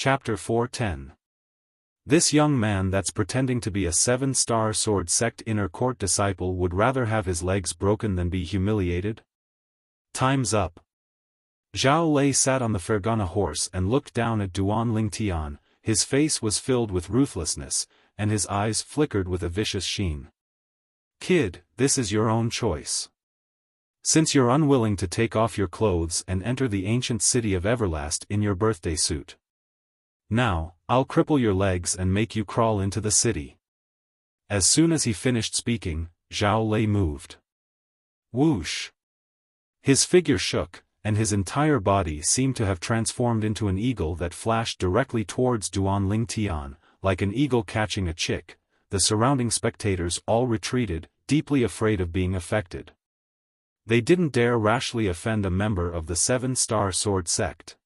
Chapter 410. This young man that's pretending to be a 7-star sword sect inner court disciple would rather have his legs broken than be humiliated? Time's up. Zhao Lei sat on the Fergana horse and looked down at Duan Lingtian. His face was filled with ruthlessness, and his eyes flickered with a vicious sheen. Kid, this is your own choice. Since you're unwilling to take off your clothes and enter the ancient city of Everlast in your birthday suit. Now, I'll cripple your legs and make you crawl into the city. As soon as he finished speaking, Zhao Lei moved. Whoosh! His figure shook, and his entire body seemed to have transformed into an eagle that flashed directly towards Duan Lingtian, like an eagle catching a chick. The surrounding spectators all retreated, deeply afraid of being affected. They didn't dare rashly offend a member of the 7-star sword sect.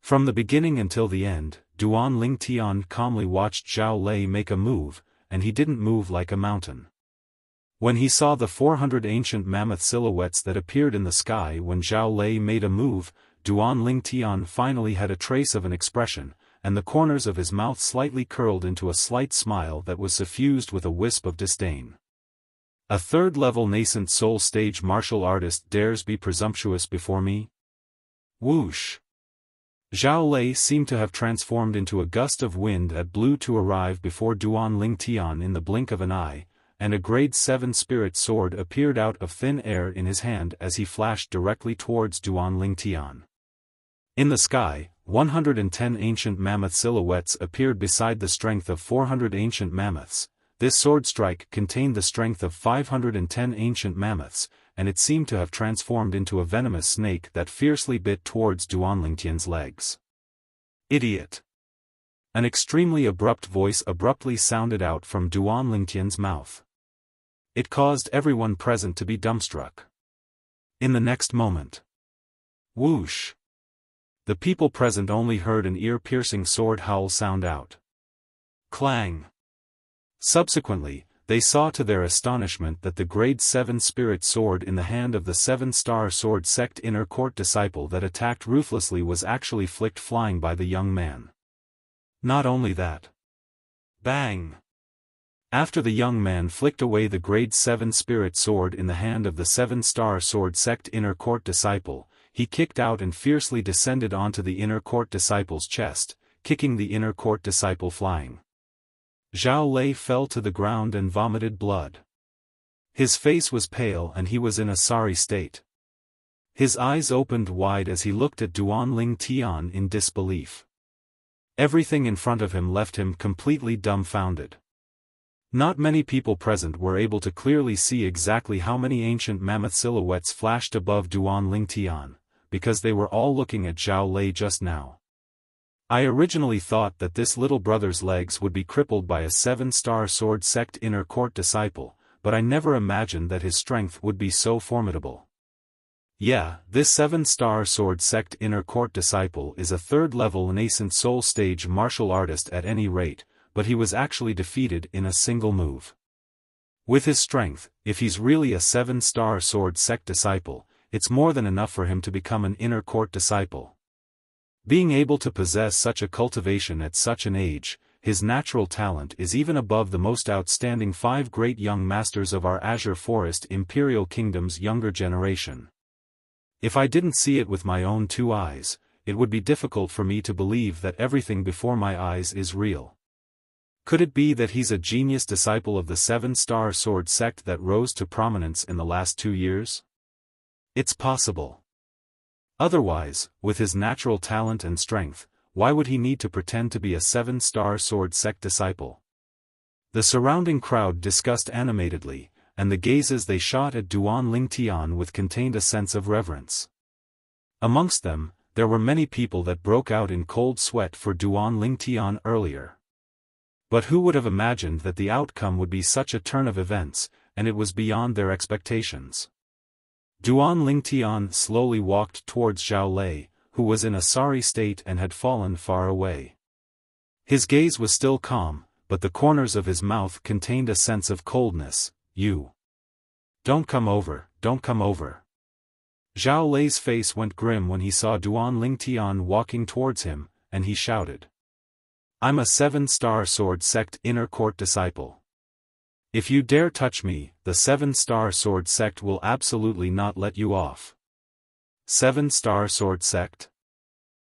From the beginning until the end, Duan Lingtian calmly watched Zhao Lei make a move, and he didn't move like a mountain. When he saw the 400 ancient mammoth silhouettes that appeared in the sky when Zhao Lei made a move, Duan Lingtian finally had a trace of an expression, and the corners of his mouth slightly curled into a slight smile that was suffused with a wisp of disdain. A third-level nascent soul stage martial artist dares be presumptuous before me? Whoosh! Zhao Lei seemed to have transformed into a gust of wind that blew to arrive before Duan Lingtian in the blink of an eye, and a grade 7 spirit sword appeared out of thin air in his hand as he flashed directly towards Duan Lingtian. In the sky, 110 ancient mammoth silhouettes appeared beside the strength of 400 ancient mammoths. This sword strike contained the strength of 510 ancient mammoths, and it seemed to have transformed into a venomous snake that fiercely bit towards Duan Lingtian's legs. Idiot! An extremely abrupt voice abruptly sounded out from Duan Lingtian's mouth. It caused everyone present to be dumbstruck. In the next moment. Whoosh! The people present only heard an ear-piercing sword howl sound out. Clang! Subsequently, they saw to their astonishment that the grade 7 spirit sword in the hand of the 7-star sword sect inner court disciple that attacked ruthlessly was actually flicked flying by the young man. Not only that. Bang! After the young man flicked away the grade 7 spirit sword in the hand of the 7-star sword sect inner court disciple, he kicked out and fiercely descended onto the inner court disciple's chest, kicking the inner court disciple flying. Zhao Lei fell to the ground and vomited blood. His face was pale and he was in a sorry state. His eyes opened wide as he looked at Duan Lingtian in disbelief. Everything in front of him left him completely dumbfounded. Not many people present were able to clearly see exactly how many ancient mammoth silhouettes flashed above Duan Lingtian, because they were all looking at Zhao Lei just now. I originally thought that this little brother's legs would be crippled by a 7-star sword sect inner court disciple, but I never imagined that his strength would be so formidable. Yeah, this 7-star sword sect inner court disciple is a third-level nascent soul stage martial artist at any rate, but he was actually defeated in a single move. With his strength, if he's really a 7-star sword sect disciple, it's more than enough for him to become an inner court disciple. Being able to possess such a cultivation at such an age, his natural talent is even above the most outstanding 5 great young masters of our Azure Forest Imperial Kingdom's younger generation. If I didn't see it with my own 2 eyes, it would be difficult for me to believe that everything before my eyes is real. Could it be that he's a genius disciple of the 7-star sword sect that rose to prominence in the last 2 years? It's possible. Otherwise, with his natural talent and strength, why would he need to pretend to be a 7-star sword sect disciple? The surrounding crowd discussed animatedly, and the gazes they shot at Duan Lingtian with contained a sense of reverence. Amongst them, there were many people that broke out in cold sweat for Duan Lingtian earlier. But who would have imagined that the outcome would be such a turn of events, and it was beyond their expectations. Duan Lingtian slowly walked towards Zhao Lei, who was in a sorry state and had fallen far away. His gaze was still calm, but the corners of his mouth contained a sense of coldness. You. Don't come over, don't come over. Zhao Lei's face went grim when he saw Duan Lingtian walking towards him, and he shouted. I'm a 7-star sword sect inner court disciple. If you dare touch me, the 7-star sword sect will absolutely not let you off. 7-star sword sect?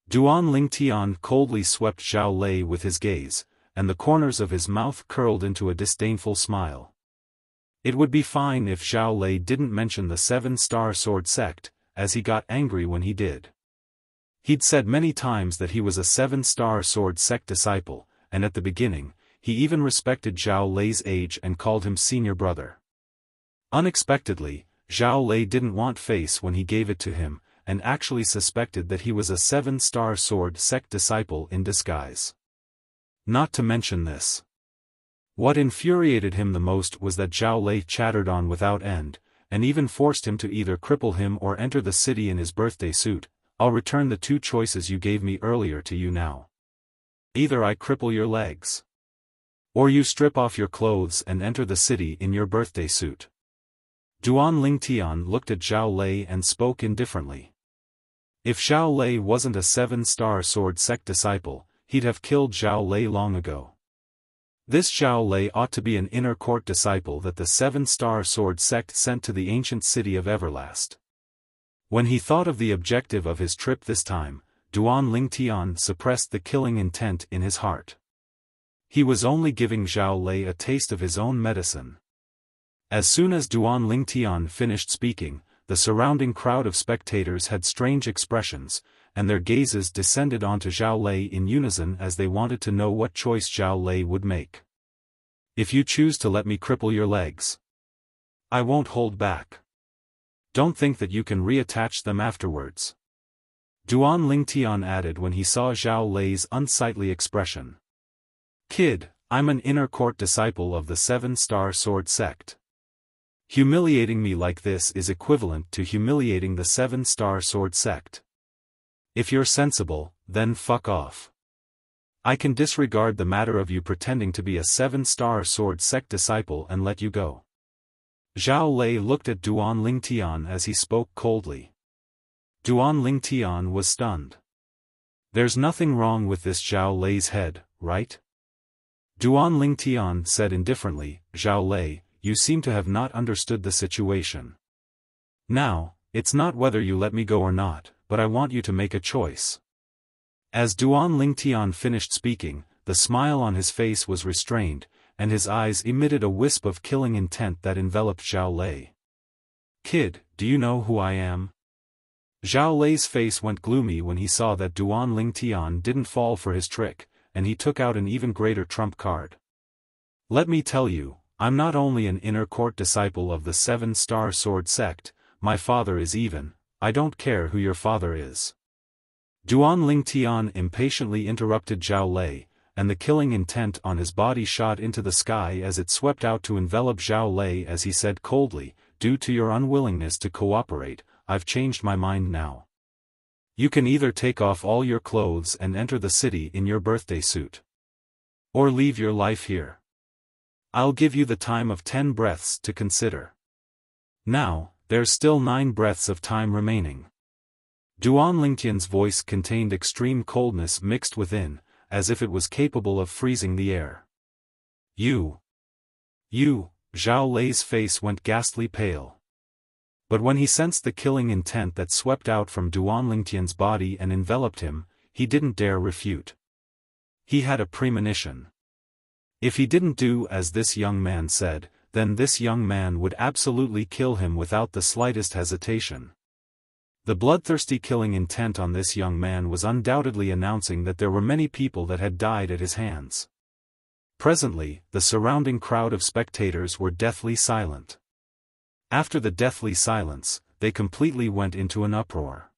Duan Lingtian coldly swept Zhao Lei with his gaze, and the corners of his mouth curled into a disdainful smile. It would be fine if Zhao Lei didn't mention the 7-star sword sect, as he got angry when he did. He'd said many times that he was a 7-star sword sect disciple, and at the beginning, he even respected Zhao Lei's age and called him senior brother. Unexpectedly, Zhao Lei didn't want face when he gave it to him, and actually suspected that he was a 7-star sword sect disciple in disguise. Not to mention this. What infuriated him the most was that Zhao Lei chattered on without end, and even forced him to either cripple him or enter the city in his birthday suit. I'll return the 2 choices you gave me earlier to you now. Either I cripple your legs, or you strip off your clothes and enter the city in your birthday suit. Duan Lingtian looked at Zhao Lei and spoke indifferently. If Zhao Lei wasn't a 7-star sword sect disciple, he'd have killed Zhao Lei long ago. This Zhao Lei ought to be an inner court disciple that the 7-star sword sect sent to the ancient city of Everlast. When he thought of the objective of his trip this time, Duan Lingtian suppressed the killing intent in his heart. He was only giving Zhao Lei a taste of his own medicine. As soon as Duan Lingtian finished speaking, the surrounding crowd of spectators had strange expressions, and their gazes descended onto Zhao Lei in unison as they wanted to know what choice Zhao Lei would make. If you choose to let me cripple your legs, I won't hold back. Don't think that you can reattach them afterwards. Duan Lingtian added when he saw Zhao Lei's unsightly expression. Kid, I'm an inner court disciple of the 7-star sword sect. Humiliating me like this is equivalent to humiliating the 7-star sword sect. If you're sensible, then fuck off. I can disregard the matter of you pretending to be a 7-star sword sect disciple and let you go. Zhao Lei looked at Duan Lingtian as he spoke coldly. Duan Lingtian was stunned. There's nothing wrong with this Zhao Lei's head, right? Duan Lingtian said indifferently, Zhao Lei, you seem to have not understood the situation. Now, it's not whether you let me go or not, but I want you to make a choice. As Duan Lingtian finished speaking, the smile on his face was restrained, and his eyes emitted a wisp of killing intent that enveloped Zhao Lei. Kid, do you know who I am? Zhao Lei's face went gloomy when he saw that Duan Lingtian didn't fall for his trick, and he took out an even greater trump card. Let me tell you, I'm not only an inner court disciple of the 7-star sword sect, my father is even, I don't care who your father is. Duan Lingtian impatiently interrupted Zhao Lei, and the killing intent on his body shot into the sky as it swept out to envelop Zhao Lei as he said coldly, due to your unwillingness to cooperate, I've changed my mind now. You can either take off all your clothes and enter the city in your birthday suit, or leave your life here. I'll give you the time of 10 breaths to consider. Now, there's still 9 breaths of time remaining. Duan Lingtian's voice contained extreme coldness mixed within, as if it was capable of freezing the air. You, Zhao Lei's face went ghastly pale. But when he sensed the killing intent that swept out from Duan Lingtian's body and enveloped him, he didn't dare refute. He had a premonition. If he didn't do as this young man said, then this young man would absolutely kill him without the slightest hesitation. The bloodthirsty killing intent on this young man was undoubtedly announcing that there were many people that had died at his hands. Presently, the surrounding crowd of spectators were deathly silent. After the deathly silence, they completely went into an uproar.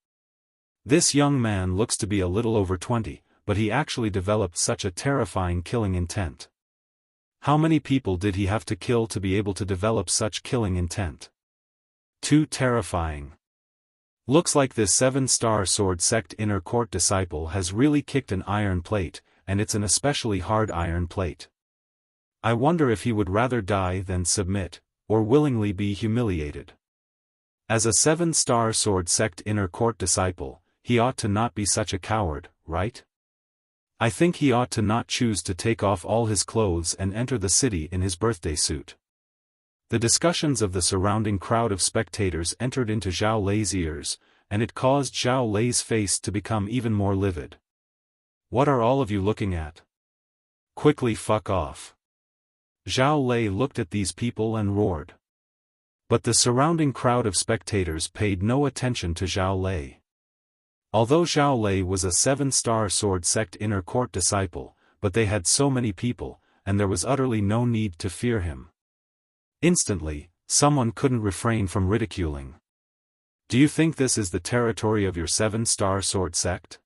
This young man looks to be a little over 20, but he actually developed such a terrifying killing intent. How many people did he have to kill to be able to develop such killing intent? Too terrifying. Looks like this 7-star sword sect inner court disciple has really kicked an iron plate, and it's an especially hard iron plate. I wonder if he would rather die than submit, or willingly be humiliated. As a 7-star sword sect inner court disciple, he ought to not be such a coward, right? I think he ought to not choose to take off all his clothes and enter the city in his birthday suit. The discussions of the surrounding crowd of spectators entered into Zhao Lei's ears, and it caused Zhao Lei's face to become even more livid. What are all of you looking at? Quickly fuck off. Zhao Lei looked at these people and roared. But the surrounding crowd of spectators paid no attention to Zhao Lei. Although Zhao Lei was a 7-star sword sect inner court disciple, but they had so many people, and there was utterly no need to fear him. Instantly, someone couldn't refrain from ridiculing. Do you think this is the territory of your 7-star sword sect?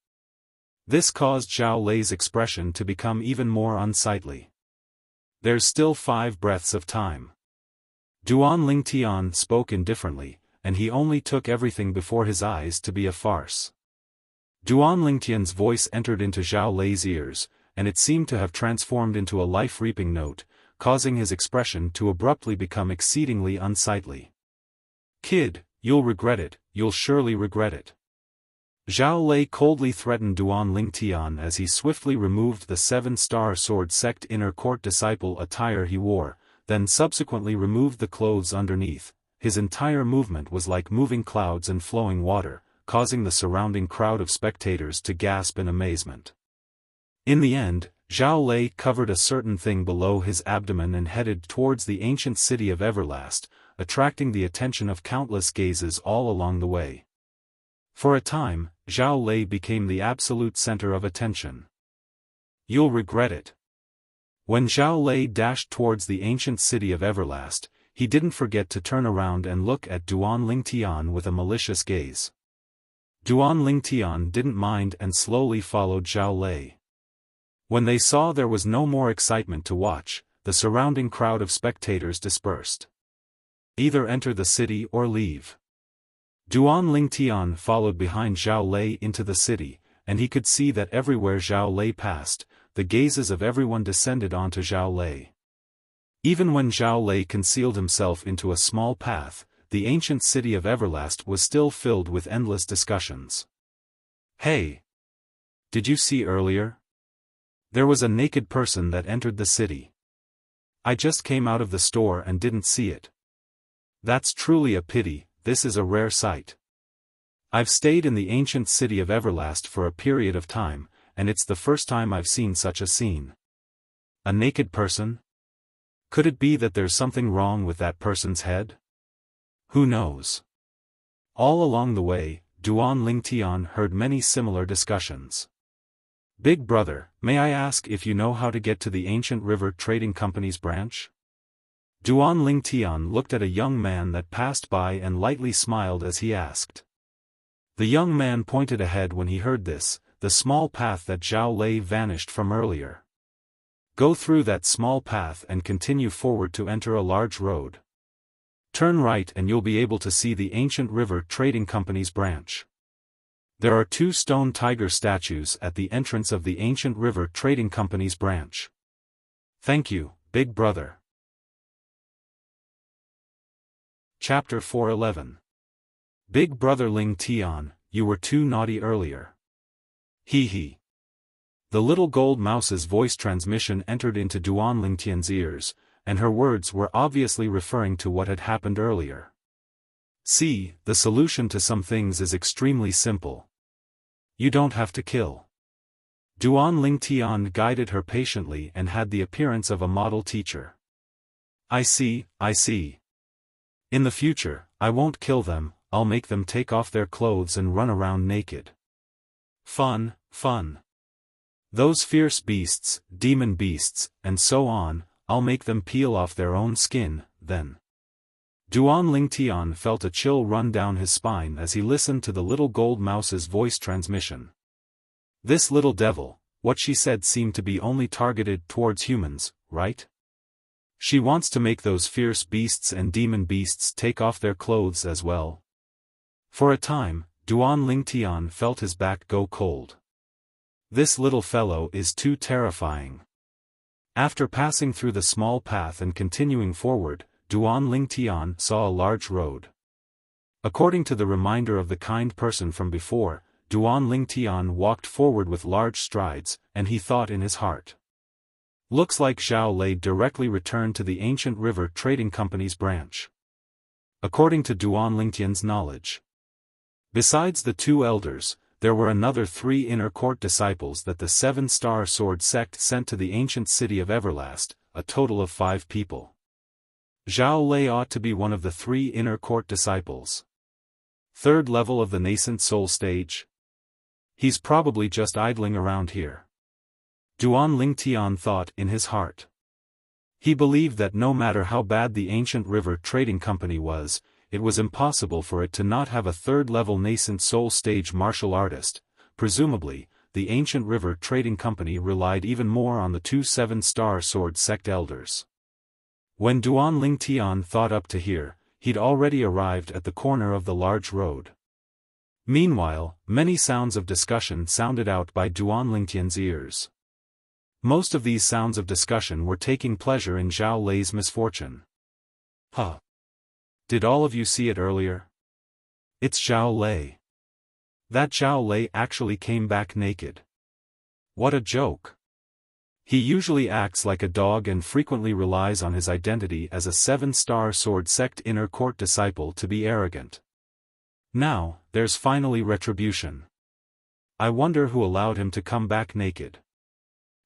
This caused Zhao Lei's expression to become even more unsightly. There's still 5 breaths of time. Duan Lingtian spoke indifferently, and he only took everything before his eyes to be a farce. Duan Lingtian's voice entered into Zhao Lei's ears, and it seemed to have transformed into a life-reaping note, causing his expression to abruptly become exceedingly unsightly. Kid, you'll regret it, you'll surely regret it. Zhao Lei coldly threatened Duan Lingtian as he swiftly removed the 7-star sword sect inner court disciple attire he wore, then subsequently removed the clothes underneath. His entire movement was like moving clouds and flowing water, causing the surrounding crowd of spectators to gasp in amazement. In the end, Zhao Lei covered a certain thing below his abdomen and headed towards the ancient city of Everlast, attracting the attention of countless gazes all along the way. For a time, Zhao Lei became the absolute center of attention. You'll regret it. When Zhao Lei dashed towards the ancient city of Everlast, he didn't forget to turn around and look at Duan Lingtian with a malicious gaze. Duan Lingtian didn't mind and slowly followed Zhao Lei. When they saw there was no more excitement to watch, the surrounding crowd of spectators dispersed. Either enter the city or leave. Duan Lingtian followed behind Zhao Lei into the city, and he could see that everywhere Zhao Lei passed, the gazes of everyone descended onto Zhao Lei. Even when Zhao Lei concealed himself into a small path, the ancient city of Everlast was still filled with endless discussions. Hey! Did you see earlier? There was a naked person that entered the city. I just came out of the store and didn't see it. That's truly a pity, this is a rare sight. I've stayed in the ancient city of Everlast for a period of time, and it's the first time I've seen such a scene. A naked person? Could it be that there's something wrong with that person's head? Who knows? All along the way, Duan Lingtian heard many similar discussions. Big brother, may I ask if you know how to get to the Ancient River Trading Company's branch? Duan Lingtian looked at a young man that passed by and lightly smiled as he asked. The young man pointed ahead when he heard this, the small path that Zhao Lei vanished from earlier. Go through that small path and continue forward to enter a large road. Turn right and you'll be able to see the Ancient River Trading Company's branch. There are 2 stone tiger statues at the entrance of the Ancient River Trading Company's branch. Thank you, big brother. Chapter 411. Big brother Ling Tian, you were too naughty earlier. Hee hee. The little gold mouse's voice transmission entered into Duan Lingtian's ears, and her words were obviously referring to what had happened earlier. See, the solution to some things is extremely simple. You don't have to kill. Duan Lingtian guided her patiently and had the appearance of a model teacher. I see, I see. In the future, I won't kill them, I'll make them take off their clothes and run around naked. Fun, fun. Those fierce beasts, demon beasts, and so on, I'll make them peel off their own skin, then. Duan Lingtian felt a chill run down his spine as he listened to the little gold mouse's voice transmission. This little devil, what she said seemed to be only targeted towards humans, right? She wants to make those fierce beasts and demon beasts take off their clothes as well. For a time, Duan Lingtian felt his back go cold. This little fellow is too terrifying. After passing through the small path and continuing forward, Duan Lingtian saw a large road. According to the reminder of the kind person from before, Duan Lingtian walked forward with large strides, and he thought in his heart. Looks like Zhao Lei directly returned to the ancient river trading company's branch. According to Duan Lingtian's knowledge. Besides the two elders, there were another 3 inner court disciples that the 7-star sword sect sent to the ancient city of Everlast, a total of 5 people. Zhao Lei ought to be one of the 3 inner court disciples. 3rd level of the nascent soul stage? He's probably just idling around here. Duan Lingtian thought in his heart. He believed that no matter how bad the ancient river trading company was, it was impossible for it to not have a 3rd-level nascent soul stage martial artist. Presumably, the ancient river trading company relied even more on the 2 7-star sword sect elders. When Duan Lingtian thought up to here, he'd already arrived at the corner of the large road. Meanwhile, many sounds of discussion sounded out by Duan Lingtian's ears. Most of these sounds of discussion were taking pleasure in Zhao Lei's misfortune. Huh. Did all of you see it earlier? It's Zhao Lei. That Zhao Lei actually came back naked. What a joke. He usually acts like a dog and frequently relies on his identity as a 7-star sword sect inner court disciple to be arrogant. Now, there's finally retribution. I wonder who allowed him to come back naked.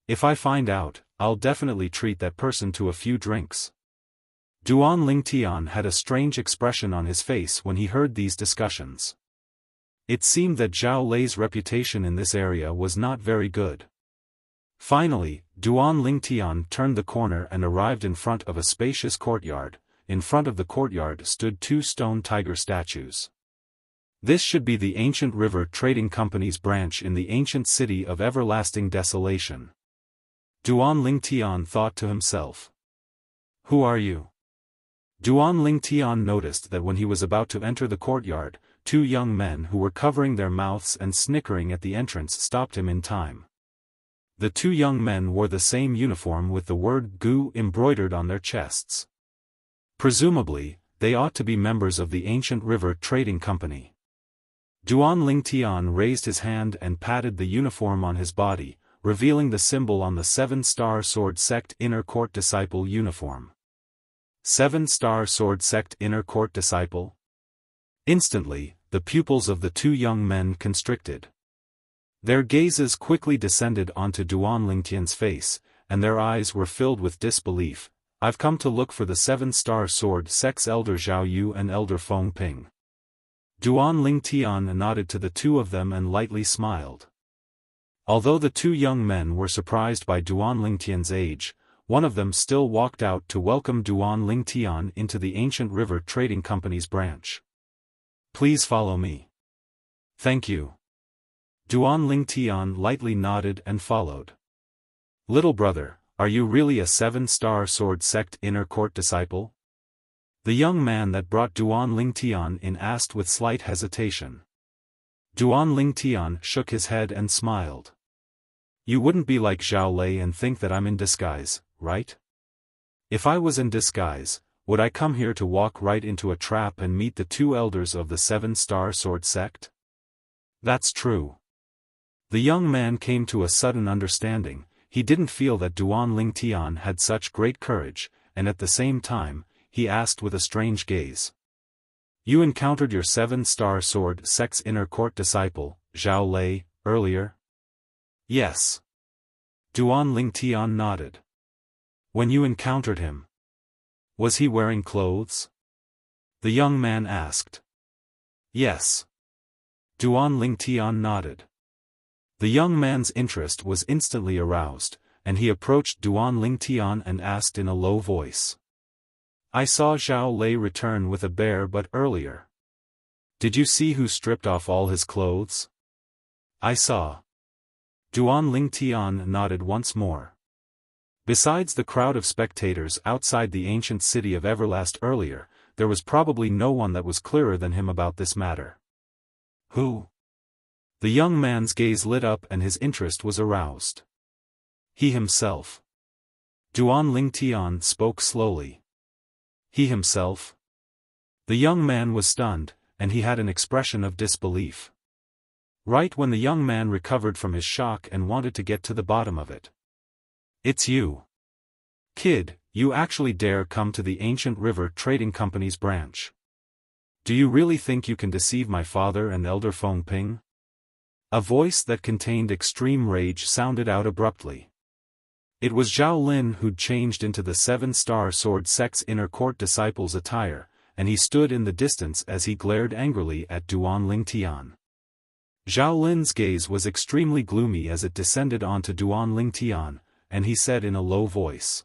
If I find out, I'll definitely treat that person to a few drinks. Duan Lingtian had a strange expression on his face when he heard these discussions. It seemed that Zhao Lei's reputation in this area was not very good. Finally, Duan Lingtian turned the corner and arrived in front of a spacious courtyard. In front of the courtyard stood 2 stone tiger statues. This should be the ancient river trading company's branch in the ancient city of everlasting desolation. Duan Lingtian thought to himself. Who are you? Duan Lingtian noticed that when he was about to enter the courtyard, 2 young men who were covering their mouths and snickering at the entrance stopped him in time. The 2 young men wore the same uniform with the word Gu embroidered on their chests. Presumably, they ought to be members of the ancient river trading company. Duan Lingtian raised his hand and patted the uniform on his body, revealing the symbol on the 7-star sword sect inner court disciple uniform. 7-star sword sect inner court disciple? Instantly, the pupils of the 2 young men constricted. Their gazes quickly descended onto Duan Lingtian's face, and their eyes were filled with disbelief. I've come to look for the 7-star sword sect's elder Zhao Yu and elder Feng Ping. Duan Lingtian nodded to the 2 of them and lightly smiled. Although the 2 young men were surprised by Duan Lingtian's age, one of them still walked out to welcome Duan Lingtian into the ancient river trading company's branch. Please follow me. Thank you. Duan Lingtian lightly nodded and followed. Little brother, are you really a 7-star sword sect inner court disciple? The young man that brought Duan Lingtian in asked with slight hesitation. Duan Lingtian shook his head and smiled. You wouldn't be like Zhao Lei and think that I'm in disguise, right? If I was in disguise, would I come here to walk right into a trap and meet the 2 elders of the 7-star sword sect? That's true. The young man came to a sudden understanding. He didn't feel that Duan Lingtian had such great courage, and at the same time, he asked with a strange gaze. You encountered your 7-star sword sect's inner court disciple, Zhao Lei, earlier? Yes. Duan Lingtian nodded. When you encountered him, was he wearing clothes? The young man asked. Yes. Duan Lingtian nodded. The young man's interest was instantly aroused, and he approached Duan Lingtian and asked in a low voice. I saw Zhao Lei return with a bear but earlier. Did you see who stripped off all his clothes? I saw. Duan Lingtian nodded once more. Besides the crowd of spectators outside the ancient city of Everlast earlier, there was probably no one that was clearer than him about this matter. Who? The young man's gaze lit up and his interest was aroused. He himself. Duan Lingtian spoke slowly. He himself? The young man was stunned, and he had an expression of disbelief. Right when the young man recovered from his shock and wanted to get to the bottom of it. "It's you. Kid, you actually dare come to the Ancient River Trading Company's branch. Do you really think you can deceive my father and Elder Feng Ping?" A voice that contained extreme rage sounded out abruptly. It was Zhao Lin who'd changed into the Seven-Star Sword Sect's inner court disciple's attire, and he stood in the distance as he glared angrily at Duan Lingtian. Zhao Lin's gaze was extremely gloomy as it descended onto Duan Lingtian, and he said in a low voice.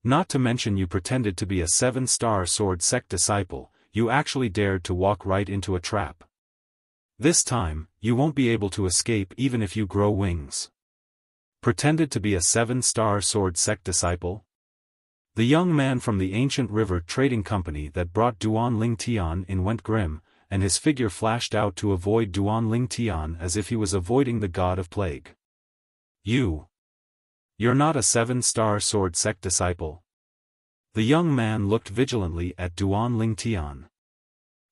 "Not to mention you pretended to be a Seven-Star Sword Sect disciple, you actually dared to walk right into a trap. This time, you won't be able to escape even if you grow wings." Pretended to be a Seven-Star Sword Sect disciple? The young man from the Ancient River Trading Company that brought Duan Lingtian in went grim, and his figure flashed out to avoid Duan Lingtian as if he was avoiding the god of plague. You're not a Seven-Star Sword Sect disciple?" The young man looked vigilantly at Duan Lingtian.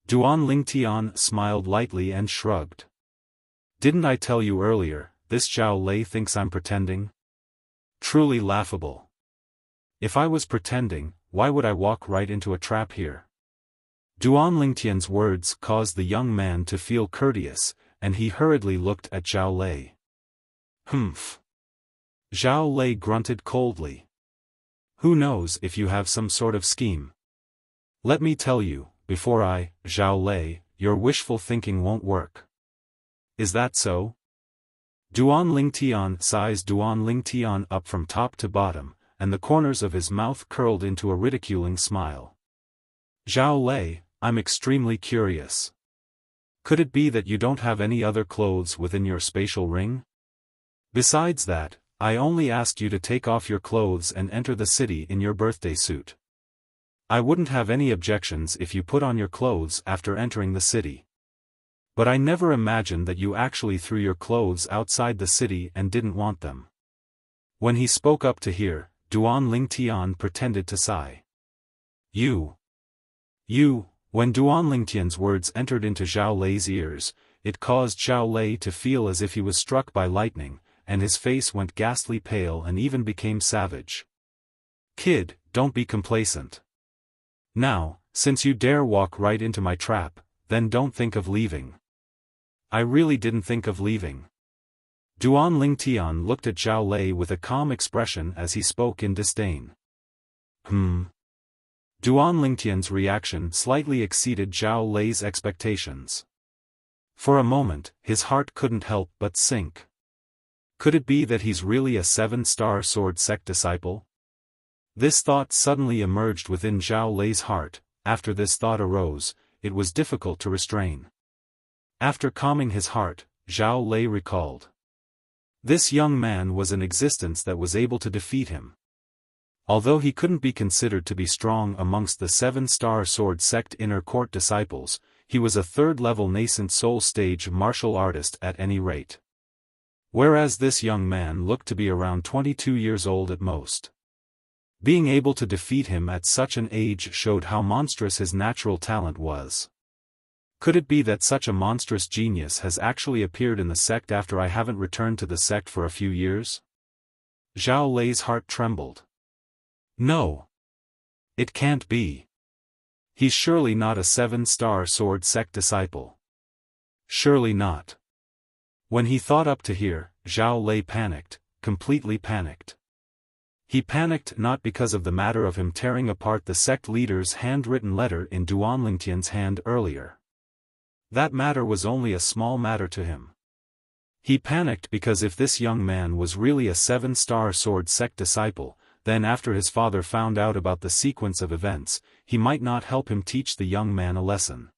Duan Lingtian smiled lightly and shrugged. "Didn't I tell you earlier, this Zhao Lei thinks I'm pretending? Truly laughable. If I was pretending, why would I walk right into a trap here?" Duan Lingtian's words caused the young man to feel courteous, and he hurriedly looked at Zhao Lei. "Humph." Zhao Lei grunted coldly. "Who knows if you have some sort of scheme? Let me tell you, before Zhao Lei, your wishful thinking won't work." "Is that so?" Duan Lingtian sized Duan Lingtian up from top to bottom, and the corners of his mouth curled into a ridiculing smile. "Zhao Lei, I'm extremely curious. Could it be that you don't have any other clothes within your spatial ring? Besides that, I only asked you to take off your clothes and enter the city in your birthday suit. I wouldn't have any objections if you put on your clothes after entering the city. But I never imagined that you actually threw your clothes outside the city and didn't want them." When he spoke up to hear, Duan Lingtian pretended to sigh. You. When Duan Lingtian's words entered into Zhao Lei's ears, it caused Zhao Lei to feel as if he was struck by lightning, and his face went ghastly pale and even became savage. "Kid, don't be complacent. Now, since you dare walk right into my trap, then don't think of leaving." "I really didn't think of leaving." Duan Lingtian looked at Zhao Lei with a calm expression as he spoke in disdain. Duan Lingtian's reaction slightly exceeded Zhao Lei's expectations. For a moment, his heart couldn't help but sink. Could it be that he's really a Seven-Star Sword Sect disciple? This thought suddenly emerged within Zhao Lei's heart. After this thought arose, it was difficult to restrain. After calming his heart, Zhao Lei recalled. This young man was an existence that was able to defeat him. Although he couldn't be considered to be strong amongst the Seven-Star Sword Sect inner court disciples, he was a third-level nascent soul stage martial artist at any rate. Whereas this young man looked to be around 22 years old at most. Being able to defeat him at such an age showed how monstrous his natural talent was. Could it be that such a monstrous genius has actually appeared in the sect after I haven't returned to the sect for a few years? Zhao Lei's heart trembled. No. It can't be. He's surely not a Seven-Star Sword Sect disciple. Surely not. When he thought up to here, Zhao Lei panicked, completely panicked. He panicked not because of the matter of him tearing apart the sect leader's handwritten letter in Duan Lingtian's hand earlier. That matter was only a small matter to him. He panicked because if this young man was really a Seven-Star Sword Sect disciple, then after his father found out about the sequence of events, he might not help him teach the young man a lesson.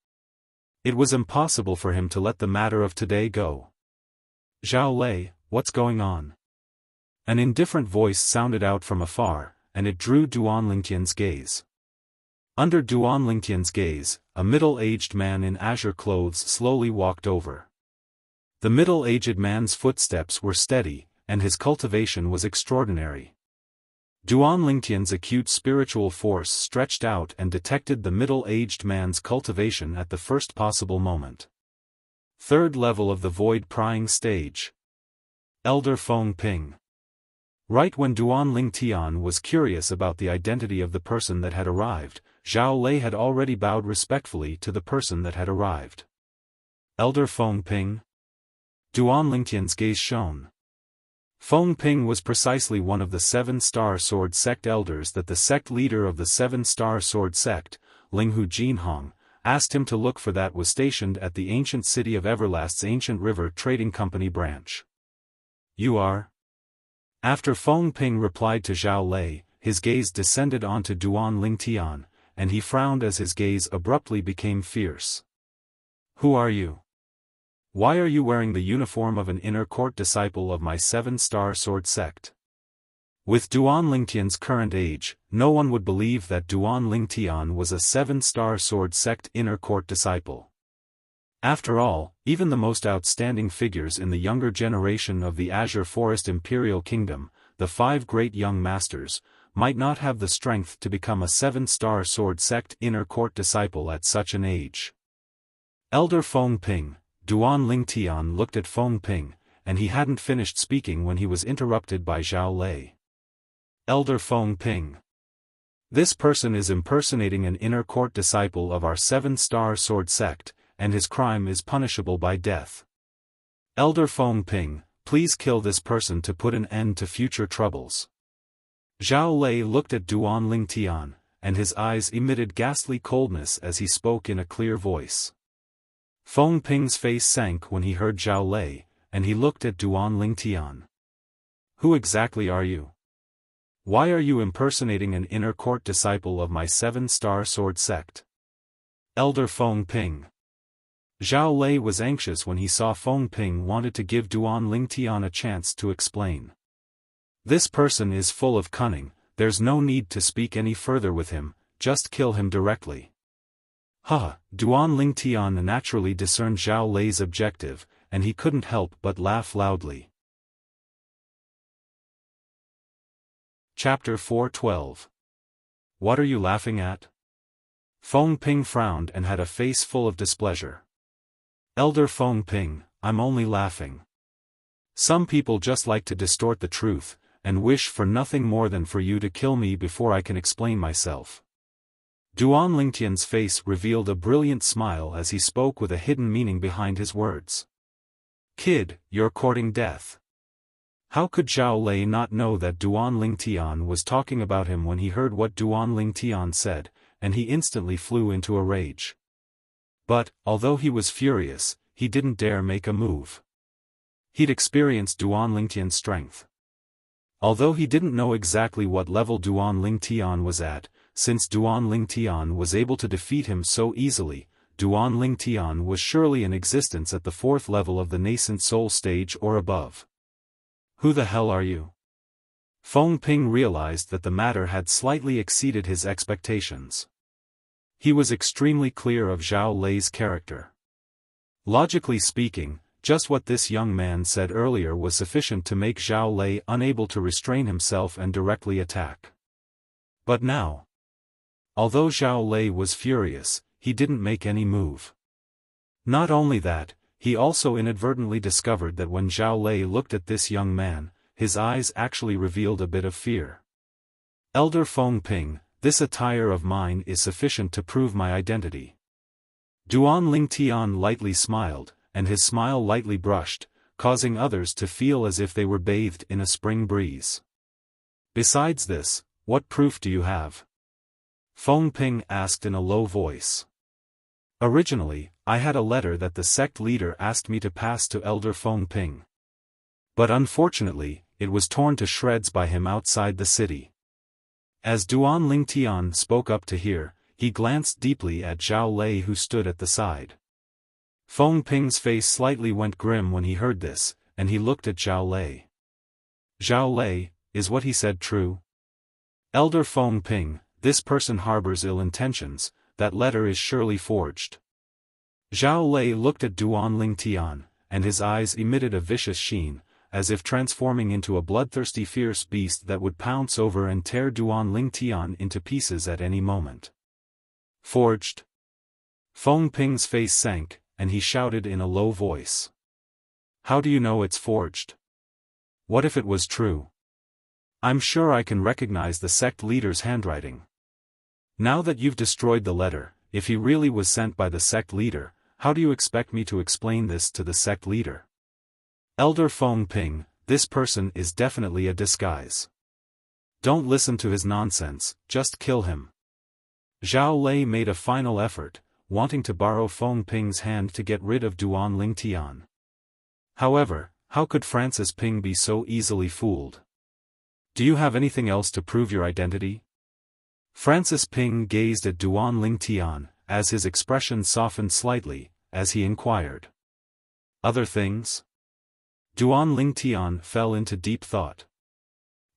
It was impossible for him to let the matter of today go. Zhao Lei, what's going on? An indifferent voice sounded out from afar, and it drew Duan Lingtian's gaze. Under Duan Lingtian's gaze, a middle-aged man in azure clothes slowly walked over. The middle-aged man's footsteps were steady, and his cultivation was extraordinary. Duan Lingtian's acute spiritual force stretched out and detected the middle-aged man's cultivation at the first possible moment. Third level of the void prying stage. Elder Feng Ping. Right when Duan Ling Tian was curious about the identity of the person that had arrived, Zhao Lei had already bowed respectfully to the person that had arrived. Elder Feng Ping? Duan Lingtian's gaze shone. Feng Ping was precisely one of the 7-star sword sect elders that the sect leader of the 7-star sword sect, Linghu Jinhong, asked him to look for that was stationed at the ancient city of Everlast's Ancient River Trading Company branch. You are? After Feng Ping replied to Zhao Lei, his gaze descended onto Duan Ling Tian, and he frowned as his gaze abruptly became fierce. Who are you? Why are you wearing the uniform of an inner court disciple of my 7-star sword sect? With Duan Lingtian's current age, no one would believe that Duan Lingtian was a 7-star sword sect inner court disciple. After all, even the most outstanding figures in the younger generation of the Azure Forest Imperial Kingdom, the 5 great young masters, might not have the strength to become a 7-star sword sect inner court disciple at such an age. Elder Feng Ping, Duan Lingtian looked at Feng Ping, and he hadn't finished speaking when he was interrupted by Zhao Lei. Elder Feng Ping. This person is impersonating an inner court disciple of our 7-star sword sect, and his crime is punishable by death. Elder Feng Ping, please kill this person to put an end to future troubles. Zhao Lei looked at Duan Lingtian, and his eyes emitted ghastly coldness as he spoke in a clear voice. Feng Ping's face sank when he heard Zhao Lei, and he looked at Duan Lingtian. Who exactly are you? Why are you impersonating an inner court disciple of my 7-star sword sect? Elder Feng Ping. Zhao Lei was anxious when he saw Feng Ping wanted to give Duan Lingtian a chance to explain. This person is full of cunning, there's no need to speak any further with him, just kill him directly. Duan Lingtian naturally discerned Zhao Lei's objective, and he couldn't help but laugh loudly. Chapter 412. What are you laughing at? Feng Ping frowned and had a face full of displeasure. Elder Feng Ping, I'm only laughing. Some people just like to distort the truth, and wish for nothing more than for you to kill me before I can explain myself. Duan Lingtian's face revealed a brilliant smile as he spoke with a hidden meaning behind his words. Kid, you're courting death. How could Zhao Lei not know that Duan Lingtian was talking about him when he heard what Duan Lingtian said, and he instantly flew into a rage. But, although he was furious, he didn't dare make a move. He'd experienced Duan Lingtian's strength. Although he didn't know exactly what level Duan Lingtian was at, since Duan Lingtian was able to defeat him so easily, Duan Lingtian was surely in existence at the 4th level of the nascent soul stage or above. Who the hell are you? Feng Ping realized that the matter had slightly exceeded his expectations. He was extremely clear of Zhao Lei's character. Logically speaking, just what this young man said earlier was sufficient to make Zhao Lei unable to restrain himself and directly attack. But now, although Zhao Lei was furious, he didn't make any move. Not only that, he also inadvertently discovered that when Zhao Lei looked at this young man, his eyes actually revealed a bit of fear. Elder Feng Ping, this attire of mine is sufficient to prove my identity. Duan Lingtian lightly smiled, and his smile lightly brushed, causing others to feel as if they were bathed in a spring breeze. Besides this, what proof do you have? Feng Ping asked in a low voice. Originally, I had a letter that the sect leader asked me to pass to Elder Feng Ping. But unfortunately, it was torn to shreds by him outside the city. As Duan Lingtian spoke up to hear, he glanced deeply at Zhao Lei who stood at the side. Feng Ping's face slightly went grim when he heard this, and he looked at Zhao Lei. Zhao Lei, is what he said true? Elder Feng Ping, this person harbors ill intentions, that letter is surely forged. Zhao Lei looked at Duan Lingtian, and his eyes emitted a vicious sheen, as if transforming into a bloodthirsty fierce beast that would pounce over and tear Duan Lingtian into pieces at any moment. Forged? Feng Ping's face sank, and he shouted in a low voice. "How do you know it's forged? What if it was true? I'm sure I can recognize the sect leader's handwriting. Now that you've destroyed the letter, if he really was sent by the sect leader, how do you expect me to explain this to the sect leader? Elder Feng Ping, this person is definitely a disguise. Don't listen to his nonsense, just kill him." Zhao Lei made a final effort, wanting to borrow Feng Ping's hand to get rid of Duan Lingtian. However, how could Francis Ping be so easily fooled? "Do you have anything else to prove your identity?" Francis Ping gazed at Duan Lingtian, as his expression softened slightly, as he inquired. "Other things?" Duan Lingtian fell into deep thought.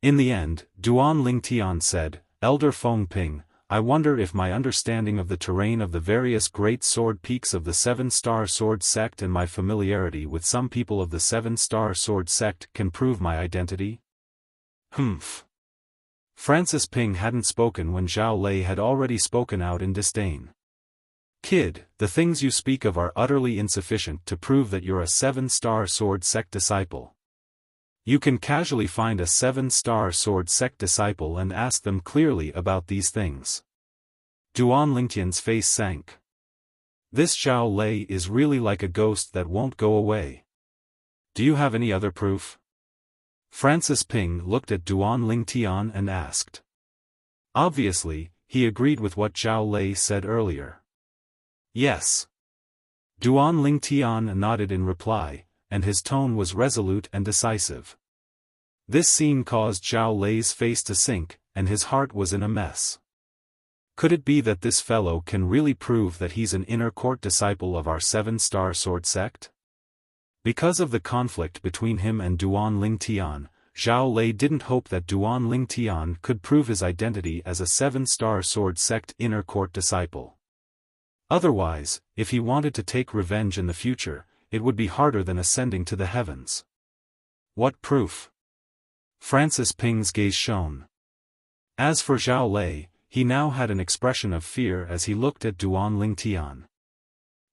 In the end, Duan Lingtian said, "Elder Feng Ping, I wonder if my understanding of the terrain of the various great sword peaks of the Seven-Star Sword Sect and my familiarity with some people of the Seven-Star Sword Sect can prove my identity?" "Humph." Francis Ping hadn't spoken when Zhao Lei had already spoken out in disdain. "Kid, the things you speak of are utterly insufficient to prove that you're a Seven-Star Sword Sect disciple. You can casually find a Seven-Star Sword Sect disciple and ask them clearly about these things." Duan Lingtian's face sank. This Zhao Lei is really like a ghost that won't go away. "Do you have any other proof?" Francis Ping looked at Duan Lingtian and asked. Obviously, he agreed with what Zhao Lei said earlier. "Yes." Duan Lingtian nodded in reply, and his tone was resolute and decisive. This scene caused Zhao Lei's face to sink, and his heart was in a mess. Could it be that this fellow can really prove that he's an inner court disciple of our Seven-Star Sword Sect? Because of the conflict between him and Duan Lingtian, Zhao Lei didn't hope that Duan Lingtian could prove his identity as a Seven-Star Sword Sect inner court disciple. Otherwise, if he wanted to take revenge in the future, it would be harder than ascending to the heavens. "What proof?" Francis Ping's gaze shone. As for Zhao Lei, he now had an expression of fear as he looked at Duan Lingtian.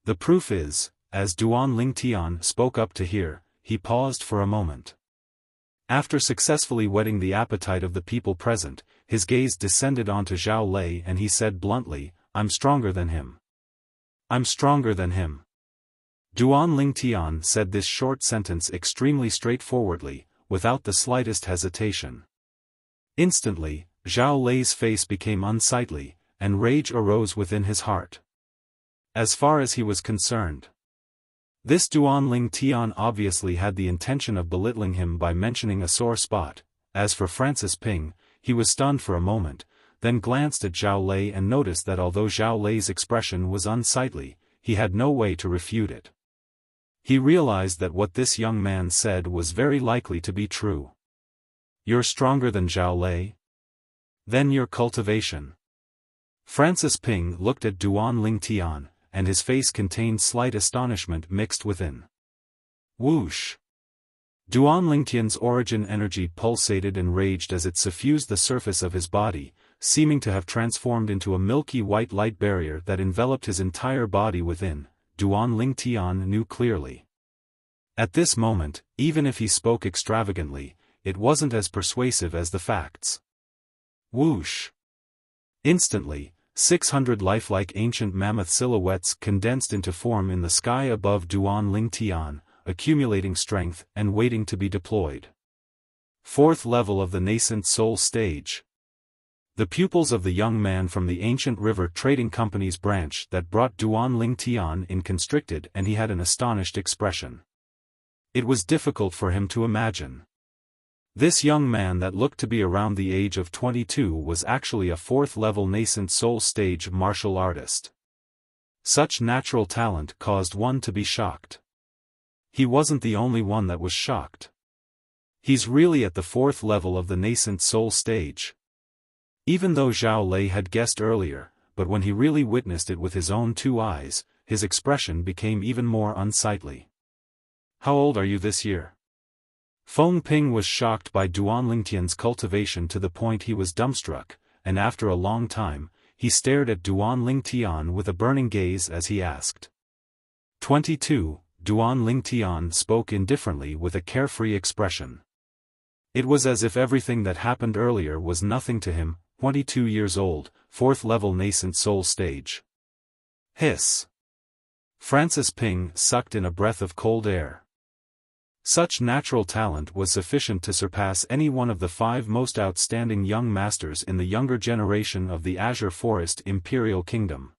"The proof is," as Duan Lingtian spoke up to hear, he paused for a moment. After successfully whetting the appetite of the people present, his gaze descended onto Zhao Lei and he said bluntly, "I'm stronger than him. I'm stronger than him." Duan Lingtian said this short sentence extremely straightforwardly, without the slightest hesitation. Instantly, Zhao Lei's face became unsightly, and rage arose within his heart. As far as he was concerned, this Duan Lingtian obviously had the intention of belittling him by mentioning a sore spot. As for Francis Ping, he was stunned for a moment, then glanced at Zhao Lei and noticed that although Zhao Lei's expression was unsightly, he had no way to refute it. He realized that what this young man said was very likely to be true. "You're stronger than Zhao Lei? Then your cultivation." Francis Ping looked at Duan Lingtian, and his face contained slight astonishment mixed within. Whoosh! Duan Lingtian's origin energy pulsated and raged as it suffused the surface of his body, seeming to have transformed into a milky white light barrier that enveloped his entire body within. Duan Lingtian knew clearly. At this moment, even if he spoke extravagantly, it wasn't as persuasive as the facts. Whoosh! Instantly, 600 lifelike ancient mammoth silhouettes condensed into form in the sky above Duan Lingtian, accumulating strength and waiting to be deployed. Fourth level of the nascent soul stage. The pupils of the young man from the ancient river trading company's branch that brought Duan Lingtian in constricted, and he had an astonished expression. It was difficult for him to imagine. This young man that looked to be around the age of 22 was actually a fourth-level nascent soul stage martial artist. Such natural talent caused one to be shocked. He wasn't the only one that was shocked. He's really at the fourth level of the nascent soul stage. Even though Zhao Lei had guessed earlier, but when he really witnessed it with his own two eyes, his expression became even more unsightly. "How old are you this year?" Feng Ping was shocked by Duan Lingtian's cultivation to the point he was dumbstruck, and after a long time, he stared at Duan Lingtian with a burning gaze as he asked. 22. Duan Lingtian spoke indifferently with a carefree expression. It was as if everything that happened earlier was nothing to him. 22 years old, 4th level nascent soul stage. Hiss. Francis Ping sucked in a breath of cold air. Such natural talent was sufficient to surpass any one of the 5 most outstanding young masters in the younger generation of the Azure Forest Imperial Kingdom.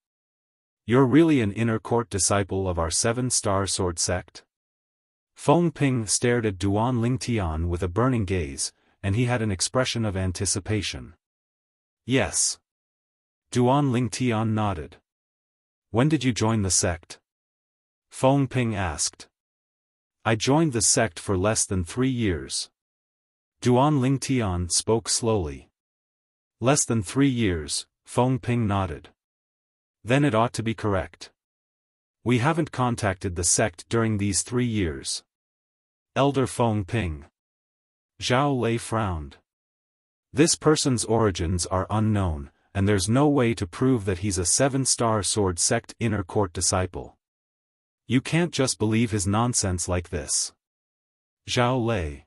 You're really an inner court disciple of our 7-star sword sect? Feng Ping stared at Duan Lingtian with a burning gaze, and he had an expression of anticipation. Yes. Duan Lingtian nodded. When did you join the sect? Feng Ping asked. I joined the sect for less than 3 years. Duan Lingtian spoke slowly. Less than 3 years, Feng Ping nodded. Then it ought to be correct. We haven't contacted the sect during these 3 years. Elder Feng Ping. Zhao Lei frowned. This person's origins are unknown, and there's no way to prove that he's a 7-star sword sect inner court disciple. You can't just believe his nonsense like this. Zhao Lei.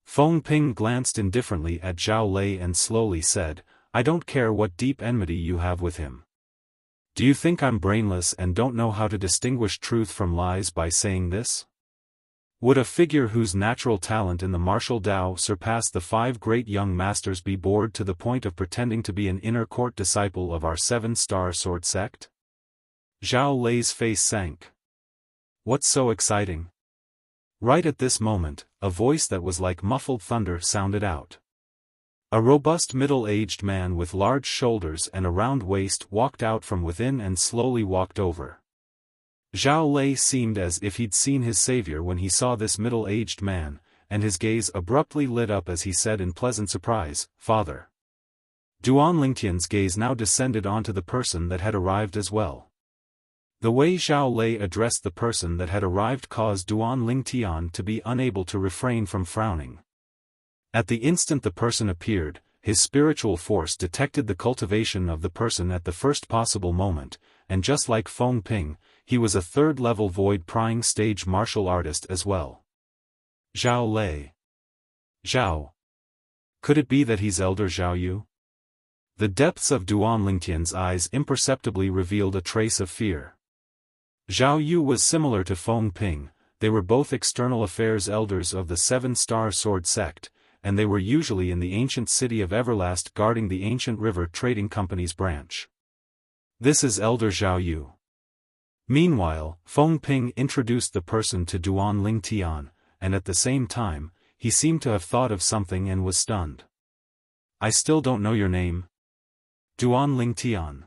Feng Ping glanced indifferently at Zhao Lei and slowly said, I don't care what deep enmity you have with him. Do you think I'm brainless and don't know how to distinguish truth from lies by saying this? Would a figure whose natural talent in the martial Tao surpassed the 5 great young masters be bored to the point of pretending to be an inner court disciple of our 7-star sword sect? Zhao Lei's face sank. What's so exciting? Right at this moment, a voice that was like muffled thunder sounded out. A robust middle-aged man with large shoulders and a round waist walked out from within and slowly walked over. Zhao Lei seemed as if he'd seen his savior when he saw this middle-aged man, and his gaze abruptly lit up as he said in pleasant surprise, Father. Duan Lingtian's gaze now descended onto the person that had arrived as well. The way Zhao Lei addressed the person that had arrived caused Duan Lingtian to be unable to refrain from frowning. At the instant the person appeared, his spiritual force detected the cultivation of the person at the first possible moment, and just like Feng Ping, he was a 3rd-level void-prying stage martial artist as well. Zhao Lei. Zhao. Could it be that he's Elder Zhao Yu? The depths of Duan Lingtian's eyes imperceptibly revealed a trace of fear. Zhao Yu was similar to Feng Ping, they were both external affairs elders of the 7-star sword sect, and they were usually in the ancient city of Everlast guarding the ancient river trading company's branch. This is Elder Zhao Yu. Meanwhile, Feng Ping introduced the person to Duan Lingtian, and at the same time, he seemed to have thought of something and was stunned. I still don't know your name. Duan Lingtian.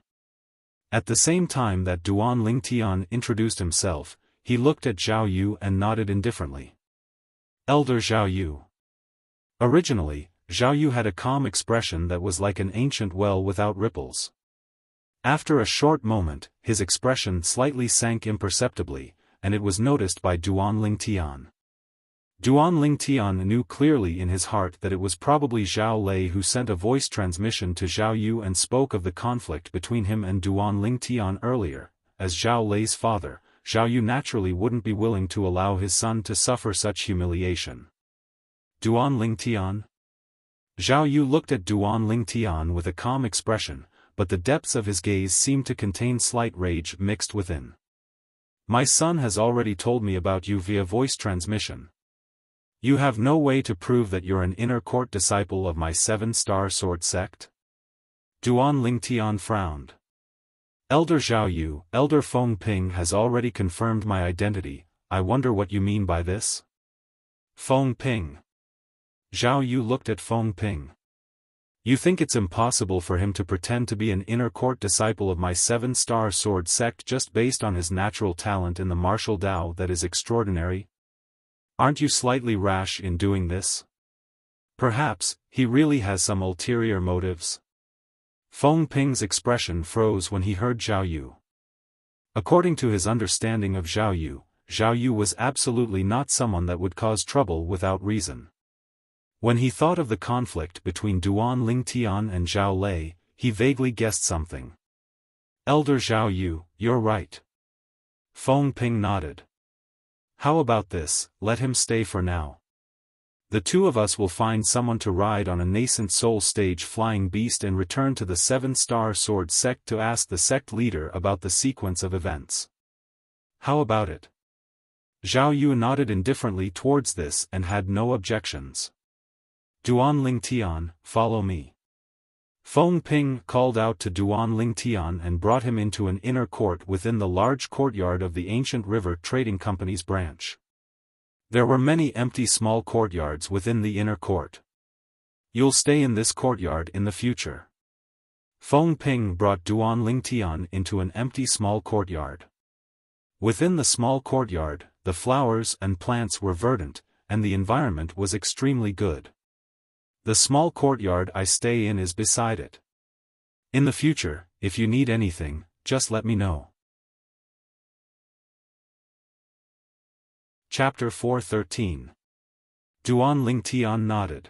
At the same time that Duan Lingtian introduced himself, he looked at Zhao Yu and nodded indifferently. Elder Zhao Yu. Originally, Zhao Yu had a calm expression that was like an ancient well without ripples. After a short moment, his expression slightly sank imperceptibly, and it was noticed by Duan Lingtian. Duan Lingtian knew clearly in his heart that it was probably Zhao Lei who sent a voice transmission to Zhao Yu and spoke of the conflict between him and Duan Lingtian earlier. As Zhao Lei's father, Zhao Yu naturally wouldn't be willing to allow his son to suffer such humiliation. Duan Lingtian? Zhao Yu looked at Duan Lingtian with a calm expression, but the depths of his gaze seemed to contain slight rage mixed within. My son has already told me about you via voice transmission. You have no way to prove that you're an inner court disciple of my 7-star sword sect? Duan Lingtian frowned. Elder Zhao Yu, Elder Feng Ping has already confirmed my identity, I wonder what you mean by this? Feng Ping. Zhao Yu looked at Feng Ping. You think it's impossible for him to pretend to be an inner court disciple of my 7-star sword sect just based on his natural talent in the martial Tao that is extraordinary? Aren't you slightly rash in doing this? Perhaps, he really has some ulterior motives. Feng Ping's expression froze when he heard Zhao Yu. According to his understanding of Zhao Yu was absolutely not someone that would cause trouble without reason. When he thought of the conflict between Duan Lingtian and Zhao Lei, he vaguely guessed something. Elder Zhao Yu, you're right. Feng Ping nodded. How about this, let him stay for now. The two of us will find someone to ride on a nascent soul stage flying beast and return to the 7-star sword sect to ask the sect leader about the sequence of events. How about it? Zhao Yu nodded indifferently towards this and had no objections. Duan Lingtian, follow me. Feng Ping called out to Duan Lingtian and brought him into an inner court within the large courtyard of the Ancient River Trading Company's branch. There were many empty small courtyards within the inner court. You'll stay in this courtyard in the future. Feng Ping brought Duan Lingtian into an empty small courtyard. Within the small courtyard, the flowers and plants were verdant, and the environment was extremely good. The small courtyard I stay in is beside it. In the future, if you need anything, just let me know. Chapter 413. Duan Lingtian nodded.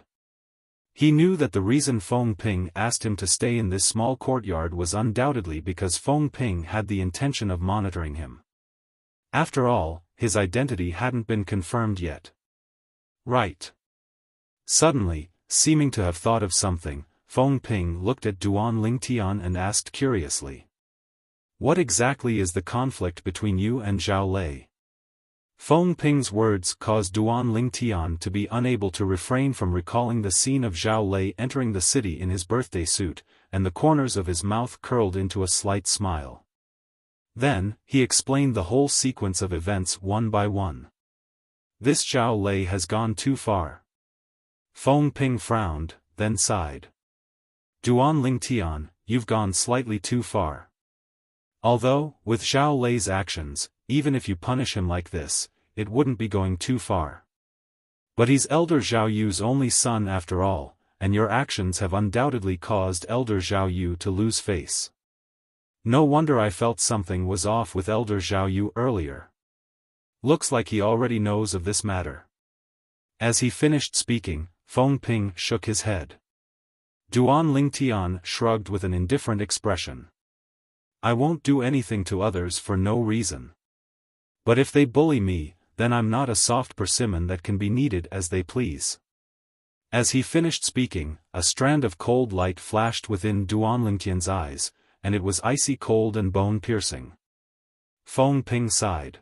He knew that the reason Feng Ping asked him to stay in this small courtyard was undoubtedly because Feng Ping had the intention of monitoring him. After all, his identity hadn't been confirmed yet. Right. Suddenly, seeming to have thought of something, Feng Ping looked at Duan Lingtian and asked curiously. What exactly is the conflict between you and Zhao Lei? Feng Ping's words caused Duan Lingtian to be unable to refrain from recalling the scene of Zhao Lei entering the city in his birthday suit, and the corners of his mouth curled into a slight smile. Then, he explained the whole sequence of events one by one. This Zhao Lei has gone too far. Feng Ping frowned, then sighed. Duan Lingtian, you've gone slightly too far. Although, with Zhao Lei's actions, even if you punish him like this, it wouldn't be going too far. But he's Elder Zhao Yu's only son after all, and your actions have undoubtedly caused Elder Zhao Yu to lose face. No wonder I felt something was off with Elder Zhao Yu earlier. Looks like he already knows of this matter. As he finished speaking, Feng Ping shook his head. Duan Lingtian shrugged with an indifferent expression. I won't do anything to others for no reason. But if they bully me, then I'm not a soft persimmon that can be kneaded as they please. As he finished speaking, a strand of cold light flashed within Duan Lingtian's eyes, and it was icy cold and bone-piercing. Feng Ping sighed.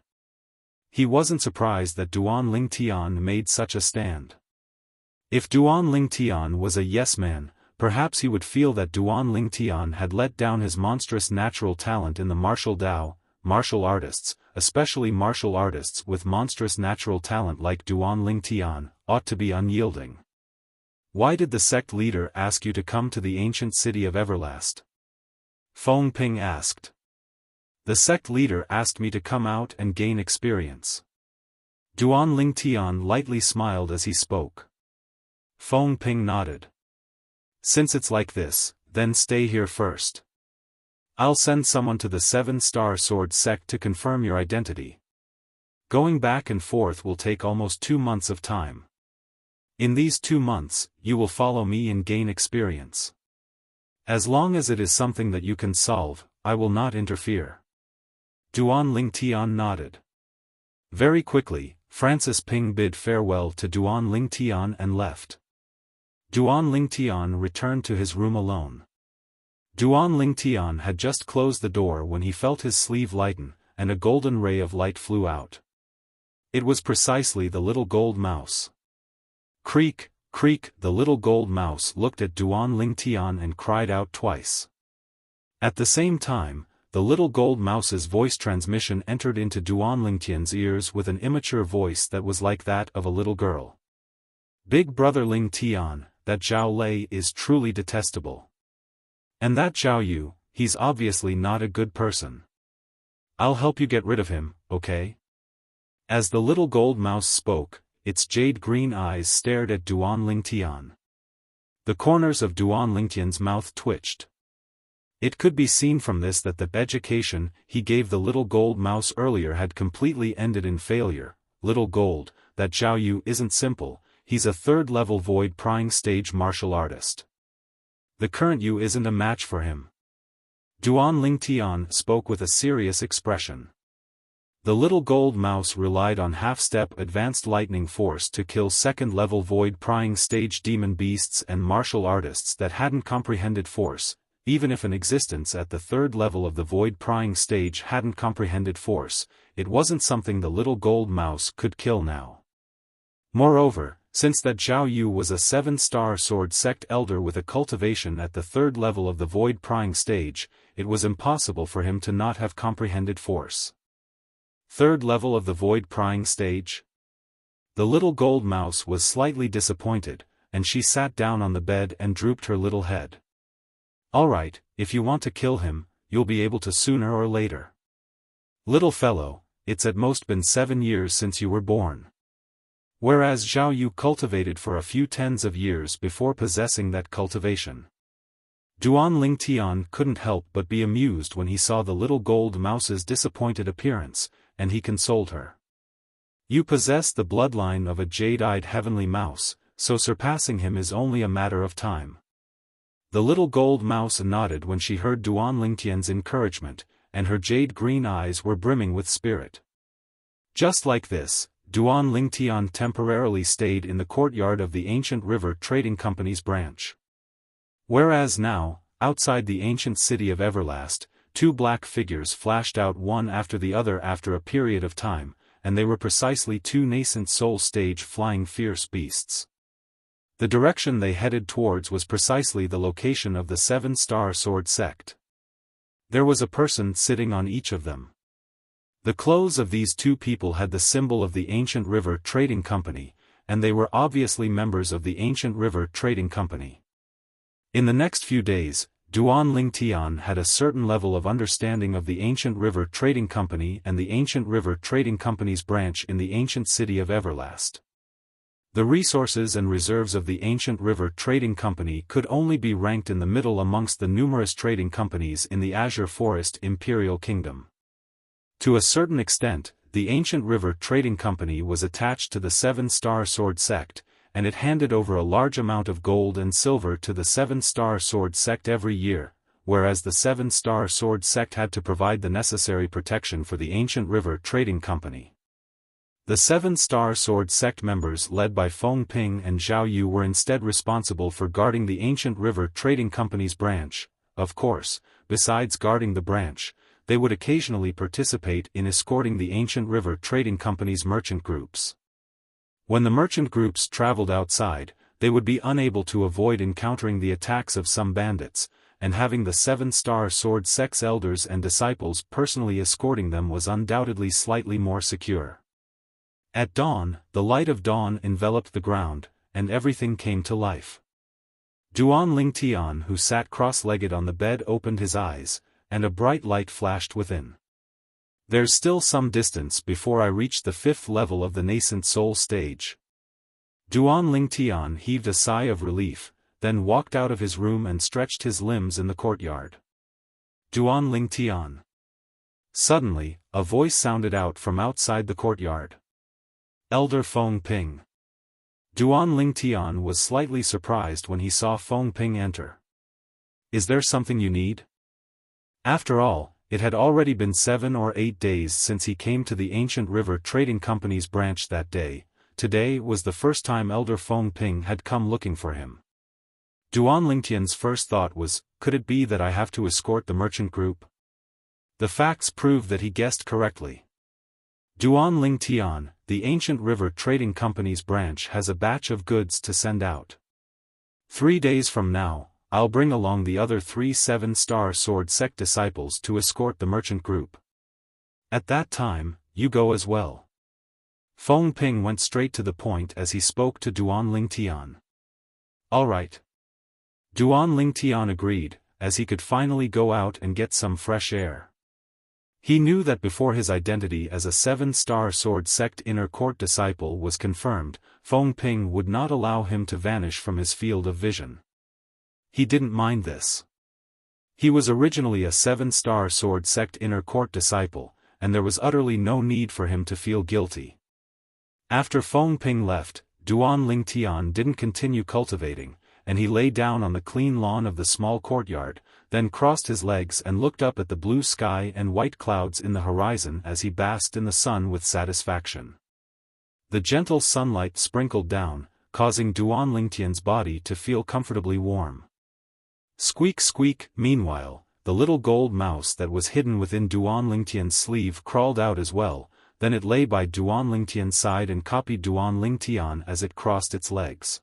He wasn't surprised that Duan Lingtian made such a stand. If Duan Lingtian was a yes man, perhaps he would feel that Duan Lingtian had let down his monstrous natural talent in the martial Dao. Martial artists, especially martial artists with monstrous natural talent like Duan Lingtian, ought to be unyielding. Why did the sect leader ask you to come to the ancient city of Everlast? Feng Ping asked. The sect leader asked me to come out and gain experience. Duan Lingtian lightly smiled as he spoke. Feng Ping nodded. Since it's like this, then stay here first. I'll send someone to the 7-star sword sect to confirm your identity. Going back and forth will take almost 2 months of time. In these 2 months, you will follow me and gain experience. As long as it is something that you can solve, I will not interfere. Duan Lingtian nodded. Very quickly, Francis Ping bid farewell to Duan Lingtian and left. Duan Lingtian returned to his room alone. Duan Lingtian had just closed the door when he felt his sleeve lighten, and a golden ray of light flew out. It was precisely the little gold mouse. Creak, creak, the little gold mouse looked at Duan Lingtian and cried out twice. At the same time, the little gold mouse's voice transmission entered into Duan Lingtian's ears with an immature voice that was like that of a little girl. Big brother Lingtian, that Zhao Lei is truly detestable. And that Zhao Yu, he's obviously not a good person. I'll help you get rid of him, okay? As the little gold mouse spoke, its jade-green eyes stared at Duan Lingtian. The corners of Duan Lingtian's mouth twitched. It could be seen from this that the education he gave the little gold mouse earlier had completely ended in failure. Little gold, that Zhao Yu isn't simple, he's a 3rd-level void-prying stage martial artist. The current Yu isn't a match for him. Duan Lingtian spoke with a serious expression. The little gold mouse relied on half-step advanced lightning force to kill second-level void-prying stage demon beasts and martial artists that hadn't comprehended force, even if an existence at the third level of the void-prying stage hadn't comprehended force. It wasn't something the little gold mouse could kill now. Moreover, since that Zhao Yu was a 7-star sword sect elder with a cultivation at the third level of the void-prying stage, it was impossible for him to not have comprehended force. Third level of the void-prying stage? The little gold mouse was slightly disappointed, and she sat down on the bed and drooped her little head. Alright, if you want to kill him, you'll be able to sooner or later. Little fellow, it's at most been 7 years since you were born. Whereas Zhao Yu cultivated for a few tens of years before possessing that cultivation. Duan Lingtian couldn't help but be amused when he saw the little gold mouse's disappointed appearance, and he consoled her. You possess the bloodline of a jade-eyed heavenly mouse, so surpassing him is only a matter of time. The little gold mouse nodded when she heard Duan Lingtian's encouragement, and her jade-green eyes were brimming with spirit. Just like this, Duan Lingtian temporarily stayed in the courtyard of the ancient river trading company's branch. Whereas now, outside the ancient city of Everlast, 2 black figures flashed out one after the other after a period of time, and they were precisely 2 nascent soul stage flying fierce beasts. The direction they headed towards was precisely the location of the 7-star sword sect. There was a person sitting on each of them. The clothes of these 2 people had the symbol of the ancient river trading company, and they were obviously members of the ancient river trading company. In the next few days, Duan Lingtian had a certain level of understanding of the ancient river trading company and the ancient river trading company's branch in the ancient city of Everlast. The resources and reserves of the ancient river trading company could only be ranked in the middle amongst the numerous trading companies in the Azure Forest Imperial Kingdom. To a certain extent, the ancient river trading company was attached to the 7-star sword sect, and it handed over a large amount of gold and silver to the 7-star sword sect every year, whereas the 7-star sword sect had to provide the necessary protection for the ancient river trading company. The 7-star sword sect members led by Feng Ping and Zhao Yu were instead responsible for guarding the ancient river trading company's branch. Of course, besides guarding the branch, they would occasionally participate in escorting the ancient river trading company's merchant groups. When the merchant groups traveled outside, they would be unable to avoid encountering the attacks of some bandits, and having the 7-star sword sect's elders and disciples personally escorting them was undoubtedly slightly more secure. At dawn, the light of dawn enveloped the ground, and everything came to life. Duan Lingtian, who sat cross-legged on the bed, opened his eyes, and a bright light flashed within. There's still some distance before I reach the 5th level of the nascent soul stage. Duan Lingtian heaved a sigh of relief, then walked out of his room and stretched his limbs in the courtyard. Duan Lingtian. Suddenly, a voice sounded out from outside the courtyard. Elder Feng Ping. Duan Lingtian was slightly surprised when he saw Feng Ping enter. Is there something you need? After all, it had already been 7 or 8 days since he came to the ancient river trading company's branch that day. Today was the first time Elder Feng Ping had come looking for him. Duan Lingtian's first thought was, could it be that I have to escort the merchant group? The facts proved that he guessed correctly. Duan Lingtian, the ancient river trading company's branch, has a batch of goods to send out. 3 days from now, I'll bring along the other 3 7-star sword sect disciples to escort the merchant group. At that time, you go as well. Feng Ping went straight to the point as he spoke to Duan Lingtian. All right. Duan Lingtian agreed, as he could finally go out and get some fresh air. He knew that before his identity as a 7-star sword sect inner court disciple was confirmed, Feng Ping would not allow him to vanish from his field of vision. He didn't mind this. He was originally a 7-star sword sect inner court disciple, and there was utterly no need for him to feel guilty. After Feng Ping left, Duan Lingtian didn't continue cultivating, and he lay down on the clean lawn of the small courtyard, then crossed his legs and looked up at the blue sky and white clouds in the horizon as he basked in the sun with satisfaction. The gentle sunlight sprinkled down, causing Duan Lingtian's body to feel comfortably warm. Squeak squeak. Meanwhile, the little gold mouse that was hidden within Duan Lingtian's sleeve crawled out as well, then it lay by Duan Lingtian's side and copied Duan Lingtian as it crossed its legs.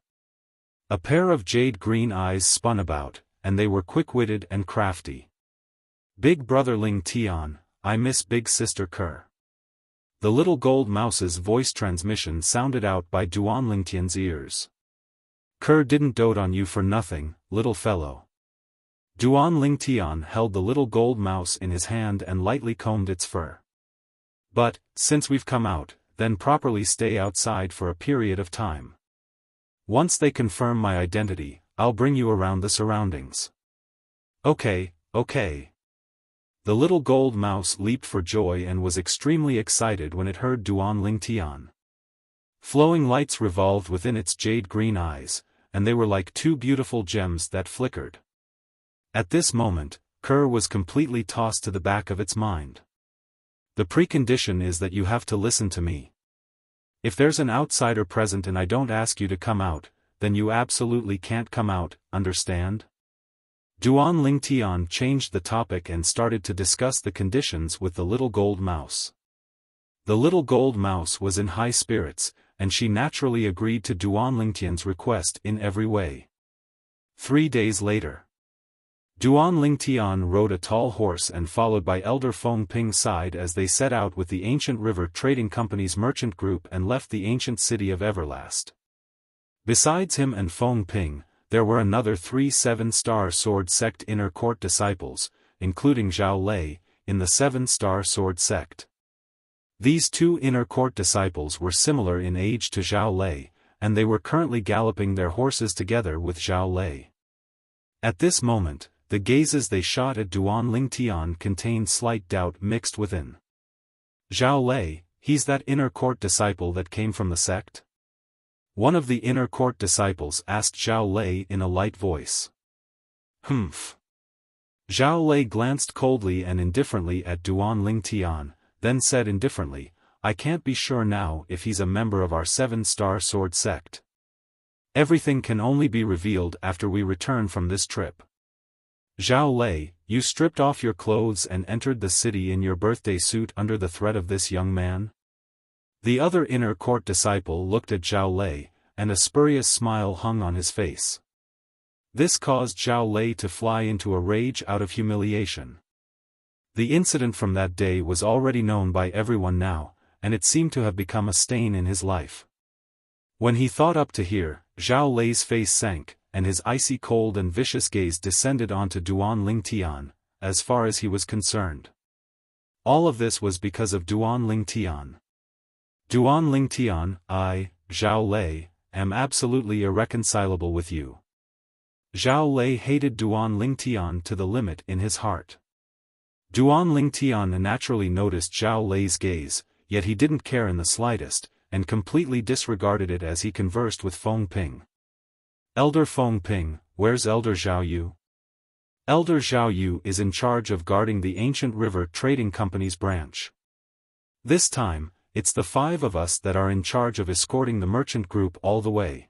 A pair of jade-green eyes spun about, and they were quick-witted and crafty. Big brother Lingtian, I miss big sister Kerr. The little gold mouse's voice transmission sounded out by Duan Lingtian's ears. Kerr didn't dote on you for nothing, little fellow. Duan Lingtian held the little gold mouse in his hand and lightly combed its fur. But, since we've come out, then properly stay outside for a period of time. Once they confirm my identity, I'll bring you around the surroundings. Okay, okay. The little gold mouse leaped for joy and was extremely excited when it heard Duan Lingtian. Flowing lights revolved within its jade-green eyes, and they were like two beautiful gems that flickered. At this moment, Kerr was completely tossed to the back of its mind. The precondition is that you have to listen to me. If there's an outsider present and I don't ask you to come out, then you absolutely can't come out, understand? Duan Lingtian changed the topic and started to discuss the conditions with the little gold mouse. The little gold mouse was in high spirits, and she naturally agreed to Duan Lingtian's request in every way. 3 days later, Duan Lingtian rode a tall horse and followed by Elder Feng Ping's side as they set out with the Ancient River Trading Company's merchant group and left the ancient city of Everlast. Besides him and Feng Ping, there were another 3 7-star sword sect inner court disciples, including Zhao Lei, in the 7-star sword sect. These 2 inner court disciples were similar in age to Zhao Lei, and they were currently galloping their horses together with Zhao Lei. At this moment, the gazes they shot at Duan Lingtian contained slight doubt mixed within. Zhao Lei, he's that inner court disciple that came from the sect? One of the inner court disciples asked Zhao Lei in a light voice. Humph. Zhao Lei glanced coldly and indifferently at Duan Lingtian, then said indifferently, I can't be sure now if he's a member of our 7-star sword sect. Everything can only be revealed after we return from this trip. Zhao Lei, you stripped off your clothes and entered the city in your birthday suit under the threat of this young man? The other inner court disciple looked at Zhao Lei, and a spurious smile hung on his face. This caused Zhao Lei to fly into a rage out of humiliation. The incident from that day was already known by everyone now, and it seemed to have become a stain in his life. When he thought up to here, Zhao Lei's face sank, and his icy cold and vicious gaze descended onto Duan Lingtian, as far as he was concerned. All of this was because of Duan Lingtian. Duan Lingtian, I, Zhao Lei, am absolutely irreconcilable with you. Zhao Lei hated Duan Lingtian to the limit in his heart. Duan Lingtian naturally noticed Zhao Lei's gaze, yet he didn't care in the slightest, and completely disregarded it as he conversed with Feng Ping. Elder Feng Ping, where's Elder Zhao Yu? Elder Zhao Yu is in charge of guarding the Ancient River Trading Company's branch. This time, it's the 5 of us that are in charge of escorting the merchant group all the way.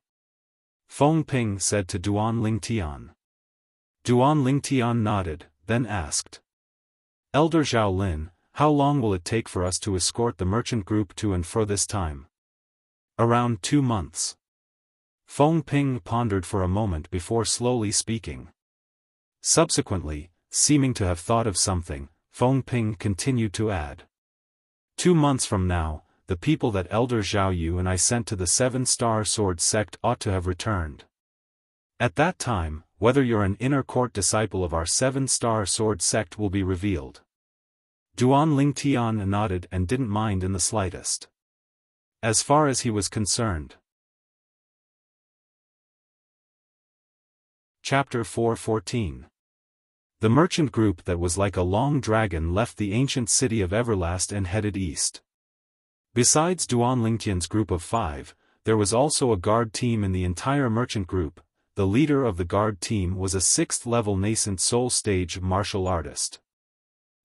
Feng Ping said to Duan Lingtian. Duan Lingtian nodded, then asked. Elder Zhao Lin, how long will it take for us to escort the merchant group to and fro this time? Around 2 months. Feng Ping pondered for a moment before slowly speaking. Subsequently, seeming to have thought of something, Feng Ping continued to add. 2 months from now, the people that Elder Zhao Yu and I sent to the 7-star sword sect ought to have returned. At that time, whether you're an inner court disciple of our 7-star sword sect will be revealed. Duan Lingtian nodded and didn't mind in the slightest. As far as he was concerned. Chapter 4:14. The merchant group that was like a long dragon left the ancient city of Everlast and headed east. Besides Duan Lingtian's group of 5, there was also a guard team in the entire merchant group, the leader of the guard team was a 6th-level nascent soul stage martial artist.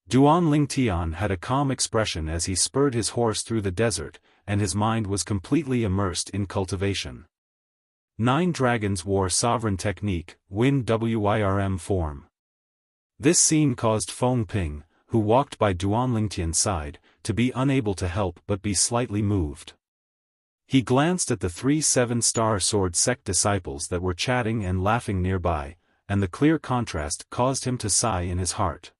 Duan Lingtian had a calm expression as he spurred his horse through the desert, and his mind was completely immersed in cultivation. 9 dragons wore sovereign technique, Win Wirm form. This scene caused Feng Ping, who walked by Duan Lingtian's side, to be unable to help but be slightly moved. He glanced at the 3 7-star sword sect disciples that were chatting and laughing nearby, and the clear contrast caused him to sigh in his heart.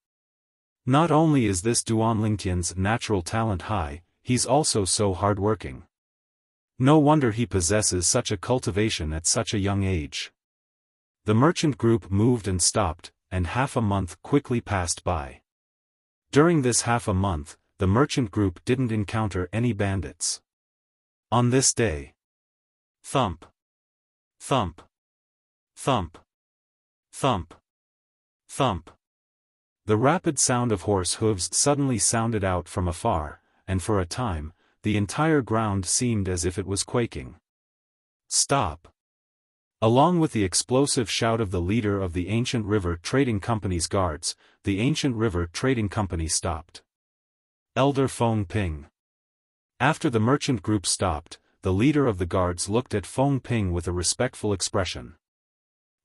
Not only is this Duan Lingtian's natural talent high, he's also so hardworking. No wonder he possesses such a cultivation at such a young age. The merchant group moved and stopped, and half a month quickly passed by. During this half a month, the merchant group didn't encounter any bandits. On this day, thump, thump, thump, thump, thump. The rapid sound of horse hooves suddenly sounded out from afar, and for a time, the entire ground seemed as if it was quaking. Stop! Along with the explosive shout of the leader of the Ancient River Trading Company's guards, the Ancient River Trading Company stopped. Elder Feng Ping. After the merchant group stopped, the leader of the guards looked at Feng Ping with a respectful expression.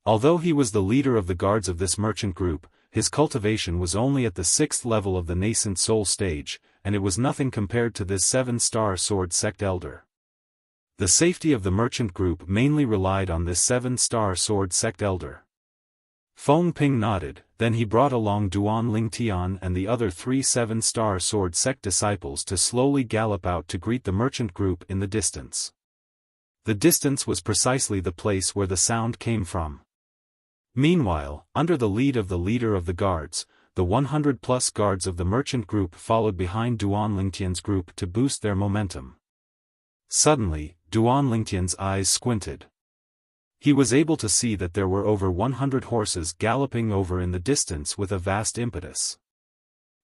Although he was the leader of the guards of this merchant group, his cultivation was only at the 6th level of the nascent soul stage, and it was nothing compared to this 7-star sword sect elder. The safety of the merchant group mainly relied on this 7-star sword sect elder. Feng Ping nodded, then he brought along Duan Lingtian and the other 3 7-star sword sect disciples to slowly gallop out to greet the merchant group in the distance. The distance was precisely the place where the sound came from. Meanwhile, under the lead of the leader of the guards, the 100-plus guards of the merchant group followed behind Duan Lingtian's group to boost their momentum. Suddenly, Duan Lingtian's eyes squinted. He was able to see that there were over 100 horses galloping over in the distance with a vast impetus.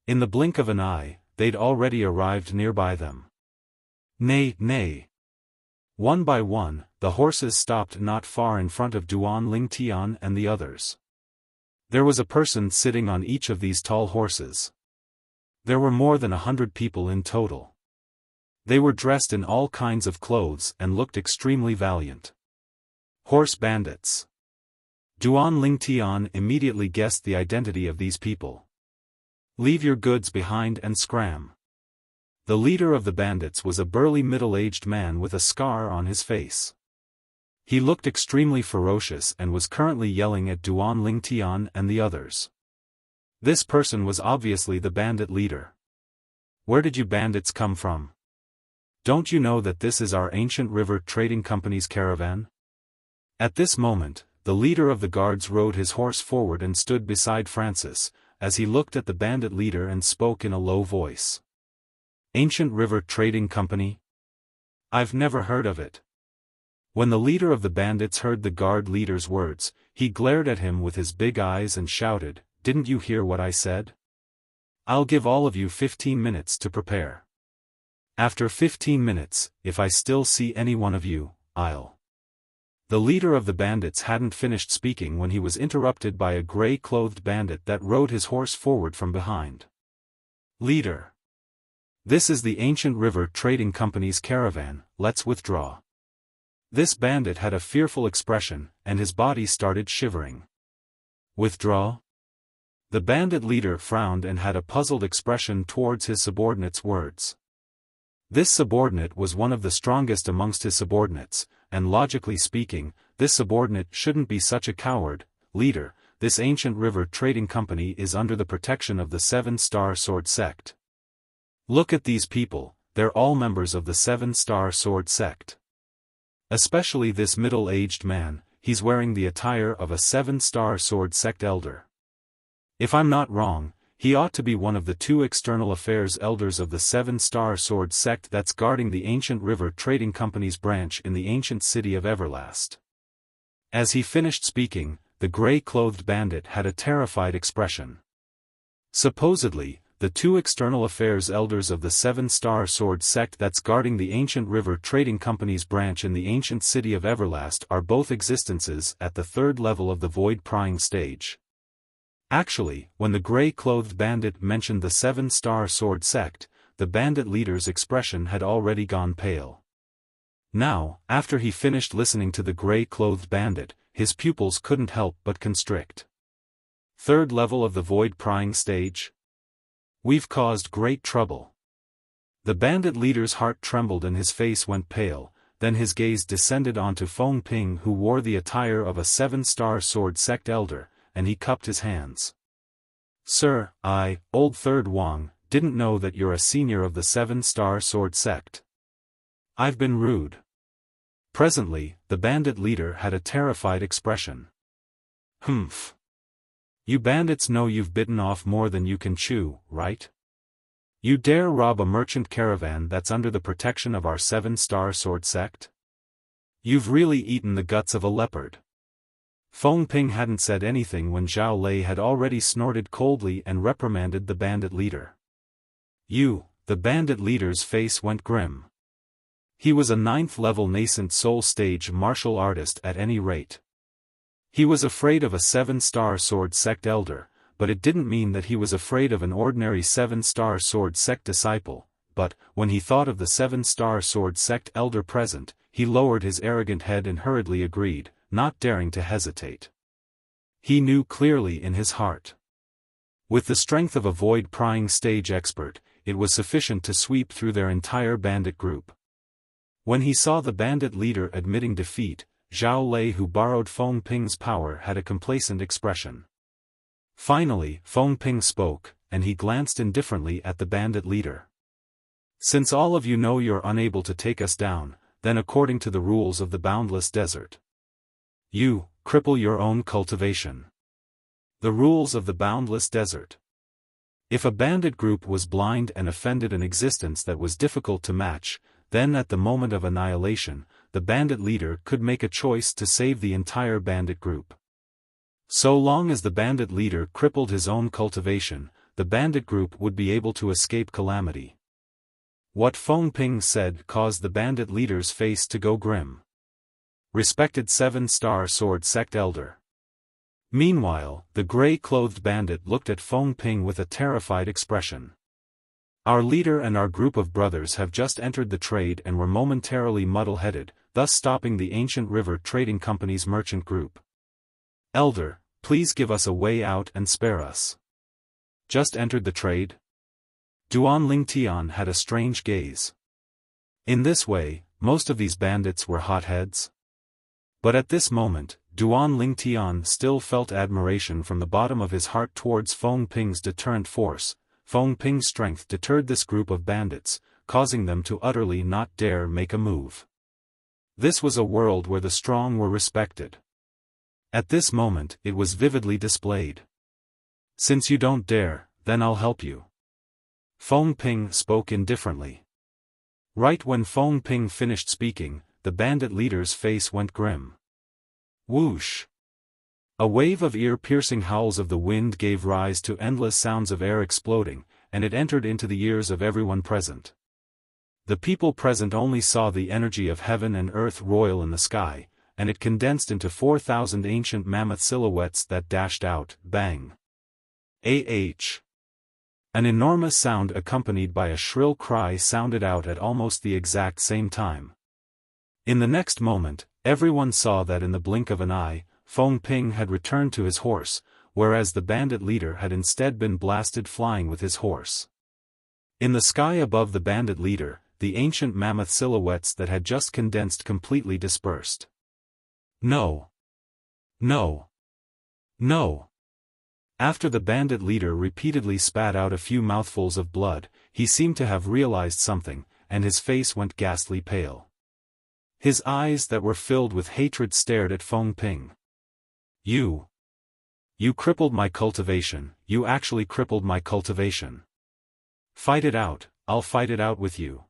In the blink of an eye, they'd already arrived nearby them. Nay, nay. One by one, the horses stopped not far in front of Duan Lingtian and the others. There was a person sitting on each of these tall horses. There were more than 100 people in total. They were dressed in all kinds of clothes and looked extremely valiant. Horse bandits. Duan Lingtian immediately guessed the identity of these people. Leave your goods behind and scram. The leader of the bandits was a burly middle-aged man with a scar on his face. He looked extremely ferocious and was currently yelling at Duan Lingtian and the others. This person was obviously the bandit leader. Where did you bandits come from? Don't you know that this is our Ancient River Trading Company's caravan? At this moment, the leader of the guards rode his horse forward and stood beside Francis, as he looked at the bandit leader and spoke in a low voice. Ancient River Trading Company? I've never heard of it. When the leader of the bandits heard the guard leader's words, he glared at him with his big eyes and shouted, "Didn't you hear what I said? I'll give all of you 15 minutes to prepare. After 15 minutes, if I still see any one of you, I'll..." The leader of the bandits hadn't finished speaking when he was interrupted by a gray-clothed bandit that rode his horse forward from behind. Leader. This is the Ancient River Trading Company's caravan, let's withdraw. This bandit had a fearful expression, and his body started shivering. Withdraw? The bandit leader frowned and had a puzzled expression towards his subordinate's words. This subordinate was one of the strongest amongst his subordinates, and logically speaking, this subordinate shouldn't be such a coward. Leader, this Ancient River Trading Company is under the protection of the 7-star sword sect. Look at these people, they're all members of the 7-star sword sect. Especially this middle-aged man, he's wearing the attire of a 7-star sword sect elder. If I'm not wrong, he ought to be one of the 2 external affairs elders of the 7-star sword sect that's guarding the Ancient River Trading Company's branch in the ancient city of Everlast. As he finished speaking, the gray-clothed bandit had a terrified expression. Supposedly, the two external affairs elders of the Seven-Star Sword sect that's guarding the ancient river trading company's branch in the ancient city of Everlast are both existences at the third level of the void prying stage. Actually, when the gray-clothed bandit mentioned the Seven-Star Sword sect, the bandit leader's expression had already gone pale. Now, after he finished listening to the gray-clothed bandit, his pupils couldn't help but constrict. Third level of the void prying stage? We've caused great trouble. The bandit leader's heart trembled and his face went pale, then his gaze descended onto Feng Ping, who wore the attire of a Seven-Star Sword sect elder, and he cupped his hands. Sir, I, old Third Wang, didn't know that you're a senior of the Seven-Star Sword sect. I've been rude. Presently, the bandit leader had a terrified expression. Humph. You bandits know you've bitten off more than you can chew, right? You dare rob a merchant caravan that's under the protection of our Seven-Star Sword sect? You've really eaten the guts of a leopard. Feng Ping hadn't said anything when Zhao Lei had already snorted coldly and reprimanded the bandit leader. The bandit leader's face went grim. He was a 9th-level nascent soul stage martial artist at any rate. He was afraid of a Seven-Star Sword sect elder, but it didn't mean that he was afraid of an ordinary Seven-Star Sword sect disciple, but, when he thought of the Seven-Star Sword sect elder present, he lowered his arrogant head and hurriedly agreed, not daring to hesitate. He knew clearly in his heart. With the strength of a void prying stage expert, it was sufficient to sweep through their entire bandit group. When he saw the bandit leader admitting defeat, Zhao Lei, who borrowed Feng Ping's power, had a complacent expression. Finally, Feng Ping spoke, and he glanced indifferently at the bandit leader. Since all of you know you're unable to take us down, then according to the rules of the boundless desert, you cripple your own cultivation. The rules of the boundless desert. If a bandit group was blind and offended an existence that was difficult to match, then at the moment of annihilation, the bandit leader could make a choice to save the entire bandit group. So long as the bandit leader crippled his own cultivation, the bandit group would be able to escape calamity. What Feng Ping said caused the bandit leader's face to go grim. Respected Seven-Star Sword sect elder. Meanwhile, the gray-clothed bandit looked at Feng Ping with a terrified expression. Our leader and our group of brothers have just entered the trade and were momentarily muddle-headed, thus stopping the ancient river trading company's merchant group. Elder, please give us a way out and spare us. Just entered the trade? Duan Lingtian had a strange gaze. In this way, most of these bandits were hotheads. But at this moment, Duan Lingtian still felt admiration from the bottom of his heart towards Feng Ping's deterrent force. Feng Ping's strength deterred this group of bandits, causing them to utterly not dare make a move. This was a world where the strong were respected. At this moment, it was vividly displayed. Since you don't dare, then I'll help you. Feng Ping spoke indifferently. Right when Feng Ping finished speaking, the bandit leader's face went grim. Whoosh! A wave of ear-piercing howls of the wind gave rise to endless sounds of air exploding, and it entered into the ears of everyone present. The people present only saw the energy of heaven and earth royal in the sky, and it condensed into 4,000 ancient mammoth silhouettes that dashed out, bang. Ah! An enormous sound accompanied by a shrill cry sounded out at almost the exact same time. In the next moment, everyone saw that in the blink of an eye, Feng Ping had returned to his horse, whereas the bandit leader had instead been blasted flying with his horse. In the sky above the bandit leader, the ancient mammoth silhouettes that had just condensed completely dispersed. No! No! No! After the bandit leader repeatedly spat out a few mouthfuls of blood, he seemed to have realized something, and his face went ghastly pale. His eyes that were filled with hatred stared at Feng Ping. You crippled my cultivation, you actually crippled my cultivation. Fight it out, I'll fight it out with you.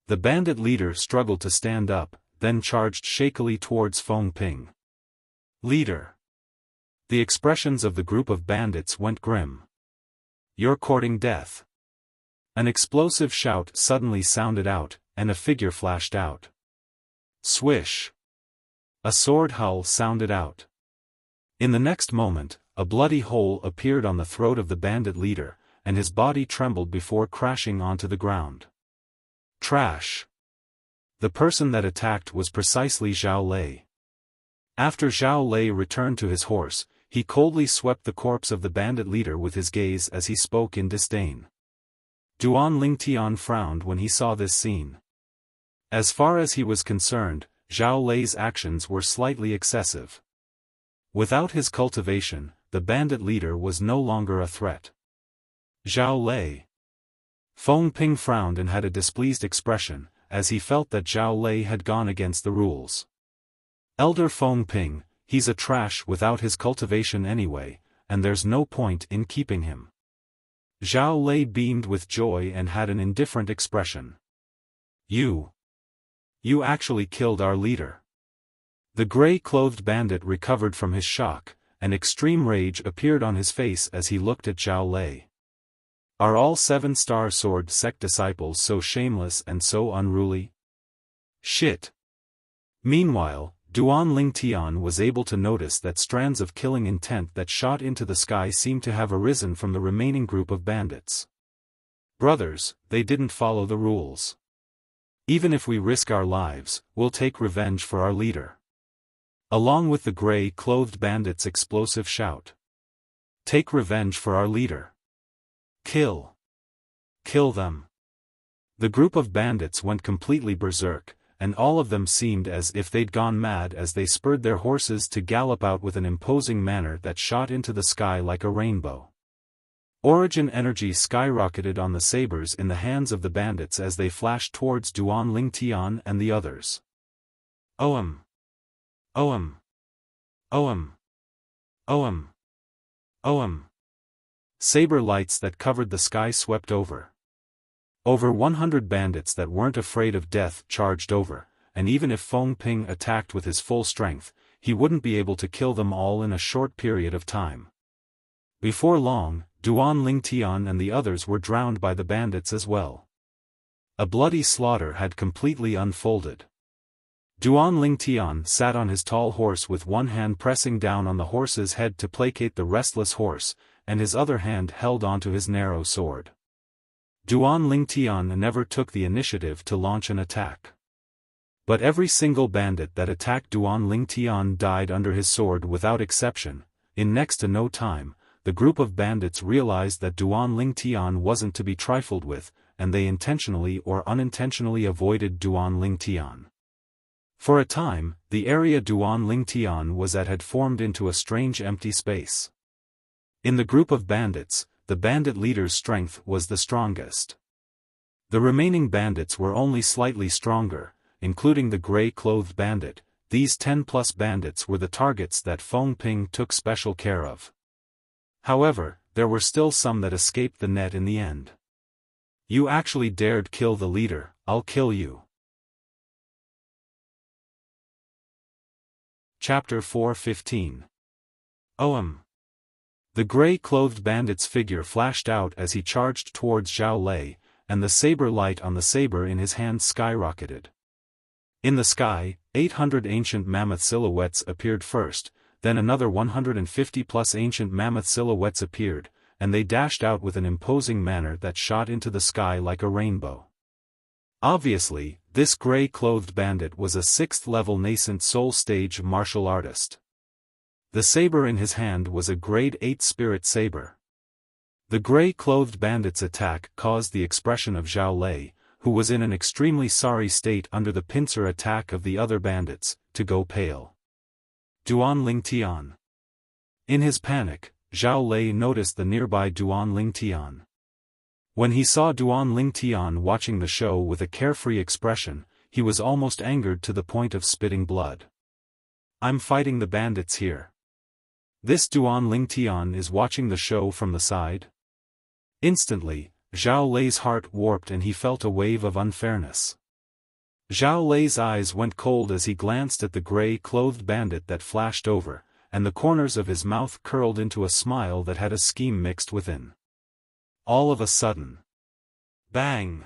The bandit leader struggled to stand up, then charged shakily towards Feng Ping. Leader. The expressions of the group of bandits went grim. You're courting death. An explosive shout suddenly sounded out, and a figure flashed out. Swish! A sword howl sounded out. In the next moment, a bloody hole appeared on the throat of the bandit leader, and his body trembled before crashing onto the ground. Trash! The person that attacked was precisely Zhao Lei. After Zhao Lei returned to his horse, he coldly swept the corpse of the bandit leader with his gaze as he spoke in disdain. Duan Lingtian frowned when he saw this scene. As far as he was concerned, Zhao Lei's actions were slightly excessive. Without his cultivation, the bandit leader was no longer a threat. Zhao Lei. Feng Ping frowned and had a displeased expression, as he felt that Zhao Lei had gone against the rules. Elder Feng Ping, he's a trash without his cultivation anyway, and there's no point in keeping him. Zhao Lei beamed with joy and had an indifferent expression. You actually killed our leader. The gray-clothed bandit recovered from his shock, and extreme rage appeared on his face as he looked at Zhao Lei. Are all 7-star sword sect disciples so shameless and so unruly? Shit. Meanwhile, Duan Lingtian was able to notice that strands of killing intent that shot into the sky seemed to have arisen from the remaining group of bandits. Brothers, they didn't follow the rules. Even if we risk our lives, we'll take revenge for our leader. Along with the gray-clothed bandits' explosive shout. Take revenge for our leader. Kill. Kill them. The group of bandits went completely berserk, and all of them seemed as if they'd gone mad as they spurred their horses to gallop out with an imposing manner that shot into the sky like a rainbow. Origin energy skyrocketed on the sabers in the hands of the bandits as they flashed towards Duan Lingtian and the others. Oem! Oem! Oem! Oem! Oem! Saber lights that covered the sky swept over. Over 100 bandits that weren't afraid of death charged over, and even if Feng Ping attacked with his full strength, he wouldn't be able to kill them all in a short period of time. Before long, Duan Lingtian and the others were drowned by the bandits as well. A bloody slaughter had completely unfolded. Duan Lingtian sat on his tall horse with one hand pressing down on the horse's head to placate the restless horse, and his other hand held onto his narrow sword. Duan Lingtian never took the initiative to launch an attack. But every single bandit that attacked Duan Lingtian died under his sword without exception. In next to no time, the group of bandits realized that Duan Lingtian wasn't to be trifled with, and they intentionally or unintentionally avoided Duan Lingtian. For a time, the area Duan Lingtian was at had formed into a strange empty space. In the group of bandits, the bandit leader's strength was the strongest. The remaining bandits were only slightly stronger, including the gray-clothed bandit. These 10-plus bandits were the targets that Feng Ping took special care of. However, there were still some that escaped the net in the end. You actually dared kill the leader, I'll kill you. Chapter 4:15. Oem. The gray-clothed bandit's figure flashed out as he charged towards Zhao Lei, and the saber light on the saber in his hand skyrocketed. In the sky, 800 ancient mammoth silhouettes appeared first, then another 150-plus ancient mammoth silhouettes appeared, and they dashed out with an imposing manner that shot into the sky like a rainbow. Obviously, this gray-clothed bandit was a 6th-level nascent soul stage martial artist. The saber in his hand was a grade 8 spirit saber. The gray-clothed bandit's attack caused the expression of Zhao Lei, who was in an extremely sorry state under the pincer attack of the other bandits, to go pale. Duan Lingtian. In his panic, Zhao Lei noticed the nearby Duan Lingtian. When he saw Duan Lingtian watching the show with a carefree expression, he was almost angered to the point of spitting blood. I'm fighting the bandits here. This Duan Lingtian is watching the show from the side? Instantly, Zhao Lei's heart warped and he felt a wave of unfairness. Zhao Lei's eyes went cold as he glanced at the gray-clothed bandit that flashed over, and the corners of his mouth curled into a smile that had a scheme mixed within. all of a sudden. Bang!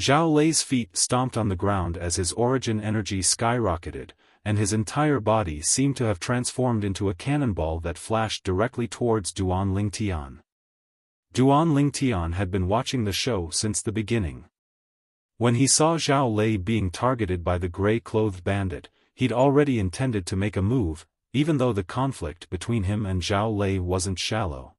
Zhao Lei's feet stomped on the ground as his origin energy skyrocketed, and his entire body seemed to have transformed into a cannonball that flashed directly towards Duan Lingtian. Duan Lingtian had been watching the show since the beginning. When he saw Zhao Lei being targeted by the gray-clothed bandit, he'd already intended to make a move, even though the conflict between him and Zhao Lei wasn't shallow.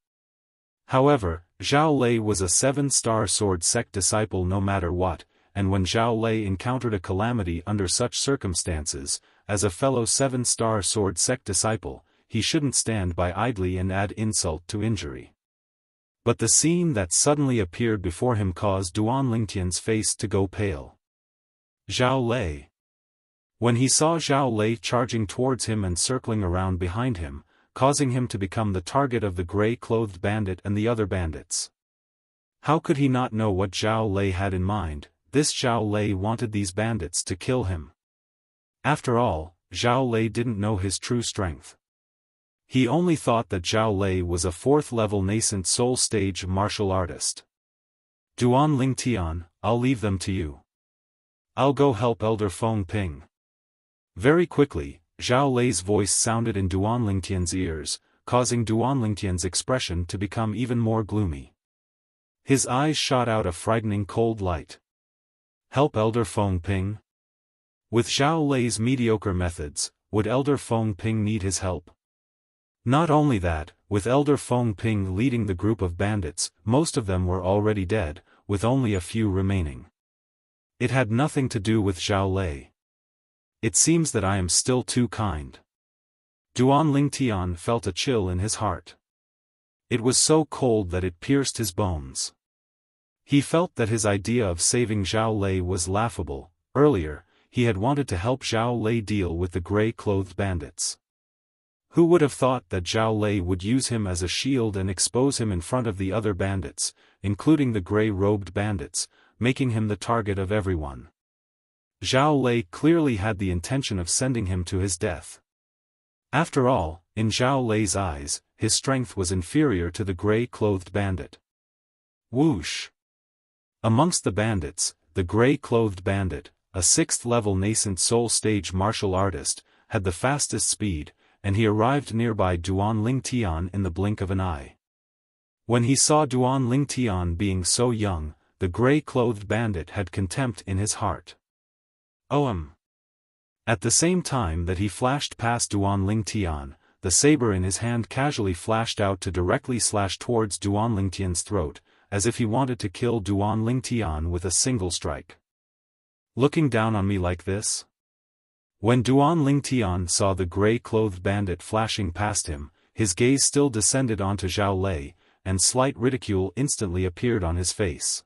However, Zhao Lei was a 7-star sword sect disciple no matter what, and when Zhao Lei encountered a calamity under such circumstances, as a fellow 7-star sword sect disciple, he shouldn't stand by idly and add insult to injury. But the scene that suddenly appeared before him caused Duan Lingtian's face to go pale. Zhao Lei. When he saw Zhao Lei charging towards him and circling around behind him, causing him to become the target of the gray-clothed bandit and the other bandits. How could he not know what Zhao Lei had in mind? This Zhao Lei wanted these bandits to kill him. After all, Zhao Lei didn't know his true strength. He only thought that Zhao Lei was a 4th-level nascent soul stage martial artist. Duan Lingtian, I'll leave them to you. I'll go help Elder Feng Ping. Very quickly, Zhao Lei's voice sounded in Duan Lingtian's ears, causing Duan Lingtian's expression to become even more gloomy. His eyes shot out a frightening cold light. Help Elder Feng Ping? With Zhao Lei's mediocre methods, would Elder Feng Ping need his help? Not only that, with Elder Feng Ping leading the group of bandits, most of them were already dead, with only a few remaining. It had nothing to do with Zhao Lei. It seems that I am still too kind. Duan Lingtian felt a chill in his heart. It was so cold that it pierced his bones. He felt that his idea of saving Zhao Lei was laughable. Earlier, he had wanted to help Zhao Lei deal with the gray-clothed bandits. Who would have thought that Zhao Lei would use him as a shield and expose him in front of the other bandits, including the gray-robed bandits, making him the target of everyone. Zhao Lei clearly had the intention of sending him to his death. After all, in Zhao Lei's eyes, his strength was inferior to the gray-clothed bandit. Whoosh! Amongst the bandits, the gray-clothed bandit, a 6th-level nascent soul stage martial artist, had the fastest speed, and he arrived nearby Duan Lingtian in the blink of an eye. When he saw Duan Lingtian being so young, the gray-clothed bandit had contempt in his heart. At the same time that he flashed past Duan Lingtian, the saber in his hand casually flashed out to directly slash towards Duan Lingtian's throat, as if he wanted to kill Duan Lingtian with a single strike. Looking down on me like this? When Duan Lingtian saw the gray-clothed bandit flashing past him, his gaze still descended onto Zhao Lei, and slight ridicule instantly appeared on his face.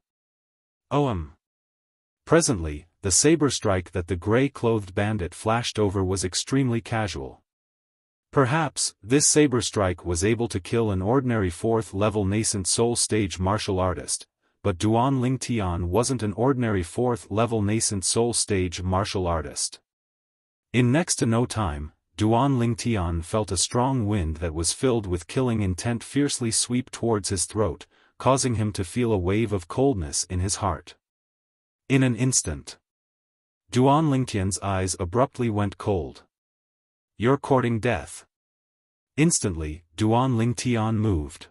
Presently, the saber strike that the gray-clothed bandit flashed over was extremely casual. Perhaps, this saber strike was able to kill an ordinary 4th-level nascent soul stage martial artist, but Duan Lingtian wasn't an ordinary 4th-level nascent soul stage martial artist. In next to no time, Duan Lingtian felt a strong wind that was filled with killing intent fiercely sweep towards his throat, causing him to feel a wave of coldness in his heart. In an instant, Duan Lingtian's eyes abruptly went cold. You're courting death. Instantly, Duan Lingtian moved.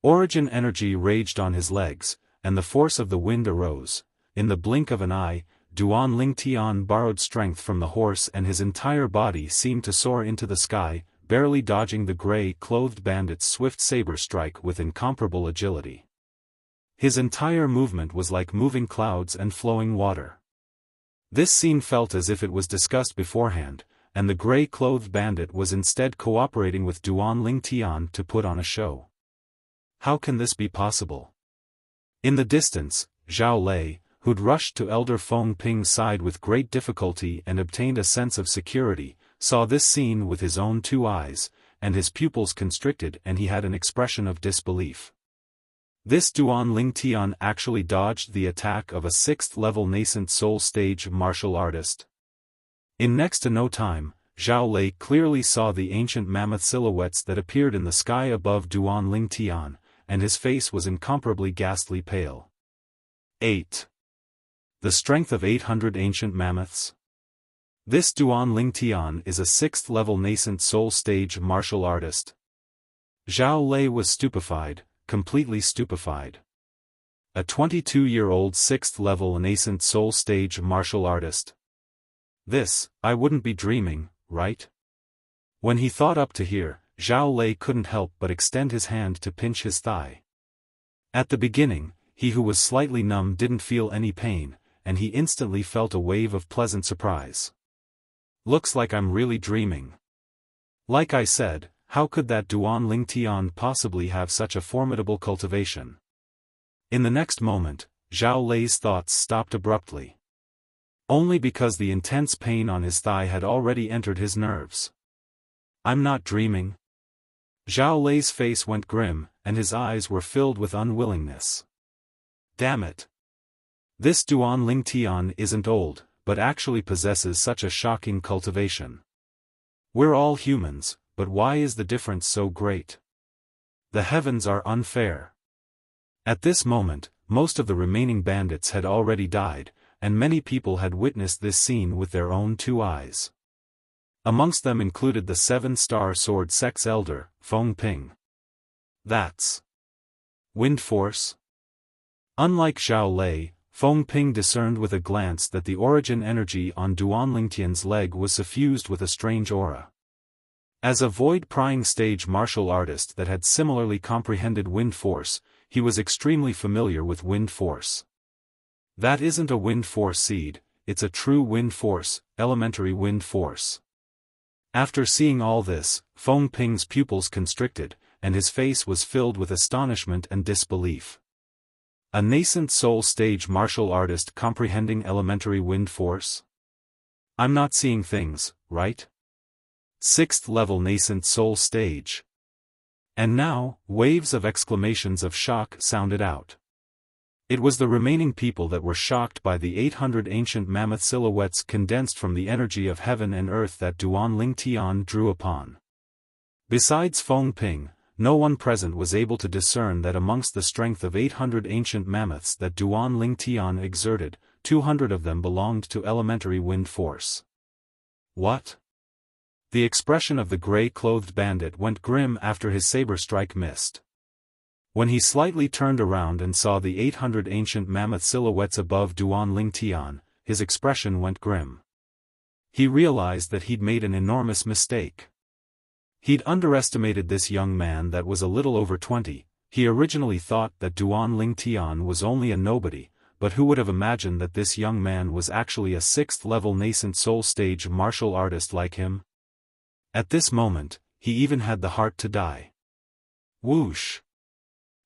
Origin energy raged on his legs, and the force of the wind arose. In the blink of an eye, Duan Lingtian borrowed strength from the horse and his entire body seemed to soar into the sky, barely dodging the gray-clothed bandit's swift saber strike with incomparable agility. His entire movement was like moving clouds and flowing water. This scene felt as if it was discussed beforehand, and the gray-clothed bandit was instead cooperating with Duan Lingtian to put on a show. How can this be possible? In the distance, Zhao Lei, who'd rushed to Elder Feng Ping's side with great difficulty and obtained a sense of security, saw this scene with his own 2 eyes, and his pupils constricted and he had an expression of disbelief. This Duan Lingtian actually dodged the attack of a 6th-level nascent soul stage martial artist. In next to no time, Zhao Lei clearly saw the ancient mammoth silhouettes that appeared in the sky above Duan Lingtian, and his face was incomparably ghastly pale. 8. The strength of 800 ancient mammoths. This Duan Lingtian is a 6th-level nascent soul stage martial artist. Zhao Lei was stupefied, completely stupefied. A 22-year-old 6th-level nascent soul stage martial artist. This, I wouldn't be dreaming, right? When he thought up to here, Zhao Lei couldn't help but extend his hand to pinch his thigh. At the beginning, he who was slightly numb didn't feel any pain, and he instantly felt a wave of pleasant surprise. Looks like I'm really dreaming. Like I said, how could that Duan Lingtian possibly have such a formidable cultivation? In the next moment, Zhao Lei's thoughts stopped abruptly. Only because the intense pain on his thigh had already entered his nerves. I'm not dreaming. Zhao Lei's face went grim, and his eyes were filled with unwillingness. Damn it. This Duan Lingtian isn't old, but actually possesses such a shocking cultivation. We're all humans, but why is the difference so great? The heavens are unfair. At this moment, most of the remaining bandits had already died, and many people had witnessed this scene with their own 2 eyes. Amongst them included the 7-star sword sect's elder, Feng Ping. That's wind force. Unlike Zhao Lei, Feng Ping discerned with a glance that the origin energy on Duan Lingtian's leg was suffused with a strange aura. As a void-prying stage martial artist that had similarly comprehended wind force, he was extremely familiar with wind force. That isn't a wind force seed, it's a true wind force, elementary wind force. After seeing all this, Feng Ping's pupils constricted, and his face was filled with astonishment and disbelief. A nascent soul stage martial artist comprehending elementary wind force? I'm not seeing things, right? 6th-level nascent soul stage. And now, waves of exclamations of shock sounded out. It was the remaining people that were shocked by the 800 ancient mammoth silhouettes condensed from the energy of heaven and earth that Duan Lingtian drew upon. Besides Feng Ping, no one present was able to discern that amongst the strength of 800 ancient mammoths that Duan Lingtian exerted, 200 of them belonged to elementary wind force. What? The expression of the gray-clothed bandit went grim after his saber strike missed. When he slightly turned around and saw the 800 ancient mammoth silhouettes above Duan Lingtian, his expression went grim. He realized that he'd made an enormous mistake. He'd underestimated this young man that was a little over 20. He originally thought that Duan Lingtian was only a nobody, but who would have imagined that this young man was actually a 6th-level nascent soul stage martial artist like him? At this moment, he even had the heart to die. Whoosh!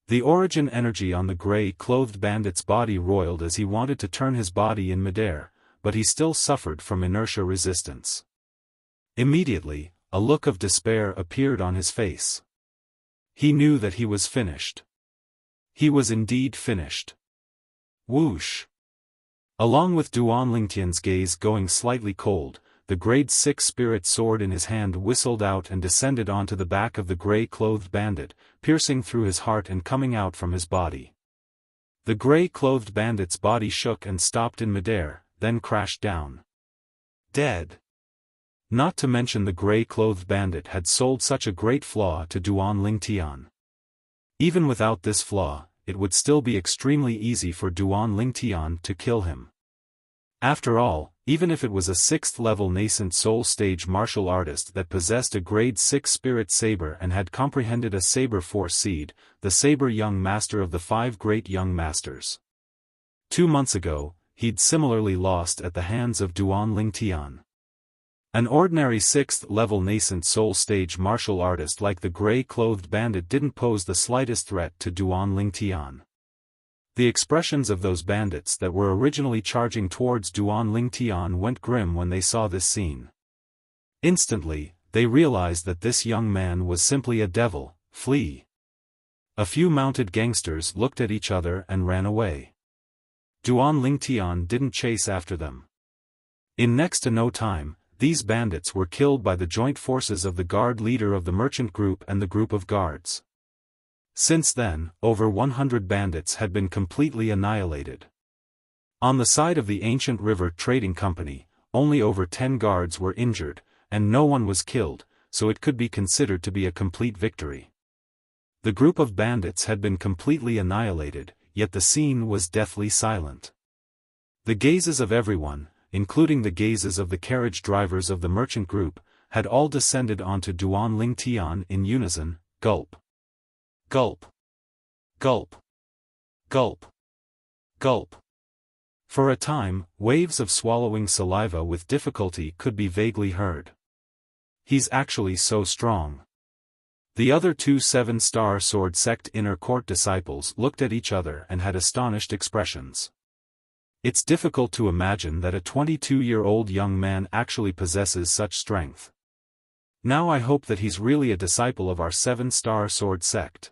The origin energy on the gray-clothed bandit's body roiled as he wanted to turn his body in midair, but he still suffered from inertia resistance. Immediately, a look of despair appeared on his face. He knew that he was finished. He was indeed finished. Whoosh! Along with Duan Lingtian's gaze going slightly cold, the grade 6 spirit sword in his hand whistled out and descended onto the back of the gray-clothed bandit, piercing through his heart and coming out from his body. The gray-clothed bandit's body shook and stopped in midair, then crashed down. Dead. Not to mention the gray-clothed bandit had sold such a great flaw to Duan Lingtian. Even without this flaw, it would still be extremely easy for Duan Lingtian to kill him. After all, even if it was a 6th-level nascent soul stage martial artist that possessed a grade 6 spirit saber and had comprehended a saber force seed, the saber young master of the 5 great young masters. 2 months ago, he'd similarly lost at the hands of Duan Lingtian. An ordinary 6th-level nascent soul stage martial artist like the gray-clothed bandit didn't pose the slightest threat to Duan Lingtian. The expressions of those bandits that were originally charging towards Duan Lingtian went grim when they saw this scene. Instantly, they realized that this young man was simply a devil. Flee! A few mounted gangsters looked at each other and ran away. Duan Lingtian didn't chase after them. In next to no time, these bandits were killed by the joint forces of the guard leader of the merchant group and the group of guards. Since then, over 100 bandits had been completely annihilated. On the side of the ancient river trading company, only over 10 guards were injured, and no one was killed, so it could be considered to be a complete victory. The group of bandits had been completely annihilated, yet the scene was deathly silent. The gazes of everyone, including the gazes of the carriage drivers of the merchant group, had all descended onto Duan Ling Tian in unison: gulp. Gulp. Gulp. Gulp. Gulp. For a time, waves of swallowing saliva with difficulty could be vaguely heard. He's actually so strong. The other two 7-star sword sect inner court disciples looked at each other and had astonished expressions. It's difficult to imagine that a 22-year-old young man actually possesses such strength. Now I hope that he's really a disciple of our 7-star sword sect.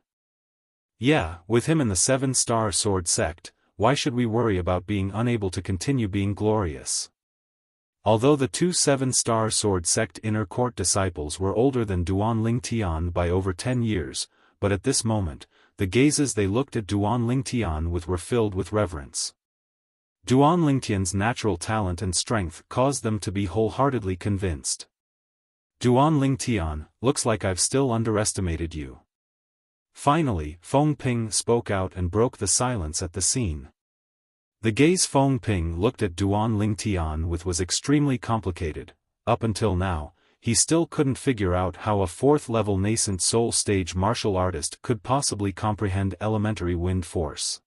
Yeah, with him in the 7-star sword sect, why should we worry about being unable to continue being glorious? Although the two 7-star sword sect inner court disciples were older than Duan Ling Tian by over 10 years, but at this moment, the gazes they looked at Duan Ling Tian with were filled with reverence. Duan Ling Tian's natural talent and strength caused them to be wholeheartedly convinced. Duan Ling Tian, looks like I've still underestimated you. Finally, Feng Ping spoke out and broke the silence at the scene. The gaze Feng Ping looked at Duan Ling Tian with was extremely complicated. Up until now, he still couldn't figure out how a 4th-level nascent soul stage martial artist could possibly comprehend elementary wind force.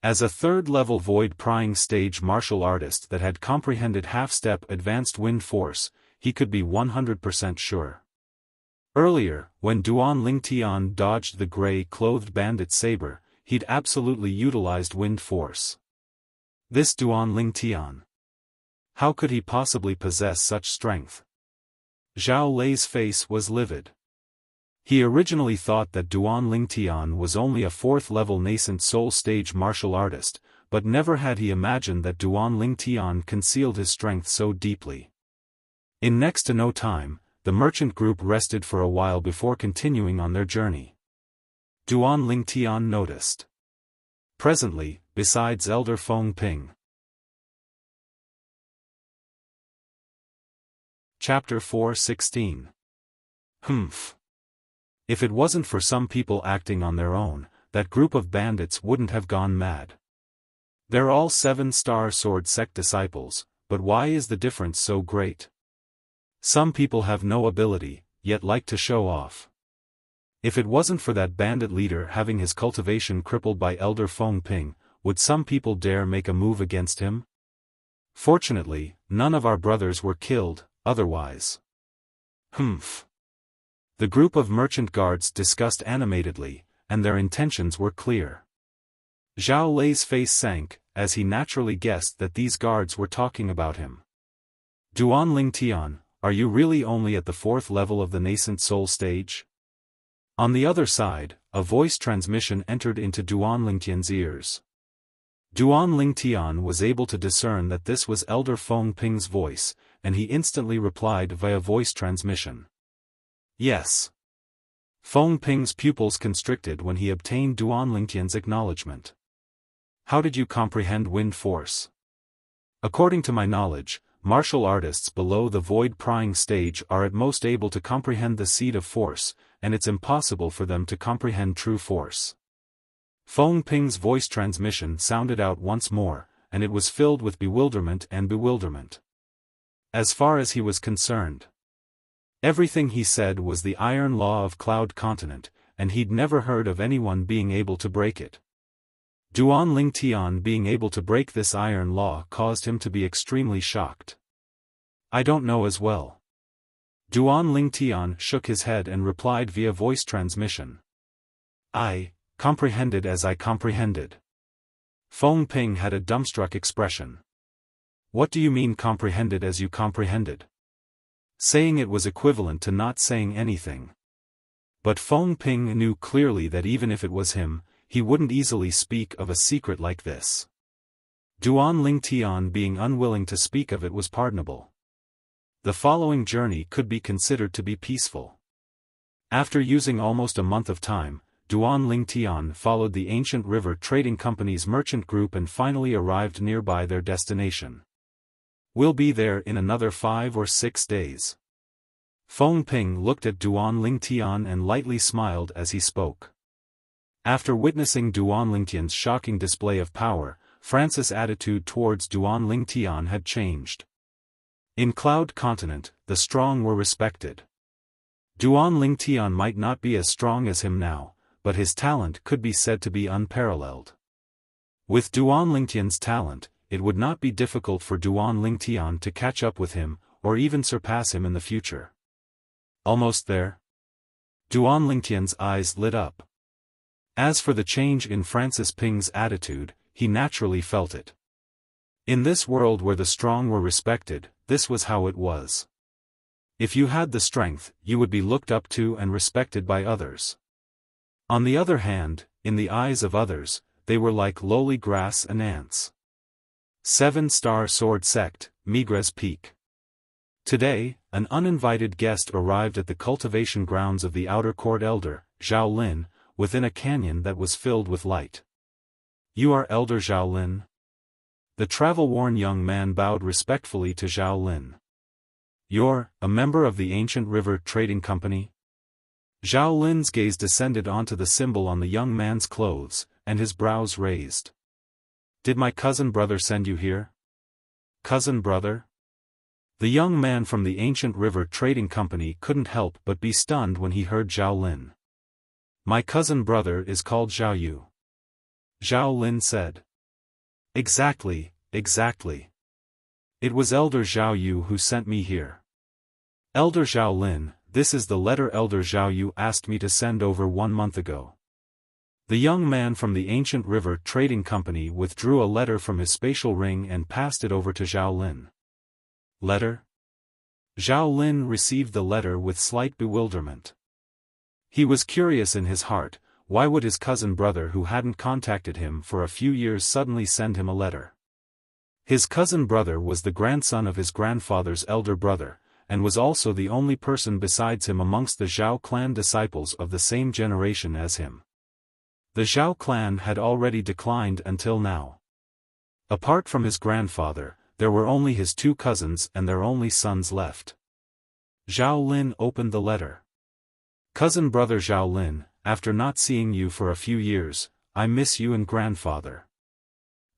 As a 3rd-level void prying stage martial artist that had comprehended half-step advanced wind force, he could be 100% sure. Earlier, when Duan Ling Tian dodged the gray-clothed bandit saber, he'd absolutely utilized wind force. This Duan Ling Tian. How could he possibly possess such strength? Zhao Lei's face was livid. He originally thought that Duan Ling Tian was only a 4th-level nascent soul stage martial artist, but never had he imagined that Duan Ling Tian concealed his strength so deeply. In next to no time, the merchant group rested for a while before continuing on their journey. Duan Ling Tian noticed. Presently, besides Elder Feng Ping. Chapter 4:16. Humph. If it wasn't for some people acting on their own, that group of bandits wouldn't have gone mad. They're all 7-star sword sect disciples, but why is the difference so great? Some people have no ability, yet like to show off. If it wasn't for that bandit leader having his cultivation crippled by Elder Feng Ping, would some people dare make a move against him? Fortunately, none of our brothers were killed, otherwise. Humph. The group of merchant guards discussed animatedly, and their intentions were clear. Zhao Lei's face sank, as he naturally guessed that these guards were talking about him. Duan Ling Tian, are you really only at the 4th level of the nascent soul stage? On the other side, a voice transmission entered into Duan Ling Tian's ears. Duan Ling Tian was able to discern that this was Elder Feng Ping's voice, and he instantly replied via voice transmission. Yes. Feng Ping's pupils constricted when he obtained Duan Ling Tian's acknowledgement. How did you comprehend wind force? According to my knowledge, martial artists below the void prying stage are at most able to comprehend the seed of force, and it's impossible for them to comprehend true force. Feng Ping's voice transmission sounded out once more, and it was filled with bewilderment and bewilderment. As far as he was concerned, everything he said was the iron law of Cloud Continent, and he'd never heard of anyone being able to break it. Duan Ling Tian being able to break this iron law caused him to be extremely shocked. I don't know as well. Duan Ling Tian shook his head and replied via voice transmission. I comprehended as I comprehended. Feng Ping had a dumbstruck expression. What do you mean comprehended as you comprehended? Saying it was equivalent to not saying anything. But Feng Ping knew clearly that even if it was him, he wouldn't easily speak of a secret like this. Duan Ling Tian being unwilling to speak of it was pardonable. The following journey could be considered to be peaceful. After using almost a month of time, Duan Lingtian followed the Ancient River Trading Company's merchant group and finally arrived nearby their destination. We'll be there in another 5 or 6 days. Feng Ping looked at Duan Lingtian and lightly smiled as he spoke. After witnessing Duan Lingtian's shocking display of power, Francis' attitude towards Duan Lingtian had changed. In Cloud Continent, the strong were respected. Duan Lingtian might not be as strong as him now, but his talent could be said to be unparalleled. With Duan Lingtian's talent, it would not be difficult for Duan Lingtian to catch up with him, or even surpass him in the future. Almost there? Duan Lingtian's eyes lit up. As for the change in Francis Ping's attitude, he naturally felt it. In this world where the strong were respected, this was how it was. If you had the strength, you would be looked up to and respected by others. On the other hand, in the eyes of others, they were like lowly grass and ants. 7-Star Sword Sect, Migres Peak. Today, an uninvited guest arrived at the cultivation grounds of the Outer Court Elder, Zhao Lin, within a canyon that was filled with light. You are Elder Zhao Lin? The travel-worn young man bowed respectfully to Zhao Lin. You're a member of the Ancient River Trading Company? Zhao Lin's gaze descended onto the symbol on the young man's clothes, and his brows raised. Did my cousin brother send you here? Cousin brother? The young man from the Ancient River Trading Company couldn't help but be stunned when he heard Zhao Lin. My cousin brother is called Zhao Yu. Zhao Lin said. Exactly, exactly. It was Elder Zhao Yu who sent me here. Elder Zhao Lin, this is the letter Elder Zhao Yu asked me to send over 1 month ago. The young man from the Ancient River Trading Company withdrew a letter from his spatial ring and passed it over to Zhao Lin. Letter? Zhao Lin received the letter with slight bewilderment. He was curious in his heart, why would his cousin brother who hadn't contacted him for a few years suddenly send him a letter? His cousin brother was the grandson of his grandfather's elder brother, and was also the only person besides him amongst the Zhao clan disciples of the same generation as him. The Zhao clan had already declined until now. Apart from his grandfather, there were only his 2 cousins and their only sons left. Zhao Lin opened the letter. Cousin brother Zhao Lin, after not seeing you for a few years, I miss you and grandfather.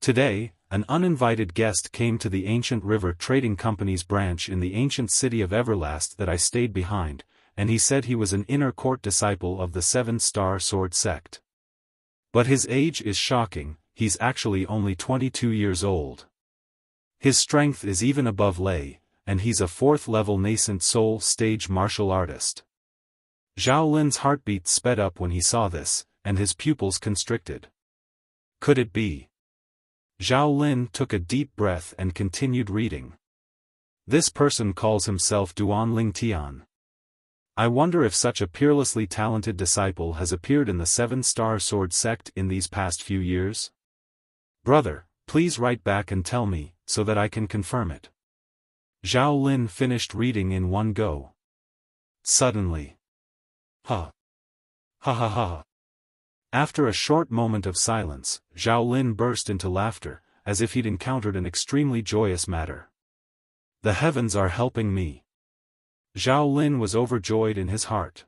Today, an uninvited guest came to the Ancient River Trading Company's branch in the ancient city of Everlast that I stayed behind, and he said he was an inner court disciple of the 7-Star Sword Sect. But his age is shocking, he's actually only 22 years old. His strength is even above Lei, and he's a 4th-level nascent soul stage martial artist. Zhao Lin's heartbeat sped up when he saw this, and his pupils constricted. Could it be? Zhao Lin took a deep breath and continued reading. This person calls himself Duan Lingtian. I wonder if such a peerlessly talented disciple has appeared in the 7-Star Sword Sect in these past few years? Brother, please write back and tell me, so that I can confirm it. Zhao Lin finished reading in one go. Suddenly. Ha. Ha ha ha. After a short moment of silence, Zhao Lin burst into laughter, as if he'd encountered an extremely joyous matter. The heavens are helping me. Zhao Lin was overjoyed in his heart.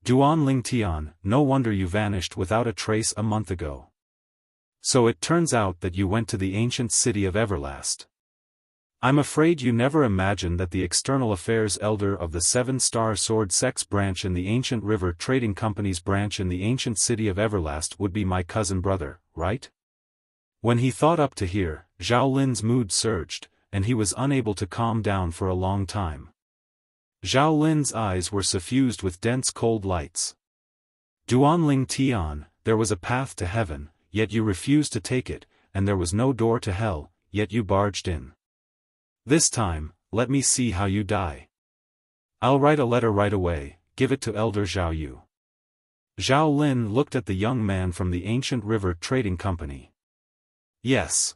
Duan Lingtian, no wonder you vanished without a trace a month ago. So it turns out that you went to the ancient city of Everlast. I'm afraid you never imagined that the external affairs elder of the 7-Star Sword Sect's branch in the Ancient River Trading Company's branch in the ancient city of Everlast would be my cousin brother, right? When he thought up to here, Zhao Lin's mood surged, and he was unable to calm down for a long time. Zhao Lin's eyes were suffused with dense cold lights. Duan Lingtian, there was a path to heaven, yet you refused to take it, and there was no door to hell, yet you barged in. This time, let me see how you die. I'll write a letter right away, give it to Elder Zhao Yu. Zhao Lin looked at the young man from the Ancient River Trading Company. Yes.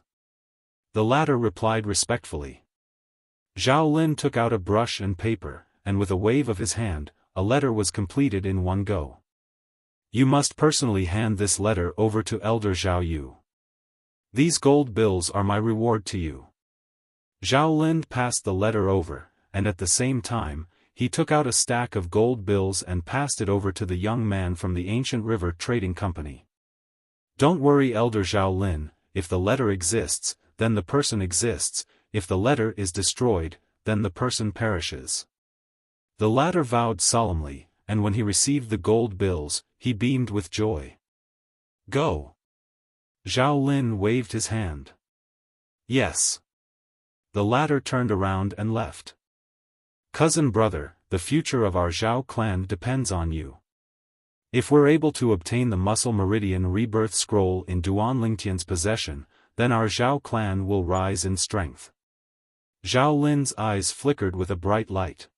The latter replied respectfully. Zhao Lin took out a brush and paper, and with a wave of his hand, a letter was completed in one go. You must personally hand this letter over to Elder Zhao Yu. These gold bills are my reward to you." Zhao Lin passed the letter over, and at the same time, he took out a stack of gold bills and passed it over to the young man from the Ancient River Trading Company. "Don't worry, Elder Zhao Lin, if the letter exists, then the person exists, if the letter is destroyed, then the person perishes." The latter vowed solemnly, and when he received the gold bills, he beamed with joy. "Go." Zhao Lin waved his hand. "Yes." The latter turned around and left. "Cousin brother, the future of our Zhao clan depends on you. If we're able to obtain the Muscle Meridian Rebirth Scroll in Duan Lingtian's possession, then our Zhao clan will rise in strength." Zhao Lin's eyes flickered with a bright light.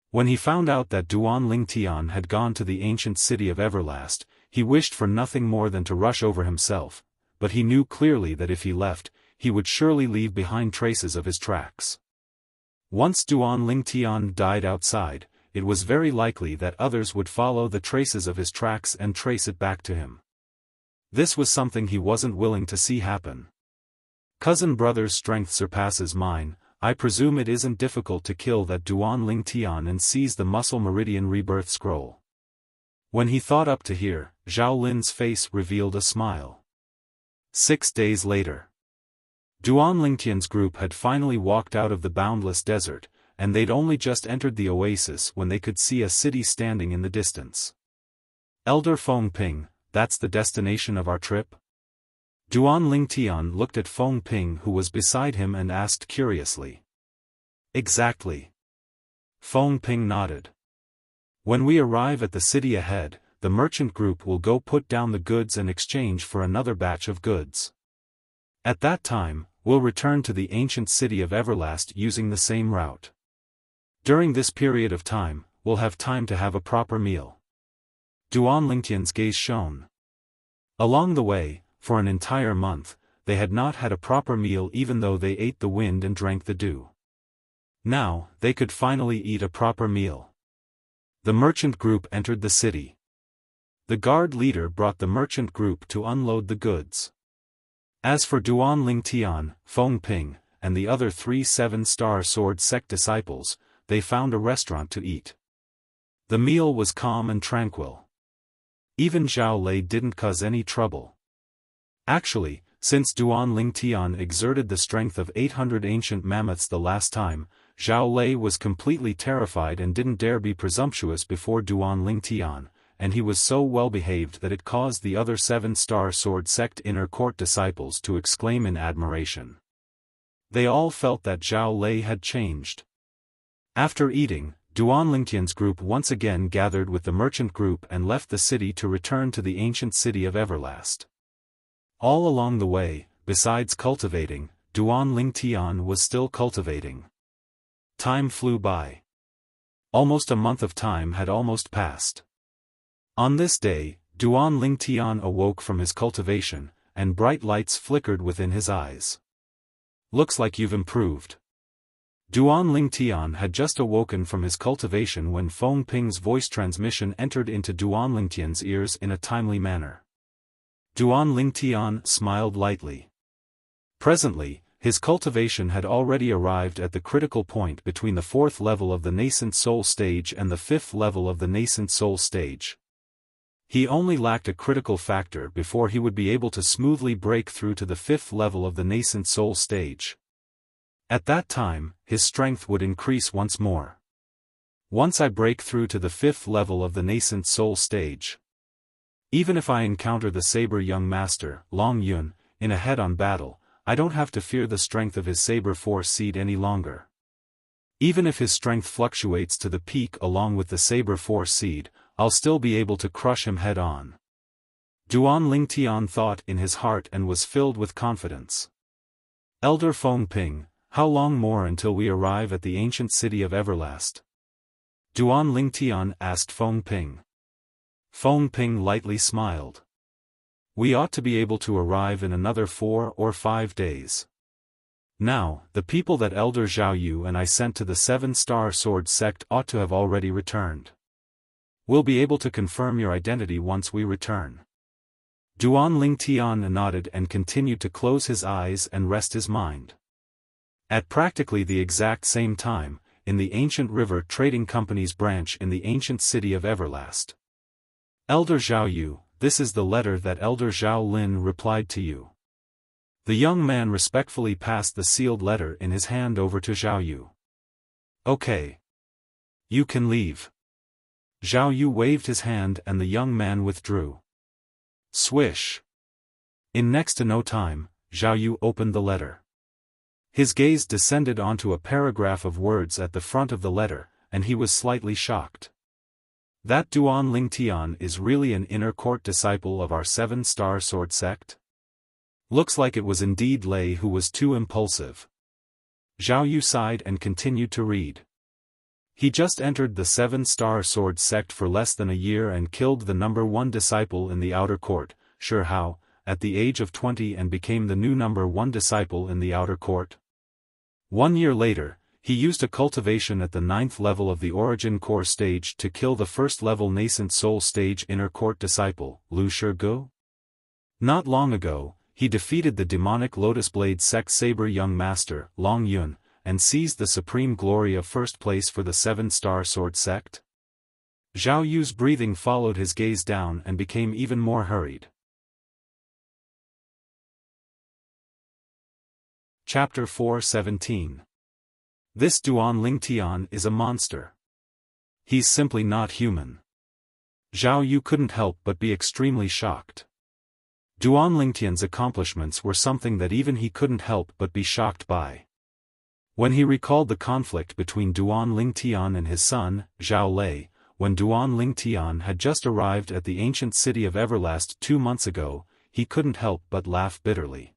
When he found out that Duan Lingtian had gone to the ancient city of Everlast, he wished for nothing more than to rush over himself, but he knew clearly that if he left, he would surely leave behind traces of his tracks. Once Duan Lingtian died outside, it was very likely that others would follow the traces of his tracks and trace it back to him. This was something he wasn't willing to see happen. "Cousin brother's strength surpasses mine. I presume it isn't difficult to kill that Duan Lingtian and seize the Muscle Meridian Rebirth Scroll." When he thought up to here, Zhao Lin's face revealed a smile. 6 days later. Duan Lingtian's group had finally walked out of the boundless desert, and they'd only just entered the oasis when they could see a city standing in the distance. "Elder Feng Ping, that's the destination of our trip?" Duan Lingtian looked at Feng Ping, who was beside him, and asked curiously. "Exactly." Feng Ping nodded. "When we arrive at the city ahead, the merchant group will go put down the goods and exchange for another batch of goods. At that time, we'll return to the ancient city of Everlast using the same route. During this period of time, we'll have time to have a proper meal." Duan Lingtian's gaze shone. Along the way, for an entire month, they had not had a proper meal even though they ate the wind and drank the dew. Now, they could finally eat a proper meal. The merchant group entered the city. The guard leader brought the merchant group to unload the goods. As for Duan Lingtian, Feng Ping, and the other 3 7-star sword sect disciples, they found a restaurant to eat. The meal was calm and tranquil. Even Zhao Lei didn't cause any trouble. Actually, since Duan Lingtian exerted the strength of 800 ancient mammoths the last time, Zhao Lei was completely terrified and didn't dare be presumptuous before Duan Lingtian, and he was so well behaved that it caused the other 7-star sword sect inner court disciples to exclaim in admiration. They all felt that Zhao Lei had changed. After eating, Duan Lingtian's group once again gathered with the merchant group and left the city to return to the ancient city of Everlast. All along the way, besides cultivating, Duan Lingtian was still cultivating. Time flew by. Almost a month of time had almost passed. On this day, Duan Lingtian awoke from his cultivation, and bright lights flickered within his eyes. "Looks like you've improved." Duan Lingtian had just awoken from his cultivation when Feng Ping's voice transmission entered into Duan Lingtian's ears in a timely manner. Duan Lingtian smiled lightly. Presently, his cultivation had already arrived at the critical point between the 4th level of the nascent soul stage and the 5th level of the nascent soul stage. He only lacked a critical factor before he would be able to smoothly break through to the 5th level of the nascent soul stage. At that time, his strength would increase once more. "Once I break through to the 5th level of the nascent soul stage, even if I encounter the saber young master, Long Yun, in a head-on battle, I don't have to fear the strength of his saber force seed any longer. Even if his strength fluctuates to the peak along with the saber force seed, I'll still be able to crush him head-on." Duan Lingtian thought in his heart and was filled with confidence. "Elder Feng Ping, how long more until we arrive at the ancient city of Everlast?" Duan Lingtian asked Feng Ping. Feng Ping lightly smiled. "We ought to be able to arrive in another 4 or 5 days. Now, the people that Elder Zhao Yu and I sent to the 7-star sword sect ought to have already returned. We'll be able to confirm your identity once we return. Duan Lingtian nodded and continued to close his eyes and rest his mind. At practically the exact same time, in the Ancient River Trading Company's branch in the ancient city of Everlast. Elder Zhao Yu, this is the letter that Elder Zhao Lin replied to you. The young man respectfully passed the sealed letter in his hand over to Zhao Yu. Okay. You can leave. Zhao Yu waved his hand and the young man withdrew. Swish. In next to no time, Zhao Yu opened the letter. His gaze descended onto a paragraph of words at the front of the letter, and he was slightly shocked. That Duan Lingtian is really an inner court disciple of our 7-star sword sect? Looks like it was indeed Lei who was too impulsive. Zhao Yu sighed and continued to read. He just entered the 7-star sword sect for less than a year and killed the number 1 disciple in the outer court, sure how, at the age of 20 and became the new number 1 disciple in the outer court. 1 year later, he used a cultivation at the 9th level of the origin core stage to kill the 1st level nascent soul stage inner court disciple, Lu Shige. Not long ago, he defeated the demonic Lotus Blade sect saber young master, Long Yun, and seized the supreme glory of 1st place for the 7-star sword sect. Zhao Yu's breathing followed his gaze down and became even more hurried. Chapter 4:17. This Duan Lingtian is a monster. He's simply not human. Zhao Yu couldn't help but be extremely shocked. Duan Lingtian's accomplishments were something that even he couldn't help but be shocked by. When he recalled the conflict between Duan Lingtian and his son, Zhao Lei, when Duan Lingtian had just arrived at the ancient city of Everlast 2 months ago, he couldn't help but laugh bitterly.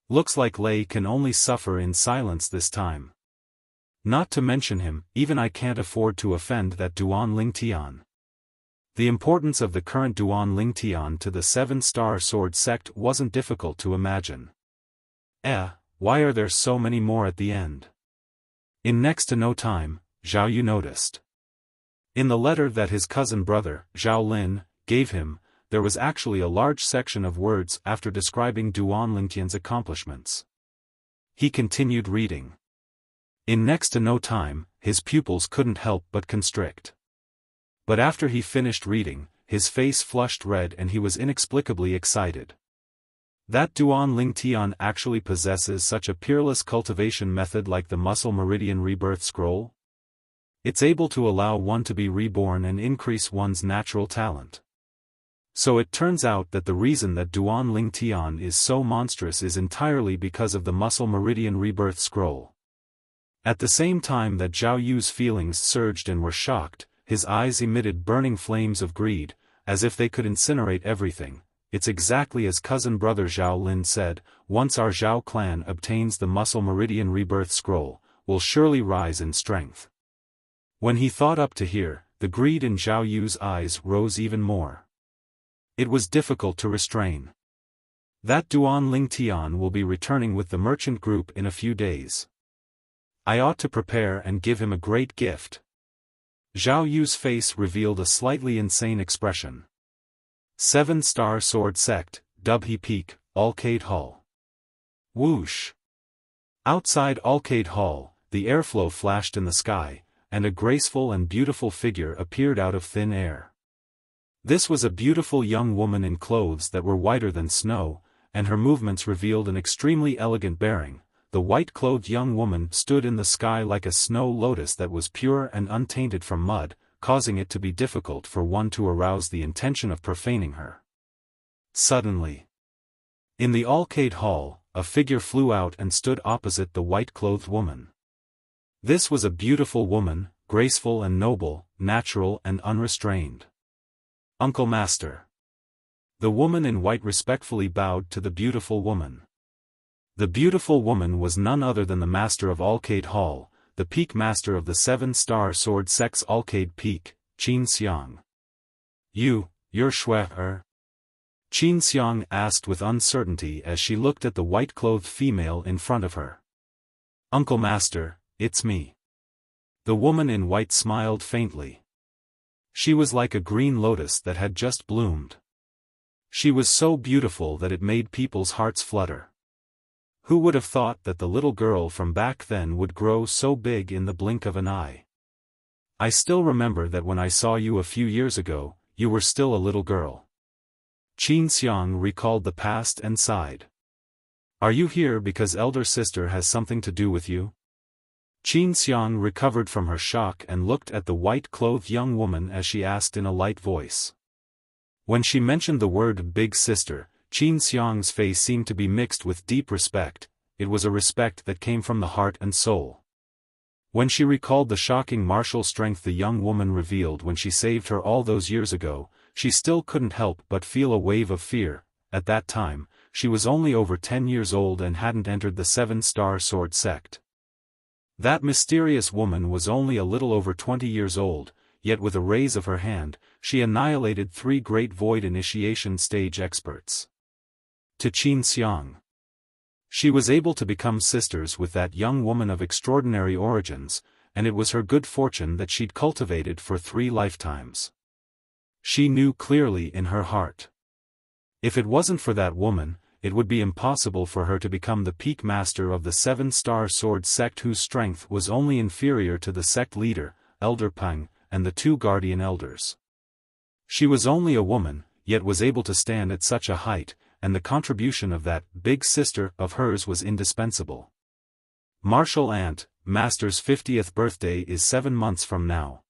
Looks like Lei can only suffer in silence this time. Not to mention him, even I can't afford to offend that Duan Lingtian. The importance of the current Duan Lingtian to the 7-star sword sect wasn't difficult to imagine. Why are there so many more at the end? In next to no time, Zhao Yu noticed. In the letter that his cousin brother, Zhao Lin, gave him, there was actually a large section of words after describing Duan Lingtian's accomplishments. He continued reading. In next to no time, his pupils couldn't help but constrict. But after he finished reading, his face flushed red and he was inexplicably excited. That Duan Lingtian actually possesses such a peerless cultivation method like the Muscle Meridian Rebirth Scroll? It's able to allow one to be reborn and increase one's natural talent. So it turns out that the reason that Duan Lingtian is so monstrous is entirely because of the Muscle Meridian Rebirth Scroll. At the same time that Zhao Yu's feelings surged and were shocked, his eyes emitted burning flames of greed, as if they could incinerate everything. It's exactly as cousin brother Zhao Lin said, once our Zhao clan obtains the Muscle Meridian Rebirth Scroll, we'll surely rise in strength. When he thought up to here, the greed in Zhao Yu's eyes rose even more. It was difficult to restrain. That Duan Lingtian will be returning with the merchant group in a few days. I ought to prepare and give him a great gift. Zhao Yu's face revealed a slightly insane expression. 7-star sword sect, Dubhe Peak, Alcade Hall. Whoosh! Outside Alcade Hall, the airflow flashed in the sky, and a graceful and beautiful figure appeared out of thin air. This was a beautiful young woman in clothes that were whiter than snow, and her movements revealed an extremely elegant bearing. The white-clothed young woman stood in the sky like a snow lotus that was pure and untainted from mud, causing it to be difficult for one to arouse the intention of profaning her. Suddenly, in the Alcade Hall, a figure flew out and stood opposite the white-clothed woman. This was a beautiful woman, graceful and noble, natural and unrestrained. Uncle Master. The woman in white respectfully bowed to the beautiful woman. The beautiful woman was none other than the master of Alcade Hall, the peak master of the 7-star sword sect's Alcade Peak, Qin Xiang. You're Shui? Qin Xiang asked with uncertainty as she looked at the white-clothed female in front of her. Uncle Master, it's me. The woman in white smiled faintly. She was like a green lotus that had just bloomed. She was so beautiful that it made people's hearts flutter. Who would have thought that the little girl from back then would grow so big in the blink of an eye? I still remember that when I saw you a few years ago, you were still a little girl. Qin Xiang recalled the past and sighed. Are you here because elder sister has something to do with you? Qin Xiang recovered from her shock and looked at the white-clothed young woman as she asked in a light voice. When she mentioned the word big sister, Qin Xiang's face seemed to be mixed with deep respect. It was a respect that came from the heart and soul. When she recalled the shocking martial strength the young woman revealed when she saved her all those years ago, she still couldn't help but feel a wave of fear. At that time, she was only over 10 years old and hadn't entered the 7-star sword sect. That mysterious woman was only a little over 20 years old, yet with a raise of her hand, she annihilated 3 great void initiation stage experts. To Qin Xiang. She was able to become sisters with that young woman of extraordinary origins, and it was her good fortune that she'd cultivated for 3 lifetimes. She knew clearly in her heart. If it wasn't for that woman, it would be impossible for her to become the peak master of the 7-star sword sect whose strength was only inferior to the sect leader, Elder Peng, and the 2 guardian elders. She was only a woman, yet was able to stand at such a height, and the contribution of that big sister of hers was indispensable. Martial Aunt, Master's 50th birthday is 7 months from now.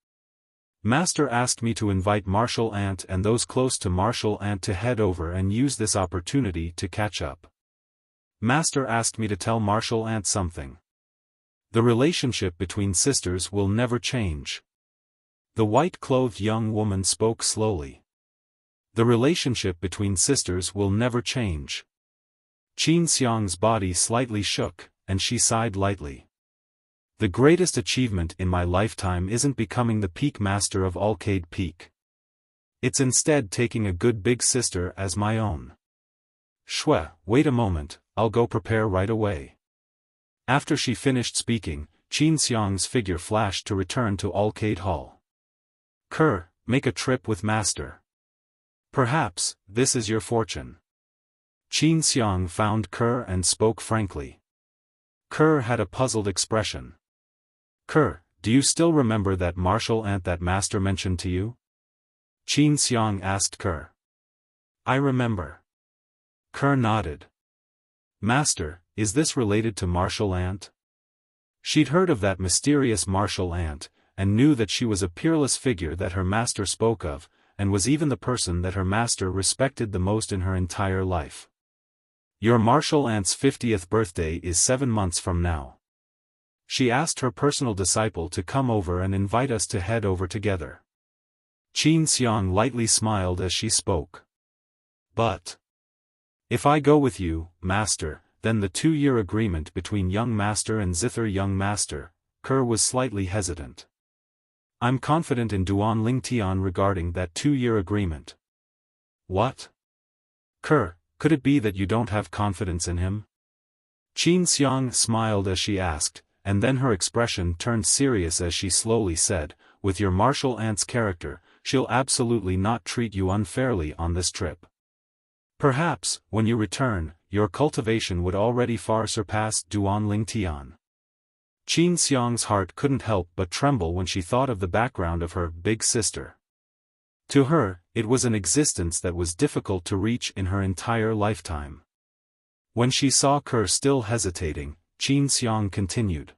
Master asked me to invite Martial Aunt and those close to Martial Aunt to head over and use this opportunity to catch up. Master asked me to tell Martial Aunt something. The relationship between sisters will never change. The white-clothed young woman spoke slowly. The relationship between sisters will never change. Qin Xiang's body slightly shook, and she sighed lightly. The greatest achievement in my lifetime isn't becoming the peak master of Alcade Peak. It's instead taking a good big sister as my own. Shui, wait a moment, I'll go prepare right away. After she finished speaking, Qin Xiang's figure flashed to return to Alcade Hall. Kerr, make a trip with Master. Perhaps, this is your fortune. Qin Xiang found Kerr and spoke frankly. Kerr had a puzzled expression. Kerr, do you still remember that martial aunt that Master mentioned to you? Qin Xiang asked Kerr. I remember. Kerr nodded. Master, is this related to martial aunt? She'd heard of that mysterious martial aunt, and knew that she was a peerless figure that her master spoke of, and was even the person that her master respected the most in her entire life. Your martial aunt's 50th birthday is 7 months from now. She asked her personal disciple to come over and invite us to head over together. Qin Xiang lightly smiled as she spoke. But if I go with you, Master, then the 2-year agreement between young Master and Zither young Master. Kerr was slightly hesitant. I'm confident in Duan Lingtian regarding that 2-year agreement. What? Kerr, could it be that you don't have confidence in him? Qin Xiang smiled as she asked, and then her expression turned serious as she slowly said, with your martial aunt's character, she'll absolutely not treat you unfairly on this trip. Perhaps, when you return, your cultivation would already far surpass Duan Lingtian. Qin Xiang's heart couldn't help but tremble when she thought of the background of her big sister. To her, it was an existence that was difficult to reach in her entire lifetime. When she saw Kerr still hesitating, Qin Xiang continued.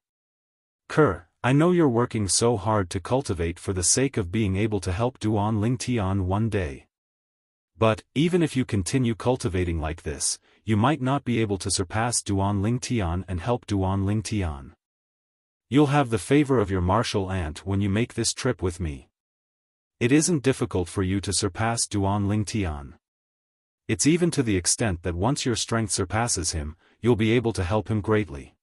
Kerr, I know you're working so hard to cultivate for the sake of being able to help Duan Lingtian one day. But, even if you continue cultivating like this, you might not be able to surpass Duan Lingtian and help Duan Lingtian. You'll have the favor of your martial aunt when you make this trip with me. It isn't difficult for you to surpass Duan Lingtian. It's even to the extent that once your strength surpasses him, you'll be able to help him greatly.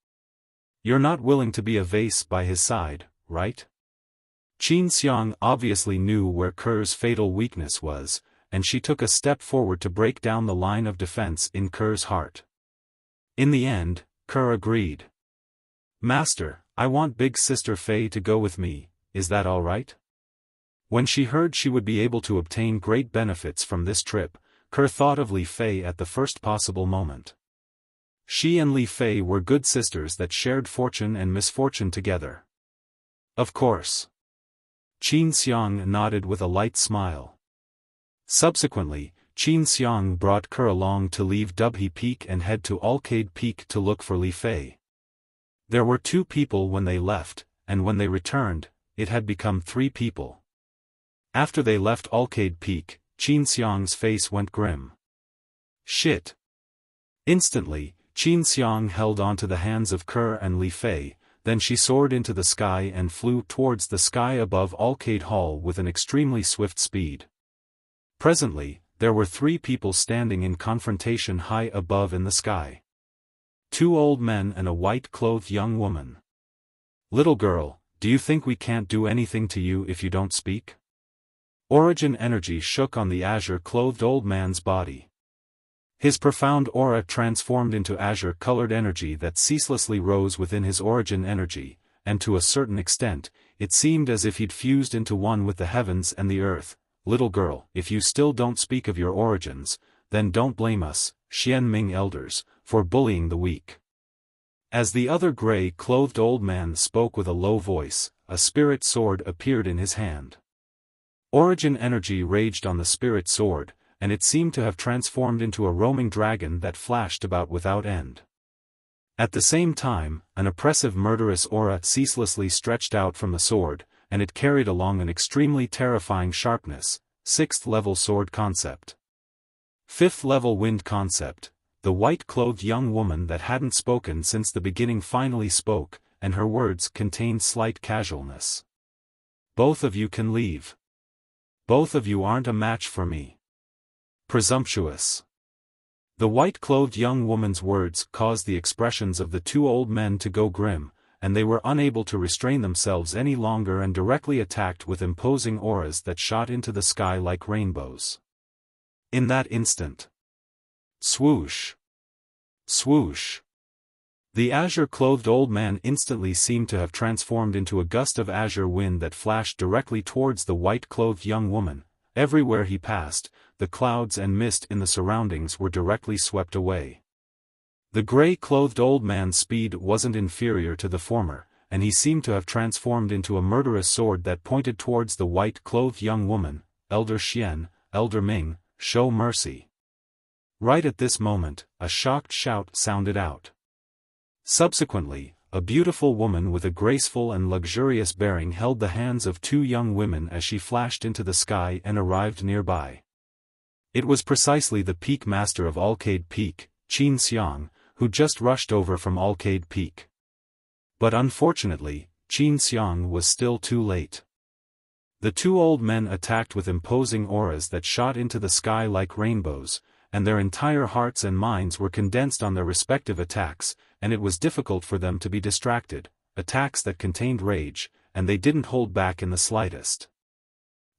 You're not willing to be a vase by his side, right? Qin Xiang obviously knew where Kerr's fatal weakness was, and she took a step forward to break down the line of defense in Kerr's heart. In the end, Kerr agreed. Master, I want Big Sister Fei to go with me, is that all right? When she heard she would be able to obtain great benefits from this trip, Kerr thought of Li Fei at the first possible moment. She and Li Fei were good sisters that shared fortune and misfortune together. Of course. Qin Xiang nodded with a light smile. Subsequently, Qin Xiang brought Kerr along to leave Dubhe Peak and head to Alcade Peak to look for Li Fei. There were 2 people when they left, and when they returned, it had become 3 people. After they left Alcade Peak, Qin Xiang's face went grim. Shit. Instantly, Qin Xiang held onto the hands of Kerr and Li Fei, then she soared into the sky and flew towards the sky above Alcade Hall with an extremely swift speed. Presently, there were 3 people standing in confrontation high above in the sky. 2 old men and a white-clothed young woman. Little girl, do you think we can't do anything to you if you don't speak? Origin energy shook on the azure-clothed old man's body. His profound aura transformed into azure-colored energy that ceaselessly rose within his origin energy, and to a certain extent, it seemed as if he'd fused into one with the heavens and the earth. Little girl, if you still don't speak of your origins, then don't blame us, Xian Ming elders, for bullying the weak. As the other gray-clothed old man spoke with a low voice, a spirit sword appeared in his hand. Origin energy raged on the spirit sword, and it seemed to have transformed into a roaming dragon that flashed about without end. At the same time, an oppressive murderous aura ceaselessly stretched out from the sword, and it carried along an extremely terrifying sharpness. 6th level sword concept. 5th level wind concept. The white-clothed young woman that hadn't spoken since the beginning finally spoke, and her words contained slight casualness. Both of you can leave. Both of you aren't a match for me. Presumptuous. The white-clothed young woman's words caused the expressions of the 2 old men to go grim, and they were unable to restrain themselves any longer and directly attacked with imposing auras that shot into the sky like rainbows. In that instant. Swoosh. Swoosh. The azure-clothed old man instantly seemed to have transformed into a gust of azure wind that flashed directly towards the white-clothed young woman. Everywhere he passed, the clouds and mist in the surroundings were directly swept away. The gray-clothed old man's speed wasn't inferior to the former, and he seemed to have transformed into a murderous sword that pointed towards the white-clothed young woman. Elder Xian, Elder Ming, show mercy. Right at this moment, a shocked shout sounded out. Subsequently, a beautiful woman with a graceful and luxurious bearing held the hands of 2 young women as she flashed into the sky and arrived nearby. It was precisely the Peak Master of Alcade Peak, Qin Xiang, who just rushed over from Alcade Peak. But unfortunately, Qin Xiang was still too late. The 2 old men attacked with imposing auras that shot into the sky like rainbows, and their entire hearts and minds were condensed on their respective attacks, and it was difficult for them to be distracted, attacks that contained rage, and they didn't hold back in the slightest.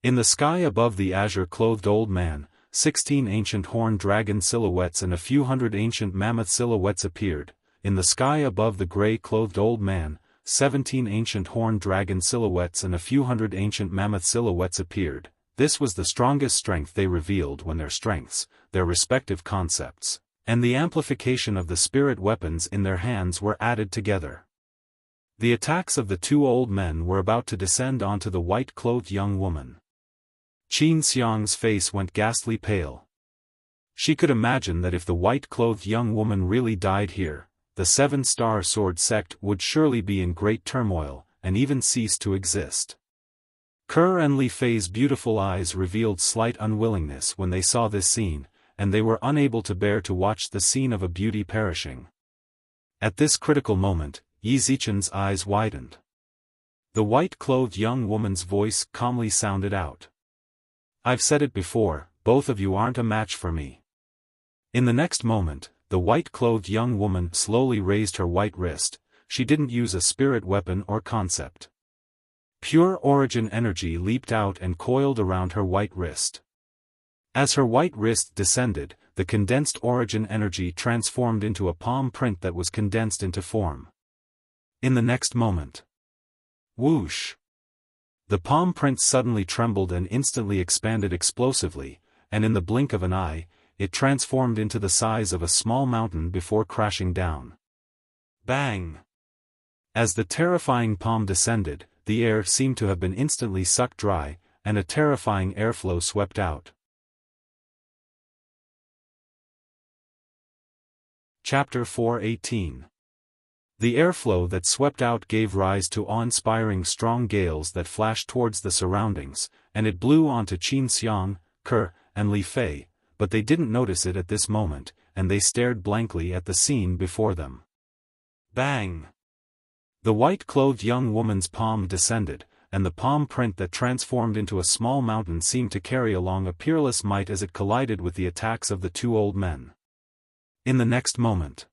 In the sky above the azure-clothed old man, 16 ancient horned dragon silhouettes and a few hundred ancient mammoth silhouettes appeared. In the sky above the gray-clothed old man, 17 ancient horned dragon silhouettes and a few hundred ancient mammoth silhouettes appeared. This was the strongest strength they revealed when their strengths, their respective concepts, and the amplification of the spirit weapons in their hands were added together. The attacks of the 2 old men were about to descend onto the white-clothed young woman. Qin Xiang's face went ghastly pale. She could imagine that if the white-clothed young woman really died here, the 7-star sword sect would surely be in great turmoil, and even cease to exist. Kerr and Li Fei's beautiful eyes revealed slight unwillingness when they saw this scene, and they were unable to bear to watch the scene of a beauty perishing. At this critical moment, Yi Zichen's eyes widened. The white-clothed young woman's voice calmly sounded out. I've said it before, both of you aren't a match for me. In the next moment, the white-clothed young woman slowly raised her white wrist. She didn't use a spirit weapon or concept. Pure origin energy leaped out and coiled around her white wrist. As her white wrist descended, the condensed origin energy transformed into a palm print that was condensed into form. In the next moment. Whoosh! The palm print suddenly trembled and instantly expanded explosively, and in the blink of an eye, it transformed into the size of a small mountain before crashing down. Bang! As the terrifying palm descended, the air seemed to have been instantly sucked dry, and a terrifying airflow swept out. Chapter 4:18. The airflow that swept out gave rise to awe-inspiring strong gales that flashed towards the surroundings, and it blew onto Qin Xiang, Ke, and Li Fei, but they didn't notice it at this moment, and they stared blankly at the scene before them. Bang! The white-clothed young woman's palm descended, and the palm print that transformed into a small mountain seemed to carry along a peerless might as it collided with the attacks of the two old men. In the next moment,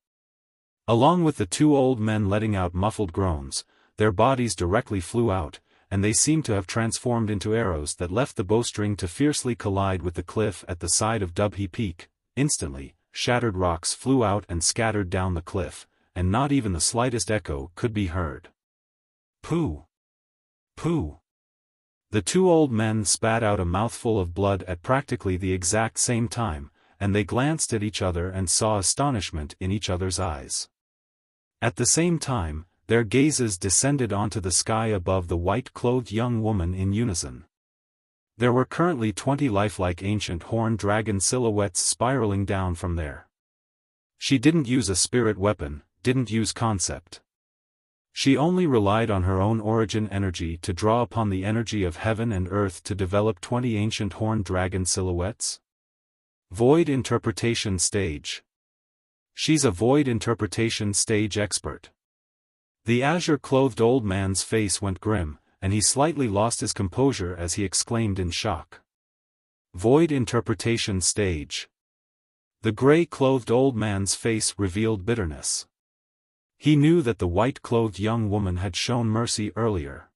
along with the two old men letting out muffled groans, their bodies directly flew out, and they seemed to have transformed into arrows that left the bowstring to fiercely collide with the cliff at the side of Dubhe Peak. Instantly, shattered rocks flew out and scattered down the cliff, and not even the slightest echo could be heard. Pooh! Pooh! The two old men spat out a mouthful of blood at practically the exact same time, and they glanced at each other and saw astonishment in each other's eyes. At the same time, their gazes descended onto the sky above the white-clothed young woman in unison. There were currently 20 lifelike ancient horned dragon silhouettes spiraling down from there. She didn't use a spirit weapon, didn't use concept. She only relied on her own origin energy to draw upon the energy of heaven and earth to develop 20 ancient horned dragon silhouettes. Void interpretation stage. She's a void interpretation stage expert. The azure-clothed old man's face went grim, and he slightly lost his composure as he exclaimed in shock. Void interpretation stage. The gray-clothed old man's face revealed bitterness. He knew that the white-clothed young woman had shown mercy earlier.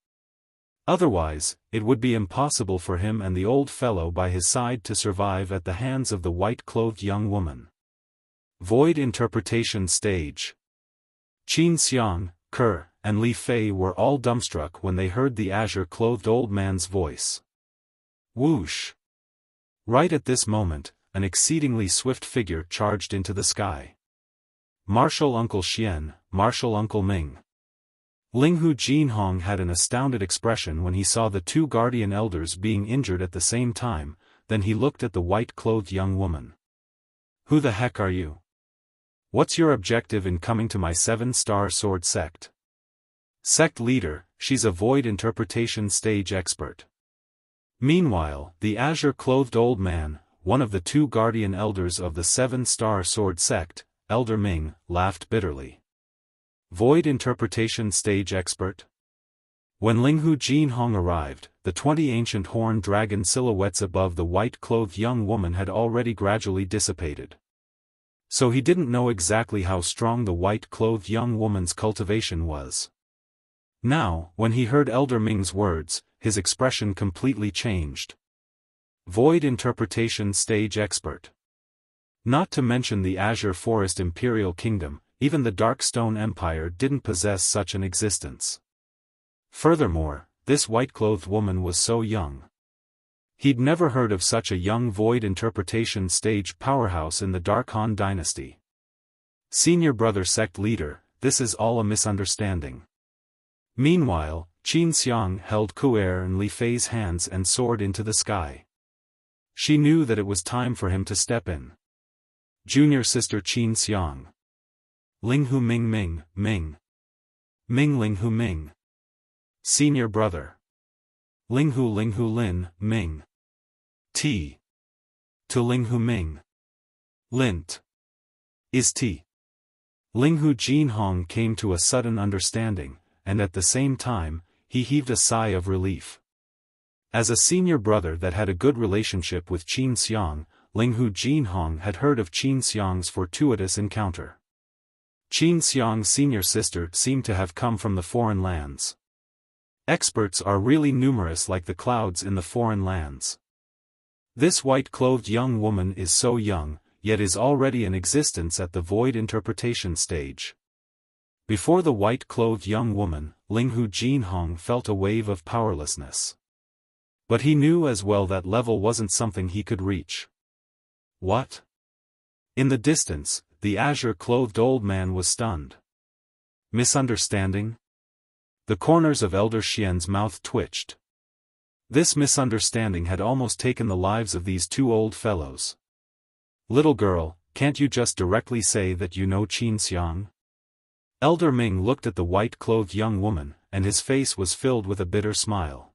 Otherwise, it would be impossible for him and the old fellow by his side to survive at the hands of the white-clothed young woman. Void interpretation stage. Qin Xiang, Ke, and Li Fei were all dumbstruck when they heard the azure-clothed old man's voice. Whoosh! Right at this moment, an exceedingly swift figure charged into the sky. Martial Uncle Xian, Martial Uncle Ming. Linghu Jinhong had an astounded expression when he saw the two guardian elders being injured at the same time, then he looked at the white-clothed young woman. Who the heck are you? What's your objective in coming to my 7-star sword sect? Sect leader, she's a void interpretation stage expert. Meanwhile, the azure-clothed old man, one of the two guardian elders of the 7-star sword sect, Elder Ming, laughed bitterly. Void interpretation stage expert? When Linghu Jinhong arrived, the 20 ancient horned dragon silhouettes above the white-clothed young woman had already gradually dissipated. So he didn't know exactly how strong the white-clothed young woman's cultivation was. Now, when he heard Elder Ming's words, his expression completely changed. Void interpretation stage expert. Not to mention the Azure Forest Imperial Kingdom, even the Darkstone Empire didn't possess such an existence. Furthermore, this white-clothed woman was so young. He'd never heard of such a young void interpretation stage powerhouse in the Dark Han dynasty. Senior brother sect leader, this is all a misunderstanding. Meanwhile, Qin Xiang held Ku'er and Li Fei's hands and soared into the sky. She knew that it was time for him to step in. Junior sister Qin Xiang. Linghu Ming Ming, Ming. Ming Linghu Ming. Senior brother. Linghu Lin, Ming. T. To Linghu Ming. Lint. Is T. Linghu Jinhong came to a sudden understanding, and at the same time, he heaved a sigh of relief. As a senior brother that had a good relationship with Qin Xiang, Linghu Jinhong had heard of Qin Xiang's fortuitous encounter. Qin Xiang's senior sister seemed to have come from the foreign lands. Experts are really numerous like the clouds in the foreign lands. This white-clothed young woman is so young, yet is already in existence at the void interpretation stage. Before the white-clothed young woman, Linghu Jinhong felt a wave of powerlessness. But he knew as well that level wasn't something he could reach. What? In the distance, the azure-clothed old man was stunned. Misunderstanding? The corners of Elder Xian's mouth twitched. This misunderstanding had almost taken the lives of these two old fellows. Little girl, can't you just directly say that you know Qin Xiang? Elder Ming looked at the white-clothed young woman, and his face was filled with a bitter smile.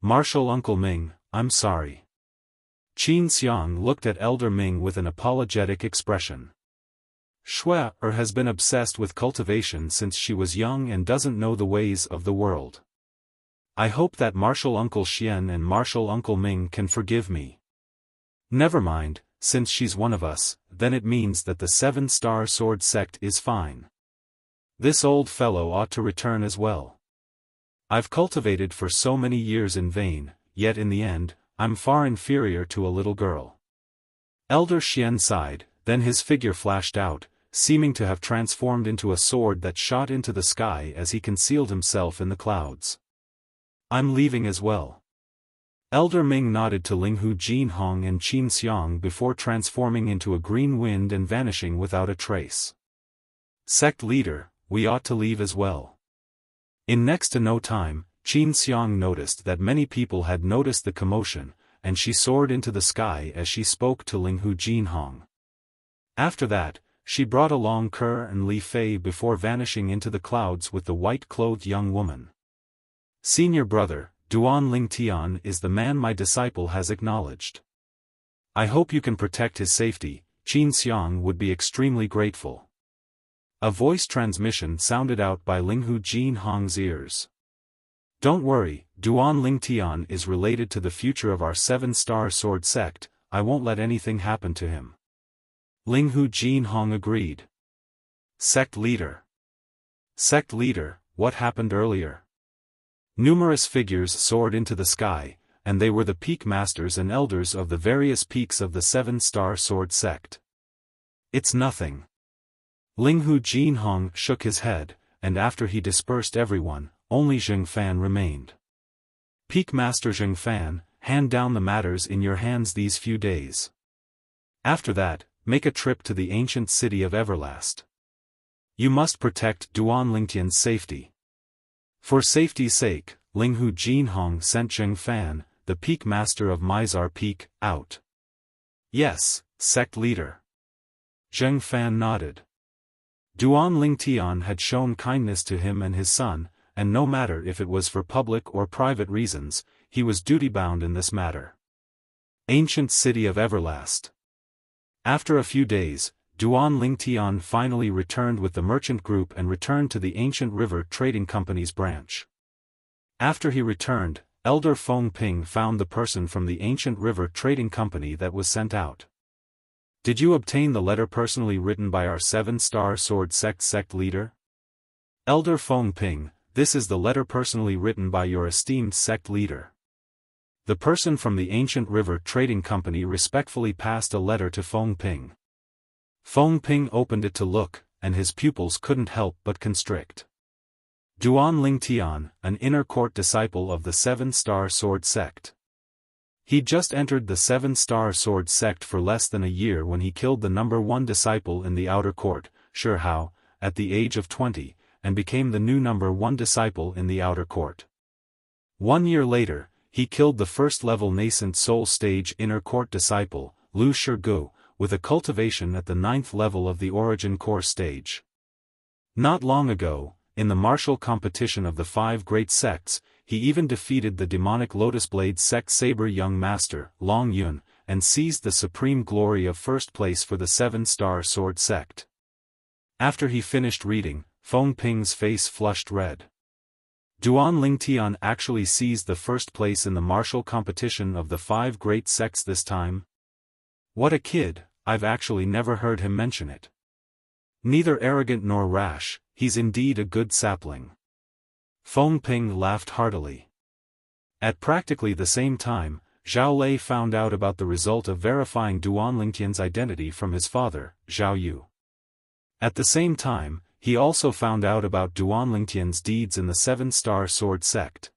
Martial Uncle Ming, I'm sorry. Qin Xiang looked at Elder Ming with an apologetic expression. Shui-er has been obsessed with cultivation since she was young and doesn't know the ways of the world. I hope that Martial Uncle Xian and Martial Uncle Ming can forgive me. Never mind, since she's one of us, then it means that the 7-star sword sect is fine. This old fellow ought to return as well. I've cultivated for so many years in vain, yet in the end, I'm far inferior to a little girl. Elder Xian sighed, then his figure flashed out, seeming to have transformed into a sword that shot into the sky as he concealed himself in the clouds. I'm leaving as well. Elder Ming nodded to Linghu Jinhong and Qin Xiang before transforming into a green wind and vanishing without a trace. Sect leader, we ought to leave as well. In next to no time, Qin Xiang noticed that many people had noticed the commotion, and she soared into the sky as she spoke to Linghu Jinhong. After that, she brought along Ke and Li Fei before vanishing into the clouds with the white-clothed young woman. Senior brother, Duan Lingtian is the man my disciple has acknowledged. I hope you can protect his safety, Qin Xiang would be extremely grateful. A voice transmission sounded out by Linghu Jinhong's ears. Don't worry, Duan Lingtian is related to the future of our 7-star sword sect, I won't let anything happen to him. Linghu Jinhong agreed. Sect leader. Sect leader, what happened earlier? Numerous figures soared into the sky, and they were the peak masters and elders of the various peaks of the 7-star sword sect. It's nothing. Linghu Jinhong shook his head, and after he dispersed everyone, only Xiaofan remained. Peak Master Xiaofan, hand down the matters in your hands these few days. After that, make a trip to the ancient city of Everlast. You must protect Duan Lingtian's safety. For safety's sake, Linghu Jinhong sent Xiaofan, the Peak Master of Mizar Peak, out. Yes, sect leader. Xiaofan nodded. Duan Lingtian had shown kindness to him and his son, and no matter if it was for public or private reasons, he was duty-bound in this matter. Ancient City of Everlast. After a few days, Duan Lingtian finally returned with the merchant group and returned to the Ancient River Trading Company's branch. After he returned, Elder Feng Ping found the person from the Ancient River Trading Company that was sent out. Did you obtain the letter personally written by our 7-star sword sect leader? Elder Feng Ping, this is the letter personally written by your esteemed sect leader. The person from the Ancient River Trading Company respectfully passed a letter to Feng Ping. Feng Ping opened it to look, and his pupils couldn't help but constrict. Duan Lingtian, an inner court disciple of the 7-star sword sect. He'd just entered the 7-star sword sect for less than a year when he killed the number 1 disciple in the outer court, Shi Hao, at the age of 20, and became the new number 1 disciple in the outer court. 1 year later, he killed the first-level nascent soul stage inner court disciple, Lu Shirgu, with a cultivation at the 9th level of the origin core stage. Not long ago, in the martial competition of the 5 great sects, he even defeated the demonic Lotus Blade sect saber young master, Long Yun, and seized the supreme glory of first place for the 7-star sword sect. After he finished reading, Feng Ping's face flushed red. Duan Lingtian actually seized the first place in the martial competition of the 5 great sects this time? What a kid, I've actually never heard him mention it. Neither arrogant nor rash, he's indeed a good sapling. Feng Ping laughed heartily. At practically the same time, Zhao Lei found out about the result of verifying Duan Lingtian's identity from his father, Zhao Yu. At the same time, he also found out about Duan Lingtian's deeds in the Seven-Star Sword sect.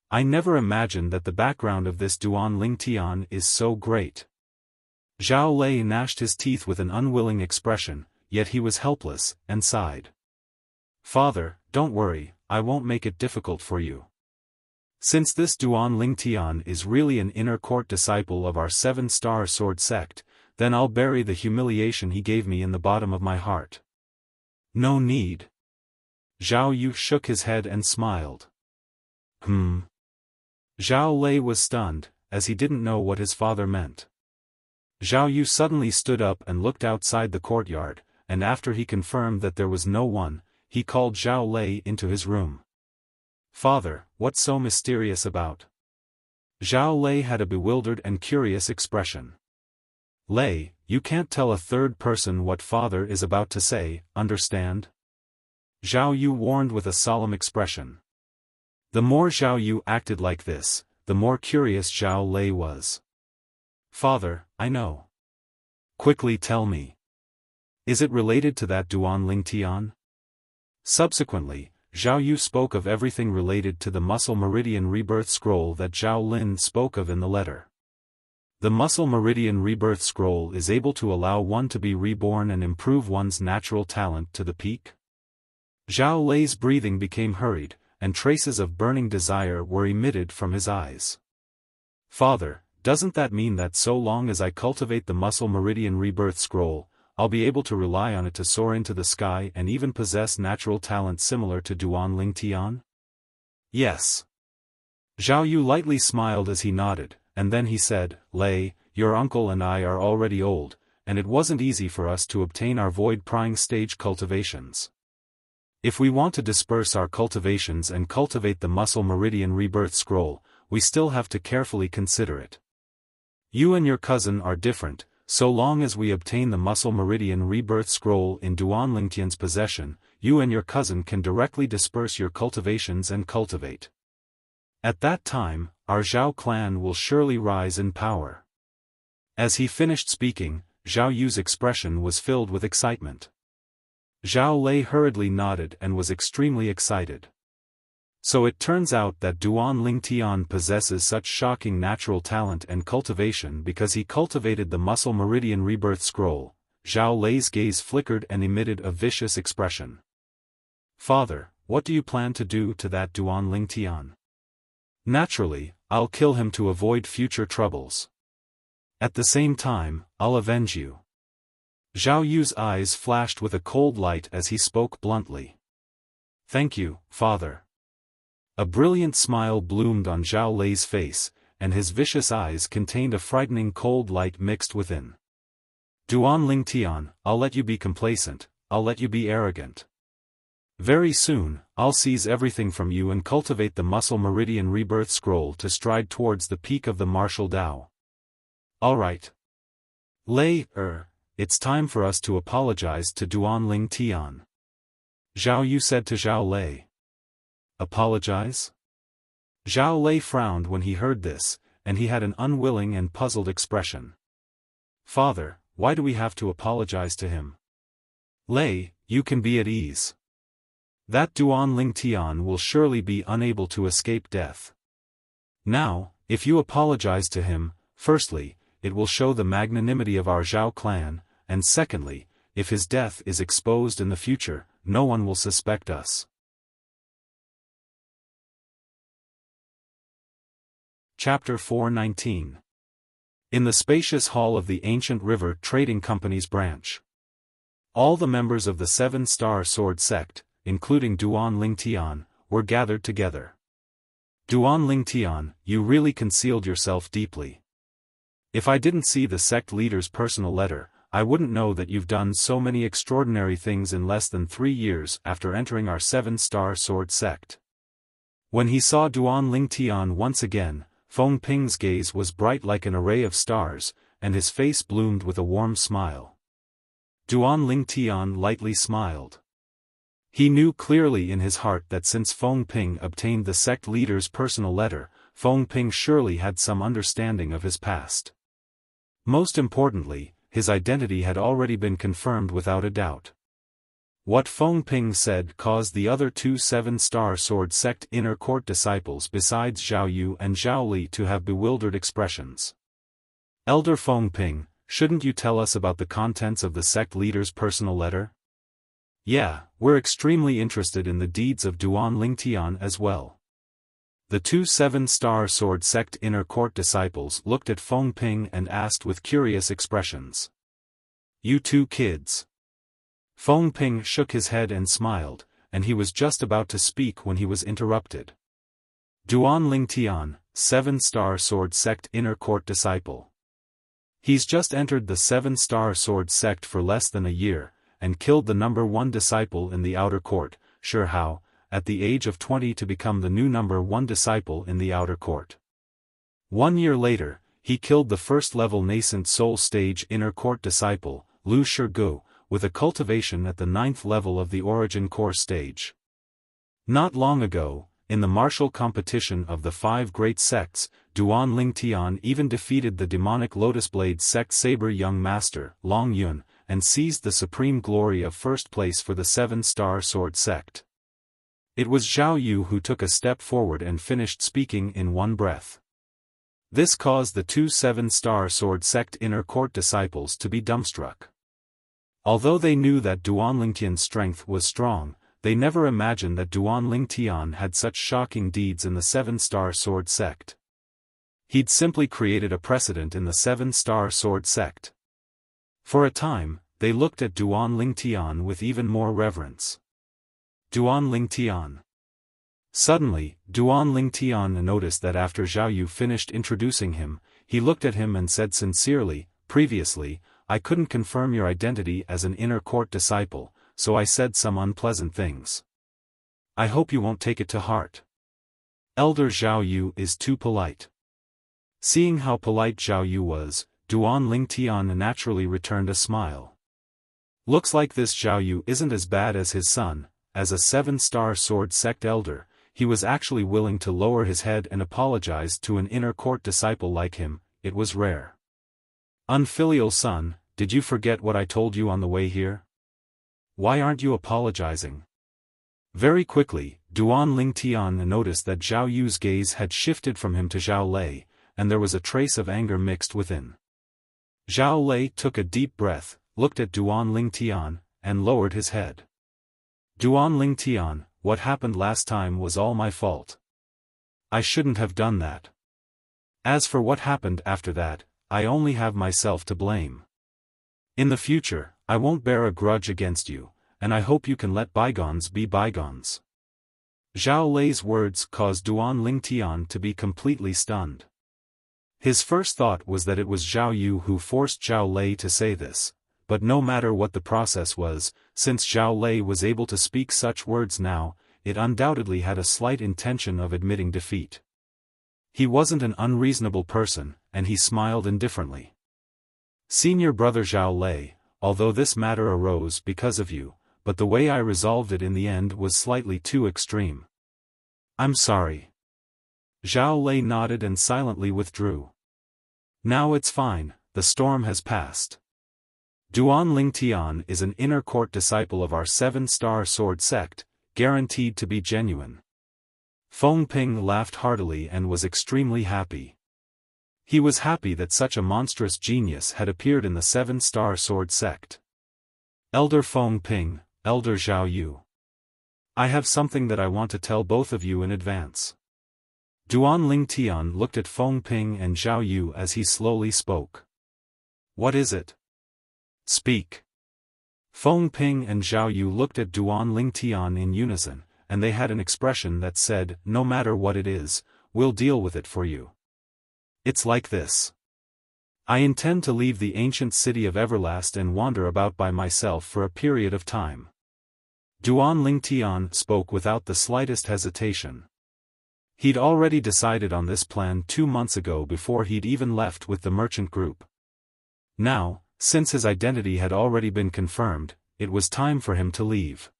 I never imagined that the background of this Duan Lingtian is so great. Zhao Lei gnashed his teeth with an unwilling expression, yet he was helpless, and sighed. Father, don't worry, I won't make it difficult for you. Since this Duan Lingtian is really an inner court disciple of our Seven-Star Sword sect, then I'll bury the humiliation he gave me in the bottom of my heart. No need. Zhao Yu shook his head and smiled. Zhao Lei was stunned, as he didn't know what his father meant. Zhao Yu suddenly stood up and looked outside the courtyard, and after he confirmed that there was no one, he called Zhao Lei into his room. Father, what's so mysterious about? Zhao Lei had a bewildered and curious expression. Lei, you can't tell a third person what father is about to say, understand? Zhao Yu warned with a solemn expression. The more Zhao Yu acted like this, the more curious Zhao Lei was. Father, I know. Quickly tell me. Is it related to that Duan Lingtian? Subsequently, Zhao Yu spoke of everything related to the Muscle Meridian Rebirth Scroll that Zhao Lin spoke of in the letter. The Muscle Meridian Rebirth Scroll is able to allow one to be reborn and improve one's natural talent to the peak. Zhao Lei's breathing became hurried, and traces of burning desire were emitted from his eyes. Father, doesn't that mean that so long as I cultivate the Muscle Meridian Rebirth Scroll, I'll be able to rely on it to soar into the sky and even possess natural talent similar to Duan Lingtian? Yes. Zhao Yu lightly smiled as he nodded, and then he said, Lei, your uncle and I are already old, and it wasn't easy for us to obtain our void-prying stage cultivations. If we want to disperse our cultivations and cultivate the Muscle Meridian Rebirth Scroll, we still have to carefully consider it. You and your cousin are different. So long as we obtain the Muscle Meridian Rebirth Scroll in Duan Lingtian's possession, you and your cousin can directly disperse your cultivations and cultivate. At that time, our Zhao clan will surely rise in power. As he finished speaking, Zhao Yu's expression was filled with excitement. Zhao Lei hurriedly nodded and was extremely excited. So it turns out that Duan Lingtian possesses such shocking natural talent and cultivation because he cultivated the Muscle Meridian Rebirth Scroll. Zhao Lei's gaze flickered and emitted a vicious expression. Father, what do you plan to do to that Duan Lingtian? Naturally, I'll kill him to avoid future troubles. At the same time, I'll avenge you. Zhao Yu's eyes flashed with a cold light as he spoke bluntly. Thank you, Father. A brilliant smile bloomed on Zhao Lei's face, and his vicious eyes contained a frightening cold light mixed within. Duan Lingtian, I'll let you be complacent, I'll let you be arrogant. Very soon, I'll seize everything from you and cultivate the Muscle Meridian Rebirth Scroll to stride towards the peak of the martial Tao. Alright. Lei, it's time for us to apologize to Duan Lingtian. Zhao Yu said to Zhao Lei. Apologize? Zhao Lei frowned when he heard this, and he had an unwilling and puzzled expression. Father, why do we have to apologize to him? Lei, you can be at ease. That Duan Lingtian will surely be unable to escape death. Now, if you apologize to him, firstly, it will show the magnanimity of our Zhao clan, and secondly, if his death is exposed in the future, no one will suspect us. Chapter 419. In the spacious hall of the Ancient River Trading Company's branch. All the members of the Seven-Star Sword sect, including Duan Lingtian, were gathered together. Duan Lingtian, you really concealed yourself deeply. If I didn't see the sect leader's personal letter, I wouldn't know that you've done so many extraordinary things in less than 3 years after entering our Seven-Star Sword sect. When he saw Duan Lingtian once again, Feng Ping's gaze was bright like an array of stars, and his face bloomed with a warm smile. Duan Lingtian lightly smiled. He knew clearly in his heart that since Feng Ping obtained the sect leader's personal letter, Feng Ping surely had some understanding of his past. Most importantly, his identity had already been confirmed without a doubt. What Feng Ping said caused the other two seven-star sword sect inner court disciples besides Zhao Yu and Zhao Li to have bewildered expressions. Elder Feng Ping, shouldn't you tell us about the contents of the sect leader's personal letter? Yeah, we're extremely interested in the deeds of Duan Lingtian as well. The two seven-star sword sect inner court disciples looked at Feng Ping and asked with curious expressions. You two kids. Feng Ping shook his head and smiled, and he was just about to speak when he was interrupted. Duan Lingtian, seven-star sword sect inner court disciple. He's just entered the seven-star sword sect for less than a year, and killed the number one disciple in the outer court, sure how, at the age of 20 to become the new number one disciple in the outer court. 1 year later, he killed the first-level nascent soul stage inner court disciple, Lu Shirgu, with a cultivation at the 9th level of the origin core stage. Not long ago, in the martial competition of the 5 great sects, Duan Lingtian even defeated the demonic Lotus Blade sect saber young master, Long Yun, and seized the supreme glory of first place for the 7-star sword sect. It was Zhao Yu who took a step forward and finished speaking in one breath. This caused the two 7-star sword sect inner court disciples to be dumbstruck. Although they knew that Duan Lingtian's strength was strong, they never imagined that Duan Lingtian had such shocking deeds in the 7-star sword sect. He'd simply created a precedent in the 7-star sword sect. For a time, they looked at Duan Lingtian with even more reverence. Duan Lingtian. Suddenly, Duan Lingtian noticed that after Zhao Yu finished introducing him, he looked at him and said sincerely, "Previously, I couldn't confirm your identity as an inner court disciple, so I said some unpleasant things. I hope you won't take it to heart. Elder Zhao Yu is too polite." Seeing how polite Zhao Yu was, Duan Lingtian naturally returned a smile. Looks like this Zhao Yu isn't as bad as his son. As a 7-star sword sect elder, he was actually willing to lower his head and apologize to an inner court disciple like him. It was rare. Unfilial son, did you forget what I told you on the way here? Why aren't you apologizing? Very quickly, Duan Lingtian noticed that Zhao Yu's gaze had shifted from him to Zhao Lei, and there was a trace of anger mixed within. Zhao Lei took a deep breath, looked at Duan Lingtian, and lowered his head. Duan Lingtian, what happened last time was all my fault. I shouldn't have done that. As for what happened after that, I only have myself to blame. In the future, I won't bear a grudge against you, and I hope you can let bygones be bygones. Zhao Lei's words caused Duan Lingtian to be completely stunned. His first thought was that it was Zhao Yu who forced Zhao Lei to say this, but no matter what the process was, since Zhao Lei was able to speak such words now, it undoubtedly had a slight intention of admitting defeat. He wasn't an unreasonable person, and he smiled indifferently. Senior brother Zhao Lei, although this matter arose because of you, but the way I resolved it in the end was slightly too extreme. I'm sorry. Zhao Lei nodded and silently withdrew. Now it's fine, the storm has passed. Duan Lingtian is an inner court disciple of our 7-star sword sect, guaranteed to be genuine. Feng Ping laughed heartily and was extremely happy. He was happy that such a monstrous genius had appeared in the 7-star sword sect. Elder Feng Ping, Elder Zhao Yu. I have something that I want to tell both of you in advance. Duan Lingtian looked at Feng Ping and Zhao Yu as he slowly spoke. What is it? Speak. Feng Ping and Zhao Yu looked at Duan Lingtian in unison, and they had an expression that said, no matter what it is, we'll deal with it for you. It's like this. I intend to leave the ancient city of Everlast and wander about by myself for a period of time. Duan Lingtian spoke without the slightest hesitation. He'd already decided on this plan 2 months ago before he'd even left with the merchant group. Now, since his identity had already been confirmed, it was time for him to leave.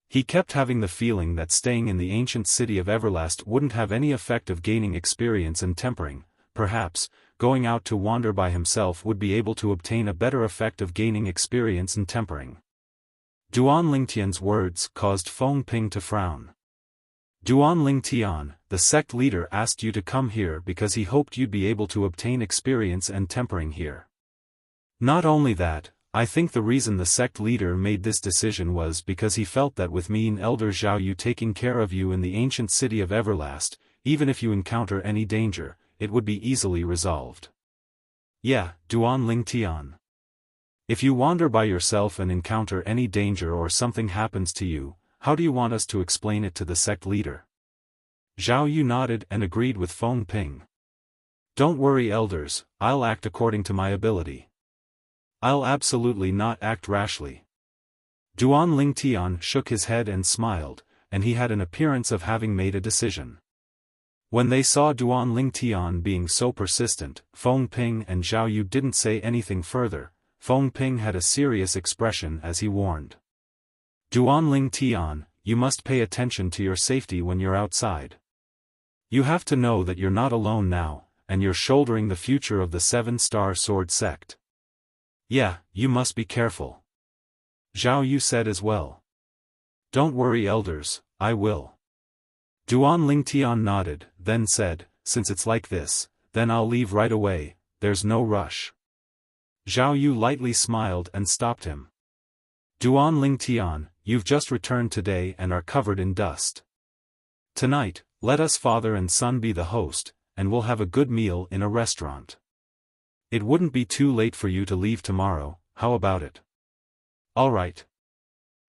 He kept having the feeling that staying in the ancient city of Everlast wouldn't have any effect of gaining experience and tempering. Perhaps, going out to wander by himself would be able to obtain a better effect of gaining experience and tempering. Duan Lingtian's words caused Feng Ping to frown. Duan Lingtian, the sect leader, asked you to come here because he hoped you'd be able to obtain experience and tempering here. Not only that, I think the reason the sect leader made this decision was because he felt that with me and Elder Zhao Yu taking care of you in the ancient city of Everlast, even if you encounter any danger, it would be easily resolved. Yeah, Duan Lingtian. If you wander by yourself and encounter any danger or something happens to you, how do you want us to explain it to the sect leader? Zhao Yu nodded and agreed with Feng Ping. Don't worry, elders, I'll act according to my ability. I'll absolutely not act rashly. Duan Lingtian shook his head and smiled, and he had an appearance of having made a decision. When they saw Duan Lingtian being so persistent, Feng Ping and Zhao Yu didn't say anything further. Feng Ping had a serious expression as he warned. Duan Lingtian, you must pay attention to your safety when you're outside. You have to know that you're not alone now, and you're shouldering the future of the 7-star sword sect. Yeah, you must be careful. Zhao Yu said as well. Don't worry, elders, I will. Duan Lingtian nodded, then said, since it's like this, then I'll leave right away, there's no rush. Zhao Yu lightly smiled and stopped him. Duan Lingtian, you've just returned today and are covered in dust. Tonight, let us father and son be the host, and we'll have a good meal in a restaurant. It wouldn't be too late for you to leave tomorrow, how about it? All right.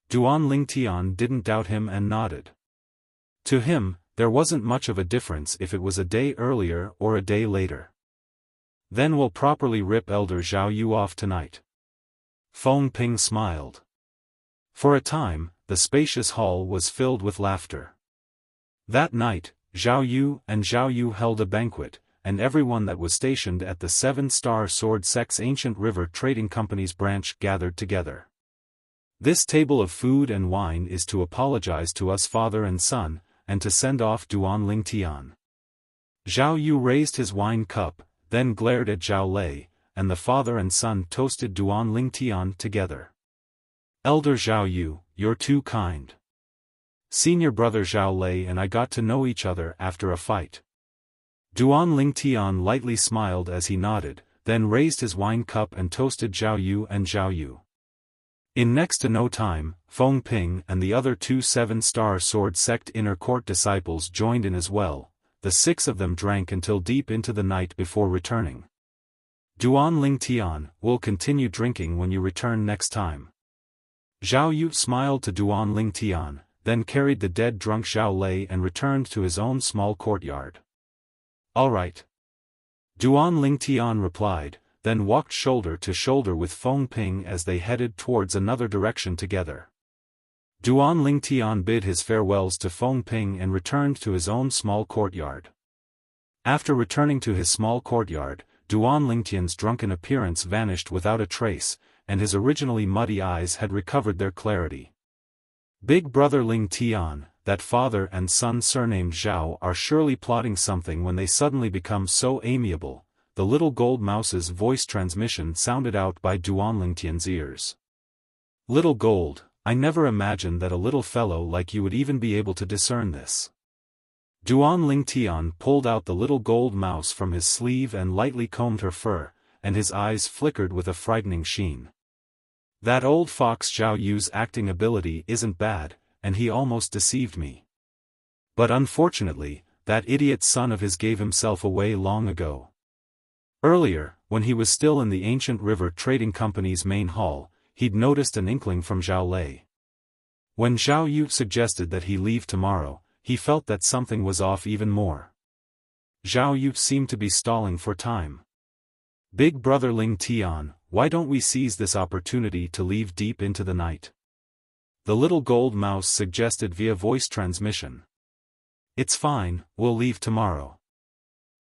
Duan Lingtian didn't doubt him and nodded. To him, there wasn't much of a difference if it was a day earlier or a day later. Then we'll properly rip Elder Zhao Yu off tonight. Feng Ping smiled. For a time, the spacious hall was filled with laughter. That night, Zhao Yu and Zhao Yu held a banquet, and everyone that was stationed at the 7-star sword sect's Ancient River Trading Company's branch gathered together. This table of food and wine is to apologize to us father and son, and to send off Duan Lingtian. Zhao Yu raised his wine cup, then glared at Zhao Lei, and the father and son toasted Duan Lingtian together. Elder Zhao Yu, you're too kind. Senior brother Zhao Lei and I got to know each other after a fight. Duan Lingtian lightly smiled as he nodded, then raised his wine cup and toasted Zhao Yu and Zhao Yu. In next to no time, Feng Ping and the other 2 7-star sword sect inner court disciples joined in as well. The 6 of them drank until deep into the night before returning. Duan Lingtian, we'll continue drinking when you return next time. Zhao Yu smiled to Duan Lingtian, then carried the dead drunk Zhao Lei and returned to his own small courtyard. All right. Duan Lingtian replied, then walked shoulder to shoulder with Feng Ping as they headed towards another direction together. Duan Lingtian bid his farewells to Feng Ping and returned to his own small courtyard. After returning to his small courtyard, Duan Lingtian's drunken appearance vanished without a trace, and his originally muddy eyes had recovered their clarity. Big brother Lingtian, that father and son surnamed Zhao are surely plotting something when they suddenly become so amiable. The little gold mouse's voice transmission sounded out by Duan Lingtian's ears. Little gold, I never imagined that a little fellow like you would even be able to discern this. Duan Lingtian pulled out the little gold mouse from his sleeve and lightly combed her fur, and his eyes flickered with a frightening sheen. That old fox Zhao Yu's acting ability isn't bad, and he almost deceived me. But unfortunately, that idiot son of his gave himself away long ago. Earlier, when he was still in the Ancient River Trading Company's main hall, he'd noticed an inkling from Zhao Lei. When Zhao Yu suggested that he leave tomorrow, he felt that something was off even more. Zhao Yu seemed to be stalling for time. Big brother Lingtian, why don't we seize this opportunity to leave deep into the night? The little gold mouse suggested via voice transmission. It's fine, we'll leave tomorrow.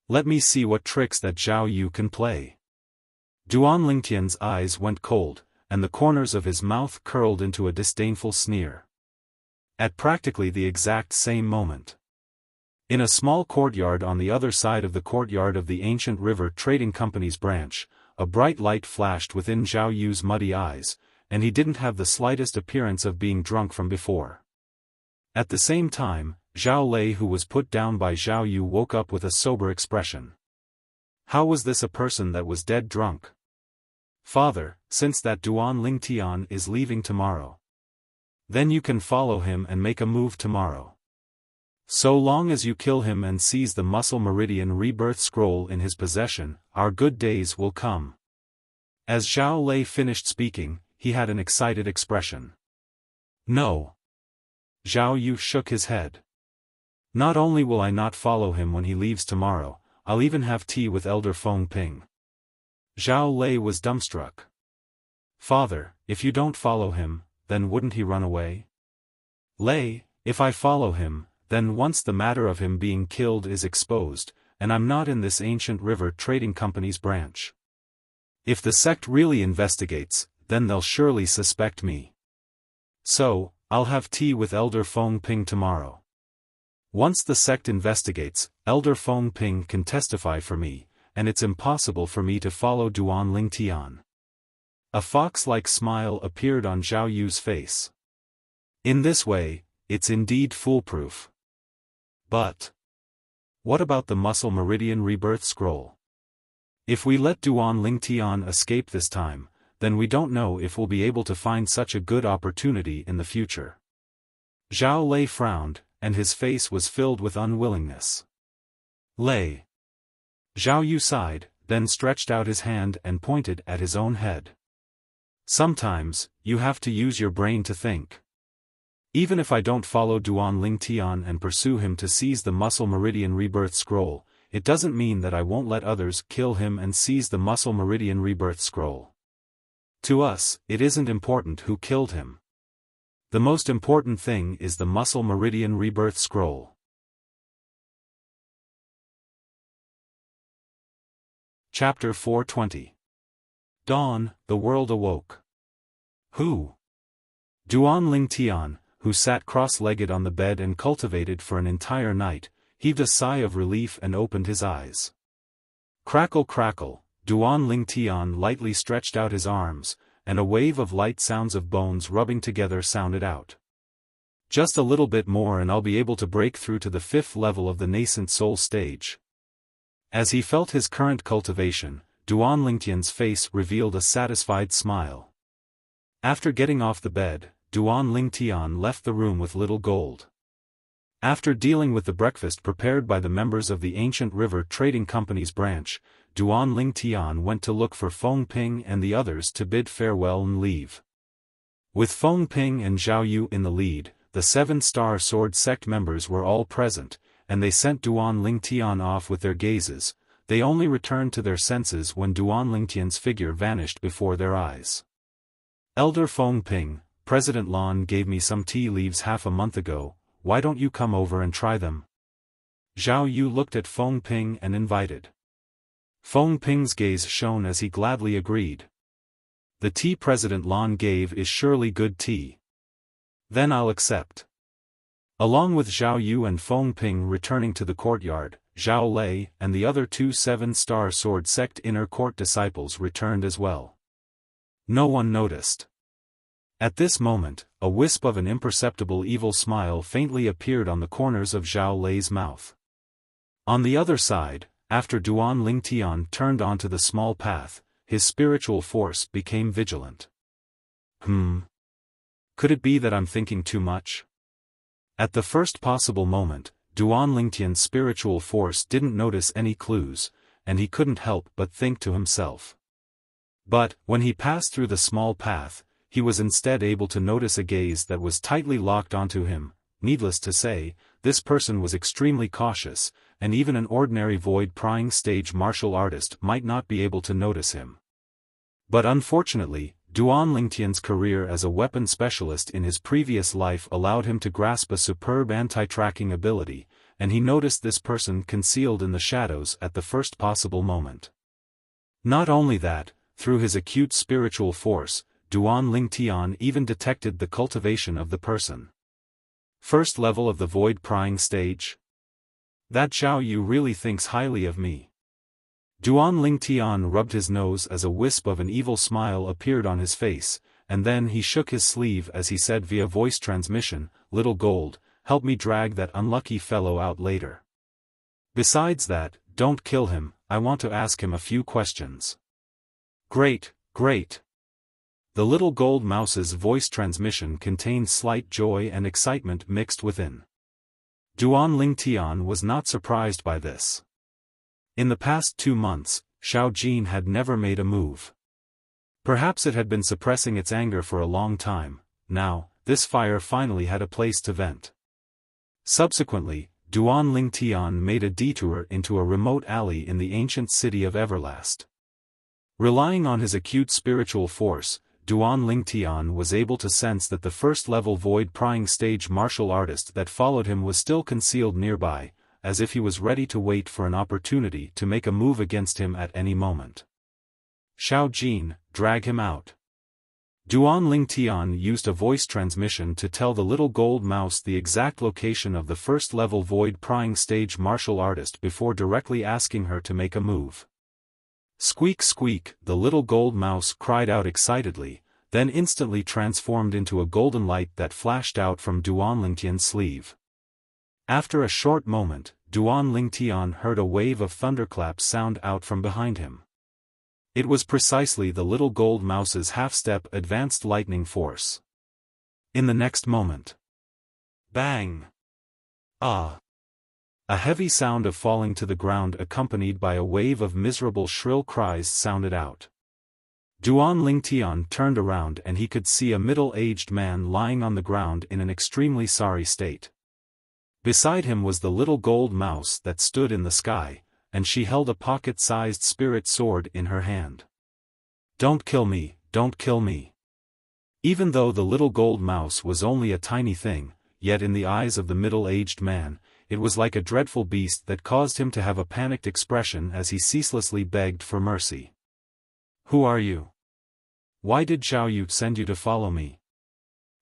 Let me see what tricks that Zhao Yu can play. Duan Lingtian's eyes went cold, and the corners of his mouth curled into a disdainful sneer. At practically the exact same moment, in a small courtyard on the other side of the courtyard of the Ancient River Trading Company's branch, a bright light flashed within Zhao Yu's muddy eyes, and he didn't have the slightest appearance of being drunk from before. At the same time, Zhao Lei, who was put down by Zhao Yu, woke up with a sober expression. How was this a person that was dead drunk? Father, since that Duan Lingtian is leaving tomorrow, then you can follow him and make a move tomorrow. So long as you kill him and seize the Muscle Meridian Rebirth Scroll in his possession, our good days will come. As Zhao Lei finished speaking, he had an excited expression. No. Zhao Yu shook his head. Not only will I not follow him when he leaves tomorrow, I'll even have tea with Elder Feng Ping. Zhao Lei was dumbstruck. Father, if you don't follow him, then wouldn't he run away? Lei, if I follow him, then once the matter of him being killed is exposed, and I'm not in this ancient river trading company's branch. If the sect really investigates, then they'll surely suspect me. So, I'll have tea with Elder Feng Ping tomorrow. Once the sect investigates, Elder Feng Ping can testify for me, and it's impossible for me to follow Duan Lingtian. A fox-like smile appeared on Zhao Yu's face. In this way, it's indeed foolproof. But what about the Muscle Meridian Rebirth Scroll? If we let Duan Lingtian escape this time, then we don't know if we'll be able to find such a good opportunity in the future. Zhao Lei frowned, and his face was filled with unwillingness. Lei. Zhao Yu sighed, then stretched out his hand and pointed at his own head. Sometimes, you have to use your brain to think. Even if I don't follow Duan Lingtian and pursue him to seize the Muscle Meridian Rebirth Scroll, it doesn't mean that I won't let others kill him and seize the Muscle Meridian Rebirth Scroll. To us, it isn't important who killed him. The most important thing is the Muscle Meridian Rebirth Scroll. Chapter 420. Dawn, the world awoke. Who? Duan Lingtian, who sat cross-legged on the bed and cultivated for an entire night, heaved a sigh of relief and opened his eyes. Crackle crackle, Duan Lingtian lightly stretched out his arms, and a wave of light sounds of bones rubbing together sounded out. Just a little bit more and I'll be able to break through to the 5th level of the nascent soul stage. As he felt his current cultivation, Duan Lingtian's face revealed a satisfied smile. After getting off the bed, Duan Lingtian left the room with little gold. After dealing with the breakfast prepared by the members of the Ancient River Trading Company's branch, Duan Lingtian went to look for Feng Ping and the others to bid farewell and leave. With Feng Ping and Zhao Yu in the lead, the 7-star sword sect members were all present, and they sent Duan Lingtian off with their gazes. They only returned to their senses when Duan Lingtian's figure vanished before their eyes. Elder Feng Ping, President Lan gave me some tea leaves half a month ago, why don't you come over and try them? Zhao Yu looked at Feng Ping and invited. Feng Ping's gaze shone as he gladly agreed. The tea President Lan gave is surely good tea. Then I'll accept. Along with Zhao Yu and Feng Ping returning to the courtyard, Zhao Lei and the other 2 7-star sword sect inner court disciples returned as well. No one noticed. At this moment, a wisp of an imperceptible evil smile faintly appeared on the corners of Zhao Lei's mouth. On the other side, after Duan Lingtian turned onto the small path, his spiritual force became vigilant. Could it be that I'm thinking too much? At the first possible moment, Duan Lingtian's spiritual force didn't notice any clues, and he couldn't help but think to himself. But, when he passed through the small path, he was instead able to notice a gaze that was tightly locked onto him. Needless to say, this person was extremely cautious, and even an ordinary void-prying stage martial artist might not be able to notice him. But unfortunately, Duan Lingtian's career as a weapon specialist in his previous life allowed him to grasp a superb anti-tracking ability, and he noticed this person concealed in the shadows at the first possible moment. Not only that, through his acute spiritual force, Duan Lingtian even detected the cultivation of the person. First level of the void-prying stage? That Zhao Yu really thinks highly of me. Duan Lingtian rubbed his nose as a wisp of an evil smile appeared on his face, and then he shook his sleeve as he said via voice transmission, "Little Gold, help me drag that unlucky fellow out later. Besides that, don't kill him, I want to ask him a few questions." "Great, great." The little gold mouse's voice transmission contained slight joy and excitement mixed within. Duan Lingtian was not surprised by this. In the past 2 months, Xiao Jin had never made a move. Perhaps it had been suppressing its anger for a long time. Now, this fire finally had a place to vent. Subsequently, Duan Lingtian made a detour into a remote alley in the ancient city of Everlast. Relying on his acute spiritual force, Duan Lingtian was able to sense that the first-level void-prying stage martial artist that followed him was still concealed nearby, as if he was ready to wait for an opportunity to make a move against him at any moment. "Xiao Jin, drag him out." Duan Lingtian used a voice transmission to tell the little gold mouse the exact location of the first-level void-prying stage martial artist before directly asking her to make a move. "Squeak squeak," the little gold mouse cried out excitedly, then instantly transformed into a golden light that flashed out from Duan Lingtian's sleeve. After a short moment, Duan Lingtian heard a wave of thunderclaps sound out from behind him. It was precisely the little gold mouse's half-step advanced lightning force. In the next moment. Bang! Ah! A heavy sound of falling to the ground accompanied by a wave of miserable shrill cries sounded out. Duan Lingtian turned around and he could see a middle-aged man lying on the ground in an extremely sorry state. Beside him was the little gold mouse that stood in the sky, and she held a pocket-sized spirit sword in her hand. "Don't kill me, don't kill me." Even though the little gold mouse was only a tiny thing, yet in the eyes of the middle-aged man, it was like a dreadful beast that caused him to have a panicked expression as he ceaselessly begged for mercy. "Who are you? Why did Zhao Yu send you to follow me?"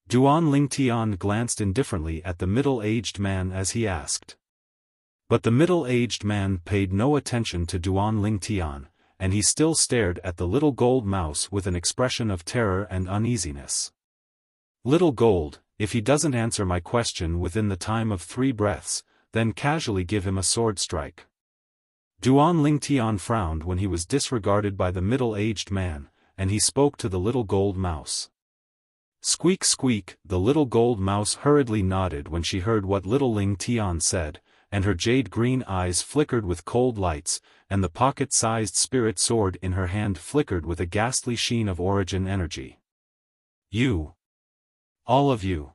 Duan Lingtian glanced indifferently at the middle-aged man as he asked. But the middle-aged man paid no attention to Duan Lingtian, and he still stared at the little gold mouse with an expression of terror and uneasiness. "Little Gold, if he doesn't answer my question within the time of 3 breaths, then casually give him a sword strike." Duan Lingtian frowned when he was disregarded by the middle-aged man, and he spoke to the little gold mouse. Squeak squeak, the little gold mouse hurriedly nodded when she heard what little Lingtian said, and her jade-green eyes flickered with cold lights, and the pocket-sized spirit sword in her hand flickered with a ghastly sheen of origin energy. "You. All of you."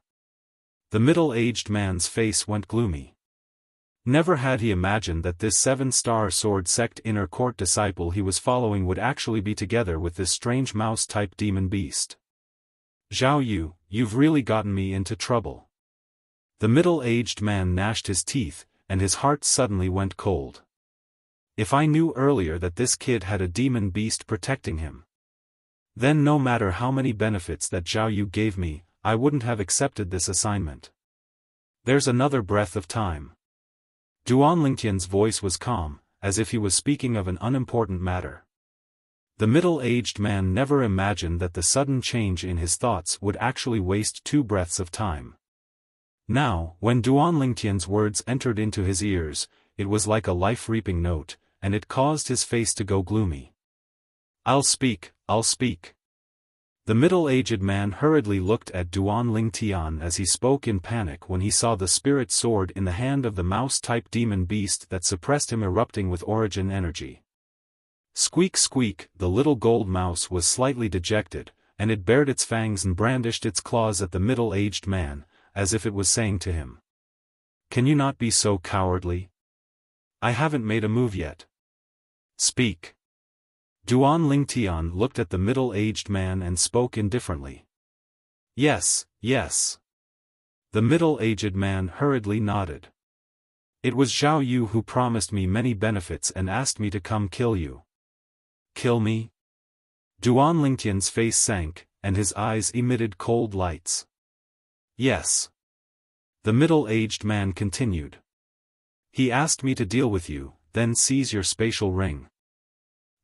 The middle-aged man's face went gloomy. Never had he imagined that this 7-star sword sect inner court disciple he was following would actually be together with this strange mouse-type demon beast. "Zhao Yu, you've really gotten me into trouble." The middle-aged man gnashed his teeth, and his heart suddenly went cold. If I knew earlier that this kid had a demon beast protecting him, then no matter how many benefits that Zhao Yu gave me, I wouldn't have accepted this assignment. There's another breath of time. Duan Lingtian's voice was calm, as if he was speaking of an unimportant matter. The middle-aged man never imagined that the sudden change in his thoughts would actually waste 2 breaths of time. Now, when Duan Lingtian's words entered into his ears, it was like a life-reaping note, and it caused his face to go gloomy. I'll speak. The middle-aged man hurriedly looked at Duan Lingtian as he spoke in panic when he saw the spirit sword in the hand of the mouse-type demon beast that suppressed him erupting with origin energy. Squeak squeak, the little gold mouse was slightly dejected, and it bared its fangs and brandished its claws at the middle-aged man, as if it was saying to him, "Can you not be so cowardly? I haven't made a move yet. Speak." Duan Lingtian looked at the middle-aged man and spoke indifferently. Yes. The middle-aged man hurriedly nodded. "It was Zhao Yu who promised me many benefits and asked me to come kill you." "Kill me?" Duan Lingtian's face sank, and his eyes emitted cold lights. "Yes." The middle-aged man continued. "He asked me to deal with you, then seize your spatial ring.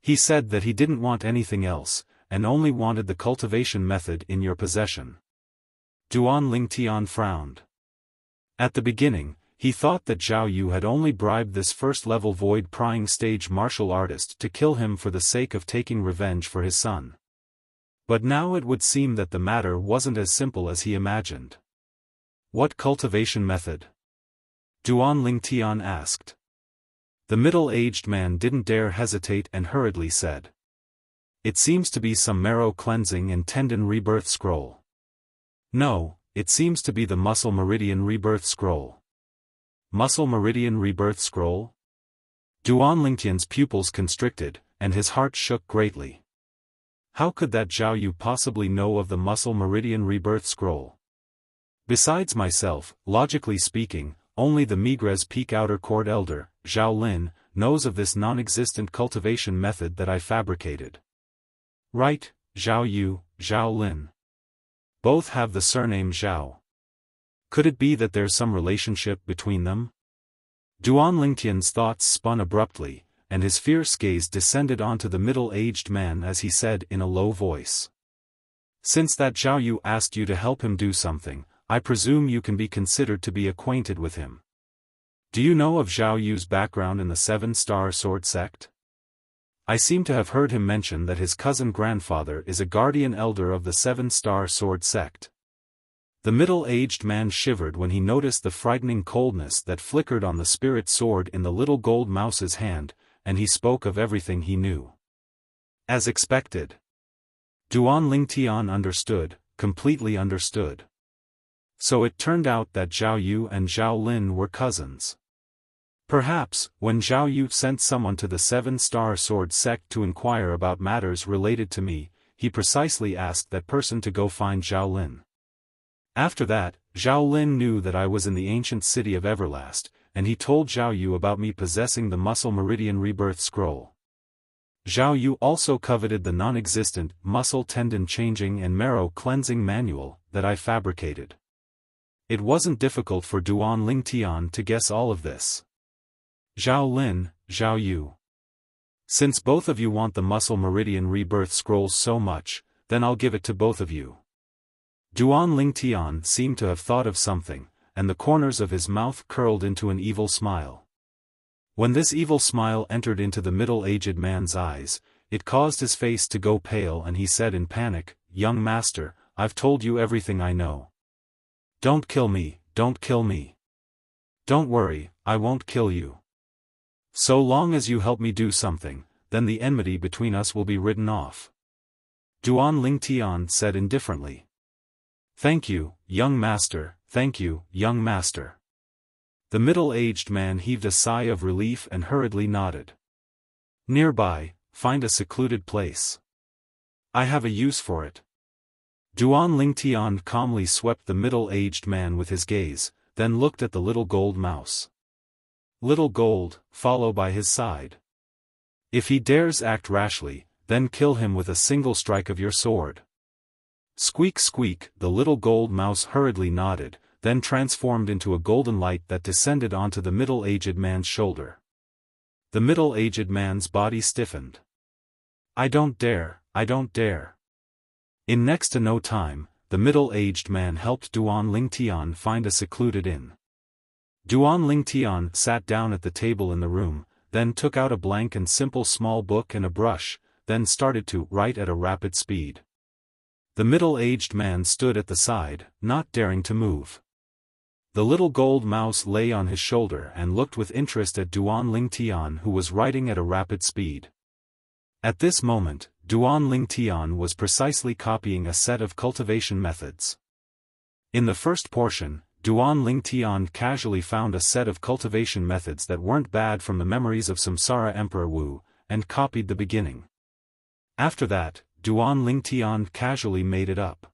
He said that he didn't want anything else, and only wanted the cultivation method in your possession. Duan Lingtian frowned. At the beginning, he thought that Zhao Yu had only bribed this first-level void-prying stage martial artist to kill him for the sake of taking revenge for his son. But now it would seem that the matter wasn't as simple as he imagined. What cultivation method? Duan Lingtian asked. The middle-aged man didn't dare hesitate and hurriedly said. It seems to be some marrow cleansing and tendon rebirth scroll. No, it seems to be the muscle meridian rebirth scroll. Muscle meridian rebirth scroll? Duan Lingtian's pupils constricted, and his heart shook greatly. How could that Zhao Yu possibly know of the muscle meridian rebirth scroll? Besides myself, logically speaking, only the Migres Peak Outer Court elder, Zhao Lin, knows of this non-existent cultivation method that I fabricated. Right, Zhao Yu, Zhao Lin. Both have the surname Zhao. Could it be that there's some relationship between them? Duan Lingtian's thoughts spun abruptly, and his fierce gaze descended onto the middle-aged man as he said in a low voice. Since that Zhao Yu asked you to help him do something, I presume you can be considered to be acquainted with him. Do you know of Zhao Yu's background in the Seven-Star Sword sect? I seem to have heard him mention that his cousin grandfather is a guardian elder of the Seven-Star Sword sect. The middle-aged man shivered when he noticed the frightening coldness that flickered on the spirit sword in the little gold mouse's hand, and he spoke of everything he knew. As expected. Duan Lingtian understood, completely understood. So it turned out that Zhao Yu and Zhao Lin were cousins. Perhaps, when Zhao Yu sent someone to the Seven-Star Sword sect to inquire about matters related to me, he precisely asked that person to go find Zhao Lin. After that, Zhao Lin knew that I was in the ancient city of Everlast, and he told Zhao Yu about me possessing the muscle meridian rebirth scroll. Zhao Yu also coveted the non-existent muscle tendon changing and marrow cleansing manual that I fabricated. It wasn't difficult for Duan Lingtian to guess all of this. Zhao Lin, Zhao Yu. Since both of you want the muscle meridian rebirth scrolls so much, then I'll give it to both of you. Duan Lingtian seemed to have thought of something, and the corners of his mouth curled into an evil smile. When this evil smile entered into the middle-aged man's eyes, it caused his face to go pale and he said in panic, "Young master, I've told you everything I know. Don't kill me, don't kill me. Don't worry, I won't kill you. So long as you help me do something, then the enmity between us will be ridden off." Duan Lingtian said indifferently. "Thank you, young master, thank you, young master." The middle-aged man heaved a sigh of relief and hurriedly nodded. "Nearby, find a secluded place. I have a use for it." Duan Lingtian calmly swept the middle-aged man with his gaze, then looked at the little gold mouse. Little gold, follow by his side. If he dares act rashly, then kill him with a single strike of your sword. Squeak squeak, the little gold mouse hurriedly nodded, then transformed into a golden light that descended onto the middle-aged man's shoulder. The middle-aged man's body stiffened. "I don't dare, I don't dare." In next to no time, the middle-aged man helped Duan Lingtian find a secluded inn. Duan Lingtian sat down at the table in the room, then took out a blank and simple small book and a brush, then started to write at a rapid speed. The middle-aged man stood at the side, not daring to move. The little gold mouse lay on his shoulder and looked with interest at Duan Lingtian, who was writing at a rapid speed. At this moment, Duan Lingtian was precisely copying a set of cultivation methods. In the first portion, Duan Lingtian casually found a set of cultivation methods that weren't bad from the memories of Samsara Emperor Wu, and copied the beginning. After that, Duan Lingtian casually made it up.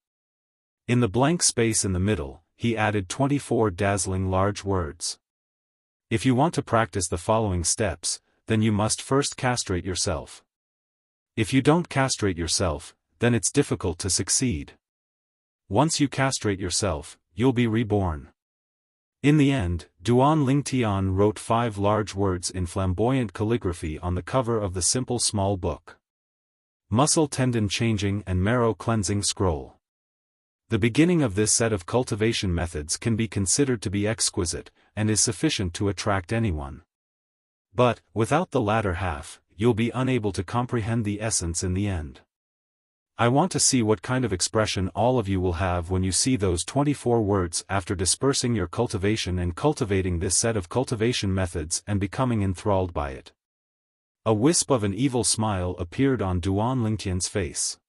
In the blank space in the middle, he added 24 dazzling large words. If you want to practice the following steps, then you must first castrate yourself. If you don't castrate yourself, then it's difficult to succeed. Once you castrate yourself, you'll be reborn. In the end, Duan Lingtian wrote 5 large words in flamboyant calligraphy on the cover of the simple small book. Muscle Tendon Changing and Marrow Cleansing Scroll. The beginning of this set of cultivation methods can be considered to be exquisite, and is sufficient to attract anyone. But, without the latter half, you'll be unable to comprehend the essence in the end. I want to see what kind of expression all of you will have when you see those 24 words after dispersing your cultivation and cultivating this set of cultivation methods and becoming enthralled by it. A wisp of an evil smile appeared on Duan Lingtian's face.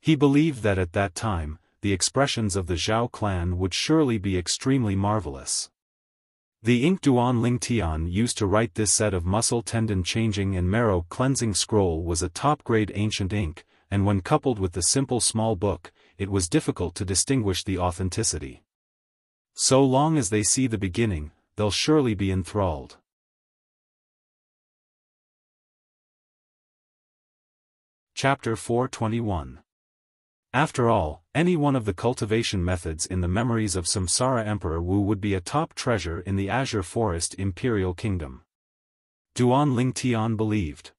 He believed that at that time, the expressions of the Zhao clan would surely be extremely marvelous. The ink Duan Lingtian used to write this set of muscle tendon changing and marrow cleansing scroll was a top-grade ancient ink, and when coupled with the simple small book, it was difficult to distinguish the authenticity. So long as they see the beginning, they'll surely be enthralled. Chapter 421. After all, any one of the cultivation methods in the memories of Samsara Emperor Wu would be a top treasure in the Azure Forest Imperial Kingdom. Duan Lingtian believed.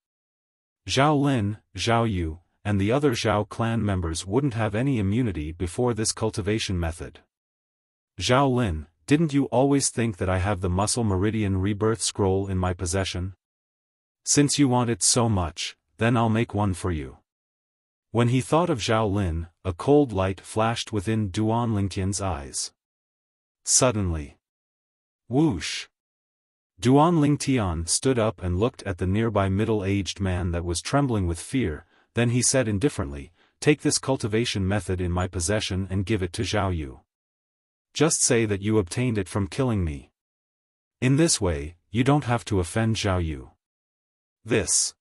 Zhao Lin, Zhao Yu, and the other Zhao clan members wouldn't have any immunity before this cultivation method. Zhao Lin, didn't you always think that I have the Muscle Meridian Rebirth Scroll in my possession? Since you want it so much, then I'll make one for you. When he thought of Zhao Lin, a cold light flashed within Duan Lingtian's eyes. Suddenly. Whoosh! Duan Lingtian stood up and looked at the nearby middle-aged man that was trembling with fear. Then he said indifferently, "Take this cultivation method in my possession and give it to Zhao Yu. Just say that you obtained it from killing me. In this way, you don't have to offend Zhao Yu." This.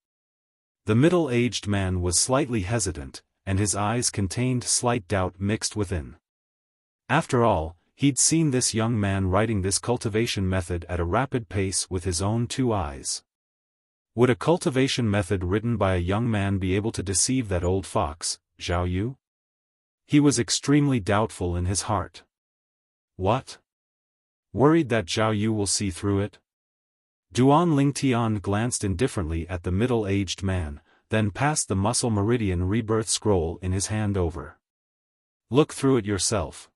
The middle-aged man was slightly hesitant, and his eyes contained slight doubt mixed within. After all, he'd seen this young man writing this cultivation method at a rapid pace with his own two eyes. Would a cultivation method written by a young man be able to deceive that old fox, Zhao Yu? He was extremely doubtful in his heart. What? Worried that Zhao Yu will see through it? Duan Lingtian glanced indifferently at the middle-aged man, then passed the Muscle Meridian Rebirth Scroll in his hand over. Look through it yourself.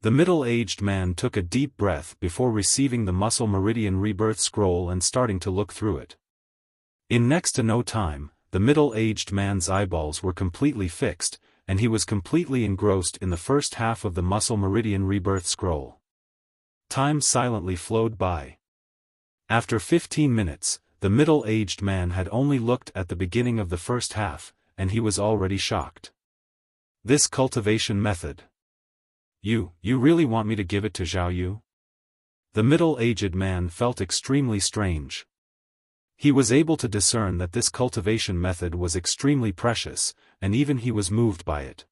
The middle-aged man took a deep breath before receiving the Muscle Meridian Rebirth Scroll and starting to look through it. In next to no time, the middle-aged man's eyeballs were completely fixed, and he was completely engrossed in the first half of the Muscle Meridian Rebirth Scroll. Time silently flowed by. After 15 minutes, the middle-aged man had only looked at the beginning of the first half, and he was already shocked. This cultivation method. You really want me to give it to Zhao Yu? The middle-aged man felt extremely strange. He was able to discern that this cultivation method was extremely precious, and even he was moved by it.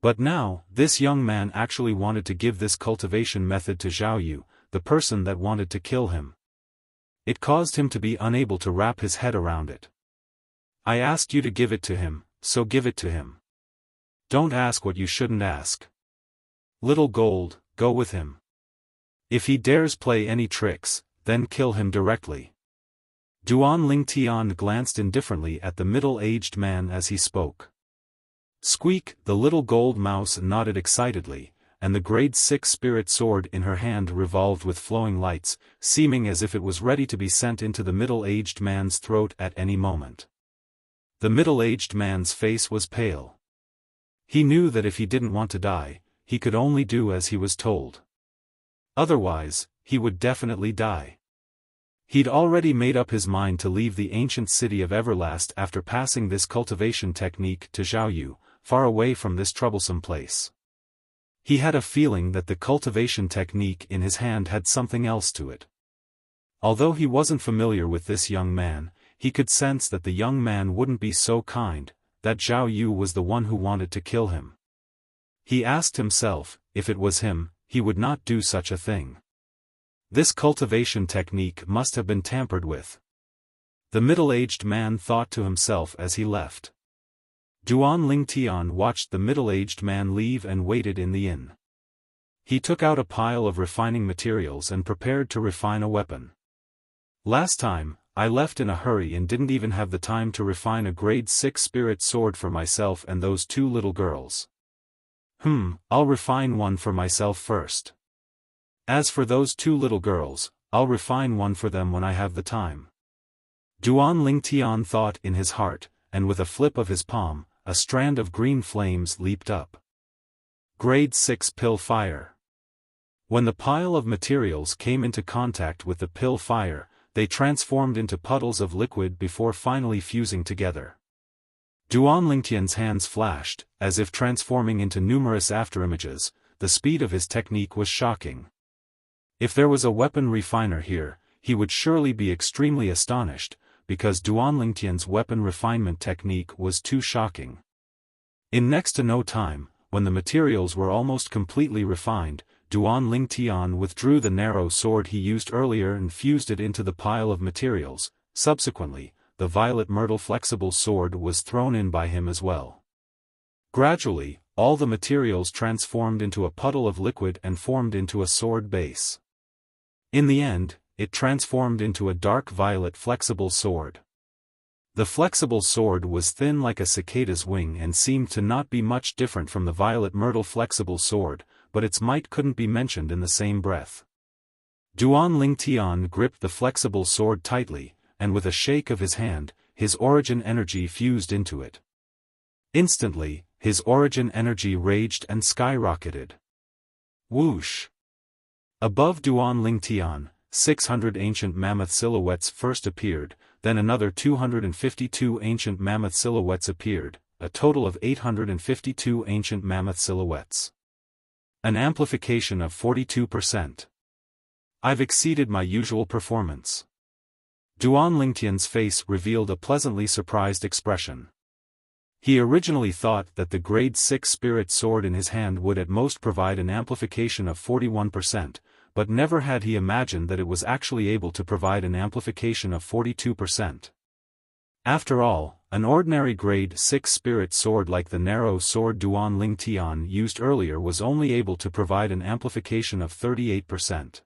But now, this young man actually wanted to give this cultivation method to Zhao Yu, the person that wanted to kill him. It caused him to be unable to wrap his head around it. I asked you to give it to him, so give it to him. Don't ask what you shouldn't ask. Little Gold, go with him. If he dares play any tricks, then kill him directly. Duan Lingtian glanced indifferently at the middle-aged man as he spoke. Squeak, the little gold mouse nodded excitedly, and the grade 6 spirit sword in her hand revolved with flowing lights, seeming as if it was ready to be sent into the middle-aged man's throat at any moment. The middle-aged man's face was pale. He knew that if he didn't want to die, he could only do as he was told. Otherwise, he would definitely die. He'd already made up his mind to leave the ancient city of Everlast after passing this cultivation technique to Zhao Yu, far away from this troublesome place. He had a feeling that the cultivation technique in his hand had something else to it. Although he wasn't familiar with this young man, he could sense that the young man wouldn't be so kind, that Zhao Yu was the one who wanted to kill him. He asked himself, if it was him, he would not do such a thing. This cultivation technique must have been tampered with. The middle-aged man thought to himself as he left. Duan Lingtian watched the middle-aged man leave and waited in the inn. He took out a pile of refining materials and prepared to refine a weapon. Last time, I left in a hurry and didn't even have the time to refine a grade 6 spirit sword for myself and those two little girls. I'll refine one for myself first. As for those two little girls, I'll refine one for them when I have the time. Duan Lingtian thought in his heart, and with a flip of his palm, a strand of green flames leaped up. Grade 6 Pill Fire. When the pile of materials came into contact with the pill fire, they transformed into puddles of liquid before finally fusing together. Duan Lingtian's hands flashed, as if transforming into numerous afterimages. The speed of his technique was shocking. If there was a weapon refiner here, he would surely be extremely astonished, because Duan Lingtian's weapon refinement technique was too shocking. In next to no time, when the materials were almost completely refined, Duan Lingtian withdrew the narrow sword he used earlier and fused it into the pile of materials. Subsequently, the violet myrtle flexible sword was thrown in by him as well. Gradually, all the materials transformed into a puddle of liquid and formed into a sword base. In the end, it transformed into a dark violet flexible sword. The flexible sword was thin like a cicada's wing and seemed to not be much different from the violet myrtle flexible sword, but its might couldn't be mentioned in the same breath. Duan Lingtian gripped the flexible sword tightly, and with a shake of his hand, his origin energy fused into it. Instantly, his origin energy raged and skyrocketed. Whoosh! Above Duan Lingtian, 600 ancient mammoth silhouettes first appeared, then another 252 ancient mammoth silhouettes appeared, a total of 852 ancient mammoth silhouettes. An amplification of 42%. I've exceeded my usual performance. Duan Lingtian's face revealed a pleasantly surprised expression. He originally thought that the grade 6 spirit sword in his hand would at most provide an amplification of 41%, but never had he imagined that it was actually able to provide an amplification of 42%. After all, an ordinary grade 6 spirit sword like the narrow sword Duan Lingtian used earlier was only able to provide an amplification of 38%.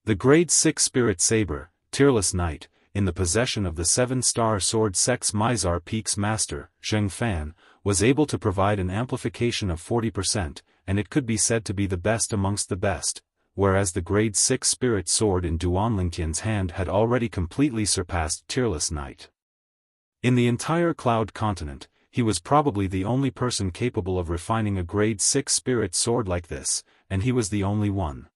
The grade 6 spirit saber, Tearless Knight, in the possession of the 7-star sword sect's Mizar Peak's master, Xiaofan, was able to provide an amplification of 40%, and it could be said to be the best amongst the best, whereas the grade 6 spirit sword in Duan Lingtian's hand had already completely surpassed Tearless Knight. In the entire Cloud Continent, he was probably the only person capable of refining a grade 6 spirit sword like this, and he was the only one.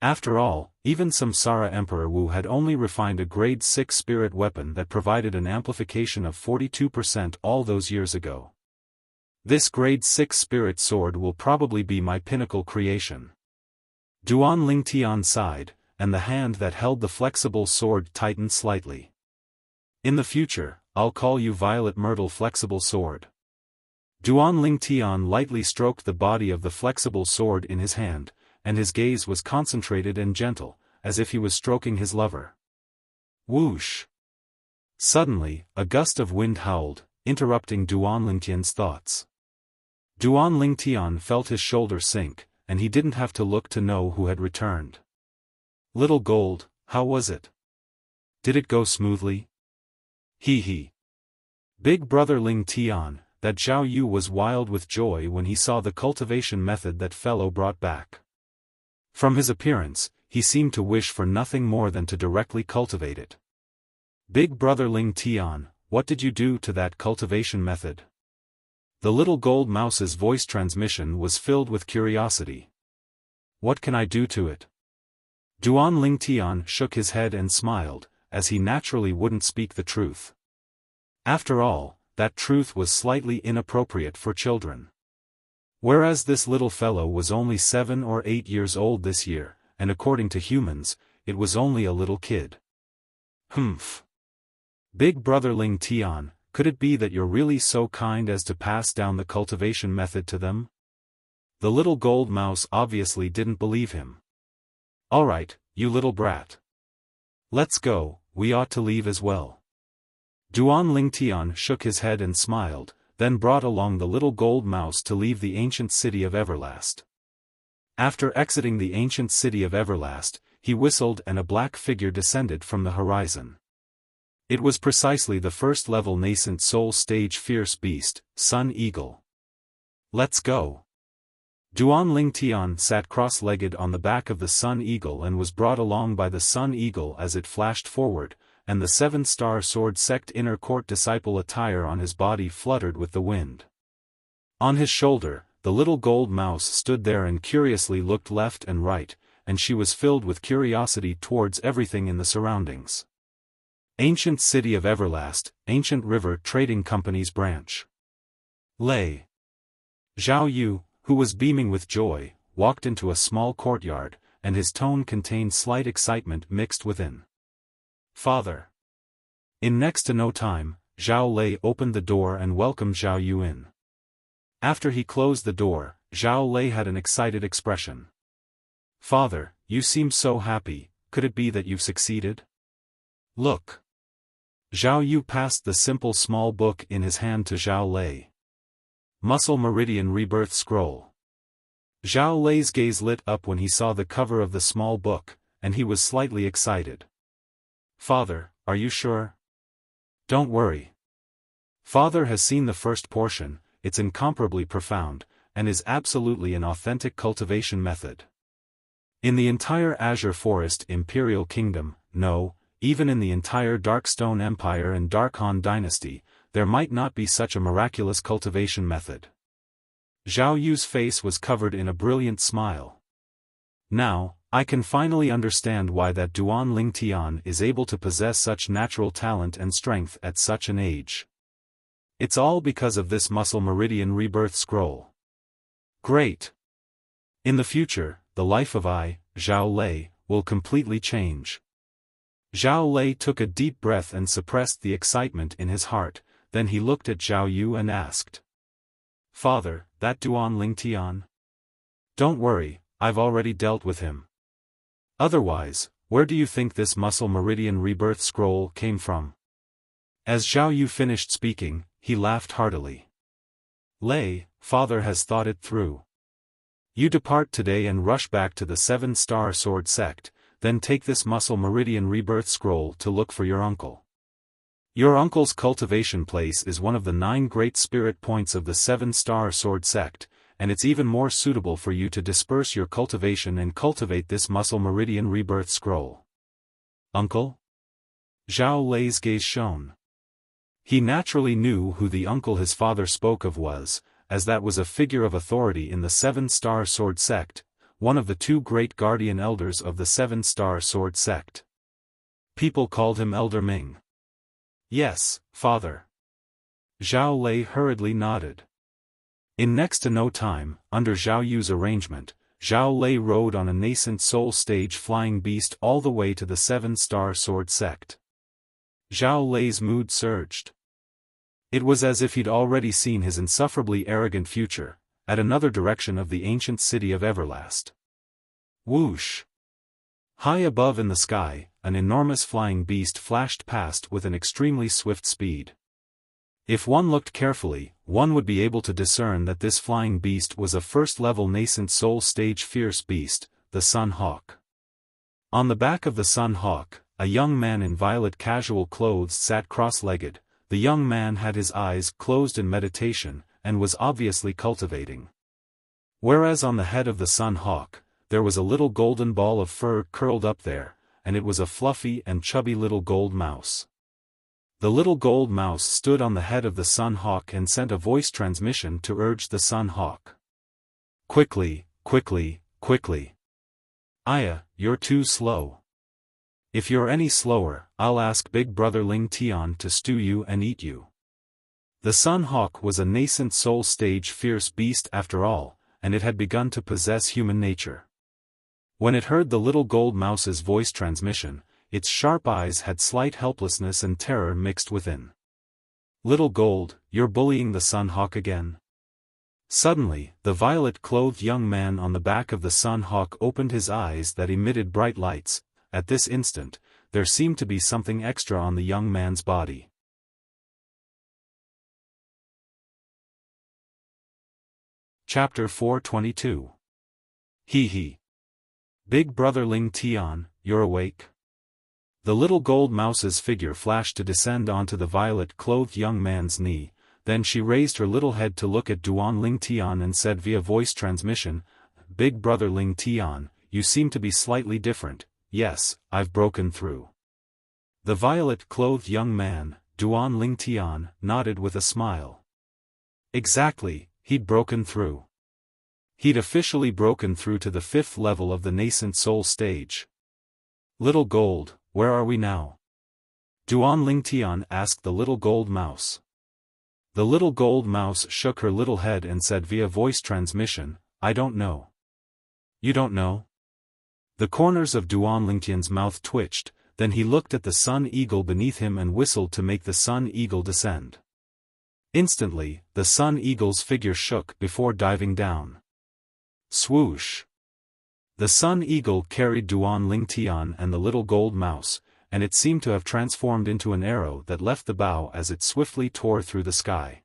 After all, even Samsara Emperor Wu had only refined a grade 6 spirit weapon that provided an amplification of 42% all those years ago. This grade 6 spirit sword will probably be my pinnacle creation. Duan Lingtian sighed, and the hand that held the flexible sword tightened slightly. In the future, I'll call you Violet Myrtle Flexible Sword. Duan Lingtian lightly stroked the body of the flexible sword in his hand, and his gaze was concentrated and gentle, as if he was stroking his lover. Whoosh! Suddenly, a gust of wind howled, interrupting Duan Lingtian's thoughts. Duan Lingtian felt his shoulder sink, and he didn't have to look to know who had returned. Little Gold, how was it? Did it go smoothly? Hee. Big brother Lingtian, that Zhao Yu was wild with joy when he saw the cultivation method that fellow brought back. From his appearance, he seemed to wish for nothing more than to directly cultivate it. Big brother Lingtian, what did you do to that cultivation method? The little gold mouse's voice transmission was filled with curiosity. What can I do to it? Duan Lingtian shook his head and smiled, as he naturally wouldn't speak the truth. After all, that truth was slightly inappropriate for children. Whereas this little fellow was only 7 or 8 years old this year, and according to humans, it was only a little kid. Humph. Big brother Lingtian, could it be that you're really so kind as to pass down the cultivation method to them? The little gold mouse obviously didn't believe him. All right, you little brat. Let's go, we ought to leave as well. Duan Lingtian shook his head and smiled, then brought along the little gold mouse to leave the ancient city of Everlast. After exiting the ancient city of Everlast, he whistled and a black figure descended from the horizon. It was precisely the first-level nascent soul stage fierce beast, Sun Eagle. Let's go. Duan Lingtian sat cross-legged on the back of the Sun Eagle and was brought along by the Sun Eagle as it flashed forward, and the seven-star sword sect inner court disciple attire on his body fluttered with the wind. On his shoulder, the little gold mouse stood there and curiously looked left and right, and she was filled with curiosity towards everything in the surroundings. Ancient City of Everlast, Ancient River Trading Company's branch. Lei. Zhao Yu, who was beaming with joy, walked into a small courtyard, and his tone contained slight excitement mixed within. Father. In next to no time, Zhao Lei opened the door and welcomed Zhao Yu in. After he closed the door, Zhao Lei had an excited expression. Father, you seem so happy, could it be that you've succeeded? Look. Zhao Yu passed the simple small book in his hand to Zhao Lei. Muscle Meridian Rebirth Scroll. Zhao Lei's gaze lit up when he saw the cover of the small book, and he was slightly excited. Father, are you sure? Don't worry. Father has seen the first portion, it's incomparably profound, and is absolutely an authentic cultivation method. In the entire Azure Forest Imperial Kingdom, no, even in the entire Darkstone Empire and Dark Han Dynasty, there might not be such a miraculous cultivation method. Zhao Yu's face was covered in a brilliant smile. Now, I can finally understand why that Duan Lingtian is able to possess such natural talent and strength at such an age. It's all because of this Muscle Meridian Rebirth Scroll. Great! In the future, the life of Zhao Lei, will completely change. Zhao Lei took a deep breath and suppressed the excitement in his heart, then he looked at Zhao Yu and asked. Father, that Duan Lingtian? Don't worry, I've already dealt with him. Otherwise, where do you think this Muscle Meridian Rebirth Scroll came from? As Zhao Yu finished speaking, he laughed heartily. Lei, Father has thought it through. You depart today and rush back to the Seven-Star Sword Sect, then take this Muscle Meridian Rebirth Scroll to look for your uncle. Your uncle's cultivation place is one of the 9 great spirit points of the Seven-Star Sword Sect, and it's even more suitable for you to disperse your cultivation and cultivate this Muscle Meridian Rebirth Scroll. Uncle? Zhao Lei's gaze shone. He naturally knew who the uncle his father spoke of was, as that was a figure of authority in the Seven-Star Sword Sect, one of the 2 great guardian elders of the Seven-Star Sword Sect. People called him Elder Ming. Yes, Father. Zhao Lei hurriedly nodded. In next to no time, under Zhao Yu's arrangement, Zhao Lei rode on a nascent soul stage flying beast all the way to the Seven-Star Sword Sect. Zhao Lei's mood surged. It was as if he'd already seen his insufferably arrogant future, at another direction of the ancient city of Everlast. Whoosh! High above in the sky, an enormous flying beast flashed past with an extremely swift speed. If one looked carefully, one would be able to discern that this flying beast was a first-level nascent soul stage fierce beast, the Sun Hawk. On the back of the Sun Hawk, a young man in violet casual clothes sat cross-legged. The young man had his eyes closed in meditation, and was obviously cultivating. Whereas on the head of the Sun Hawk, there was a little golden ball of fur curled up there, and it was a fluffy and chubby little gold mouse. The little gold mouse stood on the head of the Sun Hawk and sent a voice transmission to urge the Sun Hawk. Quickly, quickly, quickly. Aya, you're too slow. If you're any slower, I'll ask Big Brother Ling Tian to stew you and eat you. The Sun Hawk was a nascent soul stage fierce beast after all, and it had begun to possess human nature. When it heard the little gold mouse's voice transmission, its sharp eyes had slight helplessness and terror mixed within. Little Gold, you're bullying the Sun Hawk again? Suddenly, the violet-clothed young man on the back of the Sun Hawk opened his eyes that emitted bright lights. At this instant, there seemed to be something extra on the young man's body. Chapter 422. Hee hee. Big Brother Ling Tian, you're awake? The little gold mouse's figure flashed to descend onto the violet-clothed young man's knee, then she raised her little head to look at Duan Ling Tian and said via voice transmission, "Big brother Ling Tian, you seem to be slightly different. Yes, I've broken through." The violet-clothed young man, Duan Ling Tian, nodded with a smile. Exactly, he'd broken through. He'd officially broken through to the 5th level of the nascent soul stage. "Little Gold, where are we now?" Duan Ling Tian asked the little gold mouse. The little gold mouse shook her little head and said via voice transmission, "I don't know." "You don't know?" The corners of Duan Ling Tian's mouth twitched, then he looked at the sun eagle beneath him and whistled to make the sun eagle descend. Instantly, the sun eagle's figure shook before diving down. Swoosh! The sun eagle carried Duan Ling Tian and the little gold mouse, and it seemed to have transformed into an arrow that left the bow as it swiftly tore through the sky.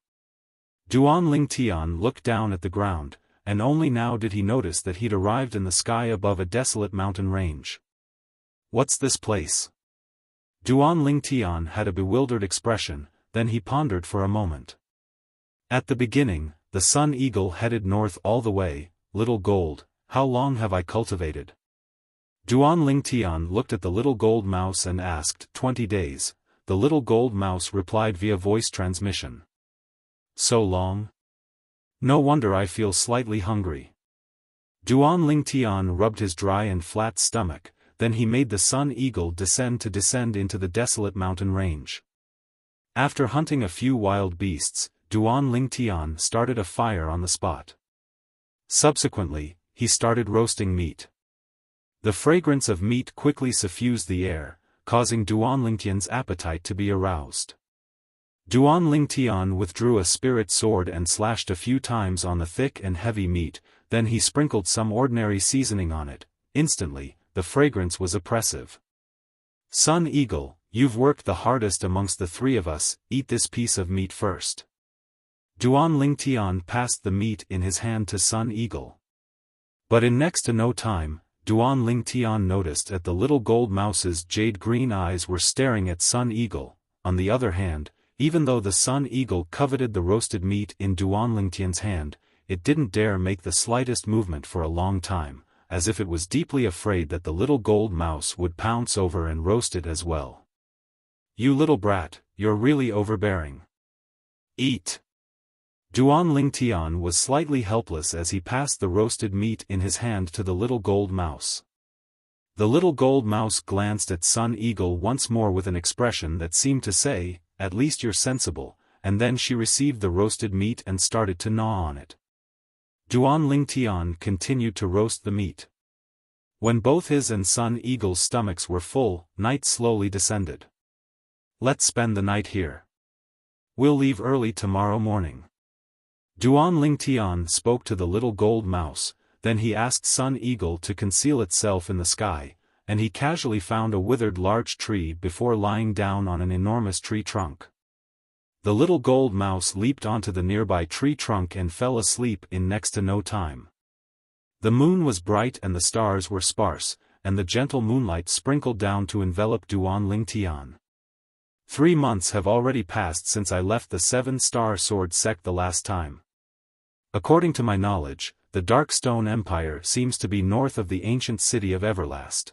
Duan Ling Tian looked down at the ground, and only now did he notice that he'd arrived in the sky above a desolate mountain range. What's this place? Duan Ling Tian had a bewildered expression, then he pondered for a moment. At the beginning, the sun eagle headed north all the way. Little gold, how long have I cultivated? Duan Ling Tian looked at the little gold mouse and asked, 20 days. The little gold mouse replied via voice transmission. So long? No wonder I feel slightly hungry. Duan Ling Tian rubbed his dry and flat stomach, then he made the sun eagle descend into the desolate mountain range. After hunting a few wild beasts, Duan Ling Tian started a fire on the spot. Subsequently, he started roasting meat. The fragrance of meat quickly suffused the air, causing Duan Ling Tian's appetite to be aroused. Duan Ling Tian withdrew a spirit sword and slashed a few times on the thick and heavy meat, then he sprinkled some ordinary seasoning on it. Instantly, the fragrance was oppressive. Sun Eagle, you've worked the hardest amongst the 3 of us, eat this piece of meat first. Duan Ling Tian passed the meat in his hand to Sun Eagle. But in next to no time, Duan Ling Tian noticed that the little gold mouse's jade-green eyes were staring at Sun Eagle. On the other hand, even though the Sun Eagle coveted the roasted meat in Duan Ling Tian's hand, it didn't dare make the slightest movement for a long time, as if it was deeply afraid that the little gold mouse would pounce over and roast it as well. You little brat, you're really overbearing. Eat! Duan Ling Tian was slightly helpless as he passed the roasted meat in his hand to the little gold mouse. The little gold mouse glanced at Sun Eagle once more with an expression that seemed to say, "At least you're sensible," and then she received the roasted meat and started to gnaw on it. Duan Ling Tian continued to roast the meat. When both his and Sun Eagle's stomachs were full, night slowly descended. "Let's spend the night here. We'll leave early tomorrow morning." Duan Ling Tian spoke to the little gold mouse, then he asked Sun Eagle to conceal itself in the sky, and he casually found a withered large tree before lying down on an enormous tree trunk. The little gold mouse leaped onto the nearby tree trunk and fell asleep in next to no time. The moon was bright and the stars were sparse, and the gentle moonlight sprinkled down to envelop Duan Ling Tian. 3 months have already passed since I left the 7-star sword sect the last time. According to my knowledge, the Darkstone Empire seems to be north of the ancient city of Everlast.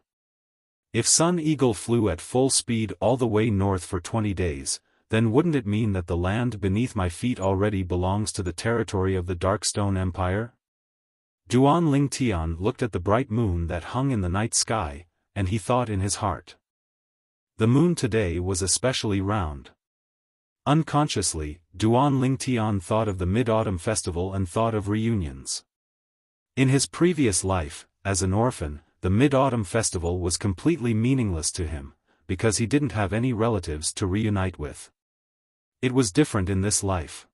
If Sun Eagle flew at full speed all the way north for 20 days, then wouldn't it mean that the land beneath my feet already belongs to the territory of the Darkstone Empire? Duan Ling Tian looked at the bright moon that hung in the night sky, and he thought in his heart. The moon today was especially round. Unconsciously, Duan Ling Tian thought of the Mid-Autumn Festival and thought of reunions. In his previous life, as an orphan, the Mid-Autumn Festival was completely meaningless to him, because he didn't have any relatives to reunite with. It was different in this life.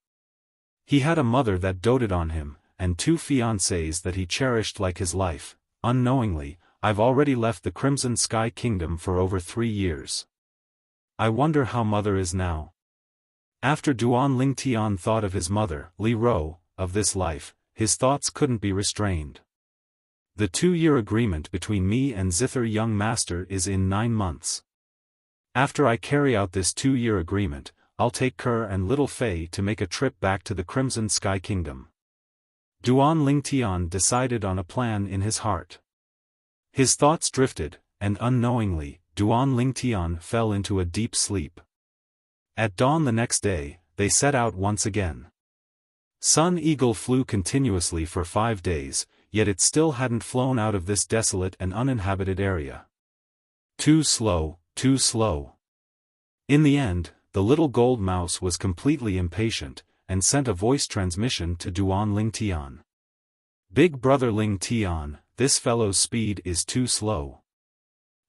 He had a mother that doted on him, and 2 fiancées that he cherished like his life. Unknowingly, I've already left the Crimson Sky Kingdom for over 3 years. I wonder how mother is now. After Duan Ling Tian thought of his mother, Li Ro, of this life, his thoughts couldn't be restrained. The 2-year agreement between me and Zither young master is in 9 months. After I carry out this 2-year agreement, I'll take Kerr and little Fei to make a trip back to the Crimson Sky Kingdom. Duan Lingtian decided on a plan in his heart. His thoughts drifted, and unknowingly, Duan Lingtian fell into a deep sleep. At dawn the next day, they set out once again. Sun Eagle flew continuously for 5 days, yet it still hadn't flown out of this desolate and uninhabited area. Too slow, too slow. In the end, the little gold mouse was completely impatient, and sent a voice transmission to Duan Lingtian. Big brother Lingtian, this fellow's speed is too slow.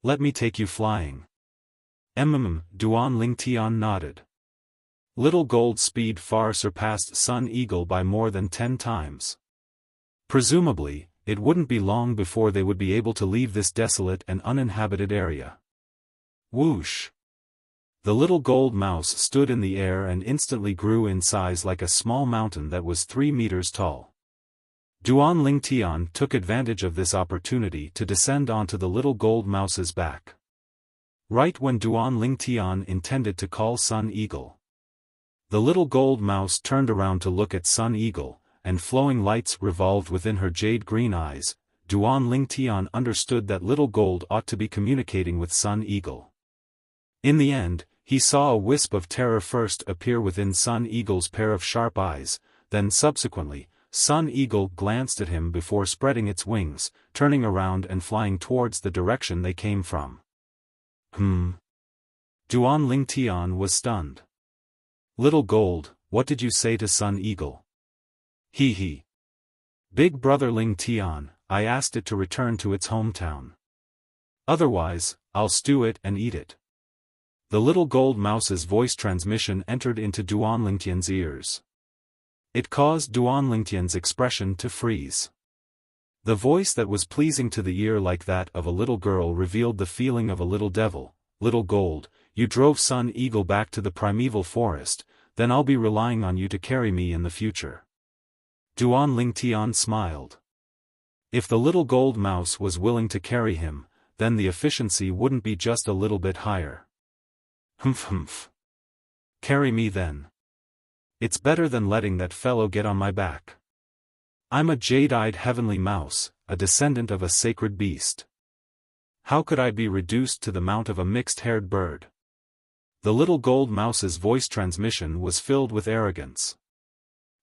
Let me take you flying. Duan Lingtian nodded. Little Gold's speed far surpassed Sun Eagle by more than 10 times. Presumably, it wouldn't be long before they would be able to leave this desolate and uninhabited area. Whoosh! The little gold mouse stood in the air and instantly grew in size like a small mountain that was 3 meters tall. Duan Lingtian took advantage of this opportunity to descend onto the little gold mouse's back. Right when Duan Lingtian intended to call Sun Eagle. The little gold mouse turned around to look at Sun Eagle, and flowing lights revolved within her jade-green eyes. Duan Lingtian understood that little gold ought to be communicating with Sun Eagle. In the end, he saw a wisp of terror first appear within Sun Eagle's pair of sharp eyes, then subsequently, Sun Eagle glanced at him before spreading its wings, turning around and flying towards the direction they came from. Duan Lingtian was stunned. Little Gold, what did you say to Sun Eagle? He. Big brother Lingtian, I asked it to return to its hometown. Otherwise, I'll stew it and eat it. The little gold mouse's voice transmission entered into Duan Lingtian's ears. It caused Duan Lingtian's expression to freeze. The voice that was pleasing to the ear like that of a little girl revealed the feeling of a little devil. Little Gold, you drove Sun Eagle back to the primeval forest, then I'll be relying on you to carry me in the future. Duan Lingtian smiled. If the little gold mouse was willing to carry him, then the efficiency wouldn't be just a little bit higher. Humph. Carry me then. It's better than letting that fellow get on my back. I'm a jade-eyed heavenly mouse, a descendant of a sacred beast. How could I be reduced to the mount of a mixed-haired bird? The little gold mouse's voice transmission was filled with arrogance.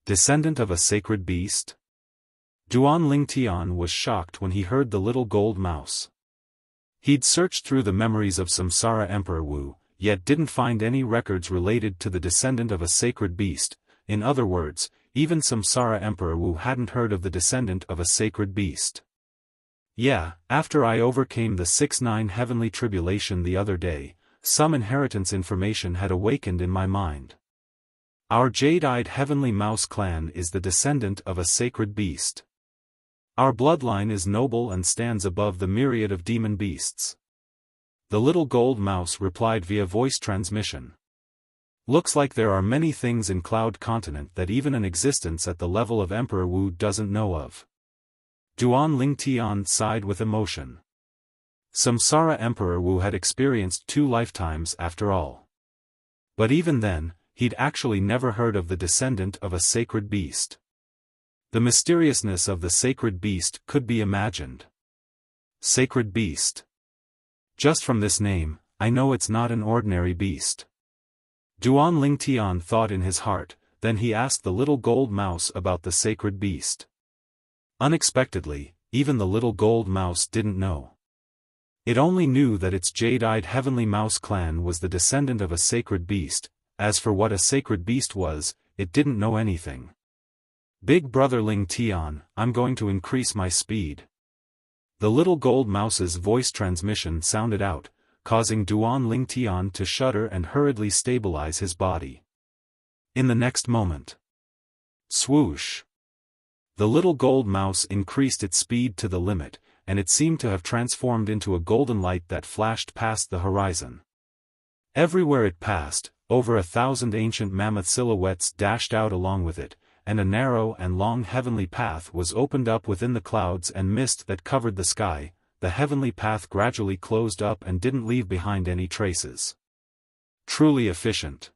Descendant of a sacred beast? Duan Lingtian was shocked when he heard the little gold mouse. He'd searched through the memories of Samsara Emperor Wu, yet didn't find any records related to the descendant of a sacred beast. In other words, even Samsara Emperor Wu hadn't heard of the descendant of a sacred beast. Yeah, after I overcame the 6-9 heavenly tribulation the other day, some inheritance information had awakened in my mind. Our jade-eyed heavenly mouse clan is the descendant of a sacred beast. Our bloodline is noble and stands above the myriad of demon beasts. The little gold mouse replied via voice transmission. Looks like there are many things in Cloud Continent that even an existence at the level of Emperor Wu doesn't know of. Duan Lingtian sighed with emotion. Samsara Emperor Wu had experienced 2 lifetimes after all. But even then, he'd actually never heard of the descendant of a sacred beast. The mysteriousness of the sacred beast could be imagined. Sacred beast. Just from this name, I know it's not an ordinary beast. Duan Lingtian thought in his heart, then he asked the little gold mouse about the sacred beast. Unexpectedly, even the little gold mouse didn't know. It only knew that its jade-eyed heavenly mouse clan was the descendant of a sacred beast. As for what a sacred beast was, it didn't know anything. Big brother Lingtian, I'm going to increase my speed. The little gold mouse's voice transmission sounded out, causing Duan Lingtian to shudder and hurriedly stabilize his body. In the next moment, swoosh! The little gold mouse increased its speed to the limit, and it seemed to have transformed into a golden light that flashed past the horizon. Everywhere it passed, over 1,000 ancient mammoth silhouettes dashed out along with it, and a narrow and long heavenly path was opened up within the clouds and mist that covered the sky. The heavenly path gradually closed up and didn't leave behind any traces. Truly efficient.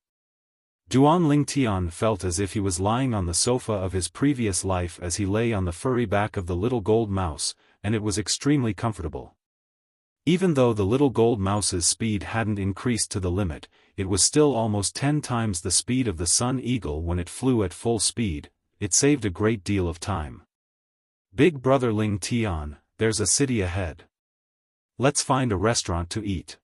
Duan Lingtian felt as if he was lying on the sofa of his previous life as he lay on the furry back of the little gold mouse, and it was extremely comfortable. Even though the little gold mouse's speed hadn't increased to the limit, it was still almost 10 times the speed of the Sun Eagle when it flew at full speed. It saved a great deal of time. Big brother Ling Tian, there's a city ahead. Let's find a restaurant to eat.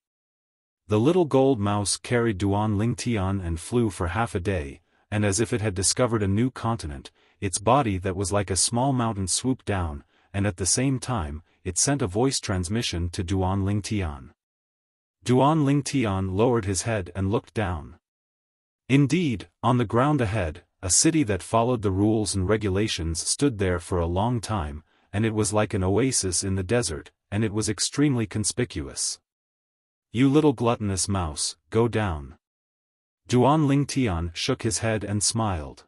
The little gold mouse carried Duan Lingtian and flew for half a day, and as if it had discovered a new continent, its body that was like a small mountain swooped down, and at the same time, it sent a voice transmission to Duan Lingtian. Duan Lingtian lowered his head and looked down. Indeed, on the ground ahead, a city that followed the rules and regulations stood there for a long time, and it was like an oasis in the desert, and it was extremely conspicuous. You little gluttonous mouse, go down. Duan Lingtian shook his head and smiled.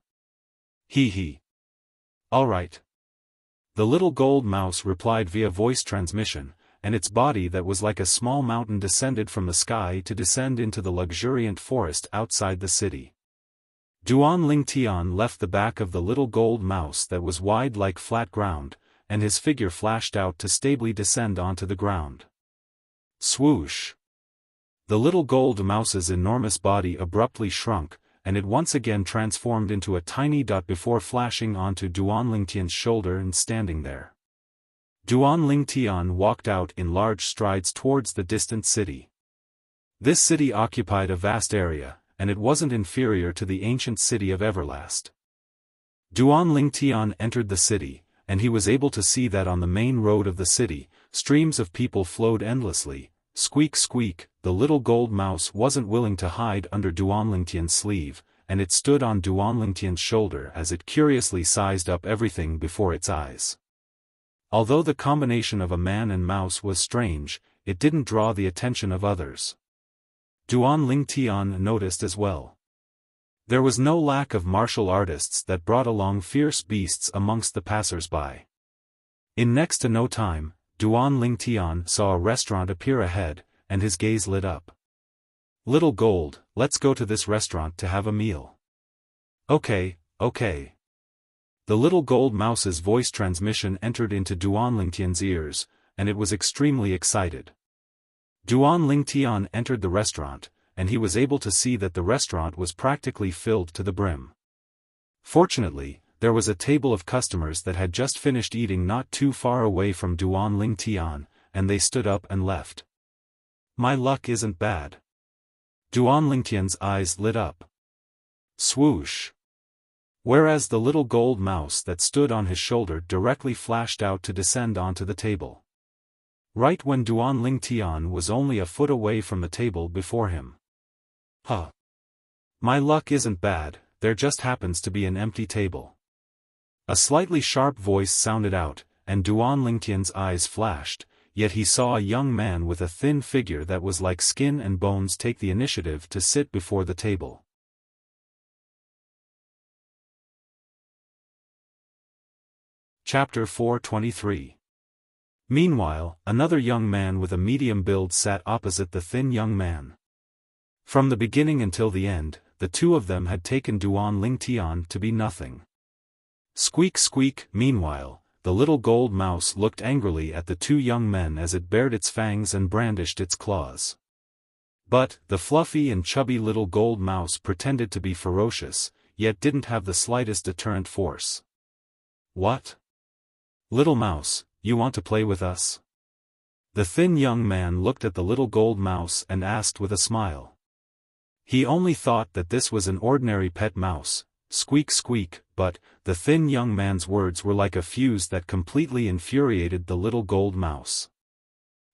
Hee hee. All right. The little gold mouse replied via voice transmission, and its body that was like a small mountain descended from the sky to descend into the luxuriant forest outside the city. Duan Lingtian left the back of the little gold mouse that was wide like flat ground, and his figure flashed out to stably descend onto the ground. Swoosh! The little gold mouse's enormous body abruptly shrunk, and it once again transformed into a tiny dot before flashing onto Duan Lingtian's shoulder and standing there. Duan Lingtian walked out in large strides towards the distant city. This city occupied a vast area, and it wasn't inferior to the ancient city of Everlast. Duan Lingtian entered the city, and he was able to see that on the main road of the city, streams of people flowed endlessly. Squeak squeak, the little gold mouse wasn't willing to hide under Duan Lingtian's sleeve, and it stood on Duan Lingtian's shoulder as it curiously sized up everything before its eyes. Although the combination of a man and mouse was strange, it didn't draw the attention of others. Duan Lingtian noticed as well. There was no lack of martial artists that brought along fierce beasts amongst the passers-by. In next to no time, Duan Lingtian saw a restaurant appear ahead, and his gaze lit up. Little Gold, let's go to this restaurant to have a meal. Okay, okay. The little gold mouse's voice transmission entered into Duan Lingtian's ears, and it was extremely excited. Duan Lingtian entered the restaurant, and he was able to see that the restaurant was practically filled to the brim. Fortunately, there was a table of customers that had just finished eating not too far away from Duan Lingtian, and they stood up and left. My luck isn't bad. Duan Lingtian's eyes lit up. Swoosh! Whereas the little gold mouse that stood on his shoulder directly flashed out to descend onto the table. Right when Duan Lingtian was only a foot away from the table before him. Huh. My luck isn't bad, there just happens to be an empty table. A slightly sharp voice sounded out, and Duan Lingtian's eyes flashed, yet he saw a young man with a thin figure that was like skin and bones take the initiative to sit before the table. Chapter 423. Meanwhile, another young man with a medium build sat opposite the thin young man. From the beginning until the end, the two of them had taken Duan Lingtian to be nothing. Squeak squeak. Meanwhile, the little gold mouse looked angrily at the two young men as it bared its fangs and brandished its claws. But, the fluffy and chubby little gold mouse pretended to be ferocious, yet didn't have the slightest deterrent force. What? Little mouse, you want to play with us? The thin young man looked at the little gold mouse and asked with a smile. He only thought that this was an ordinary pet mouse. Squeak squeak, but, the thin young man's words were like a fuse that completely infuriated the little gold mouse.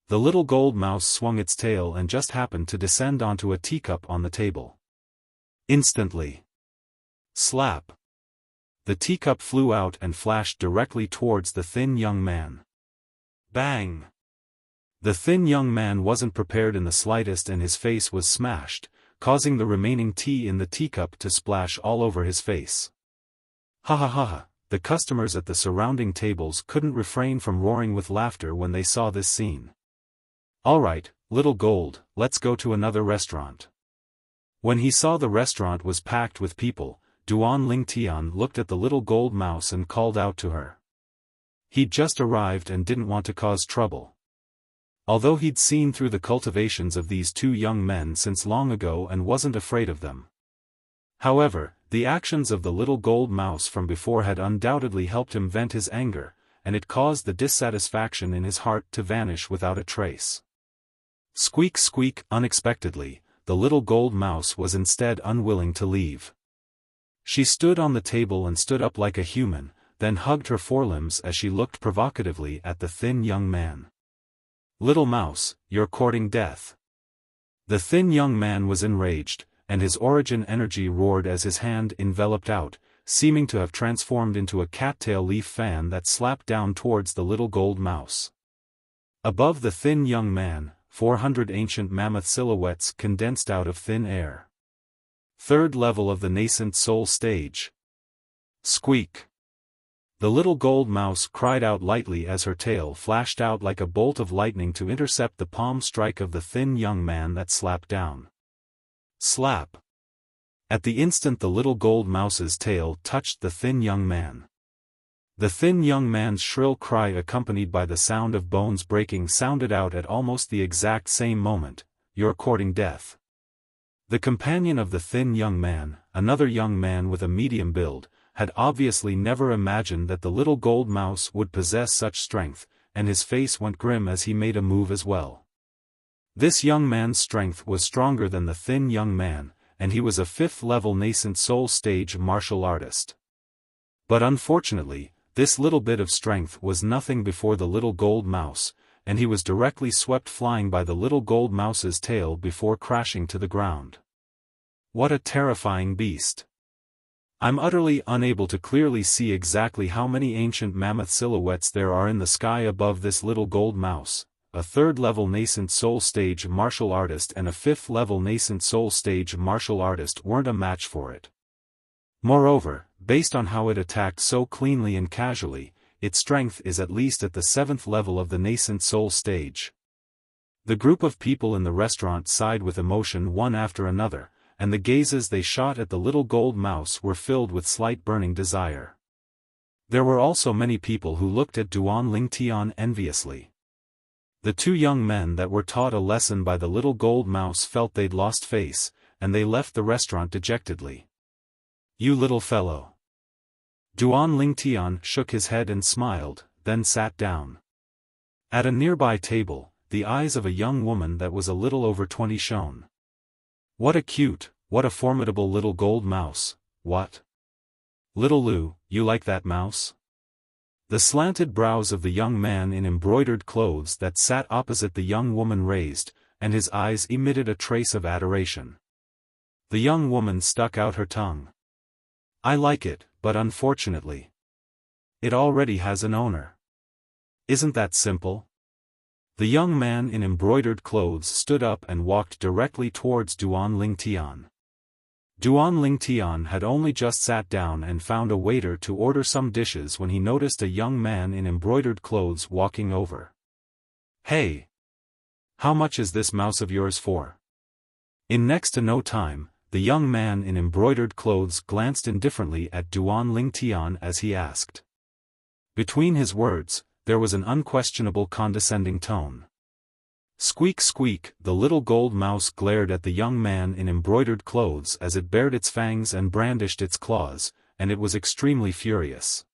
The little gold mouse swung its tail and just happened to descend onto a teacup on the table. Instantly. Slap. The teacup flew out and flashed directly towards the thin young man. Bang! The thin young man wasn't prepared in the slightest and his face was smashed, causing the remaining tea in the teacup to splash all over his face. Ha ha ha ha, the customers at the surrounding tables couldn't refrain from roaring with laughter when they saw this scene. Alright, little gold, let's go to another restaurant. When he saw the restaurant was packed with people, Duan Lingtian looked at the little gold mouse and called out to her. He'd just arrived and didn't want to cause trouble. Although he'd seen through the cultivations of these two young men since long ago and wasn't afraid of them. However, the actions of the little gold mouse from before had undoubtedly helped him vent his anger, and it caused the dissatisfaction in his heart to vanish without a trace. Squeak squeak, unexpectedly, the little gold mouse was instead unwilling to leave. She stood on the table and stood up like a human, then hugged her forelimbs as she looked provocatively at the thin young man. Little mouse, you're courting death. The thin young man was enraged, and his origin energy roared as his hand enveloped out, seeming to have transformed into a cattail leaf fan that slapped down towards the little gold mouse. Above the thin young man, 400 ancient mammoth silhouettes condensed out of thin air. Third level of the nascent soul stage. Squeak. The little gold mouse cried out lightly as her tail flashed out like a bolt of lightning to intercept the palm strike of the thin young man that slapped down. Slap. At the instant the little gold mouse's tail touched the thin young man. The thin young man's shrill cry accompanied by the sound of bones breaking sounded out at almost the exact same moment. You're courting death. The companion of the thin young man, another young man with a medium build, had obviously never imagined that the little gold mouse would possess such strength, and his face went grim as he made a move as well. This young man's strength was stronger than the thin young man, and he was a 5th-level nascent soul stage martial artist. But unfortunately, this little bit of strength was nothing before the little gold mouse, and he was directly swept flying by the little gold mouse's tail before crashing to the ground. What a terrifying beast! I'm utterly unable to clearly see exactly how many ancient mammoth silhouettes there are in the sky above this little gold mouse. A 3rd-level nascent soul stage martial artist and a 5th-level nascent soul stage martial artist weren't a match for it. Moreover, based on how it attacked so cleanly and casually, its strength is at least at the 7th level of the nascent soul stage. The group of people in the restaurant sighed with emotion one after another, and the gazes they shot at the little gold mouse were filled with slight burning desire. There were also many people who looked at Duan Lingtian enviously. The two young men that were taught a lesson by the little gold mouse felt they'd lost face, and they left the restaurant dejectedly. You little fellow. Duan Lingtian shook his head and smiled, then sat down. At a nearby table, the eyes of a young woman that was a little over 20 shone. What a formidable little gold mouse, what? Little Lu, you like that mouse? The slanted brows of the young man in embroidered clothes that sat opposite the young woman raised, and his eyes emitted a trace of adoration. The young woman stuck out her tongue. I like it, but unfortunately, it already has an owner. Isn't that simple? The young man in embroidered clothes stood up and walked directly towards Duan Lingtian. Duan Lingtian had only just sat down and found a waiter to order some dishes when he noticed a young man in embroidered clothes walking over. Hey! How much is this mouse of yours for? In next to no time, the young man in embroidered clothes glanced indifferently at Duan Lingtian as he asked. Between his words, there was an unquestionable condescending tone. Squeak squeak, the little gold mouse glared at the young man in embroidered clothes as it bared its fangs and brandished its claws, and it was extremely furious.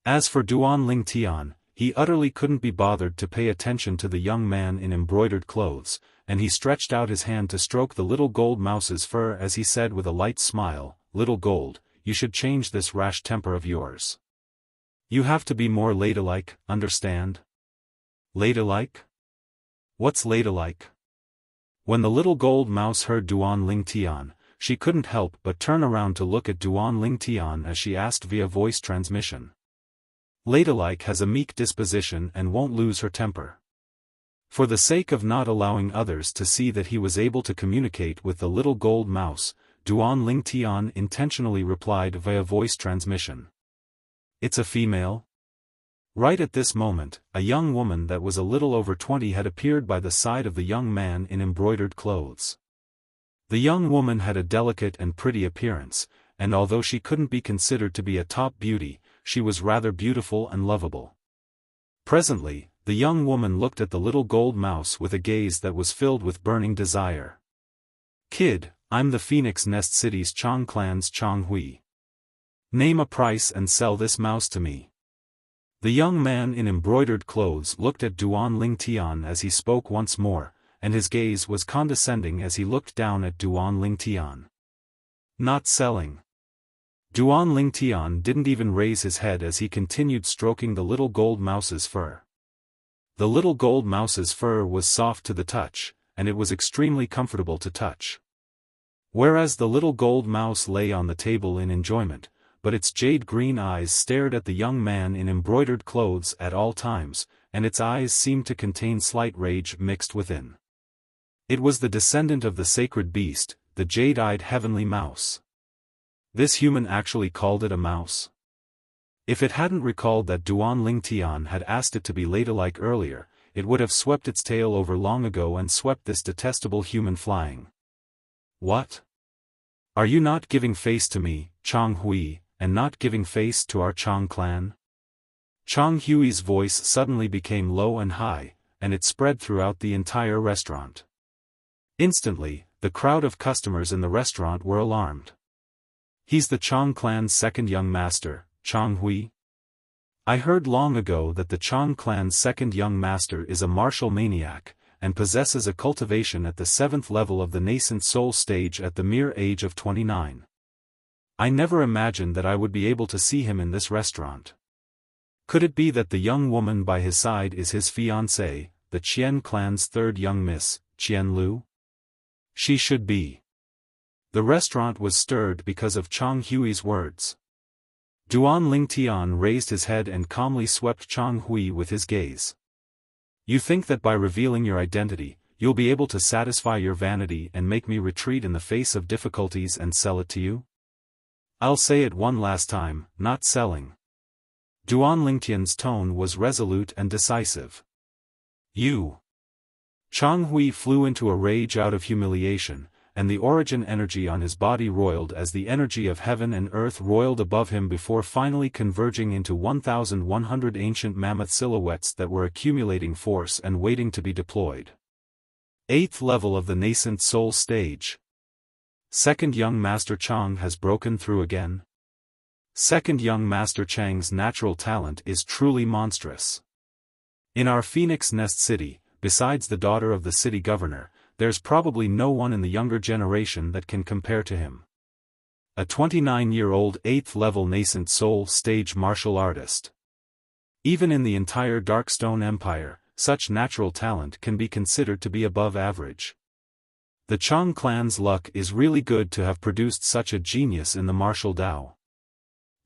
As for Duan Lingtian, he utterly couldn't be bothered to pay attention to the young man in embroidered clothes, and he stretched out his hand to stroke the little gold mouse's fur as he said with a light smile, Little Gold, you should change this rash temper of yours. You have to be more ladylike, understand? Ladylike? What's ladylike? When the little gold mouse heard Duan Lingtian, she couldn't help but turn around to look at Duan Lingtian as she asked via voice transmission. Ladylike has a meek disposition and won't lose her temper. For the sake of not allowing others to see that he was able to communicate with the little gold mouse, Duan Lingtian intentionally replied via voice transmission. It's a female? Right at this moment, a young woman that was a little over 20 had appeared by the side of the young man in embroidered clothes. The young woman had a delicate and pretty appearance, and although she couldn't be considered to be a top beauty, she was rather beautiful and lovable. Presently, the young woman looked at the little gold mouse with a gaze that was filled with burning desire. "Kid, I'm the Phoenix Nest City's Chong clan's Chong Hui. Name a price and sell this mouse to me." The young man in embroidered clothes looked at Duan Lingtian as he spoke once more, and his gaze was condescending as he looked down at Duan Lingtian. "Not selling." Duan Lingtian didn't even raise his head as he continued stroking the little gold mouse's fur. The little gold mouse's fur was soft to the touch, and it was extremely comfortable to touch. Whereas the little gold mouse lay on the table in enjoyment, but its jade-green eyes stared at the young man in embroidered clothes at all times, and its eyes seemed to contain slight rage mixed within. It was the descendant of the sacred beast, the jade-eyed heavenly mouse. This human actually called it a mouse. If it hadn't recalled that Duan Lingtian had asked it to be ladylike earlier, it would have swept its tail over long ago and swept this detestable human flying. "What? Are you not giving face to me, Chong Hui, and not giving face to our Chong clan?" Chong Hui's voice suddenly became low and high, and it spread throughout the entire restaurant. Instantly, the crowd of customers in the restaurant were alarmed. "He's the Chong clan's second young master, Chong Hui? I heard long ago that the Chong clan's second young master is a martial maniac, and possesses a cultivation at the 7th level of the nascent soul stage at the mere age of 29. I never imagined that I would be able to see him in this restaurant. Could it be that the young woman by his side is his fiancée, the Qian clan's third young miss, Qian Lu? She should be." The restaurant was stirred because of Chong Hui's words. Duan Lingtian raised his head and calmly swept Chong Hui with his gaze. "You think that by revealing your identity, you'll be able to satisfy your vanity and make me retreat in the face of difficulties and sell it to you? I'll say it one last time, not selling." Duan Lingtian's tone was resolute and decisive. "You." Chong Hui flew into a rage out of humiliation, and the origin energy on his body roiled as the energy of heaven and earth roiled above him before finally converging into 1,100 ancient mammoth silhouettes that were accumulating force and waiting to be deployed. 8th level of the nascent soul stage. Second young Master Chang has broken through again. Second young Master Chang's natural talent is truly monstrous. In our Phoenix Nest City, besides the daughter of the city governor, there's probably no one in the younger generation that can compare to him. A 29-year-old 8th level nascent soul stage martial artist. Even in the entire Darkstone Empire, such natural talent can be considered to be above average. The Chong clan's luck is really good to have produced such a genius in the martial Dao.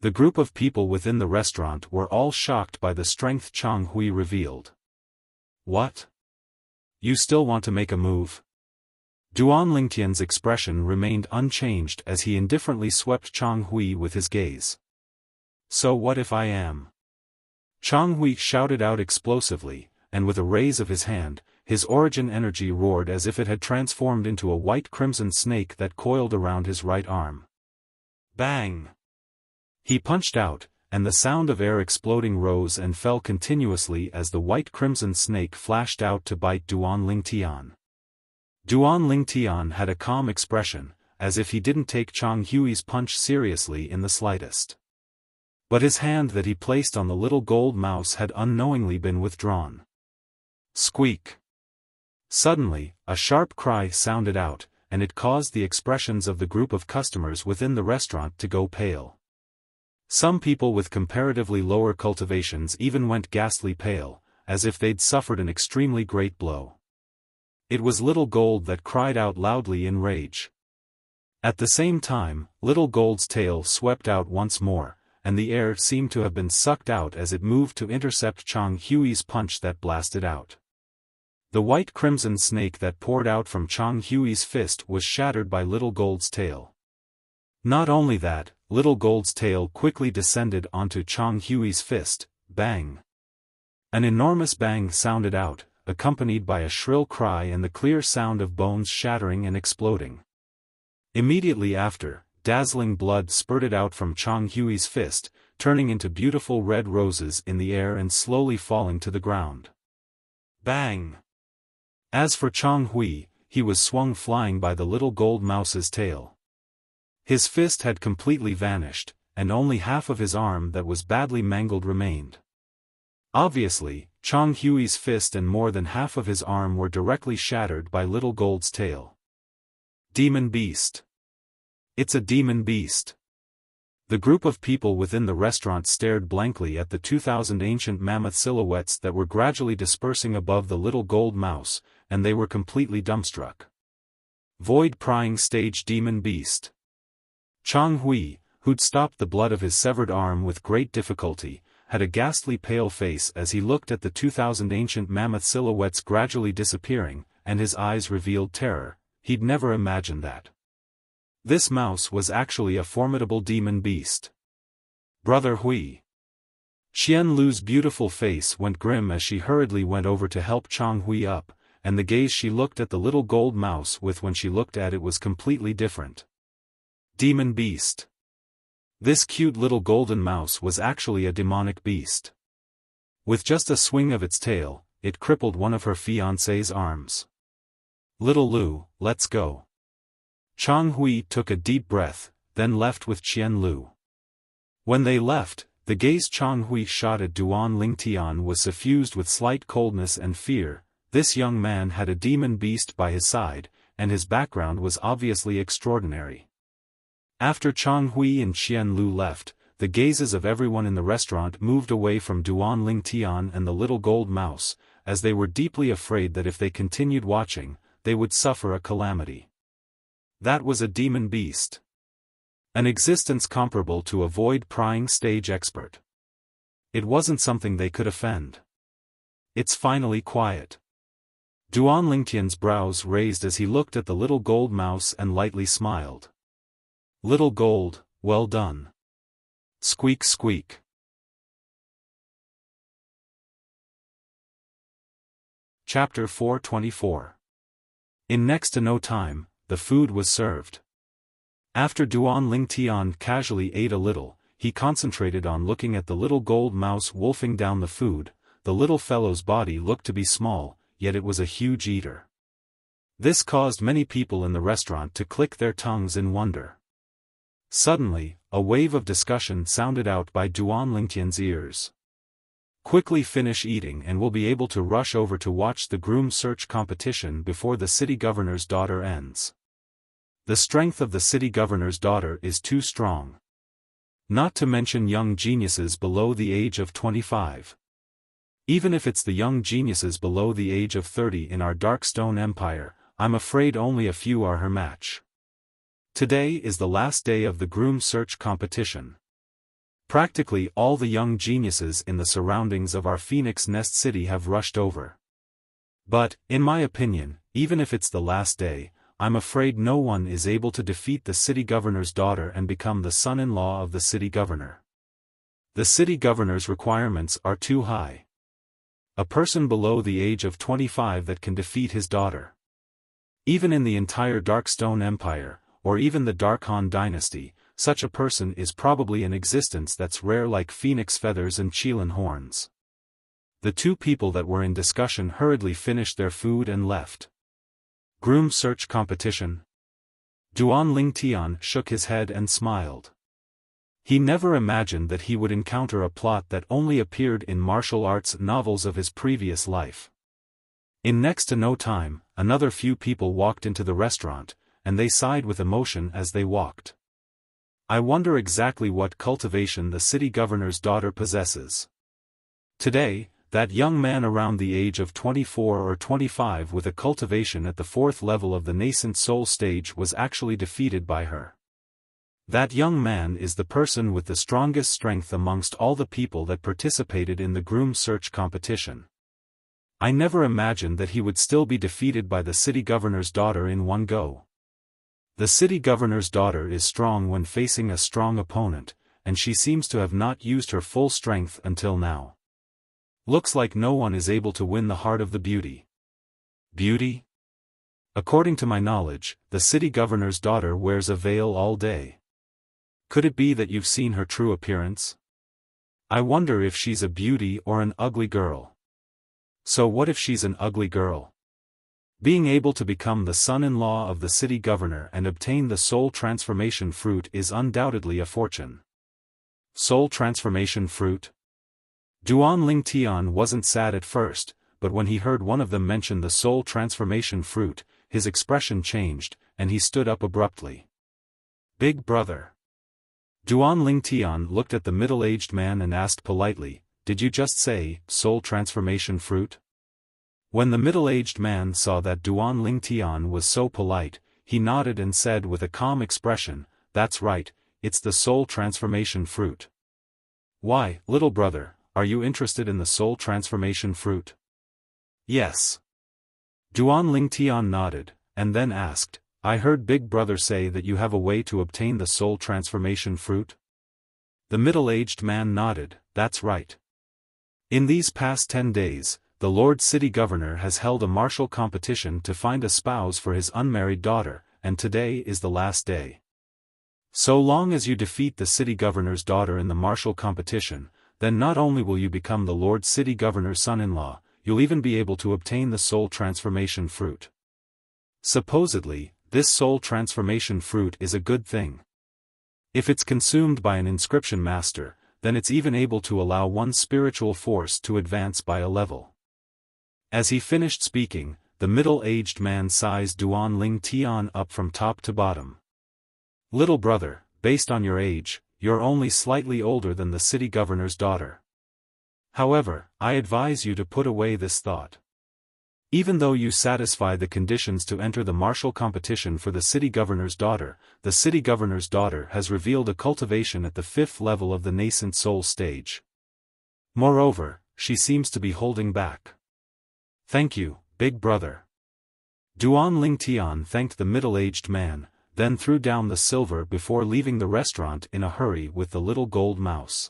The group of people within the restaurant were all shocked by the strength Chong Hui revealed. "What? You still want to make a move?" Duan Lingtian's expression remained unchanged as he indifferently swept Chong Hui with his gaze. "So what if I am?" Chong Hui shouted out explosively, and with a raise of his hand, his origin energy roared as if it had transformed into a white-crimson snake that coiled around his right arm. Bang! He punched out, and the sound of air exploding rose and fell continuously as the white-crimson snake flashed out to bite Duan Lingtian. Duan Lingtian had a calm expression, as if he didn't take Chong Hui's punch seriously in the slightest. But his hand that he placed on the little gold mouse had unknowingly been withdrawn. Squeak! Suddenly, a sharp cry sounded out, and it caused the expressions of the group of customers within the restaurant to go pale. Some people with comparatively lower cultivations even went ghastly pale, as if they'd suffered an extremely great blow. It was Little Gold that cried out loudly in rage. At the same time, Little Gold's tail swept out once more, and the air seemed to have been sucked out as it moved to intercept Chong Hui's punch that blasted out. The white-crimson snake that poured out from Chong Hui's fist was shattered by Little Gold's tail. Not only that, Little Gold's tail quickly descended onto Chong Hui's fist. Bang! An enormous bang sounded out, accompanied by a shrill cry and the clear sound of bones shattering and exploding. Immediately after, dazzling blood spurted out from Chang Hui's fist, turning into beautiful red roses in the air and slowly falling to the ground. Bang! As for Chang Hui, he was swung flying by the little gold mouse's tail. His fist had completely vanished, and only half of his arm that was badly mangled remained. Obviously, Chang Hui's fist and more than half of his arm were directly shattered by Little Gold's tail. Demon Beast. It's a demon beast. The group of people within the restaurant stared blankly at the 2,000 ancient mammoth silhouettes that were gradually dispersing above the little gold mouse, and they were completely dumbstruck. Void prying stage demon beast. Chang Hui, who'd stopped the blood of his severed arm with great difficulty, had a ghastly pale face as he looked at the 2,000 ancient mammoth silhouettes gradually disappearing, and his eyes revealed terror. He'd never imagined that. This mouse was actually a formidable demon beast. Brother Hui. Xian Lu's beautiful face went grim as she hurriedly went over to help Chang Hui up, and the gaze she looked at the little gold mouse with when she looked at it was completely different. Demon beast. This cute little golden mouse was actually a demonic beast. With just a swing of its tail, it crippled one of her fiancé's arms. Little Lu, let's go. Chang Hui took a deep breath, then left with Qian Lu. When they left, the gaze Chang Hui shot at Duan Lingtian was suffused with slight coldness and fear. This young man had a demon beast by his side, and his background was obviously extraordinary. After Chang Hui and Qian Lu left, the gazes of everyone in the restaurant moved away from Duan Lingtian and the little gold mouse, as they were deeply afraid that if they continued watching, they would suffer a calamity. That was a demon beast. An existence comparable to a void-prying stage expert. It wasn't something they could offend. It's finally quiet. Duan Lingtian's brows raised as he looked at the little gold mouse and lightly smiled. Little Gold, well done. Squeak squeak. Chapter 424. In next to no time, the food was served. After Duan Lingtian casually ate a little, he concentrated on looking at the little gold mouse wolfing down the food. The little fellow's body looked to be small, yet it was a huge eater. This caused many people in the restaurant to click their tongues in wonder. Suddenly, a wave of discussion sounded out by Duan Lingtian's ears. Quickly finish eating and we'll be able to rush over to watch the groom search competition before the city governor's daughter ends. The strength of the city governor's daughter is too strong. Not to mention young geniuses below the age of 25. Even if it's the young geniuses below the age of 30 in our Darkstone Empire, I'm afraid only a few are her match. Today is the last day of the groom search competition. Practically all the young geniuses in the surroundings of our Phoenix Nest City have rushed over. But, in my opinion, even if it's the last day, I'm afraid no one is able to defeat the city governor's daughter and become the son-in-law of the city governor. The city governor's requirements are too high. A person below the age of 25 that can defeat his daughter. Even in the entire Darkstone Empire, or even the Dark Han dynasty, such a person is probably in existence that's rare like phoenix feathers and Qilin horns. The two people that were in discussion hurriedly finished their food and left. Groom search competition? Duan Lingtian shook his head and smiled. He never imagined that he would encounter a plot that only appeared in martial arts novels of his previous life. In next to no time, another few people walked into the restaurant, and they sighed with emotion as they walked. I wonder exactly what cultivation the city governor's daughter possesses. Today, that young man around the age of 24 or 25 with a cultivation at the 4th level of the nascent soul stage was actually defeated by her. That young man is the person with the strongest strength amongst all the people that participated in the groom search competition. I never imagined that he would still be defeated by the city governor's daughter in one go. The city governor's daughter is strong when facing a strong opponent, and she seems to have not used her full strength until now. Looks like no one is able to win the heart of the beauty. Beauty? According to my knowledge, the city governor's daughter wears a veil all day. Could it be that you've seen her true appearance? I wonder if she's a beauty or an ugly girl. So what if she's an ugly girl? Being able to become the son-in-law of the city governor and obtain the soul transformation fruit is undoubtedly a fortune. Soul transformation fruit? Duan Ling Tian wasn't sad at first, but when he heard one of them mention the soul transformation fruit, his expression changed, and he stood up abruptly. Big brother. Duan Ling Tian looked at the middle-aged man and asked politely, "Did you just say, soul transformation fruit?" When the middle-aged man saw that Duan Ling Tian was so polite, he nodded and said with a calm expression, "That's right, it's the soul transformation fruit." "Why, little brother, are you interested in the soul transformation fruit?" "Yes." Duan Ling Tian nodded, and then asked, "I heard Big Brother say that you have a way to obtain the soul transformation fruit?" The middle-aged man nodded, "That's right. In these past 10 days, the Lord City Governor has held a martial competition to find a spouse for his unmarried daughter, and today is the last day. So long as you defeat the City Governor's daughter in the martial competition, then not only will you become the Lord City Governor's son-in-law, you'll even be able to obtain the soul transformation fruit. Supposedly, this soul transformation fruit is a good thing. If it's consumed by an inscription master, then it's even able to allow one's spiritual force to advance by a level." As he finished speaking, the middle-aged man sized Duan Ling Tian up from top to bottom. "Little brother, based on your age, you're only slightly older than the city governor's daughter. However, I advise you to put away this thought. Even though you satisfy the conditions to enter the martial competition for the city governor's daughter, the city governor's daughter has revealed a cultivation at the 5th level of the nascent soul stage. Moreover, she seems to be holding back." "Thank you, big brother." Duan Ling Tian thanked the middle-aged man, then threw down the silver before leaving the restaurant in a hurry with the little gold mouse.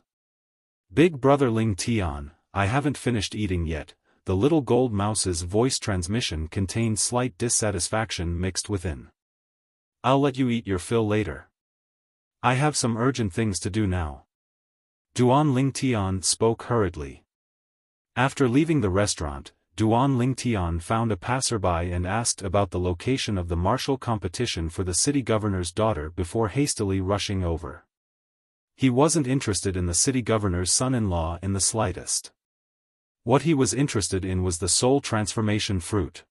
"Big brother Ling Tian, I haven't finished eating yet." The little gold mouse's voice transmission contained slight dissatisfaction mixed within. "I'll let you eat your fill later. I have some urgent things to do now." Duan Ling Tian spoke hurriedly. After leaving the restaurant, Duan Ling Tian found a passerby and asked about the location of the martial competition for the city governor's daughter before hastily rushing over. He wasn't interested in the city governor's son-in-law in the slightest. What he was interested in was the soul transformation fruit.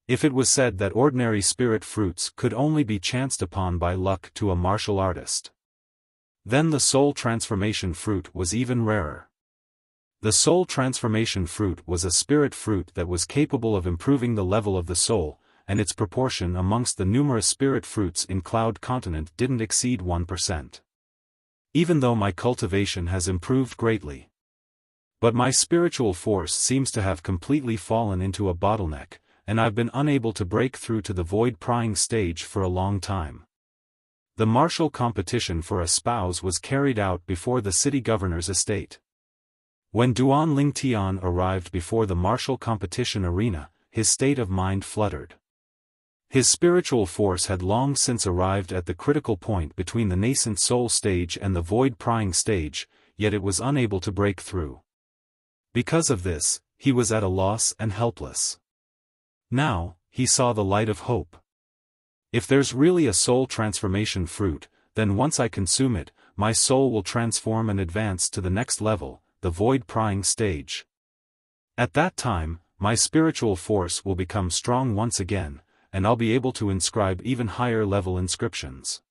If it was said that ordinary spirit fruits could only be chanced upon by luck to a martial artist, then the soul transformation fruit was even rarer. The soul transformation fruit was a spirit fruit that was capable of improving the level of the soul, and its proportion amongst the numerous spirit fruits in Cloud Continent didn't exceed 1%. Even though my cultivation has improved greatly, but my spiritual force seems to have completely fallen into a bottleneck, and I've been unable to break through to the void prying stage for a long time. The martial competition for a spouse was carried out before the city governor's estate. When Duan Ling Tian arrived before the martial competition arena, his state of mind fluttered. His spiritual force had long since arrived at the critical point between the nascent soul stage and the void prying stage, yet it was unable to break through. Because of this, he was at a loss and helpless. Now, he saw the light of hope. If there's really a soul transformation fruit, then once I consume it, my soul will transform and advance to the next level, the void prying stage. At that time, my spiritual force will become strong once again, and I'll be able to inscribe even higher level inscriptions.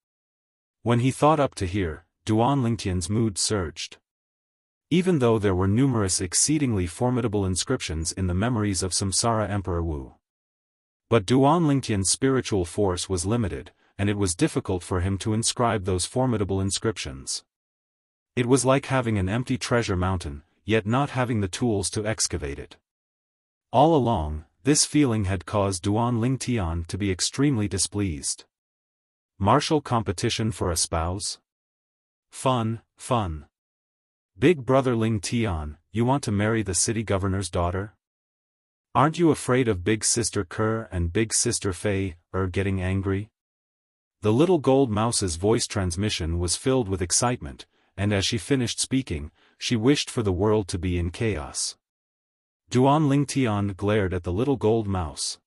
When he thought up to here, Duan Lingtian's mood surged. Even though there were numerous exceedingly formidable inscriptions in the memories of Samsara Emperor Wu, but Duan Lingtian's spiritual force was limited, and it was difficult for him to inscribe those formidable inscriptions. It was like having an empty treasure mountain, yet not having the tools to excavate it. All along, this feeling had caused Duan Lingtian to be extremely displeased. Martial competition for a spouse? Fun, fun. Big brother Ling Tian, you want to marry the city governor's daughter? Aren't you afraid of Big Sister Kerr and Big Sister Fei getting angry? The little gold mouse's voice transmission was filled with excitement, and as she finished speaking, she wished for the world to be in chaos. Duan Lingtian glared at the little gold mouse.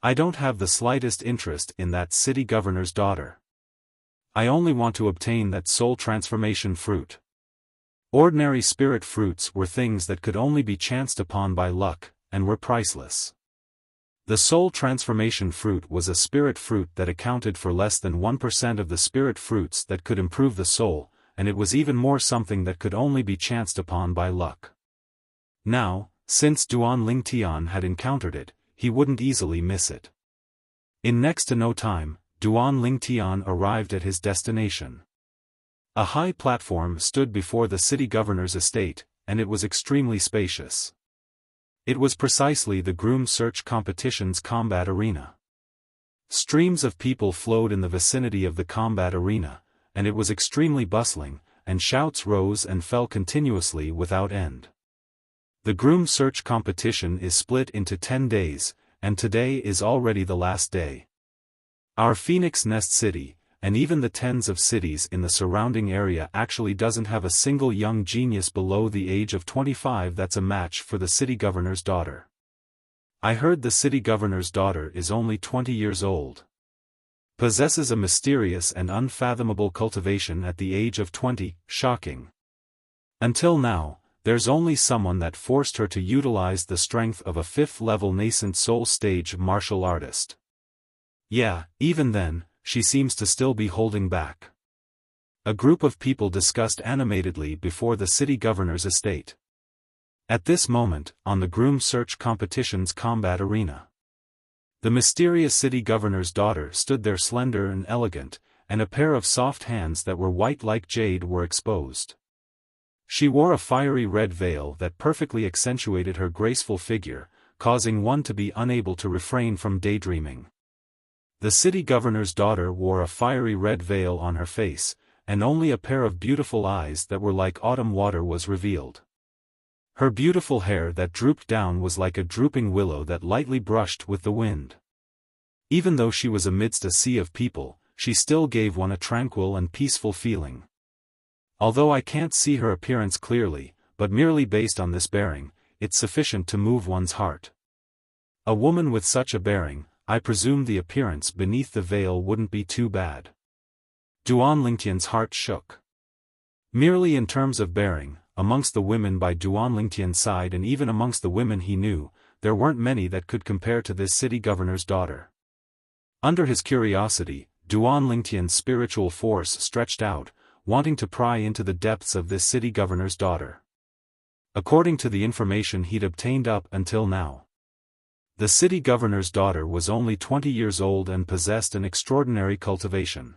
I don't have the slightest interest in that city governor's daughter. I only want to obtain that soul transformation fruit. Ordinary spirit fruits were things that could only be chanced upon by luck, and were priceless. The soul transformation fruit was a spirit fruit that accounted for less than 1% of the spirit fruits that could improve the soul, and it was even more something that could only be chanced upon by luck. Now, since Duan Lingtian had encountered it, he wouldn't easily miss it. In next to no time, Duan Lingtian arrived at his destination. A high platform stood before the city governor's estate, and it was extremely spacious. It was precisely the groom search competition's combat arena. Streams of people flowed in the vicinity of the combat arena, and it was extremely bustling, and shouts rose and fell continuously without end. The groom search competition is split into 10 days, and today is already the last day. Our Phoenix Nest City, and even the tens of cities in the surrounding area actually doesn't have a single young genius below the age of 25 that's a match for the city governor's daughter. I heard the city governor's daughter is only 20 years old. Possesses a mysterious and unfathomable cultivation at the age of 20, shocking. Until now, there's only someone that forced her to utilize the strength of a 5th-level nascent soul stage martial artist. Yeah, even then, she seems to still be holding back. A group of people discussed animatedly before the city governor's estate. At this moment, on the groom search competition's combat arena, the mysterious city governor's daughter stood there slender and elegant, and a pair of soft hands that were white like jade were exposed. She wore a fiery red veil that perfectly accentuated her graceful figure, causing one to be unable to refrain from daydreaming. The city governor's daughter wore a fiery red veil on her face, and only a pair of beautiful eyes that were like autumn water was revealed. Her beautiful hair that drooped down was like a drooping willow that lightly brushed with the wind. Even though she was amidst a sea of people, she still gave one a tranquil and peaceful feeling. Although I can't see her appearance clearly, but merely based on this bearing, it's sufficient to move one's heart. A woman with such a bearing, I presume the appearance beneath the veil wouldn't be too bad. Duan Lingtian's heart shook. Merely in terms of bearing, amongst the women by Duan Lingtian's side and even amongst the women he knew, there weren't many that could compare to this city governor's daughter. Under his curiosity, Duan Lingtian's spiritual force stretched out, wanting to pry into the depths of this city governor's daughter. According to the information he'd obtained up until now, the city governor's daughter was only 20 years old and possessed an extraordinary cultivation.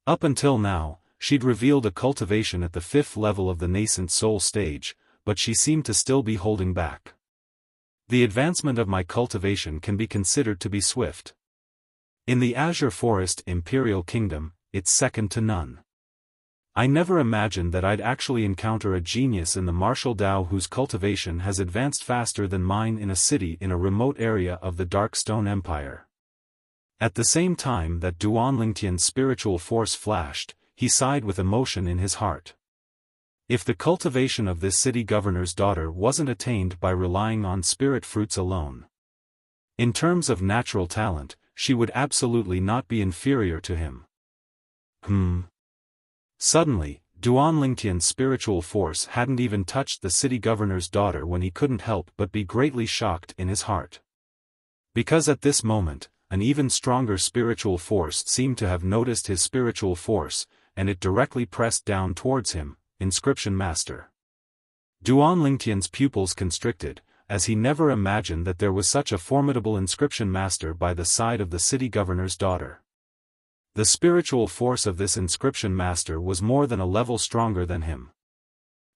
Up until now, she'd revealed a cultivation at the 5th level of the nascent soul stage, but she seemed to still be holding back. The advancement of my cultivation can be considered to be swift. In the Azure Forest Imperial Kingdom, it's second to none. I never imagined that I'd actually encounter a genius in the martial Dao whose cultivation has advanced faster than mine in a city in a remote area of the Dark Stone Empire. At the same time that Duan Lingtian's spiritual force flashed, he sighed with emotion in his heart. If the cultivation of this city governor's daughter wasn't attained by relying on spirit fruits alone, in terms of natural talent, she would absolutely not be inferior to him. Suddenly, Duan Lingtian's spiritual force hadn't even touched the city governor's daughter when he couldn't help but be greatly shocked in his heart. Because at this moment, an even stronger spiritual force seemed to have noticed his spiritual force, and it directly pressed down towards him, Inscription Master. Duan Lingtian's pupils constricted, as he never imagined that there was such a formidable Inscription Master by the side of the city governor's daughter. The spiritual force of this Inscription Master was more than a level stronger than him.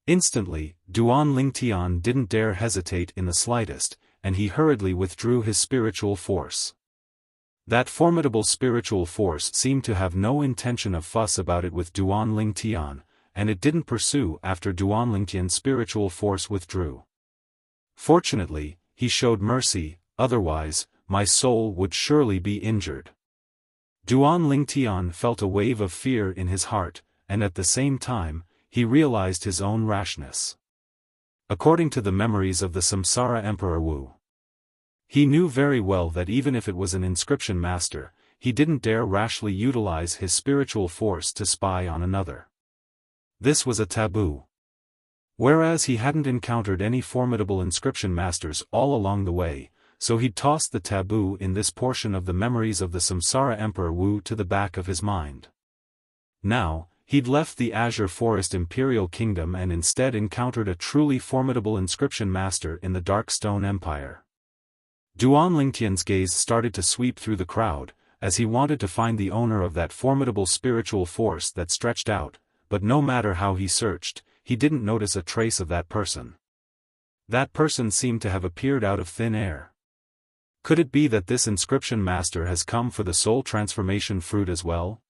Instantly, Duan Lingtian didn't dare hesitate in the slightest, and he hurriedly withdrew his spiritual force. That formidable spiritual force seemed to have no intention of fuss about it with Duan Lingtian, and it didn't pursue after Duan Lingtian's spiritual force withdrew. Fortunately, he showed mercy, otherwise, my soul would surely be injured. Duan Lingtian felt a wave of fear in his heart, and at the same time, he realized his own rashness. According to the memories of the Samsara Emperor Wu, he knew very well that even if it was an inscription master, he didn't dare rashly utilize his spiritual force to spy on another. This was a taboo. Whereas he hadn't encountered any formidable inscription masters all along the way, so he'd tossed the taboo in this portion of the memories of the Samsara Emperor Wu to the back of his mind. Now, he'd left the Azure Forest Imperial Kingdom and instead encountered a truly formidable inscription master in the Dark Stone Empire. Duan Lingtian's gaze started to sweep through the crowd, as he wanted to find the owner of that formidable spiritual force that stretched out, but no matter how he searched, he didn't notice a trace of that person. That person seemed to have appeared out of thin air. Could it be that this inscription master has come for the soul transformation fruit as well?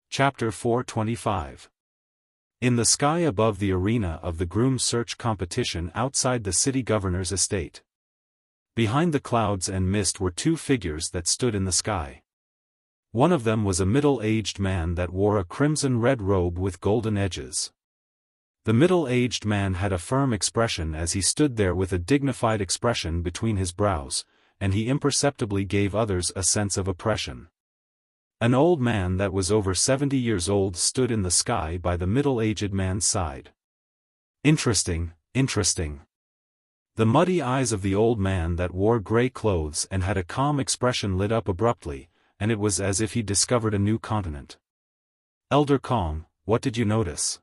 Chapter 425. In the sky above the arena of the groom search competition outside the city governor's estate. Behind the clouds and mist were two figures that stood in the sky. One of them was a middle-aged man that wore a crimson-red robe with golden edges. The middle-aged man had a firm expression as he stood there with a dignified expression between his brows, and he imperceptibly gave others a sense of oppression. An old man that was over 70 years old stood in the sky by the middle-aged man's side. Interesting, interesting. The muddy eyes of the old man that wore gray clothes and had a calm expression lit up abruptly, and it was as if he discovered a new continent. Elder Kong, what did you notice?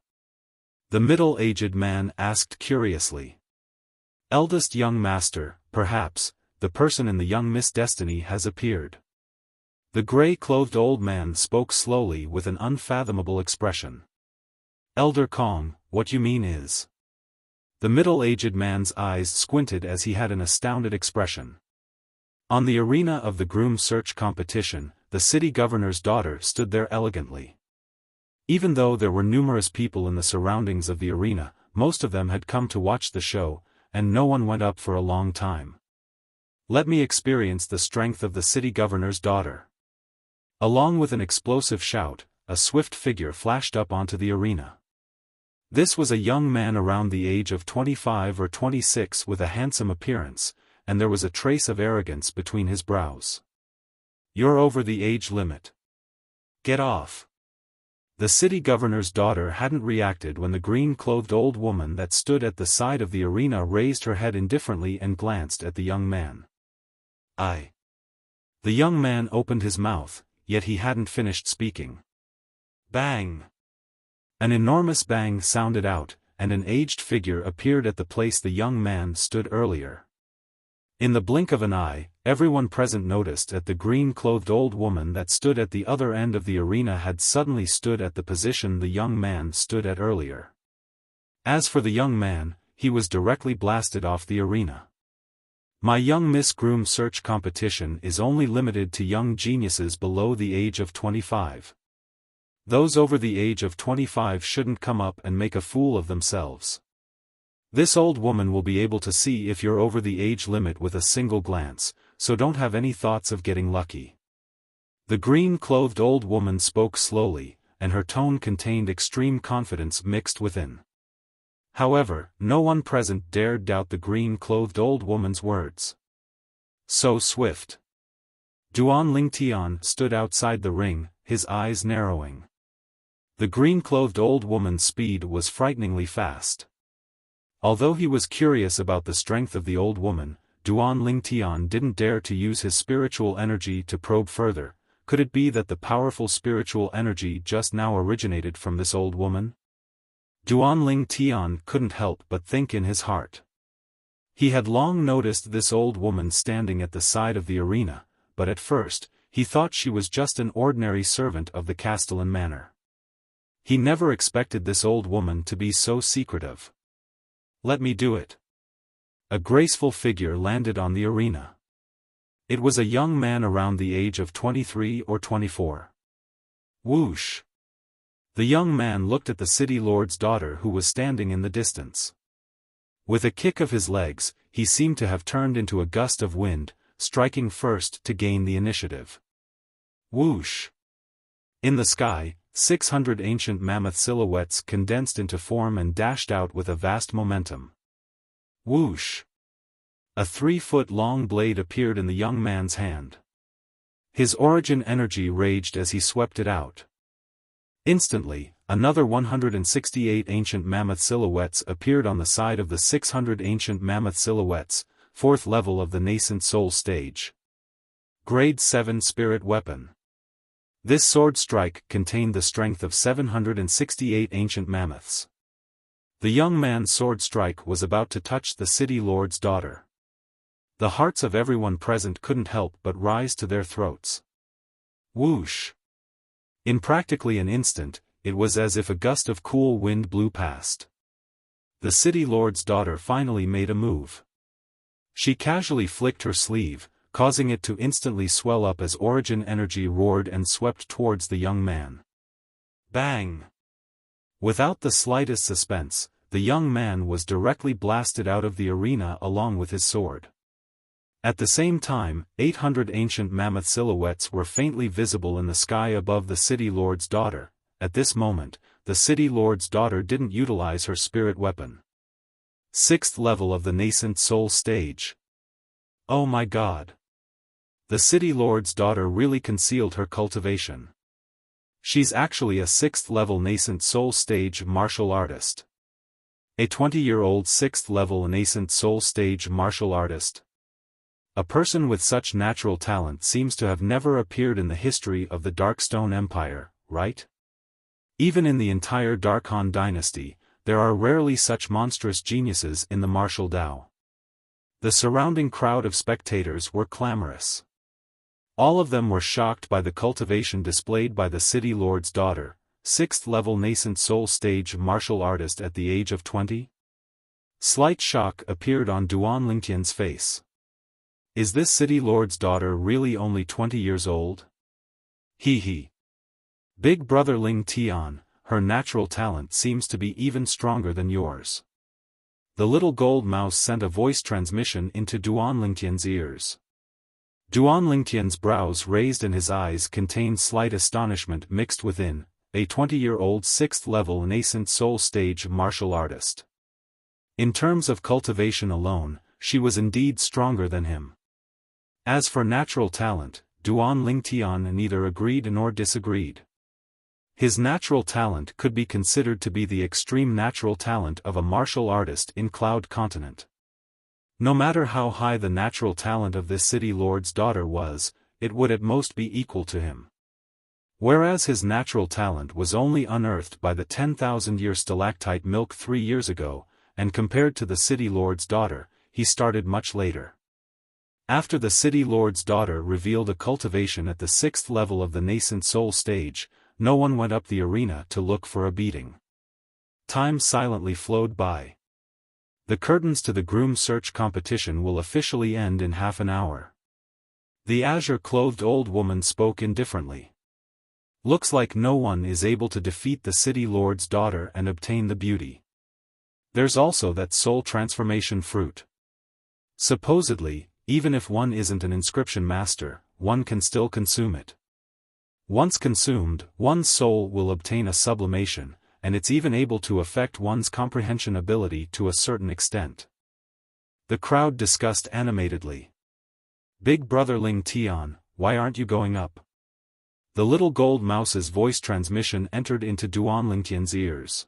The middle-aged man asked curiously. Eldest young master, perhaps, the person in the young Miss Destiny has appeared. The gray-clothed old man spoke slowly with an unfathomable expression. Elder Kong, what you mean is... The middle-aged man's eyes squinted as he had an astounded expression. On the arena of the groom search competition, the city governor's daughter stood there elegantly. Even though there were numerous people in the surroundings of the arena, most of them had come to watch the show, and no one went up for a long time. Let me experience the strength of the city governor's daughter. Along with an explosive shout, a swift figure flashed up onto the arena. This was a young man around the age of 25 or 26 with a handsome appearance, and there was a trace of arrogance between his brows. You're over the age limit. Get off. The city governor's daughter hadn't reacted when the green-clothed old woman that stood at the side of the arena raised her head indifferently and glanced at the young man. The young man opened his mouth, yet he hadn't finished speaking. Bang! An enormous bang sounded out, and an aged figure appeared at the place the young man stood earlier. In the blink of an eye, everyone present noticed that the green-clothed old woman that stood at the other end of the arena had suddenly stood at the position the young man stood at earlier. As for the young man, he was directly blasted off the arena. My young Miss Groom search competition is only limited to young geniuses below the age of 25. Those over the age of 25 shouldn't come up and make a fool of themselves. This old woman will be able to see if you're over the age limit with a single glance, so don't have any thoughts of getting lucky. The green-clothed old woman spoke slowly, and her tone contained extreme confidence mixed within. However, no one present dared doubt the green-clothed old woman's words. So swift. Duan Lingtian stood outside the ring, his eyes narrowing. The green-clothed old woman's speed was frighteningly fast. Although he was curious about the strength of the old woman, Duan Lingtian didn't dare to use his spiritual energy to probe further. Could it be that the powerful spiritual energy just now originated from this old woman? Duan Lingtian couldn't help but think in his heart. He had long noticed this old woman standing at the side of the arena, but at first, he thought she was just an ordinary servant of the Castellan manor. He never expected this old woman to be so secretive. Let me do it. A graceful figure landed on the arena. It was a young man around the age of 23 or 24. Whoosh! The young man looked at the city lord's daughter who was standing in the distance. With a kick of his legs, he seemed to have turned into a gust of wind, striking first to gain the initiative. Whoosh! In the sky, 600 ancient mammoth silhouettes condensed into form and dashed out with a vast momentum. Whoosh! A 3-foot-long blade appeared in the young man's hand. His origin energy raged as he swept it out. Instantly, another 168 ancient mammoth silhouettes appeared on the side of the 600 ancient mammoth silhouettes, 4th level of the nascent soul stage. Grade 7 Spirit Weapon. This sword strike contained the strength of 768 ancient mammoths. The young man's sword strike was about to touch the city lord's daughter. The hearts of everyone present couldn't help but rise to their throats. Whoosh! In practically an instant, it was as if a gust of cool wind blew past. The city lord's daughter finally made a move. She casually flicked her sleeve, causing it to instantly swell up as origin energy roared and swept towards the young man. Bang! Without the slightest suspense, the young man was directly blasted out of the arena along with his sword. At the same time, 800 ancient mammoth silhouettes were faintly visible in the sky above the city lord's daughter. At this moment, the city lord's daughter didn't utilize her spirit weapon. 6th level of the nascent soul stage. Oh my god! The city lord's daughter really concealed her cultivation. She's actually a 6th level nascent soul stage martial artist. A 20-year-old 6th level nascent soul stage martial artist. A person with such natural talent seems to have never appeared in the history of the Darkstone Empire, right? Even in the entire Darkhan dynasty, there are rarely such monstrous geniuses in the martial Dao. The surrounding crowd of spectators were clamorous. All of them were shocked by the cultivation displayed by the city lord's daughter, 6th level nascent soul stage martial artist at the age of 20. Slight shock appeared on Duan Lingtian's face. Is this city lord's daughter really only 20 years old? Hee hee. Big brother Ling Tian, her natural talent seems to be even stronger than yours. The little gold mouse sent a voice transmission into Duan Lingtian's ears. Duan Lingtian's brows raised and his eyes contained slight astonishment mixed within, a 20-year-old 6th level nascent soul stage martial artist. In terms of cultivation alone, she was indeed stronger than him. As for natural talent, Duan Lingtian neither agreed nor disagreed. His natural talent could be considered to be the extreme natural talent of a martial artist in Cloud Continent. No matter how high the natural talent of this city lord's daughter was, it would at most be equal to him. Whereas his natural talent was only unearthed by the 10,000-year stalactite milk 3 years ago, and compared to the city lord's daughter, he started much later. After the city lord's daughter revealed a cultivation at the 6th level of the nascent soul stage, no one went up the arena to look for a beating. Time silently flowed by. The curtains to the groom search competition will officially end in half an hour. The azure-clothed old woman spoke indifferently. Looks like no one is able to defeat the city lord's daughter and obtain the beauty. There's also that soul transformation fruit. Supposedly, even if one isn't an inscription master, one can still consume it. Once consumed, one's soul will obtain a sublimation, and it's even able to affect one's comprehension ability to a certain extent. The crowd discussed animatedly. Big brother Ling Tian, why aren't you going up? The little gold mouse's voice transmission entered into Duan Lingtian's ears.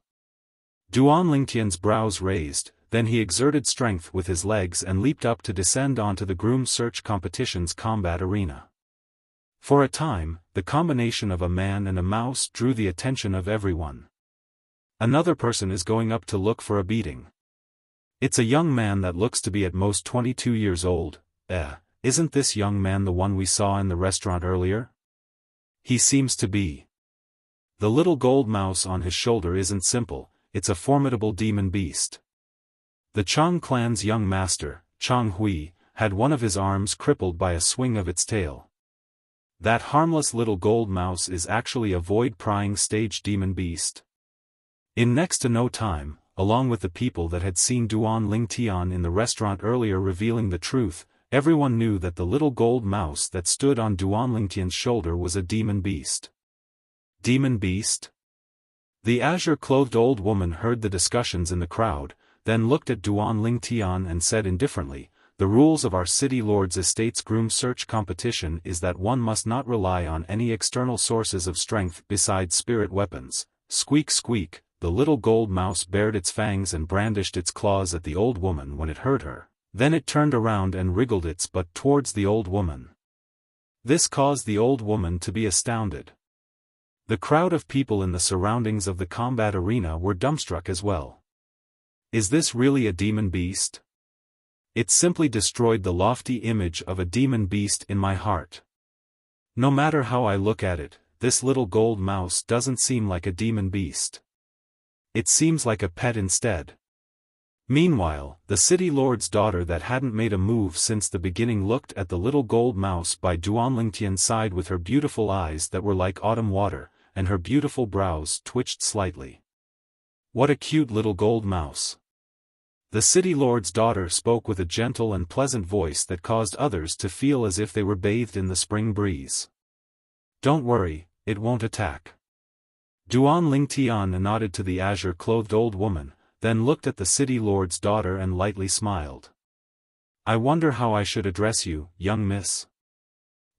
Duan Lingtian's brows raised, then he exerted strength with his legs and leaped up to descend onto the groom search competition's combat arena. For a time, the combination of a man and a mouse drew the attention of everyone. Another person is going up to look for a beating. It's a young man that looks to be at most 22 years old. Isn't this young man the one we saw in the restaurant earlier? He seems to be. The little gold mouse on his shoulder isn't simple, it's a formidable demon beast. The Chang clan's young master, Chang Hui, had one of his arms crippled by a swing of its tail. That harmless little gold mouse is actually a void-prying stage demon beast. In next to no time, along with the people that had seen Duan Lingtian in the restaurant earlier revealing the truth, everyone knew that the little gold mouse that stood on Duan Lingtian's shoulder was a demon beast. Demon beast? The azure-clothed old woman heard the discussions in the crowd, then looked at Duan Lingtian and said indifferently, "The rules of our city lord's estate's groom search competition is that one must not rely on any external sources of strength besides spirit weapons." Squeak squeak, the little gold mouse bared its fangs and brandished its claws at the old woman when it heard her. Then it turned around and wriggled its butt towards the old woman. This caused the old woman to be astounded. The crowd of people in the surroundings of the combat arena were dumbstruck as well. Is this really a demon beast? It simply destroyed the lofty image of a demon beast in my heart. No matter how I look at it, this little gold mouse doesn't seem like a demon beast. It seems like a pet instead. Meanwhile, the city lord's daughter that hadn't made a move since the beginning looked at the little gold mouse by Duan Lingtian's side with her beautiful eyes that were like autumn water, and her beautiful brows twitched slightly. What a cute little gold mouse. The city lord's daughter spoke with a gentle and pleasant voice that caused others to feel as if they were bathed in the spring breeze. Don't worry, it won't attack. Duan Lingtian nodded to the azure-clothed old woman, then looked at the city lord's daughter and lightly smiled. I wonder how I should address you, young miss.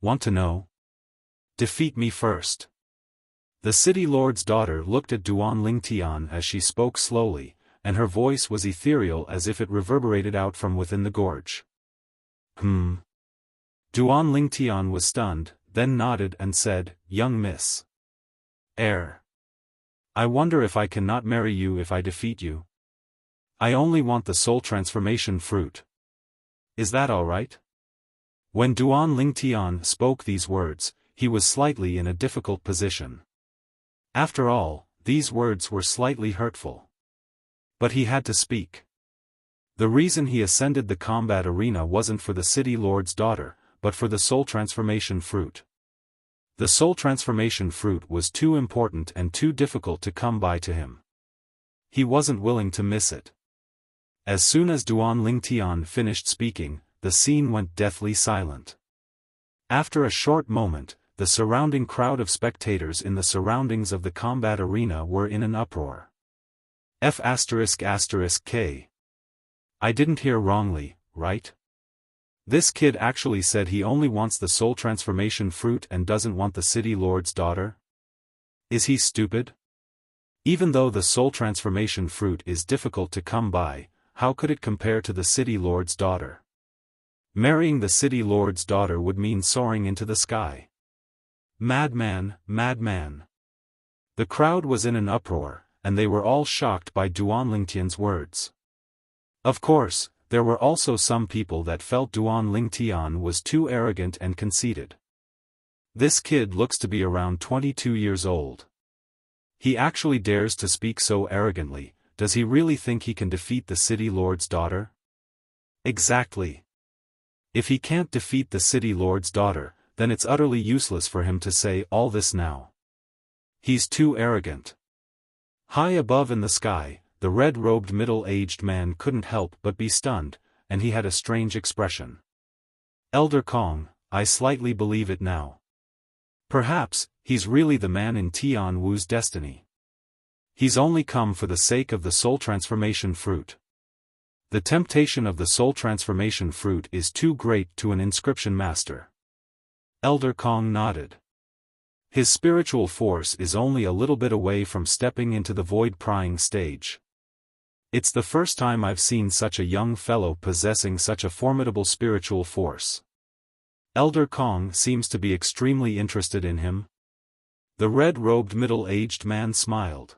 Want to know? Defeat me first. The city lord's daughter looked at Duan Lingtian as she spoke slowly, and her voice was ethereal as if it reverberated out from within the gorge. Duan Lingtian was stunned, then nodded and said, Young miss. I wonder if I cannot marry you if I defeat you. I only want the soul transformation fruit. Is that all right? When Duan Lingtian spoke these words, he was slightly in a difficult position. After all, these words were slightly hurtful. But he had to speak. The reason he ascended the combat arena wasn't for the city lord's daughter, but for the soul transformation fruit. The soul transformation fruit was too important and too difficult to come by to him. He wasn't willing to miss it. As soon as Duan Lingtian finished speaking, the scene went deathly silent. After a short moment, the surrounding crowd of spectators in the surroundings of the combat arena were in an uproar. F***K. I didn't hear wrongly, right? This kid actually said he only wants the soul transformation fruit and doesn't want the city lord's daughter? Is he stupid? Even though the soul transformation fruit is difficult to come by, how could it compare to the city lord's daughter? Marrying the city lord's daughter would mean soaring into the sky. Madman, madman. The crowd was in an uproar, and they were all shocked by Duan Lingtian's words. Of course, there were also some people that felt Duan Lingtian was too arrogant and conceited. This kid looks to be around 22 years old. He actually dares to speak so arrogantly. Does he really think he can defeat the city lord's daughter? Exactly. If he can't defeat the city lord's daughter, then it's utterly useless for him to say all this now. He's too arrogant. High above in the sky, the red-robed middle-aged man couldn't help but be stunned, and he had a strange expression. Elder Kong, I slightly believe it now. Perhaps, he's really the man in Tian Wu's destiny. He's only come for the sake of the soul transformation fruit. The temptation of the soul transformation fruit is too great to an inscription master. Elder Kong nodded. His spiritual force is only a little bit away from stepping into the void-prying stage. It's the first time I've seen such a young fellow possessing such a formidable spiritual force. Elder Kong seems to be extremely interested in him. The red-robed middle-aged man smiled.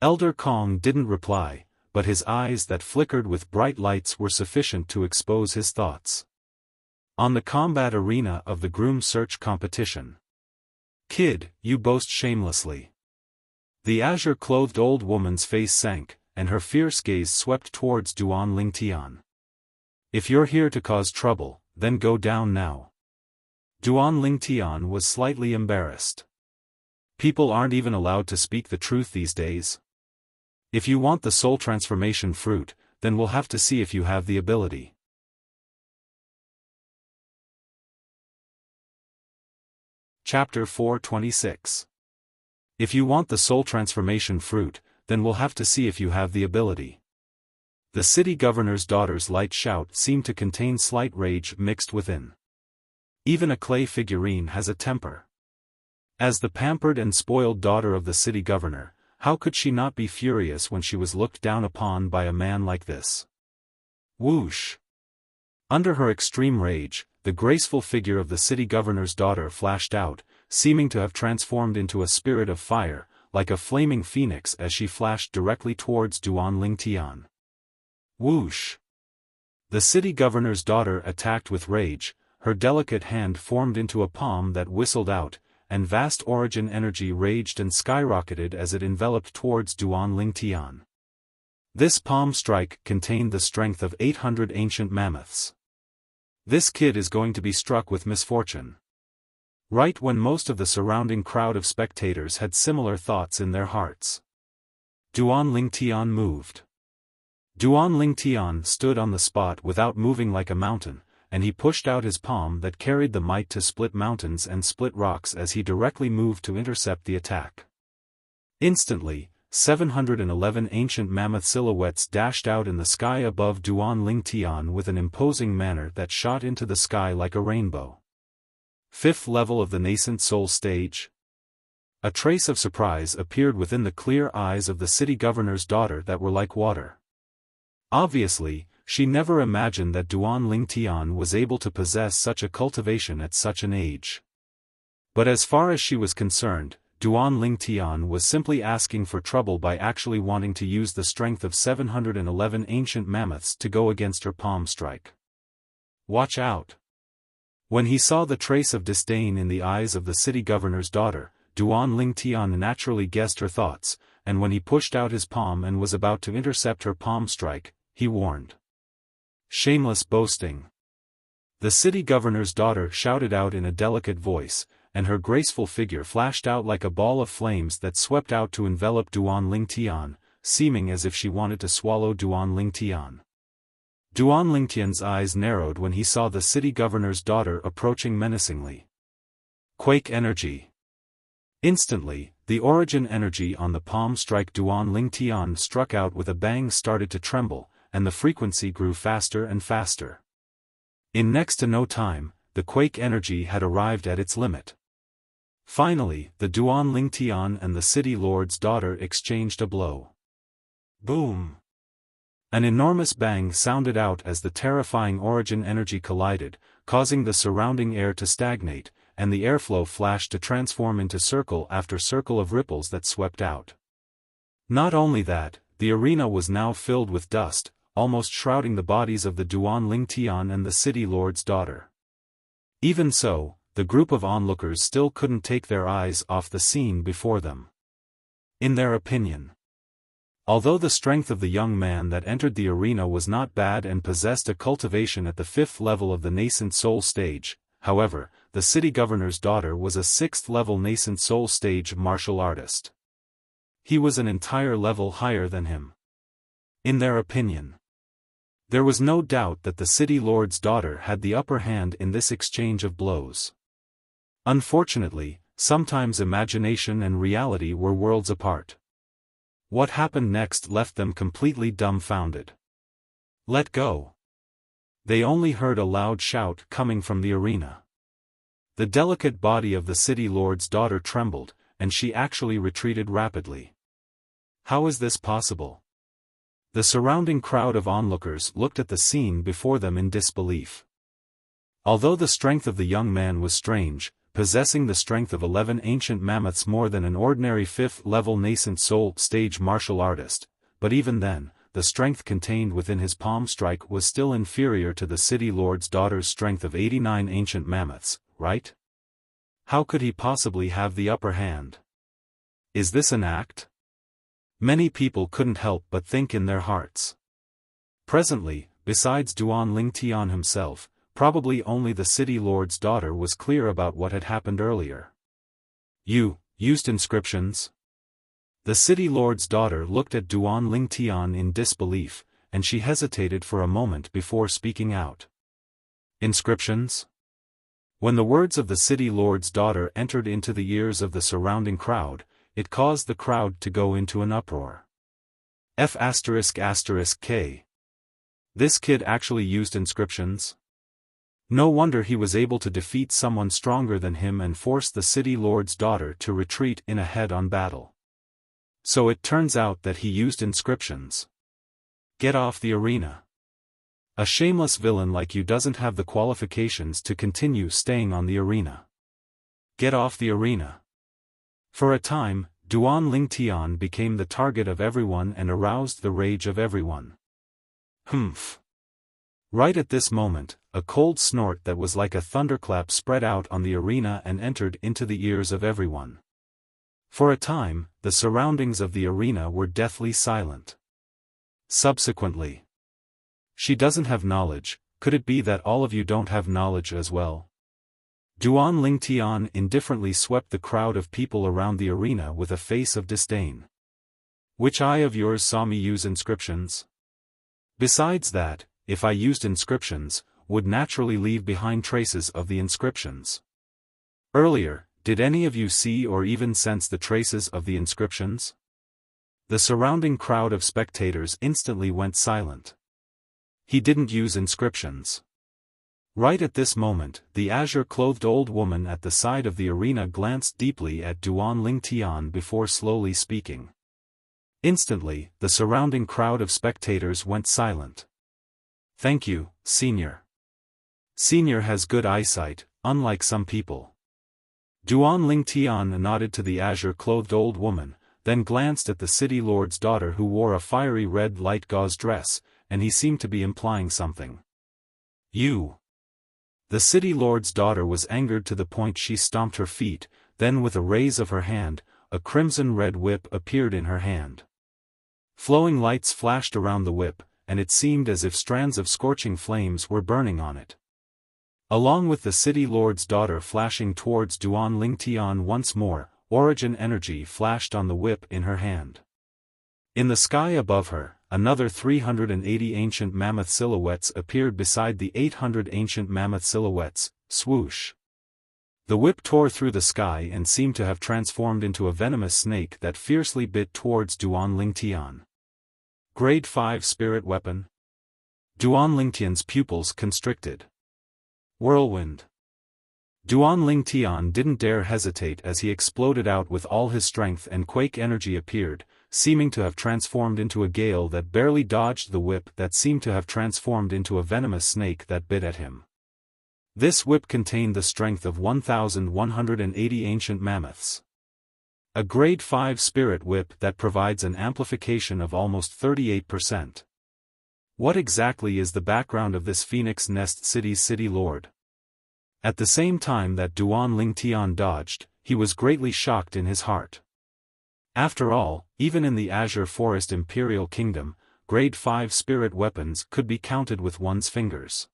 Elder Kong didn't reply, but his eyes that flickered with bright lights were sufficient to expose his thoughts. On the combat arena of the groom search competition. Kid, you boast shamelessly. The azure-clothed old woman's face sank, and her fierce gaze swept towards Duan Lingtian. If you're here to cause trouble, then go down now. Duan Lingtian was slightly embarrassed. People aren't even allowed to speak the truth these days. If you want the soul transformation fruit, then we'll have to see if you have the ability. Chapter 426. If you want the soul transformation fruit, then we'll have to see if you have the ability. The city governor's daughter's light shout seemed to contain slight rage mixed within. Even a clay figurine has a temper. As the pampered and spoiled daughter of the city governor, how could she not be furious when she was looked down upon by a man like this? Whoosh! Under her extreme rage, the graceful figure of the city governor's daughter flashed out, seeming to have transformed into a spirit of fire, like a flaming phoenix as she flashed directly towards Duan Lingtian. Whoosh! The city governor's daughter attacked with rage, her delicate hand formed into a palm that whistled out, and vast origin energy raged and skyrocketed as it enveloped towards Duan Lingtian. This palm strike contained the strength of 800 ancient mammoths. This kid is going to be struck with misfortune. Right when most of the surrounding crowd of spectators had similar thoughts in their hearts. Duan Lingtian moved. Duan Lingtian stood on the spot without moving like a mountain, and he pushed out his palm that carried the might to split mountains and split rocks as he directly moved to intercept the attack. Instantly, 711 ancient mammoth silhouettes dashed out in the sky above Duan Lingtian with an imposing manner that shot into the sky like a rainbow. Fifth level of the nascent soul stage. A trace of surprise appeared within the clear eyes of the city governor's daughter that were like water. Obviously, she never imagined that Duan Lingtian was able to possess such a cultivation at such an age. But as far as she was concerned, Duan Lingtian was simply asking for trouble by actually wanting to use the strength of 711 ancient mammoths to go against her palm strike. Watch out! When he saw the trace of disdain in the eyes of the city governor's daughter, Duan Lingtian naturally guessed her thoughts, and when he pushed out his palm and was about to intercept her palm strike, he warned. Shameless boasting. The city governor's daughter shouted out in a delicate voice, and her graceful figure flashed out like a ball of flames that swept out to envelop Duan Lingtian, seeming as if she wanted to swallow Duan Lingtian. Duan Lingtian's eyes narrowed when he saw the city governor's daughter approaching menacingly. Quake energy. Instantly, the origin energy on the palm strike Duan Lingtian struck out with a bang started to tremble, and the frequency grew faster and faster. In next to no time, the quake energy had arrived at its limit. Finally, the Duan Lingtian and the city lord's daughter exchanged a blow. Boom! An enormous bang sounded out as the terrifying origin energy collided, causing the surrounding air to stagnate, and the airflow flashed to transform into circle after circle of ripples that swept out. Not only that, the arena was now filled with dust, almost shrouding the bodies of the Duan Lingtian and the city lord's daughter. Even so, the group of onlookers still couldn't take their eyes off the scene before them. In their opinion, although the strength of the young man that entered the arena was not bad and possessed a cultivation at the 5th level of the nascent soul stage, however, the city governor's daughter was a 6th level nascent soul stage martial artist. He was an entire level higher than him. In their opinion, there was no doubt that the city lord's daughter had the upper hand in this exchange of blows. Unfortunately, sometimes imagination and reality were worlds apart. What happened next left them completely dumbfounded. Let go! They only heard a loud shout coming from the arena. The delicate body of the city lord's daughter trembled, and she actually retreated rapidly. How is this possible? The surrounding crowd of onlookers looked at the scene before them in disbelief. Although the strength of the young man was strange, possessing the strength of 11 ancient mammoths more than an ordinary 5th-level nascent soul stage martial artist, but even then, the strength contained within his palm strike was still inferior to the city lord's daughter's strength of 89 ancient mammoths, right? How could he possibly have the upper hand? Is this an act? Many people couldn't help but think in their hearts. Presently, besides Duan Lingtian himself, probably only the city lord's daughter was clear about what had happened earlier. You used inscriptions? The city lord's daughter looked at Duan Lingtian in disbelief, and she hesitated for a moment before speaking out. Inscriptions? When the words of the city lord's daughter entered into the ears of the surrounding crowd, it caused the crowd to go into an uproar. F***K. This kid actually used inscriptions? No wonder he was able to defeat someone stronger than him and force the city lord's daughter to retreat in a head-on battle. So it turns out that he used inscriptions. Get off the arena. A shameless villain like you doesn't have the qualifications to continue staying on the arena. Get off the arena. For a time, Duan Lingtian became the target of everyone and aroused the rage of everyone. Humph. Right at this moment, a cold snort that was like a thunderclap spread out on the arena and entered into the ears of everyone. For a time, the surroundings of the arena were deathly silent. Subsequently, she doesn't have knowledge. Could it be that all of you don't have knowledge as well? Duan Lingtian indifferently swept the crowd of people around the arena with a face of disdain. Which eye of yours saw me use inscriptions? Besides that, if I used inscriptions, would naturally leave behind traces of the inscriptions. Earlier, did any of you see or even sense the traces of the inscriptions? The surrounding crowd of spectators instantly went silent. He didn't use inscriptions. Right at this moment, the azure-clothed old woman at the side of the arena glanced deeply at Duan Lingtian before slowly speaking. Instantly, the surrounding crowd of spectators went silent. Thank you, Senior. Senior has good eyesight, unlike some people. Duan Lingtian nodded to the azure-clothed old woman, then glanced at the city lord's daughter who wore a fiery red light gauze dress, and he seemed to be implying something. You. The city lord's daughter was angered to the point she stomped her feet, then with a raise of her hand, a crimson-red whip appeared in her hand. Flowing lights flashed around the whip, and it seemed as if strands of scorching flames were burning on it. Along with the city lord's daughter flashing towards Duan Lingtian once more, origin energy flashed on the whip in her hand. In the sky above her, another 380 ancient mammoth silhouettes appeared beside the 800 ancient mammoth silhouettes. Swoosh. The whip tore through the sky and seemed to have transformed into a venomous snake that fiercely bit towards Duan Lingtian. Grade 5 Spirit Weapon. Duan Lingtian's pupils constricted. Whirlwind. Duan Lingtian didn't dare hesitate as he exploded out with all his strength, and quake energy appeared, seeming to have transformed into a gale that barely dodged the whip that seemed to have transformed into a venomous snake that bit at him. This whip contained the strength of 1,180 ancient mammoths. A grade 5 spirit whip that provides an amplification of almost 38%. What exactly is the background of this Phoenix Nest City's city lord? At the same time that Duan Lingtian dodged, he was greatly shocked in his heart. After all, even in the Azure Forest Imperial Kingdom, grade 5 spirit weapons could be counted with one's fingers.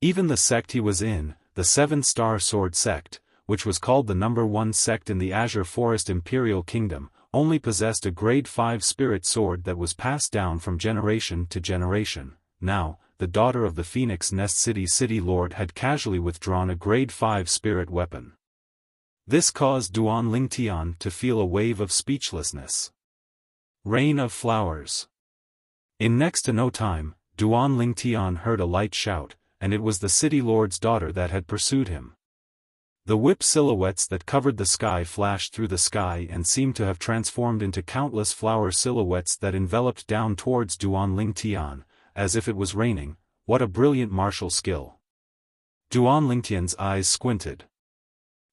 Even the sect he was in, the 7-star sword sect, which was called the number 1 sect in the Azure Forest Imperial Kingdom, only possessed a grade 5 spirit sword that was passed down from generation to generation. Now, the daughter of the Phoenix Nest City Lord had casually withdrawn a grade 5 spirit weapon. This caused Duan Lingtian to feel a wave of speechlessness. Rain of flowers. In next to no time, Duan Lingtian heard a light shout, and it was the city lord's daughter that had pursued him. The whip silhouettes that covered the sky flashed through the sky and seemed to have transformed into countless flower silhouettes that enveloped down towards Duan Lingtian, as if it was raining. What a brilliant martial skill. Duan Lingtian's eyes squinted.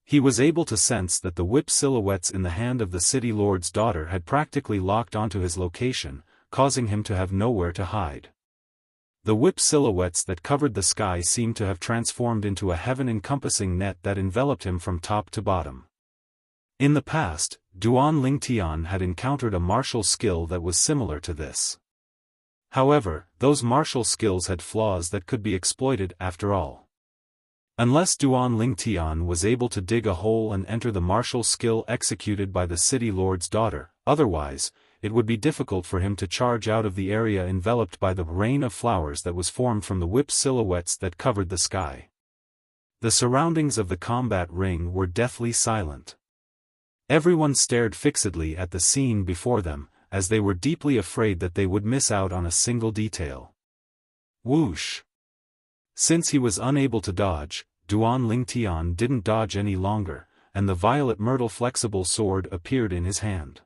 He was able to sense that the whip silhouettes in the hand of the city lord's daughter had practically locked onto his location, causing him to have nowhere to hide. The whip silhouettes that covered the sky seemed to have transformed into a heaven-encompassing net that enveloped him from top to bottom. In the past, Duan Lingtian had encountered a martial skill that was similar to this. However, those martial skills had flaws that could be exploited after all. Unless Duan Lingtian was able to dig a hole and enter the martial skill executed by the city lord's daughter, otherwise, it would be difficult for him to charge out of the area enveloped by the rain of flowers that was formed from the whip silhouettes that covered the sky. The surroundings of the combat ring were deathly silent. Everyone stared fixedly at the scene before them, as they were deeply afraid that they would miss out on a single detail. Whoosh! Since he was unable to dodge, Duan Lingtian didn't dodge any longer, and the violet myrtle flexible sword appeared in his hand.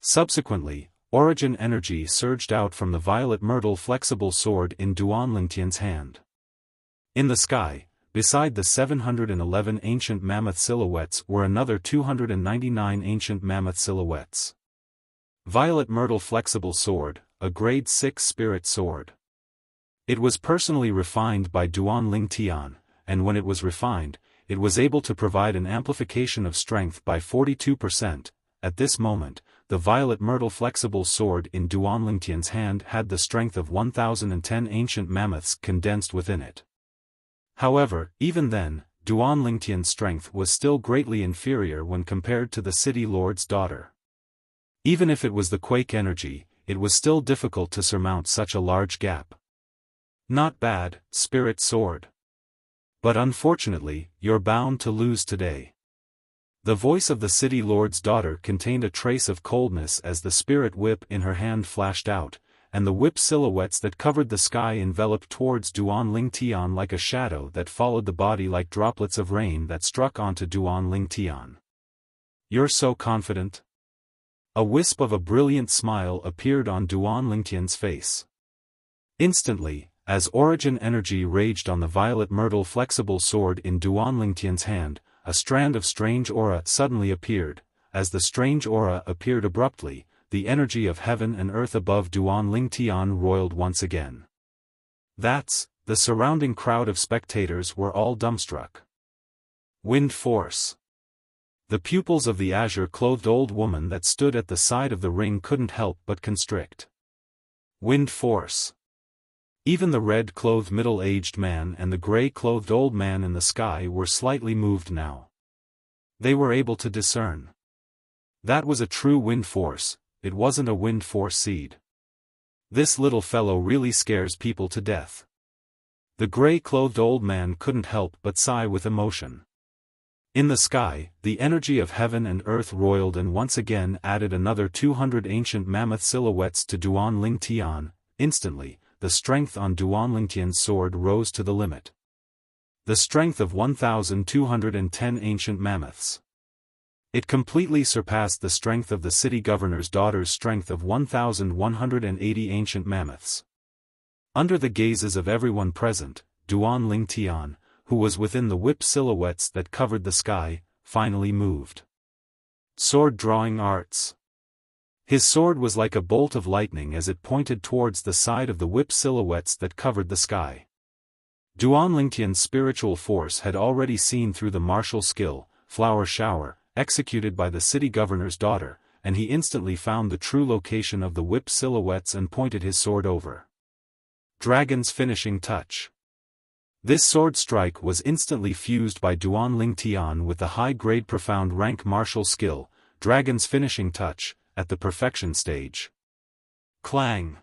Subsequently, origin energy surged out from the violet myrtle flexible sword in Duan Lingtian's hand. In the sky, beside the 711 ancient mammoth silhouettes were another 299 ancient mammoth silhouettes. Violet myrtle flexible sword, a grade 6 spirit sword. It was personally refined by Duan Lingtian, and when it was refined, it was able to provide an amplification of strength by 42%. At this moment, the violet myrtle flexible sword in Duan Lingtian's hand had the strength of 1010 ancient mammoths condensed within it. However, even then, Duan Lingtian's strength was still greatly inferior when compared to the city lord's daughter. Even if it was the quake energy, it was still difficult to surmount such a large gap. Not bad, spirit sword. But unfortunately, you're bound to lose today. The voice of the city lord's daughter contained a trace of coldness as the spirit whip in her hand flashed out, and the whip silhouettes that covered the sky enveloped towards Duan Lingtian like a shadow that followed the body like droplets of rain that struck onto Duan Lingtian. You're so confident? A wisp of a brilliant smile appeared on Duan Lingtian's face. Instantly, as origin energy raged on the violet myrtle flexible sword in Duan Lingtian's hand, a strand of strange aura suddenly appeared. As the strange aura appeared abruptly, the energy of heaven and earth above Duan Lingtian roiled once again. The surrounding crowd of spectators were all dumbstruck. Wind force. The pupils of the azure-clothed old woman that stood at the side of the ring couldn't help but constrict. Wind force. Even the red-clothed middle-aged man and the gray-clothed old man in the sky were slightly moved now. They were able to discern. That was a true wind force, it wasn't a wind force seed. This little fellow really scares people to death. The gray-clothed old man couldn't help but sigh with emotion. In the sky, the energy of heaven and earth roiled and once again added another 200 ancient mammoth silhouettes to Duan Lingtian. Instantly, the strength on Duan Lingtian's sword rose to the limit. The strength of 1,210 ancient mammoths. It completely surpassed the strength of the city governor's daughter's strength of 1,180 ancient mammoths. Under the gazes of everyone present, Duan Lingtian, who was within the whip silhouettes that covered the sky, finally moved. Sword drawing arts. His sword was like a bolt of lightning as it pointed towards the side of the whip silhouettes that covered the sky. Duan Lingtian's spiritual force had already seen through the martial skill, flower shower, executed by the city governor's daughter, and he instantly found the true location of the whip silhouettes and pointed his sword over. Dragon's finishing touch. This sword strike was instantly fused by Duan Lingtian with the high-grade profound rank martial skill, Dragon's finishing touch, at the perfection stage. Clang.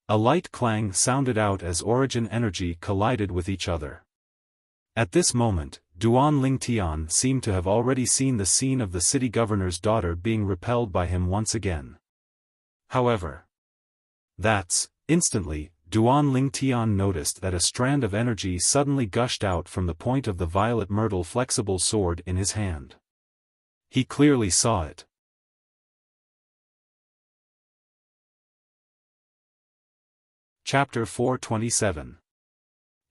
A light clang sounded out as origin energy collided with each other. At this moment, Duan Lingtian seemed to have already seen the scene of the city governor's daughter being repelled by him once again. However, instantly, Duan Lingtian noticed that a strand of energy suddenly gushed out from the point of the violet myrtle flexible sword in his hand. He clearly saw it. Chapter 427.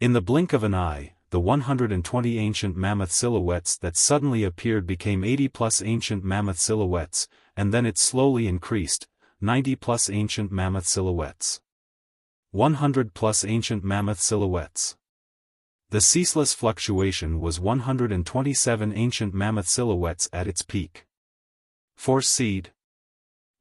In the blink of an eye, the 120 ancient mammoth silhouettes that suddenly appeared became 80+ ancient mammoth silhouettes, and then it slowly increased, 90+ ancient mammoth silhouettes. 100+ ancient mammoth silhouettes. The ceaseless fluctuation was 127 ancient mammoth silhouettes at its peak. Force seed.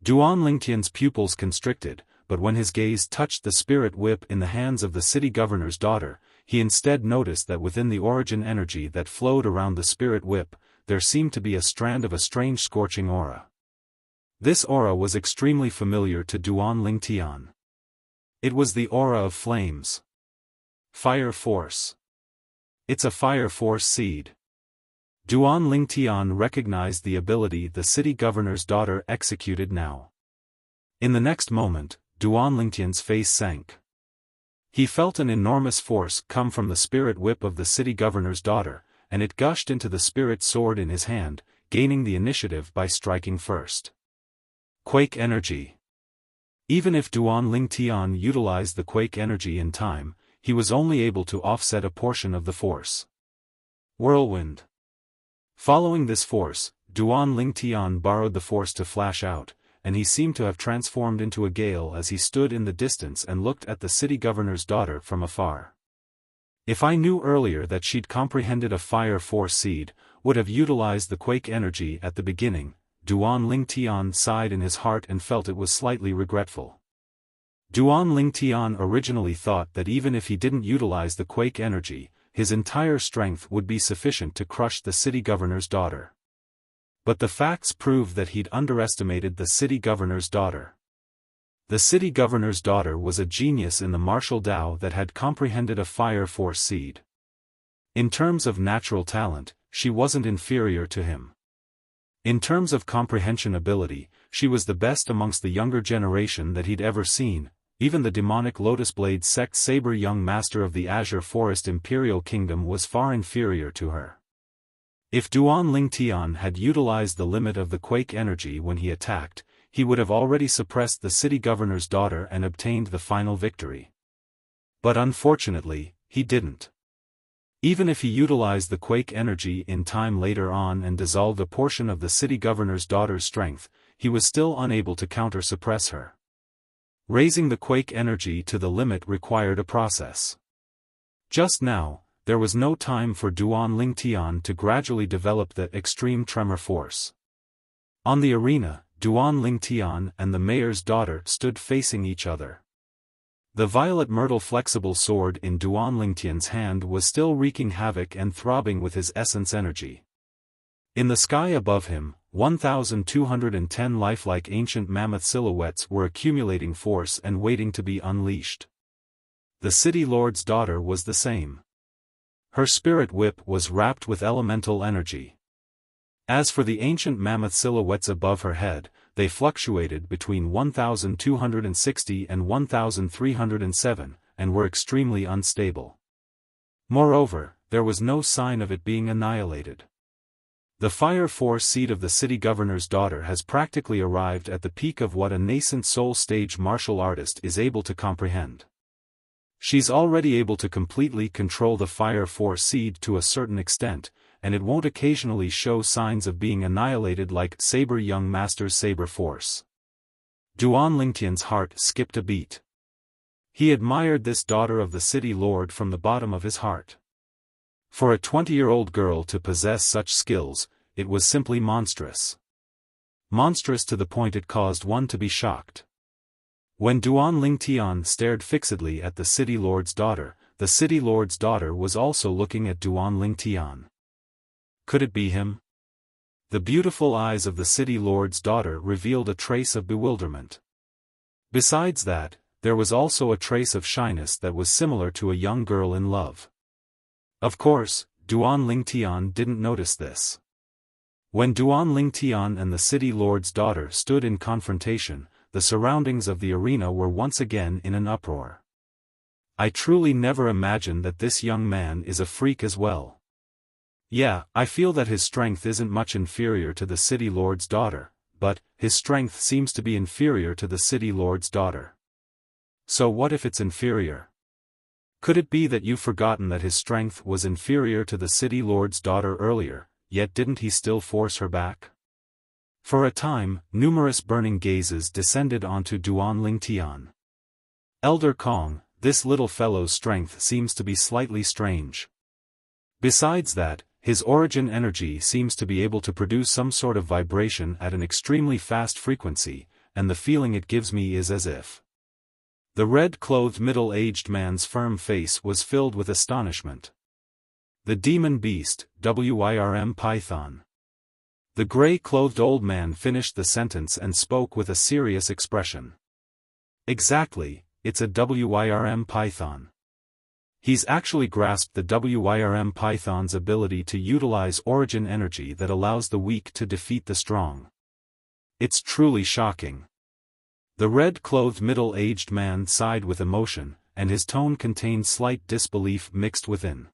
Duan Lingtian's pupils constricted, but when his gaze touched the spirit whip in the hands of the city governor's daughter, he instead noticed that within the origin energy that flowed around the spirit whip, there seemed to be a strand of a strange scorching aura. This aura was extremely familiar to Duan Lingtian. It was the aura of flames. Fire force. It's a fire force seed. Duan Lingtian recognized the ability the city governor's daughter executed now. In the next moment, Duan Lingtian's face sank. He felt an enormous force come from the spirit whip of the city governor's daughter, and it gushed into the spirit sword in his hand, gaining the initiative by striking first. Quake energy. Even if Duan Lingtian utilized the quake energy in time, he was only able to offset a portion of the force. Whirlwind. Following this force, Duan Lingtian borrowed the force to flash out, and he seemed to have transformed into a gale as he stood in the distance and looked at the city governor's daughter from afar. If I knew earlier that she'd comprehended a fire force seed, would have utilized the quake energy at the beginning, Duan Lingtian sighed in his heart and felt it was slightly regretful. Duan Lingtian originally thought that even if he didn't utilize the quake energy, his entire strength would be sufficient to crush the city governor's daughter. But the facts prove that he'd underestimated the city governor's daughter. The city governor's daughter was a genius in the martial Tao that had comprehended a fire force seed. In terms of natural talent, she wasn't inferior to him. In terms of comprehension ability, she was the best amongst the younger generation that he'd ever seen. Even the demonic Lotus Blade sect Saber young master of the Azure Forest Imperial Kingdom was far inferior to her. If Duan Lingtian had utilized the limit of the quake energy when he attacked, he would have already suppressed the city governor's daughter and obtained the final victory. But unfortunately, he didn't. Even if he utilized the quake energy in time later on and dissolved a portion of the city governor's daughter's strength, he was still unable to counter-suppress her. Raising the quake energy to the limit required a process. Just now, there was no time for Duan Lingtian to gradually develop the extreme tremor force. On the arena, Duan Lingtian and the mayor's daughter stood facing each other. The violet myrtle flexible sword in Duan Lingtian's hand was still wreaking havoc and throbbing with his essence energy. In the sky above him, 1,210 lifelike ancient mammoth silhouettes were accumulating force and waiting to be unleashed. The city lord's daughter was the same. Her spirit whip was wrapped with elemental energy. As for the ancient mammoth silhouettes above her head, they fluctuated between 1,260 and 1,307, and were extremely unstable. Moreover, there was no sign of it being annihilated. The fire force seed of the city governor's daughter has practically arrived at the peak of what a nascent soul stage martial artist is able to comprehend. She's already able to completely control the fire force seed to a certain extent, and it won't occasionally show signs of being annihilated like Saber young master's saber force. Duan Lingtian's heart skipped a beat. He admired this daughter of the city lord from the bottom of his heart. For a 20-year-old girl to possess such skills, it was simply monstrous. Monstrous to the point it caused one to be shocked. When Duan Lingtian stared fixedly at the city lord's daughter, the city lord's daughter was also looking at Duan Lingtian. Could it be him? The beautiful eyes of the city lord's daughter revealed a trace of bewilderment. Besides that, there was also a trace of shyness that was similar to a young girl in love. Of course, Duan Lingtian didn't notice this. When Duan Lingtian and the city lord's daughter stood in confrontation, the surroundings of the arena were once again in an uproar. I truly never imagined that this young man is a freak as well. Yeah, I feel that his strength isn't much inferior to the city lord's daughter, but his strength seems to be inferior to the city lord's daughter. So what if it's inferior? Could it be that you've forgotten that his strength was inferior to the city lord's daughter earlier, yet didn't he still force her back? For a time, numerous burning gazes descended onto Duan Lingtian. Elder Kong, this little fellow's strength seems to be slightly strange. Besides that, his origin energy seems to be able to produce some sort of vibration at an extremely fast frequency, and the feeling it gives me is as if The red-clothed middle-aged man's firm face was filled with astonishment. The demon beast, Wirm Python. The gray-clothed old man finished the sentence and spoke with a serious expression. Exactly, it's a Wirm Python. He's actually grasped the Wirm Python's ability to utilize origin energy that allows the weak to defeat the strong. It's truly shocking. The red-clothed middle-aged man sighed with emotion, and his tone contained slight disbelief mixed within.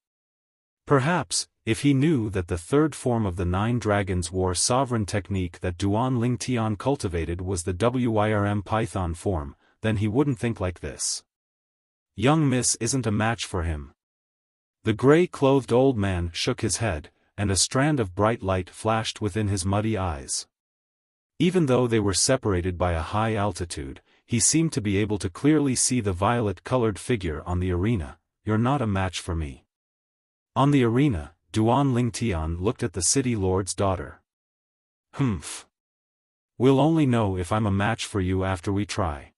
Perhaps, if he knew that the third form of the Nine Dragons War sovereign technique that Duan Ling Tian cultivated was the Wirm Python form, then he wouldn't think like this. Young miss isn't a match for him. The gray-clothed old man shook his head, and a strand of bright light flashed within his muddy eyes. Even though they were separated by a high altitude, he seemed to be able to clearly see the violet-colored figure on the arena. You're not a match for me. On the arena, Duan Ling Tian looked at the city lord's daughter. Humph. We'll only know if I'm a match for you after we try.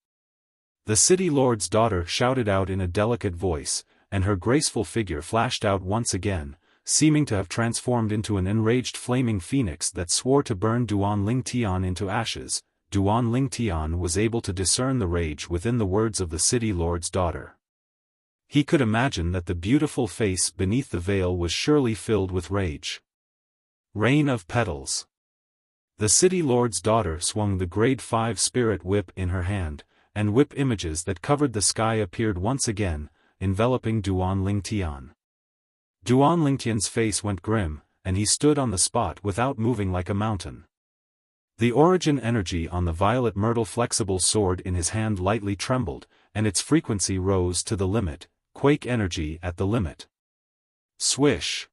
The city lord's daughter shouted out in a delicate voice, and her graceful figure flashed out once again, seeming to have transformed into an enraged flaming phoenix that swore to burn Duan Ling Tian into ashes. Duan Ling Tian was able to discern the rage within the words of the city lord's daughter. He could imagine that the beautiful face beneath the veil was surely filled with rage. Rain of petals. The city lord's daughter swung the grade 5 spirit whip in her hand, and whip images that covered the sky appeared once again, enveloping Duan Ling Tian. Duan Ling Tian's face went grim, and he stood on the spot without moving like a mountain. The origin energy on the violet myrtle flexible sword in his hand lightly trembled, and its frequency rose to the limit, quake energy at the limit. Swish.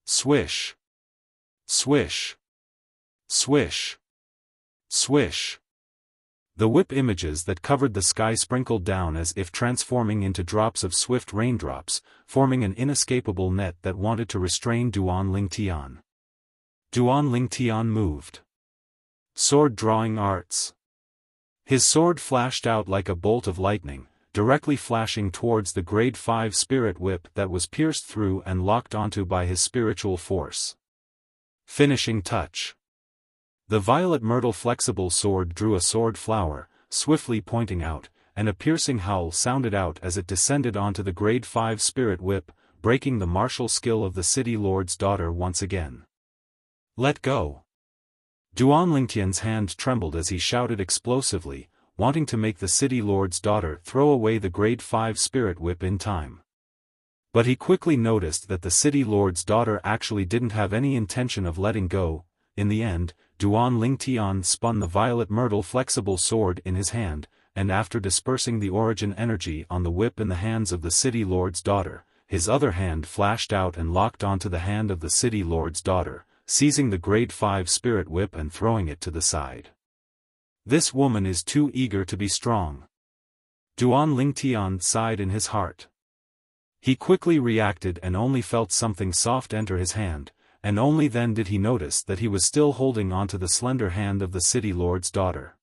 Swish. Swish. Swish. Swish. The whip images that covered the sky sprinkled down as if transforming into drops of swift raindrops, forming an inescapable net that wanted to restrain Duan Ling Tian. Duan Ling Tian moved. Sword drawing arts. His sword flashed out like a bolt of lightning, directly flashing towards the grade 5 spirit whip that was pierced through and locked onto by his spiritual force. Finishing touch. The violet myrtle flexible sword drew a sword flower, swiftly pointing out, and a piercing howl sounded out as it descended onto the grade 5 spirit whip, breaking the martial skill of the city lord's daughter once again. Let go. Duan Ling Tian's hand trembled as he shouted explosively, wanting to make the city lord's daughter throw away the grade 5 spirit whip in time. But he quickly noticed that the city lord's daughter actually didn't have any intention of letting go. In the end, Duan Ling Tian spun the violet myrtle flexible sword in his hand, and after dispersing the origin energy on the whip in the hands of the city lord's daughter, his other hand flashed out and locked onto the hand of the city lord's daughter, seizing the grade 5 spirit whip and throwing it to the side. This woman is too eager to be strong. Duan Ling Tian sighed in his heart. He quickly reacted and only felt something soft enter his hand, and only then did he notice that he was still holding onto the slender hand of the city lord's daughter.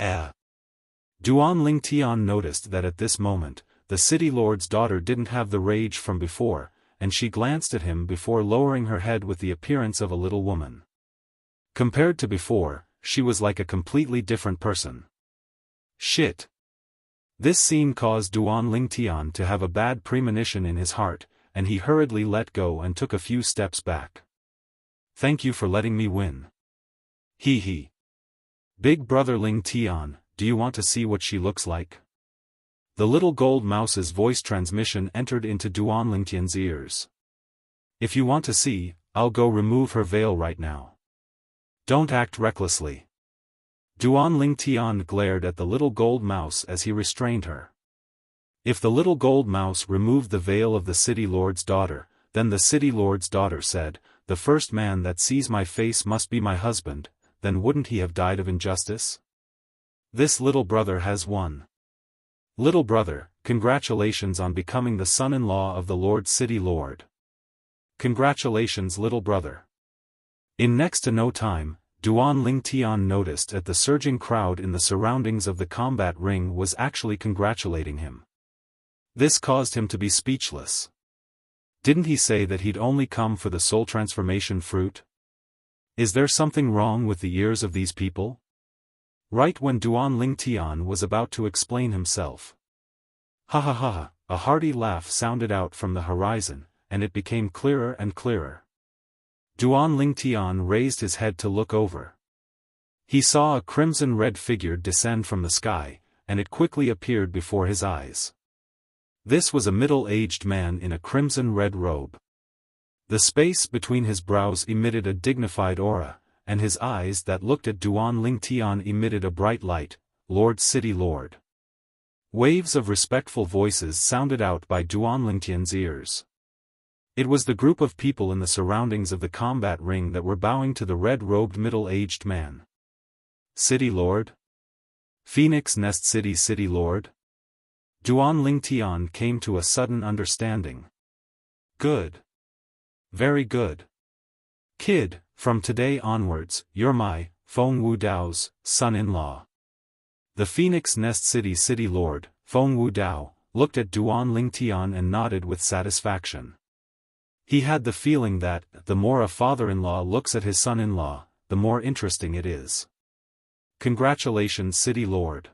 Duan Ling Tian noticed that at this moment, the city lord's daughter didn't have the rage from before, and she glanced at him before lowering her head with the appearance of a little woman. Compared to before, she was like a completely different person. Shit. This scene caused Duan Ling Tian to have a bad premonition in his heart, and he hurriedly let go and took a few steps back. Thank you for letting me win. Hee. Big brother Ling Tian, do you want to see what she looks like? The little gold mouse's voice transmission entered into Duan Ling Tian's ears. If you want to see, I'll go remove her veil right now. Don't act recklessly. Duan Ling Tian glared at the little gold mouse as he restrained her. If the little gold mouse removed the veil of the city lord's daughter, then the city lord's daughter said, the first man that sees my face must be my husband, then wouldn't he have died of injustice? This little brother has won. Little brother, congratulations on becoming the son-in-law of the Lord's city lord. Congratulations little brother. In next to no time, Duan Lingtian noticed that the surging crowd in the surroundings of the combat ring was actually congratulating him. This caused him to be speechless. Didn't he say that he'd only come for the soul transformation fruit? Is there something wrong with the ears of these people? Right when Duan Lingtian was about to explain himself. Ha ha ha, a hearty laugh sounded out from the horizon, and it became clearer and clearer. Duan Lingtian raised his head to look over. He saw a crimson-red figure descend from the sky, and it quickly appeared before his eyes. This was a middle-aged man in a crimson-red robe. The space between his brows emitted a dignified aura, and his eyes that looked at Duan Lingtian emitted a bright light. Lord, City Lord. Waves of respectful voices sounded out by Duan Lingtian's ears. It was the group of people in the surroundings of the combat ring that were bowing to the red-robed middle-aged man. City Lord? Phoenix Nest City Lord? Duan Lingtian came to a sudden understanding. Good. Very good. Kid, from today onwards, you're my, Feng Wudao's, son-in-law. The Phoenix Nest City Lord, Feng Wudao, looked at Duan Lingtian and nodded with satisfaction. He had the feeling that, the more a father-in-law looks at his son-in-law, the more interesting it is. Congratulations, City Lord.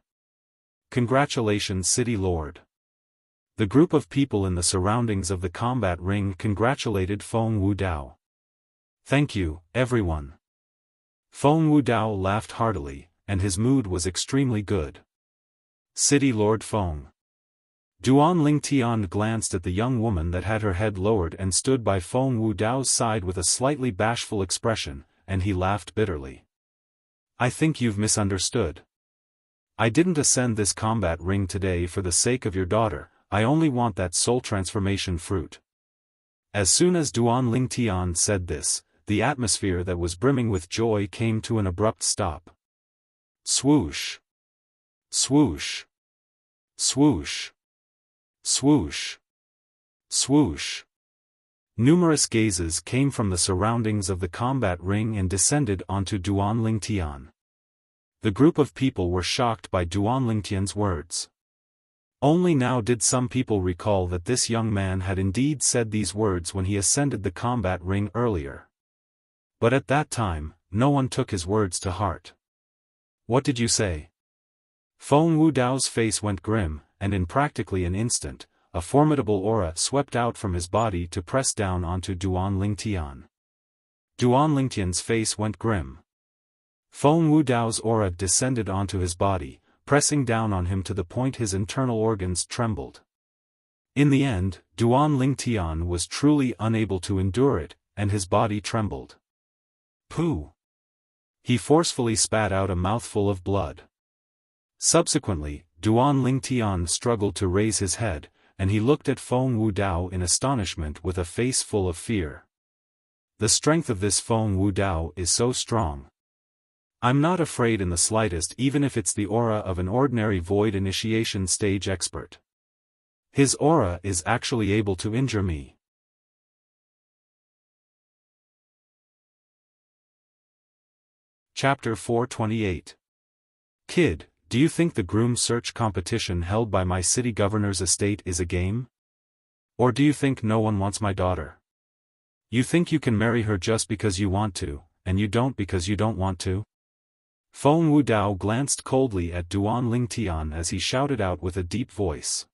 Congratulations, City Lord. The group of people in the surroundings of the combat ring congratulated Feng Wudao. Thank you, everyone. Feng Wudao laughed heartily, and his mood was extremely good. City Lord Feng. Duan Lingtian glanced at the young woman that had her head lowered and stood by Feng Wudao's side with a slightly bashful expression, and he laughed bitterly. I think you've misunderstood. I didn't ascend this combat ring today for the sake of your daughter, I only want that soul transformation fruit. As soon as Duan Lingtian said this, the atmosphere that was brimming with joy came to an abrupt stop. Swoosh. Swoosh. Swoosh. Swoosh. Swoosh. Numerous gazes came from the surroundings of the combat ring and descended onto Duan Lingtian. The group of people were shocked by Duan Lingtian's words. Only now did some people recall that this young man had indeed said these words when he ascended the combat ring earlier. But at that time, no one took his words to heart. What did you say? Feng Wudao's face went grim, and in practically an instant, a formidable aura swept out from his body to press down onto Duan Lingtian. Duan Lingtian's face went grim. Feng Wudao's aura descended onto his body, pressing down on him to the point his internal organs trembled. In the end, Duan Lingtian was truly unable to endure it, and his body trembled. Pooh! He forcefully spat out a mouthful of blood. Subsequently, Duan Lingtian struggled to raise his head, and he looked at Feng Wudao in astonishment with a face full of fear. The strength of this Feng Wudao is so strong. I'm not afraid in the slightest, even if it's the aura of an ordinary void initiation stage expert. His aura is actually able to injure me. Chapter 428. Kid, do you think the groom search competition held by my city governor's estate is a game? Or do you think no one wants my daughter? You think you can marry her just because you want to, and you don't because you don't want to? Feng Wudao glanced coldly at Duan Lingtian as he shouted out with a deep voice.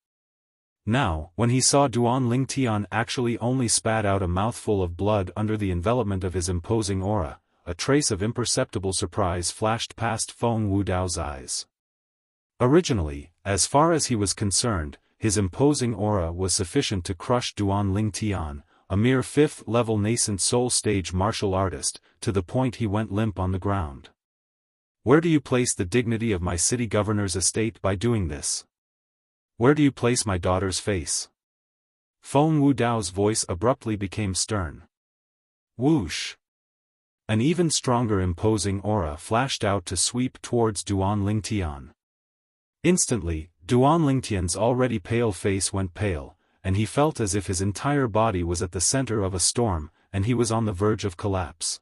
Now, when he saw Duan Lingtian actually only spat out a mouthful of blood under the envelopment of his imposing aura, a trace of imperceptible surprise flashed past Feng Wudao's eyes. Originally, as far as he was concerned, his imposing aura was sufficient to crush Duan Lingtian, a mere 5th-level nascent soul stage martial artist, to the point he went limp on the ground. Where do you place the dignity of my city governor's estate by doing this? Where do you place my daughter's face? Feng Wudao's voice abruptly became stern. Whoosh! An even stronger imposing aura flashed out to sweep towards Duan Lingtian. Instantly, Duan Lingtian's already pale face went pale, and he felt as if his entire body was at the center of a storm, and he was on the verge of collapse.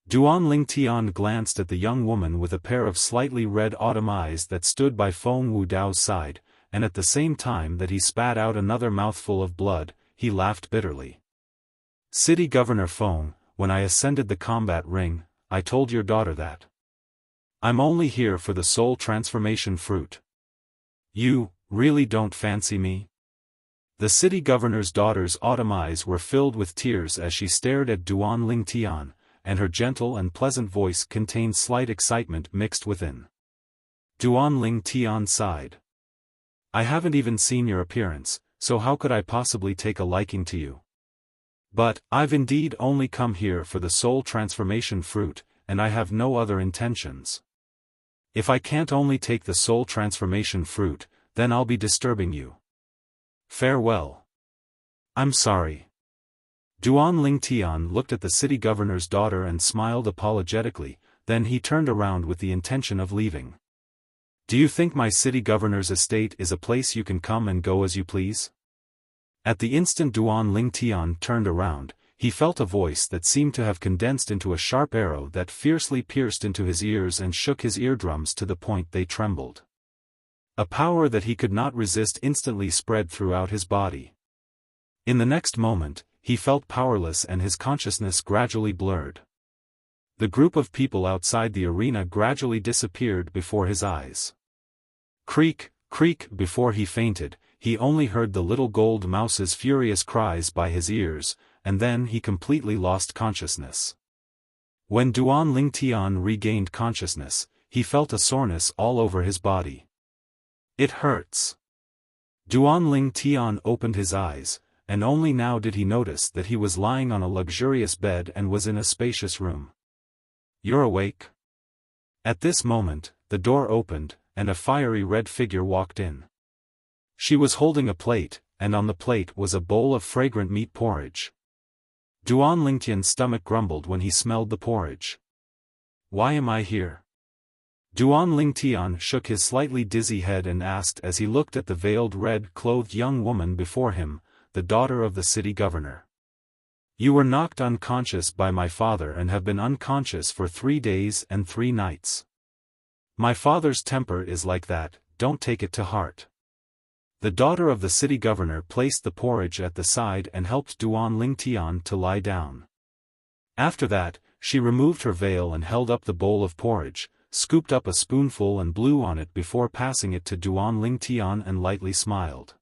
Duan Lingtian glanced at the young woman with a pair of slightly red autumn eyes that stood by Feng Wudao's side, and at the same time that he spat out another mouthful of blood, he laughed bitterly. City Governor Feng, when I ascended the combat ring, I told your daughter that I'm only here for the soul transformation fruit. You, really don't fancy me? The city governor's daughter's autumn eyes were filled with tears as she stared at Duan Lingtian, and her gentle and pleasant voice contained slight excitement mixed within. Duan Lingtian sighed. I haven't even seen your appearance, so how could I possibly take a liking to you? But, I've indeed only come here for the soul transformation fruit, and I have no other intentions. If I can't only take the soul transformation fruit, then I'll be disturbing you. Farewell. I'm sorry. Duan Lingtian looked at the city governor's daughter and smiled apologetically, then he turned around with the intention of leaving. Do you think my city governor's estate is a place you can come and go as you please? At the instant Duan Lingtian turned around, he felt a voice that seemed to have condensed into a sharp arrow that fiercely pierced into his ears and shook his eardrums to the point they trembled. A power that he could not resist instantly spread throughout his body. In the next moment, he felt powerless and his consciousness gradually blurred. The group of people outside the arena gradually disappeared before his eyes. Creak, creak. Before he fainted, he only heard the little gold mouse's furious cries by his ears, and then he completely lost consciousness. When Duan Lingtian regained consciousness, he felt a soreness all over his body. It hurts. Duan Lingtian opened his eyes, and only now did he notice that he was lying on a luxurious bed and was in a spacious room. You're awake? At this moment, the door opened, and a fiery red figure walked in. She was holding a plate, and on the plate was a bowl of fragrant meat porridge. Duan Lingtian's stomach grumbled when he smelled the porridge. Why am I here? Duan Lingtian shook his slightly dizzy head and asked as he looked at the veiled red-clothed young woman before him, the daughter of the city governor. You were knocked unconscious by my father and have been unconscious for 3 days and 3 nights. My father's temper is like that, don't take it to heart. The daughter of the city governor placed the porridge at the side and helped Duan Lingtian to lie down. After that, she removed her veil and held up the bowl of porridge, scooped up a spoonful and blew on it before passing it to Duan Lingtian and lightly smiled.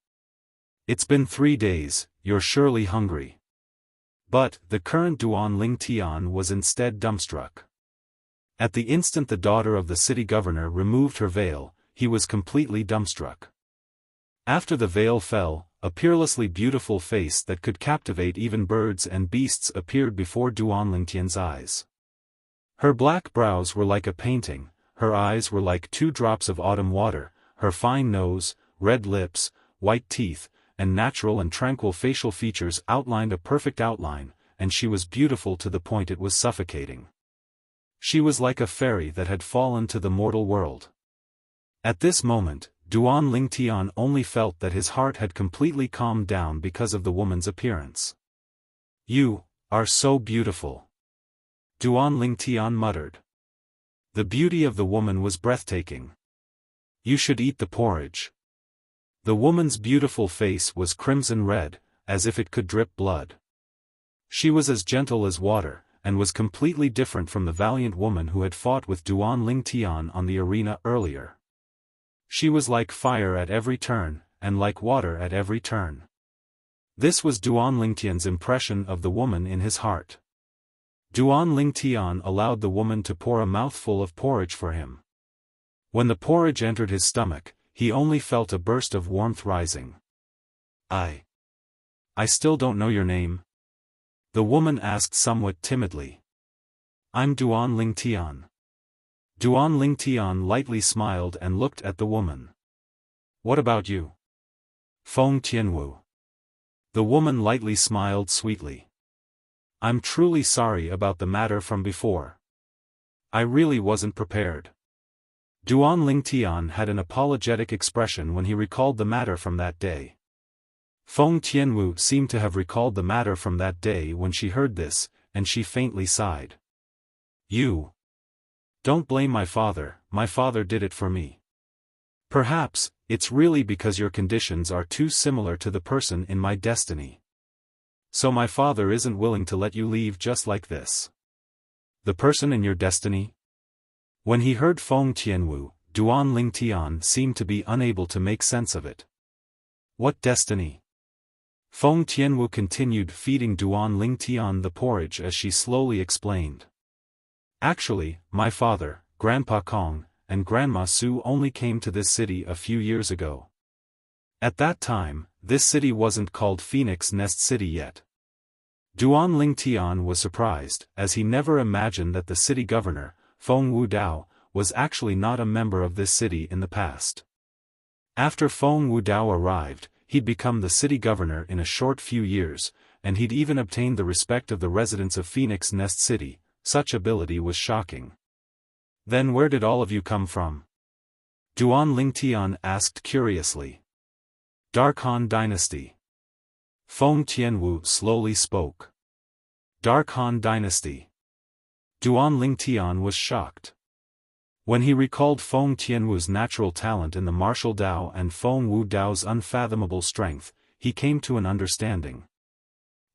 It's been 3 days, you're surely hungry. But, the current Duan Lingtian was instead dumbstruck. At the instant the daughter of the city governor removed her veil, he was completely dumbstruck. After the veil fell, a peerlessly beautiful face that could captivate even birds and beasts appeared before Duan Lingtian's eyes. Her black brows were like a painting, her eyes were like 2 drops of autumn water, her fine nose, red lips, white teeth, and natural and tranquil facial features outlined a perfect outline, and she was beautiful to the point it was suffocating. She was like a fairy that had fallen to the mortal world. At this moment, Duan Lingtian only felt that his heart had completely calmed down because of the woman's appearance. You are so beautiful. Duan Lingtian muttered. The beauty of the woman was breathtaking. You should eat the porridge. The woman's beautiful face was crimson red, as if it could drip blood. She was as gentle as water, and was completely different from the valiant woman who had fought with Duan Lingtian on the arena earlier. She was like fire at every turn, and like water at every turn. This was Duan Lingtian's impression of the woman in his heart. Duan Lingtian allowed the woman to pour a mouthful of porridge for him. When the porridge entered his stomach, he only felt a burst of warmth rising. I still don't know your name? The woman asked somewhat timidly. I'm Duan Lingtian. Duan Lingtian lightly smiled and looked at the woman. What about you? Feng Tianwu. The woman lightly smiled sweetly. I'm truly sorry about the matter from before. I really wasn't prepared. Duan Lingtian had an apologetic expression when he recalled the matter from that day. Feng Tianwu seemed to have recalled the matter from that day when she heard this, and she faintly sighed. You don't blame my father did it for me. Perhaps, it's really because your conditions are too similar to the person in my destiny. So my father isn't willing to let you leave just like this. The person in your destiny? When he heard Feng Tianwu, Duan Lingtian seemed to be unable to make sense of it. What destiny? Feng Tianwu continued feeding Duan Lingtian the porridge as she slowly explained. Actually, my father, Grandpa Kong, and Grandma Su only came to this city a few years ago. At that time, this city wasn't called Phoenix Nest City yet. Duan Lingtian was surprised, as he never imagined that the city governor, Feng Wudao, was actually not a member of this city in the past. After Feng Wudao arrived, he'd become the city governor in a short few years, and he'd even obtained the respect of the residents of Phoenix Nest City. Such ability was shocking. Then where did all of you come from? Duan Lingtian asked curiously. Dark Han Dynasty. Feng Tianwu slowly spoke. Dark Han Dynasty. Duan Lingtian was shocked. When he recalled Feng Tianwu's natural talent in the martial Dao and Feng Wu Dao's unfathomable strength, he came to an understanding.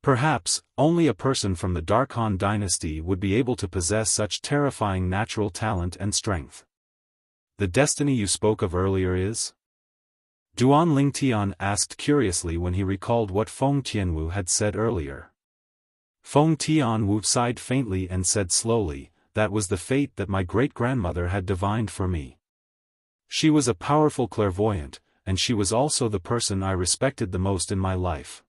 Perhaps, only a person from the Dark Han dynasty would be able to possess such terrifying natural talent and strength. The destiny you spoke of earlier is? Duan Lingtian asked curiously when he recalled what Feng Tianwu had said earlier. Feng Tianwu sighed faintly and said slowly, that was the fate that my great-grandmother had divined for me. She was a powerful clairvoyant, and she was also the person I respected the most in my life.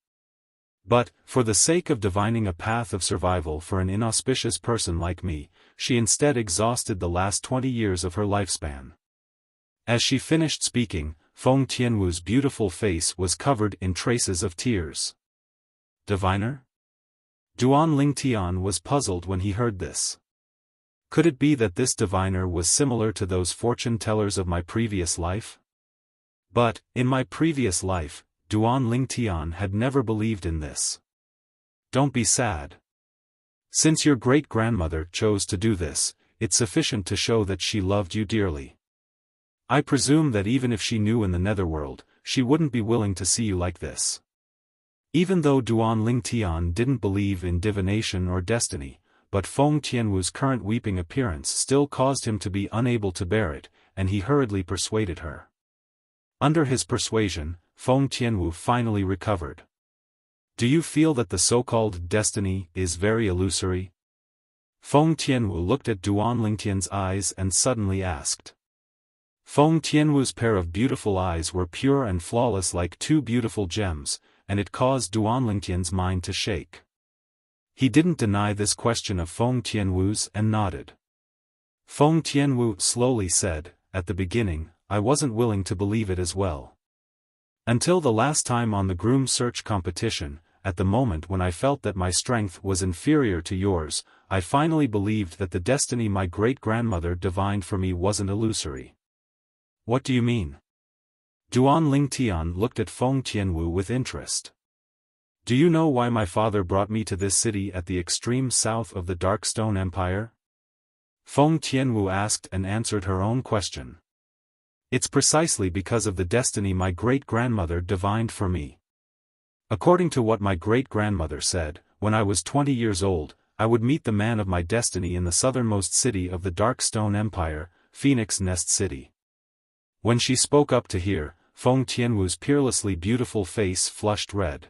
But, for the sake of divining a path of survival for an inauspicious person like me, she instead exhausted the last 20 years of her lifespan. As she finished speaking, Feng Tianwu's beautiful face was covered in traces of tears. Diviner? Duan Lingtian was puzzled when he heard this. Could it be that this diviner was similar to those fortune-tellers of my previous life? But, in my previous life, Duan Lingtian had never believed in this. Don't be sad. Since your great-grandmother chose to do this, it's sufficient to show that she loved you dearly. I presume that even if she knew in the netherworld, she wouldn't be willing to see you like this. Even though Duan Lingtian didn't believe in divination or destiny, but Feng Tianwu's current weeping appearance still caused him to be unable to bear it, and he hurriedly persuaded her. Under his persuasion, Feng Tianwu finally recovered. Do you feel that the so-called destiny is very illusory? Feng Tianwu looked at Duan Lingtian's eyes and suddenly asked. Feng Tianwu's pair of beautiful eyes were pure and flawless like two beautiful gems, and it caused Duan Lingtian's mind to shake. He didn't deny this question of Feng Tianwu's and nodded. Feng Tianwu slowly said, at the beginning, I wasn't willing to believe it as well. Until the last time on the groom search competition, at the moment when I felt that my strength was inferior to yours, I finally believed that the destiny my great-grandmother divined for me wasn't illusory. What do you mean? Duan Lingtian looked at Feng Tianwu with interest. Do you know why my father brought me to this city at the extreme south of the Dark Stone Empire? Feng Tianwu asked and answered her own question. It's precisely because of the destiny my great-grandmother divined for me. According to what my great-grandmother said, when I was 20 years old, I would meet the man of my destiny in the southernmost city of the Dark Stone Empire, Phoenix Nest City. When she spoke up to hear, Feng Tianwu's peerlessly beautiful face flushed red.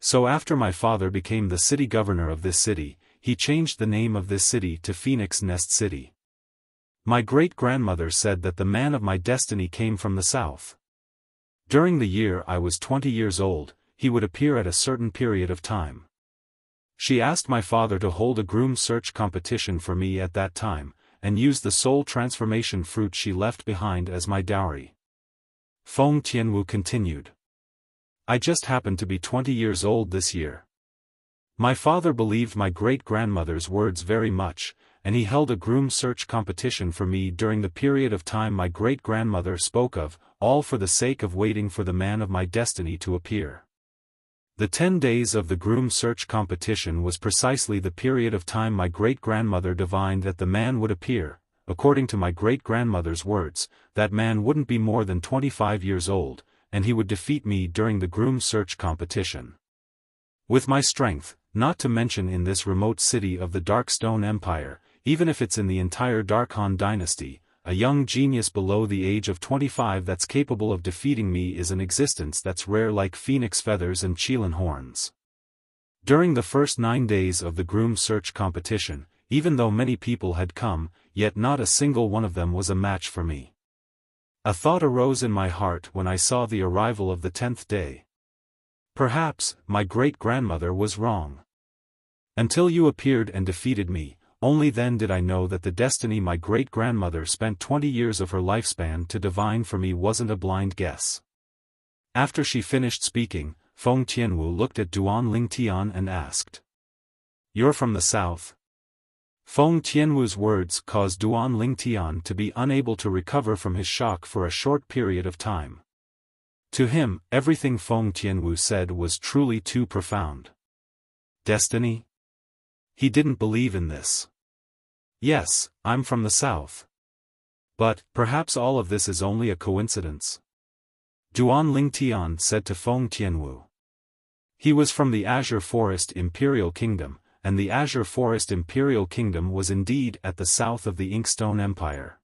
So after my father became the city governor of this city, he changed the name of this city to Phoenix Nest City. My great-grandmother said that the man of my destiny came from the south. During the year I was 20 years old, he would appear at a certain period of time. She asked my father to hold a groom search competition for me at that time, and use the soul transformation fruit she left behind as my dowry. Feng Tianwu continued. I just happened to be 20 years old this year. My father believed my great-grandmother's words very much, and he held a groom search competition for me during the period of time my great-grandmother spoke of, all for the sake of waiting for the man of my destiny to appear. The 10 days of the groom search competition was precisely the period of time my great-grandmother divined that the man would appear. According to my great-grandmother's words, that man wouldn't be more than 25 years old, and he would defeat me during the groom search competition. With my strength, not to mention in this remote city of the Dark Stone Empire, even if it's in the entire Dark Han dynasty, a young genius below the age of 25 that's capable of defeating me is an existence that's rare like phoenix feathers and Qilin horns. During the first 9 days of the groom search competition, even though many people had come, yet not a single one of them was a match for me. A thought arose in my heart when I saw the arrival of the 10th day. Perhaps, my great-grandmother was wrong. Until you appeared and defeated me, only then did I know that the destiny my great-grandmother spent 20 years of her lifespan to divine for me wasn't a blind guess. After she finished speaking, Feng Tianwu looked at Duan Lingtian and asked, "You're from the south?" Feng Tianwu's words caused Duan Lingtian to be unable to recover from his shock for a short period of time. To him, everything Feng Tianwu said was truly too profound. Destiny? He didn't believe in this. Yes, I'm from the south. But, perhaps all of this is only a coincidence. Duan Lingtian said to Feng Tianwu. He was from the Azure Forest Imperial Kingdom, and the Azure Forest Imperial Kingdom was indeed at the south of the Inkstone Empire.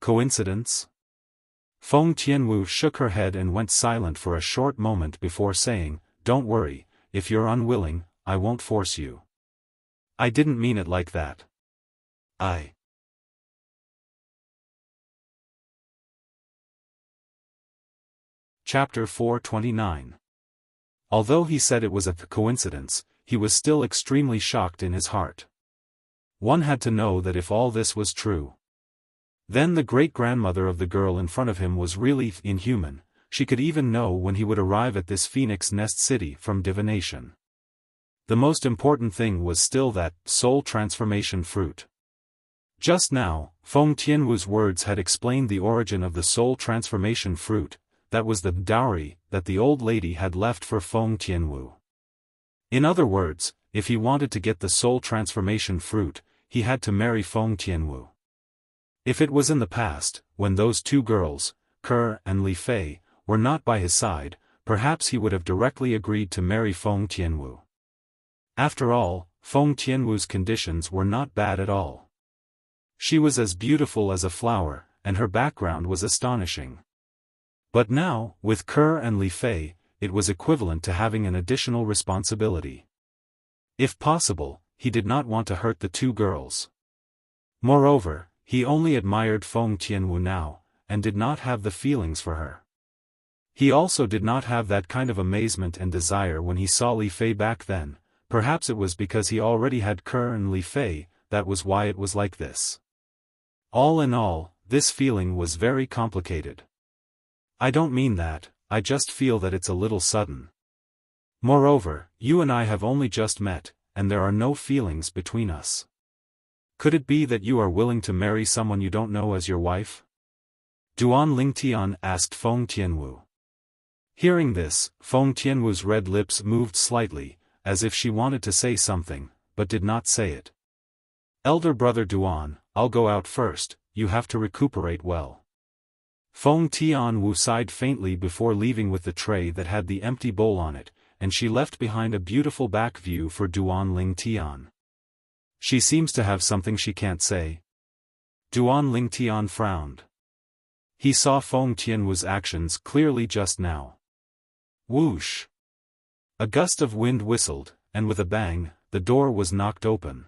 Coincidence? Feng Tianwu shook her head and went silent for a short moment before saying, "Don't worry, if you're unwilling, I won't force you. I didn't mean it like that. Chapter 429. Although he said it was a coincidence, he was still extremely shocked in his heart. One had to know that if all this was true, then the great-grandmother of the girl in front of him was really inhuman. She could even know when he would arrive at this Phoenix Nest City from divination. The most important thing was still that soul transformation fruit. Just now, Feng Tianwu's words had explained the origin of the soul transformation fruit. That was the dowry that the old lady had left for Feng Tianwu. In other words, if he wanted to get the soul transformation fruit, he had to marry Feng Tianwu. If it was in the past, when those two girls, Ke and Li Fei, were not by his side, perhaps he would have directly agreed to marry Feng Tianwu. After all, Feng Tianwu's conditions were not bad at all. She was as beautiful as a flower, and her background was astonishing. But now, with Ke and Li Fei, it was equivalent to having an additional responsibility. If possible, he did not want to hurt the two girls. Moreover, he only admired Feng Tianwu now, and did not have the feelings for her. He also did not have that kind of amazement and desire when he saw Li Fei back then. Perhaps it was because he already had Ke and Li Fei, that was why it was like this. All in all, this feeling was very complicated. I don't mean that, I just feel that it's a little sudden. Moreover, you and I have only just met, and there are no feelings between us. Could it be that you are willing to marry someone you don't know as your wife? Duan Lingtian asked Feng Tianwu. Hearing this, Feng Tianwu's red lips moved slightly, as if she wanted to say something, but did not say it. Elder brother Duan, I'll go out first, you have to recuperate well. Feng Tianwu sighed faintly before leaving with the tray that had the empty bowl on it, and she left behind a beautiful back view for Duan Lingtian. She seems to have something she can't say. Duan Lingtian frowned. He saw Feng Tianwu's actions clearly just now. Whoosh! A gust of wind whistled, and with a bang, the door was knocked open.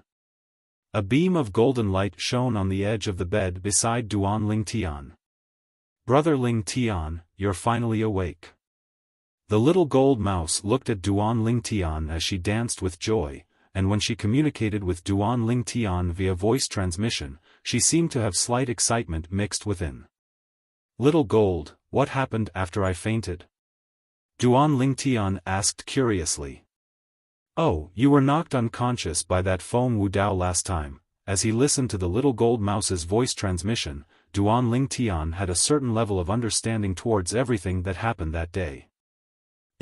A beam of golden light shone on the edge of the bed beside Duan Lingtian. Brother Lingtian, you're finally awake. The little gold mouse looked at Duan Lingtian as she danced with joy, and when she communicated with Duan Lingtian via voice transmission, she seemed to have slight excitement mixed within. Little gold, what happened after I fainted? Duan Lingtian asked curiously. Oh, you were knocked unconscious by that Feng Wudao last time. As he listened to the little gold mouse's voice transmission, Duan Lingtian had a certain level of understanding towards everything that happened that day.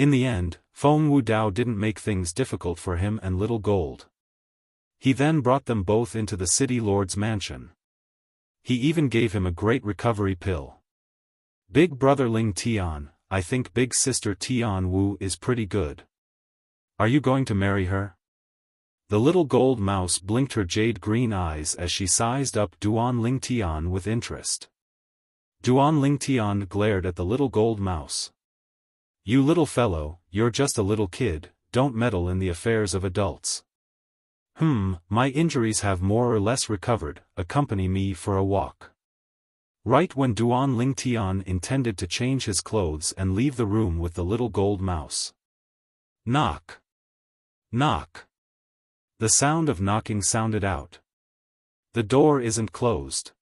In the end, Feng Wu Dao didn't make things difficult for him and Little Gold. He then brought them both into the city lord's mansion. He even gave him a great recovery pill. Big brother Ling Tian, I think big sister Tian Wu is pretty good. Are you going to marry her? The little gold mouse blinked her jade green eyes as she sized up Duan Ling Tian with interest. Duan Ling Tian glared at the little gold mouse. You little fellow, you're just a little kid, don't meddle in the affairs of adults. My injuries have more or less recovered, accompany me for a walk. Right when Duan Ling Tian intended to change his clothes and leave the room with the little gold mouse. Knock. Knock. The sound of knocking sounded out. The door isn't closed.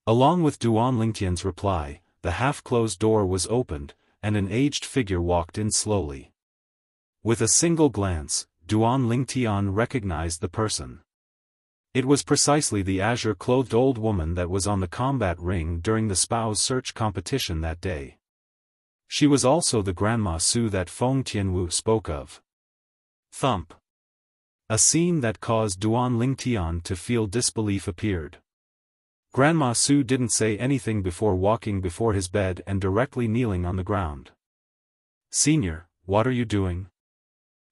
Along with Duan Ling Tian's reply, the half-closed door was opened, and an aged figure walked in slowly. With a single glance, Duan Ling Tian recognized the person. It was precisely the azure-clothed old woman that was on the combat ring during the spouse search competition that day. She was also the Grandma Su that Feng Tianwu spoke of. Thump. A scene that caused Duan Ling Tian to feel disbelief appeared. Grandma Su didn't say anything before walking before his bed and directly kneeling on the ground. Senior, what are you doing?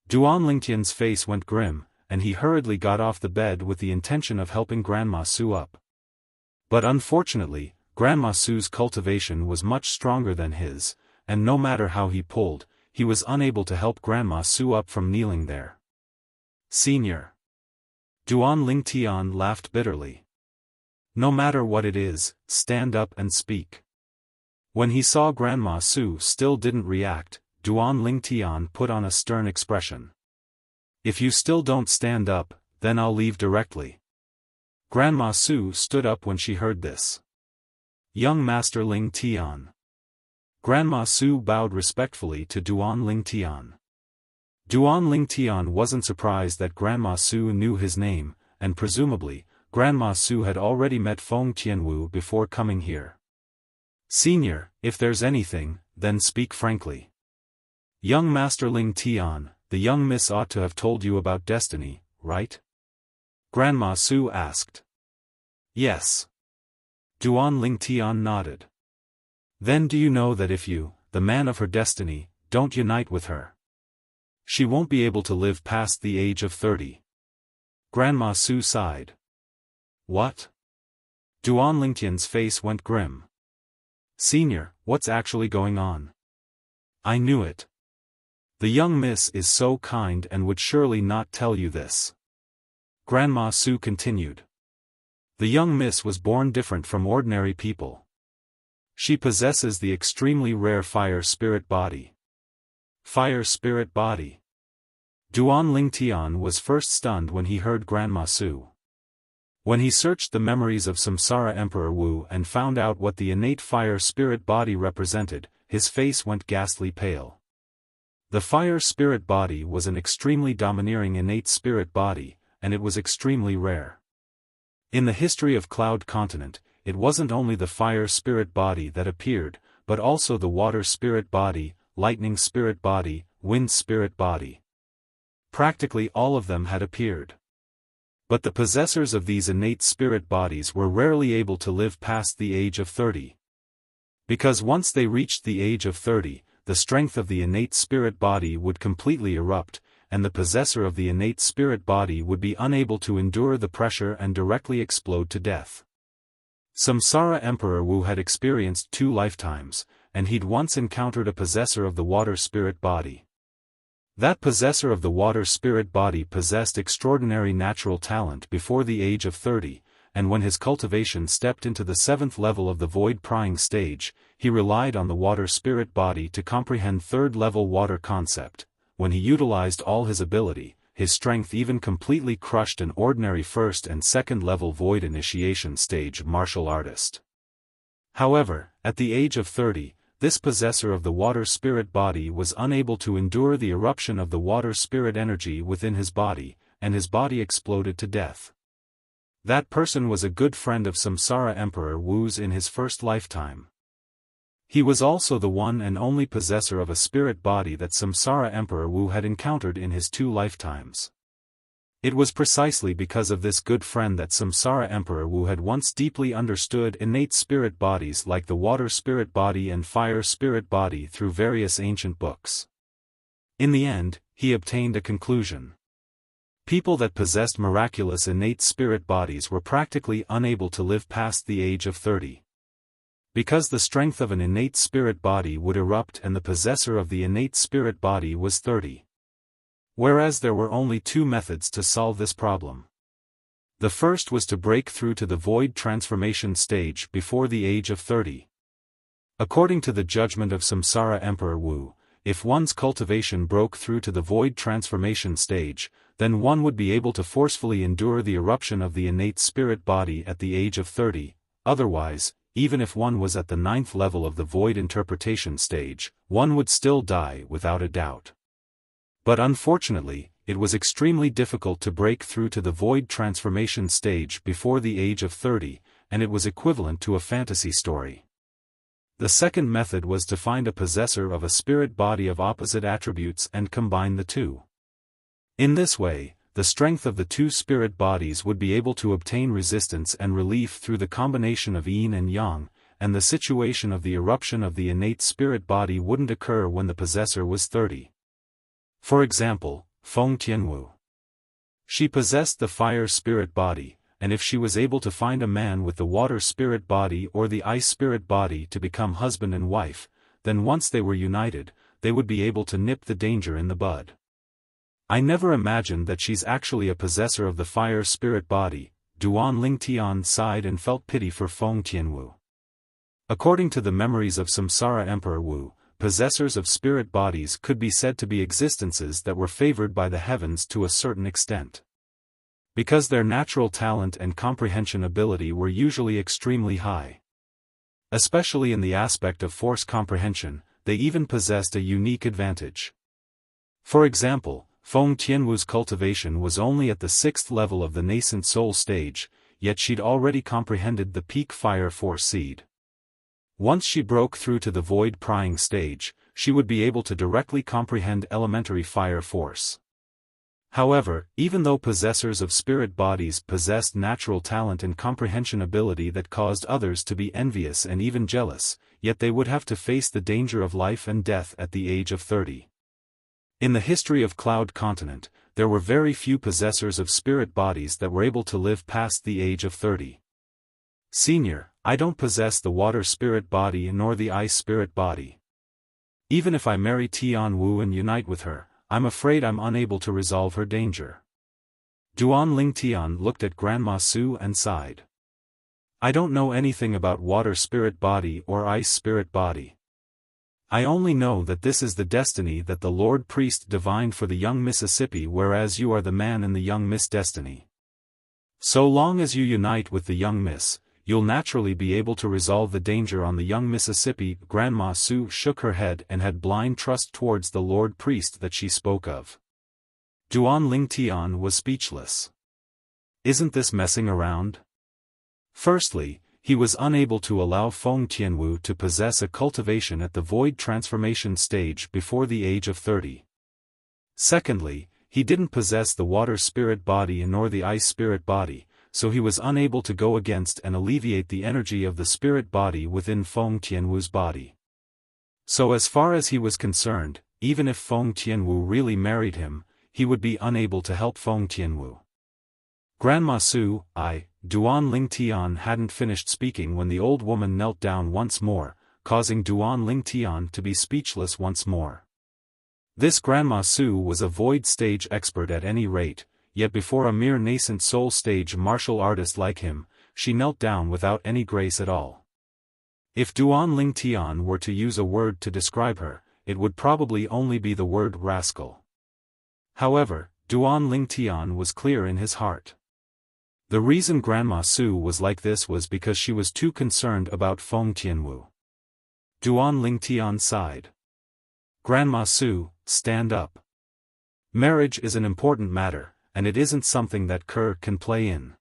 Duan Ling Tian's face went grim, and he hurriedly got off the bed with the intention of helping Grandma Su up. But unfortunately, Grandma Su's cultivation was much stronger than his, and no matter how he pulled, he was unable to help Grandma Su up from kneeling there. Senior. Duan Ling Tian laughed bitterly. No matter what it is, stand up and speak. When he saw Grandma Su still didn't react, Duan Ling Tian put on a stern expression. If you still don't stand up, then I'll leave directly. Grandma Su stood up when she heard this. Young Master Ling Tian. Grandma Su bowed respectfully to Duan Ling Tian. Duan Ling Tian wasn't surprised that Grandma Su knew his name, and presumably, Grandma Su had already met Feng Tianwu before coming here. Senior, if there's anything, then speak frankly. Young Master Ling Tian, the young miss ought to have told you about destiny, right? Grandma Su asked. Yes. Duan Ling Tian nodded. Then do you know that if you, the man of her destiny, don't unite with her, she won't be able to live past the age of 30. Grandma Su sighed. What? Duan Ling Tian's face went grim. Senior, what's actually going on? I knew it. The young miss is so kind and would surely not tell you this. Grandma Su continued. The young miss was born different from ordinary people. She possesses the extremely rare fire spirit body. Fire spirit body. Duan Ling Tian was first stunned when he heard Grandma Su. When he searched the memories of Samsara Emperor Wu and found out what the innate fire spirit body represented, his face went ghastly pale. The fire spirit body was an extremely domineering innate spirit body, and it was extremely rare. In the history of Cloud Continent, it wasn't only the fire spirit body that appeared, but also the water spirit body, lightning spirit body, wind spirit body. Practically all of them had appeared. But the possessors of these innate spirit bodies were rarely able to live past the age of 30. Because once they reached the age of 30, the strength of the innate spirit body would completely erupt, and the possessor of the innate spirit body would be unable to endure the pressure and directly explode to death. Samsara Emperor Wu had experienced 2 lifetimes, and he'd once encountered a possessor of the water spirit body. That possessor of the water spirit body possessed extraordinary natural talent before the age of 30, and when his cultivation stepped into the 7th level of the void prying stage, he relied on the water spirit body to comprehend 3rd level water concept. When he utilized all his ability, his strength even completely crushed an ordinary 1st and 2nd level void initiation stage martial artist. However, at the age of 30, this possessor of the water spirit body was unable to endure the eruption of the water spirit energy within his body, and his body exploded to death. That person was a good friend of Samsara Emperor Wu's in his first lifetime. He was also the one and only possessor of a spirit body that Samsara Emperor Wu had encountered in his 2 lifetimes. It was precisely because of this good friend that Samsara Emperor Wu had once deeply understood innate spirit bodies like the water spirit body and fire spirit body through various ancient books. In the end, he obtained a conclusion. People that possessed miraculous innate spirit bodies were practically unable to live past the age of 30. Because the strength of an innate spirit body would erupt and the possessor of the innate spirit body was 30. Whereas there were only 2 methods to solve this problem. The first was to break through to the void transformation stage before the age of 30. According to the judgment of Samsara Emperor Wu, if one's cultivation broke through to the void transformation stage, then one would be able to forcefully endure the eruption of the innate spirit body at the age of 30, otherwise, even if one was at the 9th level of the void interpretation stage, one would still die without a doubt. But unfortunately, it was extremely difficult to break through to the void transformation stage before the age of 30, and it was equivalent to a fantasy story. The second method was to find a possessor of a spirit body of opposite attributes and combine the 2. In this way, the strength of the 2 spirit bodies would be able to obtain resistance and relief through the combination of yin and yang, and the situation of the eruption of the innate spirit body wouldn't occur when the possessor was 30. For example, Feng Tianwu. She possessed the fire spirit body, and if she was able to find a man with the water spirit body or the ice spirit body to become husband and wife, then once they were united, they would be able to nip the danger in the bud. I never imagined that she's actually a possessor of the fire spirit body. Duan Lingtian sighed and felt pity for Feng Tianwu. According to the memories of Samsara Emperor Wu, possessors of spirit bodies could be said to be existences that were favored by the heavens to a certain extent. Because their natural talent and comprehension ability were usually extremely high. Especially in the aspect of force comprehension, they even possessed a unique advantage. For example, Feng Tianwu's cultivation was only at the 6th level of the nascent soul stage, yet she'd already comprehended the peak fire force seed. Once she broke through to the void prying stage, she would be able to directly comprehend elementary fire force. However, even though possessors of spirit bodies possessed natural talent and comprehension ability that caused others to be envious and even jealous, yet they would have to face the danger of life and death at the age of 30. In the history of Cloud Continent, there were very few possessors of spirit bodies that were able to live past the age of 30. Senior, I don't possess the water spirit body nor the ice spirit body. Even if I marry Tian Wu and unite with her, I'm afraid I'm unable to resolve her danger. Duan Lingtian looked at Grandma Su and sighed. I don't know anything about water spirit body or ice spirit body. I only know that this is the destiny that the Lord Priest divined for the young Mississippi, whereas you are the man in the young Miss destiny. So long as you unite with the young Miss, you'll naturally be able to resolve the danger on the young Mississippi. Grandma Su shook her head and had blind trust towards the Lord Priest that she spoke of. Duan Lingtian was speechless. Isn't this messing around? Firstly, he was unable to allow Feng Tianwu to possess a cultivation at the void transformation stage before the age of 30. Secondly, he didn't possess the water spirit body nor the ice spirit body, so he was unable to go against and alleviate the energy of the spirit body within Feng Tianwu's body. So as far as he was concerned, even if Feng Tianwu really married him, he would be unable to help Feng Tianwu. Grandma Su, Duan Lingtian hadn't finished speaking when the old woman knelt down once more, causing Duan Lingtian to be speechless once more. This Grandma Su was a void stage expert at any rate, yet before a mere nascent soul stage martial artist like him, she knelt down without any grace at all. If Duan Lingtian were to use a word to describe her, it would probably only be the word rascal. However, Duan Lingtian was clear in his heart. The reason Grandma Su was like this was because she was too concerned about Feng Tianwu. Duan Lingtian sighed. Grandma Su, stand up. Marriage is an important matter, and it isn't something that Kerr can play in.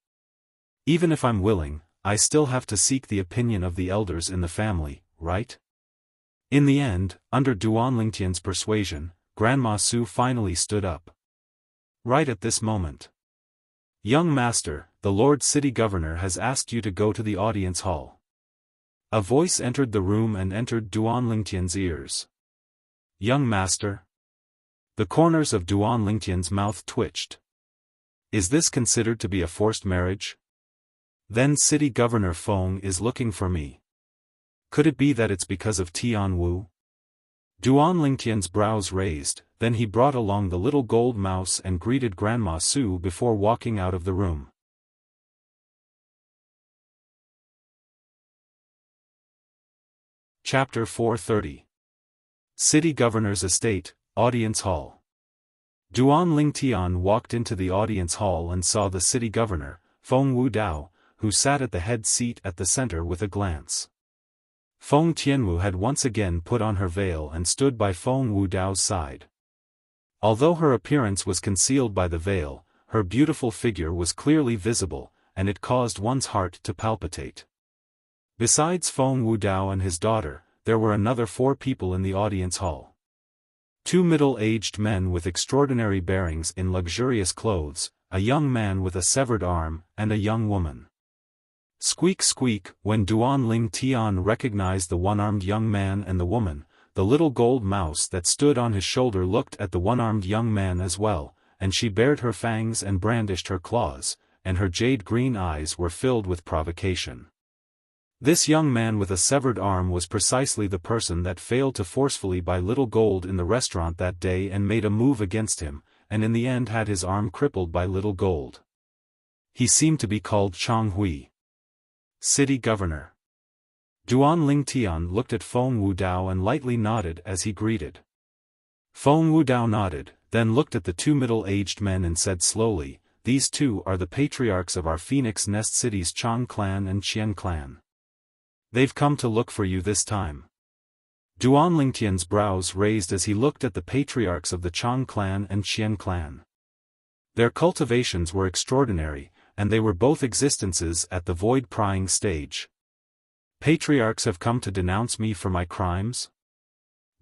Even if I'm willing, I still have to seek the opinion of the elders in the family, right? In the end, under Duan Lingtian's persuasion, Grandma Su finally stood up. Right at this moment. "Young master, the Lord City Governor has asked you to go to the audience hall." A voice entered the room and entered Duan Lingtian's ears. "Young master?" The corners of Duan Lingtian's mouth twitched. Is this considered to be a forced marriage? Then City Governor Feng is looking for me. Could it be that it's because of Tian Wu? Duan Lingtian's brows raised, then he brought along the little gold mouse and greeted Grandma Su before walking out of the room. Chapter 430. City Governor's Estate, Audience Hall. Duan Lingtian walked into the audience hall and saw the city governor, Feng Wudao, who sat at the head seat at the center with a glance. Feng Tianwu had once again put on her veil and stood by Feng Wudao's side. Although her appearance was concealed by the veil, her beautiful figure was clearly visible, and it caused one's heart to palpitate. Besides Feng Wudao and his daughter, there were another 4 people in the audience hall. 2 middle-aged men with extraordinary bearings in luxurious clothes, a young man with a severed arm, and a young woman. Squeak squeak, when Duan Lingtian recognized the one-armed young man and the woman, the little gold mouse that stood on his shoulder looked at the one-armed young man as well, and she bared her fangs and brandished her claws, and her jade-green eyes were filled with provocation. This young man with a severed arm was precisely the person that failed to forcefully buy Little Gold in the restaurant that day and made a move against him, and in the end had his arm crippled by Little Gold. He seemed to be called Chang Hui. City Governor. Duan Lingtian looked at Feng Wudao and lightly nodded as he greeted. Feng Wudao nodded, then looked at the 2 middle-aged men and said slowly, "These 2 are the patriarchs of our Phoenix Nest cities, Chang clan and Qian clan. They've come to look for you this time." Duan Lingtian's brows raised as he looked at the patriarchs of the Chang clan and Qian clan. Their cultivations were extraordinary, and they were both existences at the void-prying stage. "Patriarchs have come to denounce me for my crimes?"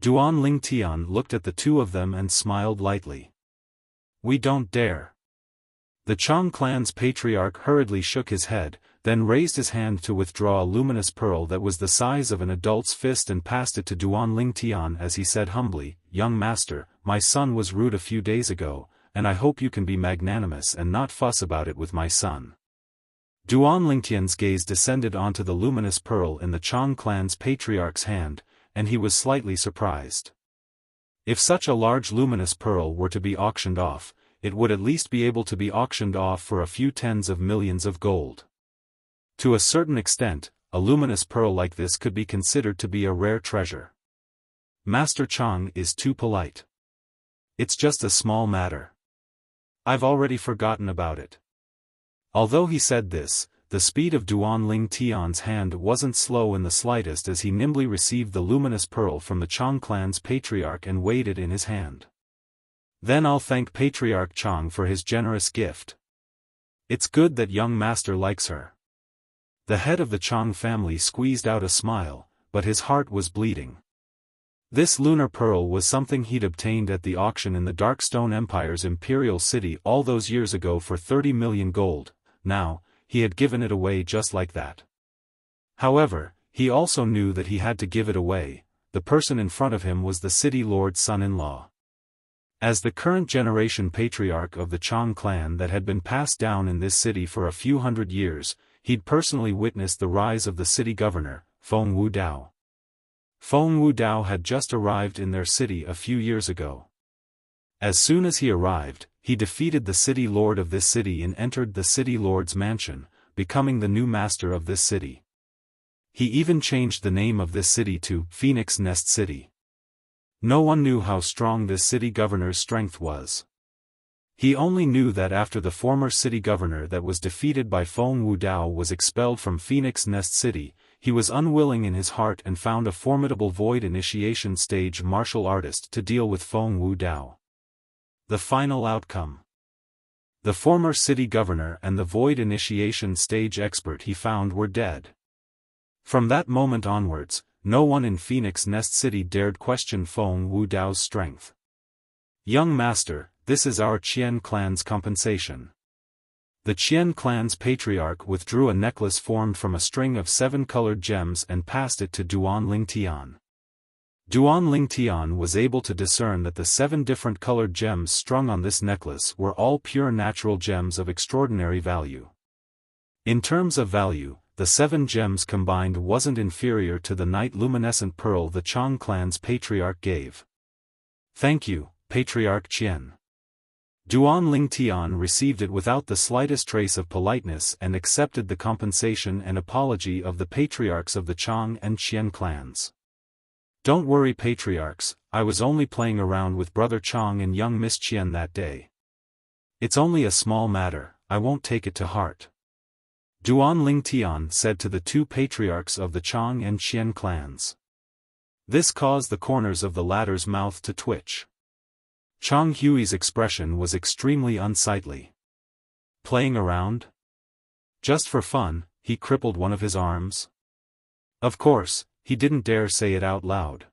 Duan Lingtian looked at the 2 of them and smiled lightly. "We don't dare." The Chang clan's patriarch hurriedly shook his head, then raised his hand to withdraw a luminous pearl that was the size of an adult's fist and passed it to Duan Lingtian as he said humbly, "Young master, my son was rude a few days ago, and I hope you can be magnanimous and not fuss about it with my son." Duan Lingtian's gaze descended onto the luminous pearl in the Chang clan's patriarch's hand, and he was slightly surprised. If such a large luminous pearl were to be auctioned off, it would at least be able to be auctioned off for a few tens of millions of gold. To a certain extent, a luminous pearl like this could be considered to be a rare treasure. Master Chang is too polite. It's just a small matter. I've already forgotten about it. Although he said this, the speed of Duan Lingtian's hand wasn't slow in the slightest as he nimbly received the luminous pearl from the Chang clan's patriarch and weighed it in his hand. "Then I'll thank Patriarch Chang for his generous gift. It's good that young master likes her." The head of the Chang family squeezed out a smile, but his heart was bleeding. This lunar pearl was something he'd obtained at the auction in the Darkstone Empire's imperial city all those years ago for 30 million gold. Now, he had given it away just like that. However, he also knew that he had to give it away. The person in front of him was the city lord's son-in-law. As the current generation patriarch of the Chang clan that had been passed down in this city for a few hundred years, he'd personally witnessed the rise of the city governor, Feng Wudao. Feng Wudao had just arrived in their city a few years ago. As soon as he arrived, he defeated the city lord of this city and entered the city lord's mansion, becoming the new master of this city. He even changed the name of this city to Phoenix Nest City. No one knew how strong this city governor's strength was. He only knew that after the former city governor that was defeated by Feng Wudao was expelled from Phoenix Nest City, he was unwilling in his heart and found a formidable void initiation stage martial artist to deal with Feng Wudao. The final outcome. The former city governor and the void initiation stage expert he found were dead. From that moment onwards, no one in Phoenix Nest City dared question Feng Wudao's strength. "Young master, this is our Qian clan's compensation." The Qian clan's patriarch withdrew a necklace formed from a string of 7 colored gems and passed it to Duan Lingtian. Duan Lingtian was able to discern that the 7 different colored gems strung on this necklace were all pure natural gems of extraordinary value. In terms of value, the 7 gems combined wasn't inferior to the night luminescent pearl the Chang clan's patriarch gave. "Thank you, Patriarch Qian." Duan Lingtian received it without the slightest trace of politeness and accepted the compensation and apology of the patriarchs of the Chang and Qian clans. "Don't worry, patriarchs, I was only playing around with Brother Chang and young Miss Qian that day. It's only a small matter, I won't take it to heart," Duan Lingtian said to the 2 patriarchs of the Chang and Qian clans. This caused the corners of the latter's mouth to twitch. Chang Hui's expression was extremely unsightly. Playing around? Just for fun, he crippled one of his arms? Of course, he didn't dare say it out loud.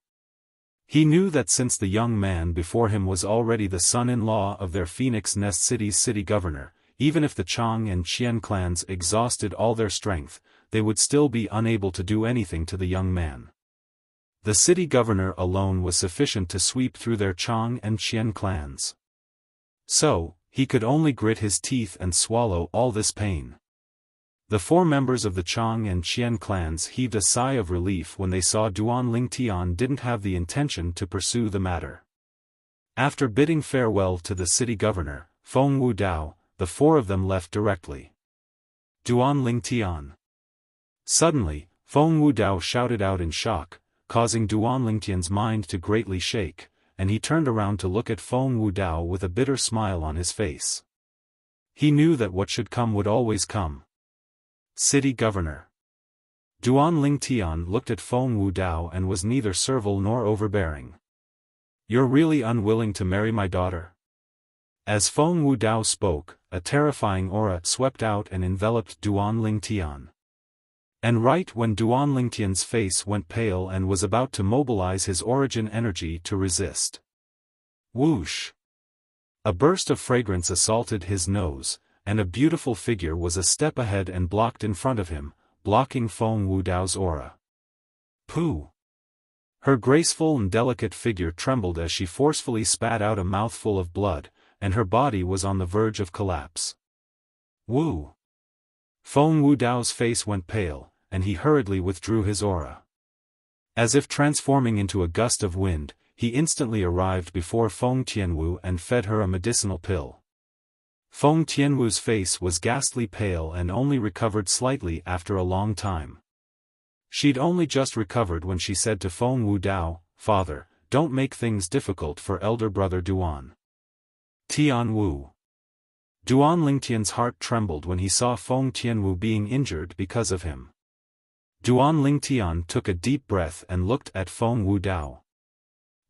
He knew that since the young man before him was already the son-in-law of their Phoenix Nest City's city governor, even if the Chang and Qian clans exhausted all their strength, they would still be unable to do anything to the young man. The city governor alone was sufficient to sweep through their Chang and Qian clans. So, he could only grit his teeth and swallow all this pain. The 4 members of the Chang and Qian clans heaved a sigh of relief when they saw Duan Lingtian didn't have the intention to pursue the matter. After bidding farewell to the city governor, Feng Wudao, the 4 of them left directly. Duan Lingtian. Suddenly, Feng Wudao shouted out in shock, causing Duan Lingtian's mind to greatly shake, and he turned around to look at Feng Wudao with a bitter smile on his face. He knew that what should come would always come. City Governor. Duan Lingtian looked at Feng Wudao and was neither servile nor overbearing. "You're really unwilling to marry my daughter?" As Feng Wudao spoke, a terrifying aura swept out and enveloped Duan Lingtian. And right when Duan Lingtian's face went pale and was about to mobilize his origin energy to resist. Whoosh! A burst of fragrance assaulted his nose, and a beautiful figure was a step ahead and blocked in front of him, blocking Feng Wudao's aura. Pooh! Her graceful and delicate figure trembled as she forcefully spat out a mouthful of blood, and her body was on the verge of collapse. Woo! Feng Wudao's face went pale, and he hurriedly withdrew his aura. As if transforming into a gust of wind, he instantly arrived before Feng Tianwu and fed her a medicinal pill. Feng Tianwu's face was ghastly pale and only recovered slightly after a long time. She'd only just recovered when she said to Feng Wudao, "Father, don't make things difficult for elder brother Duan." Tianwu. Duan Lingtian's heart trembled when he saw Feng Tianwu being injured because of him. Duan Lingtian took a deep breath and looked at Feng Wudao.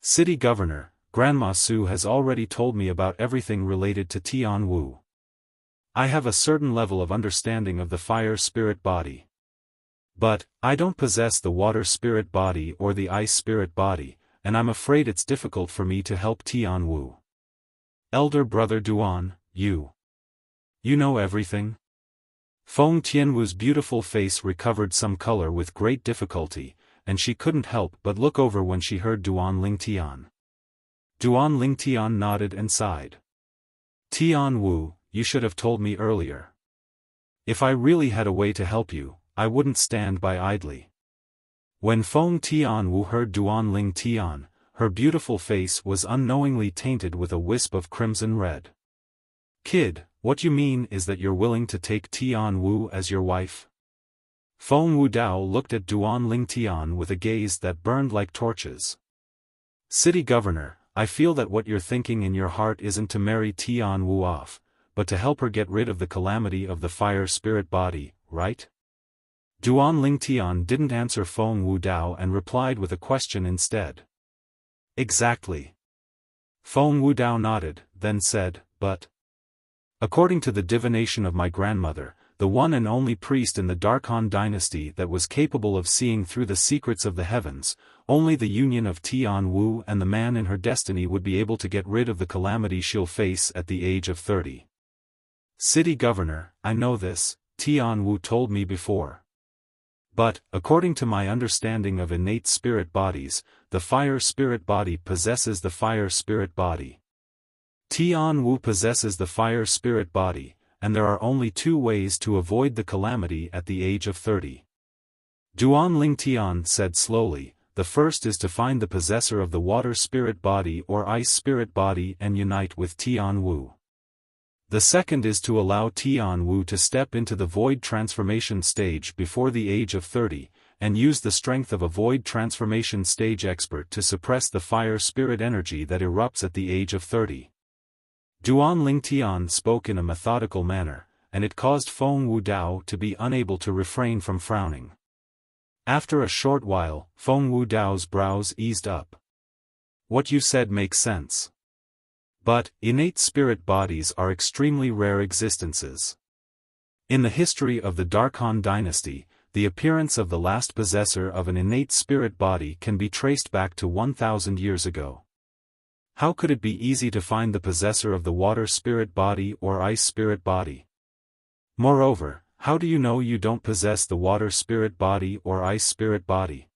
"City Governor, Grandma Su has already told me about everything related to Tianwu. I have a certain level of understanding of the fire spirit body. But, I don't possess the water spirit body or the ice spirit body, and I'm afraid it's difficult for me to help Tianwu. Elder brother Duan, you know everything?" Feng Tianwu's beautiful face recovered some color with great difficulty, and she couldn't help but look over when she heard Duan Lingtian. Duan Lingtian nodded and sighed. "Tianwu, you should have told me earlier. If I really had a way to help you, I wouldn't stand by idly." When Feng Tianwu heard Duan Lingtian, her beautiful face was unknowingly tainted with a wisp of crimson red. "Kid, what you mean is that you're willing to take Tianwu as your wife?" Feng Wudao looked at Duan Lingtian with a gaze that burned like torches. "City Governor, I feel that what you're thinking in your heart isn't to marry Tianwu off, but to help her get rid of the calamity of the fire spirit body, right?" Duan Lingtian didn't answer Feng Wudao and replied with a question instead. "Exactly." Feng Wudao nodded, then said, "But according to the divination of my grandmother, the one and only priest in the Dark Han dynasty that was capable of seeing through the secrets of the heavens. Only the union of Tian Wu and the man in her destiny would be able to get rid of the calamity she'll face at the age of 30. City Governor, I know this, Tian Wu told me before. But, according to my understanding of innate spirit bodies, the fire spirit body possesses the fire spirit body. Tian Wu possesses the fire spirit body, and there are only two ways to avoid the calamity at the age of 30. Duan Lingtian said slowly, the first is to find the possessor of the water spirit body or ice spirit body and unite with Tian Wu. The second is to allow Tian Wu to step into the void transformation stage before the age of 30, and use the strength of a void transformation stage expert to suppress the fire spirit energy that erupts at the age of 30. Duan Lingtian spoke in a methodical manner, and it caused Feng Wudao to be unable to refrain from frowning. After a short while, Feng Wudao's brows eased up. What you said makes sense. But, innate spirit bodies are extremely rare existences. In the history of the Dark Han dynasty, the appearance of the last possessor of an innate spirit body can be traced back to 1,000 years ago. How could it be easy to find the possessor of the water spirit body or ice spirit body? Moreover, how do you know you don't possess the water spirit body or ice spirit body?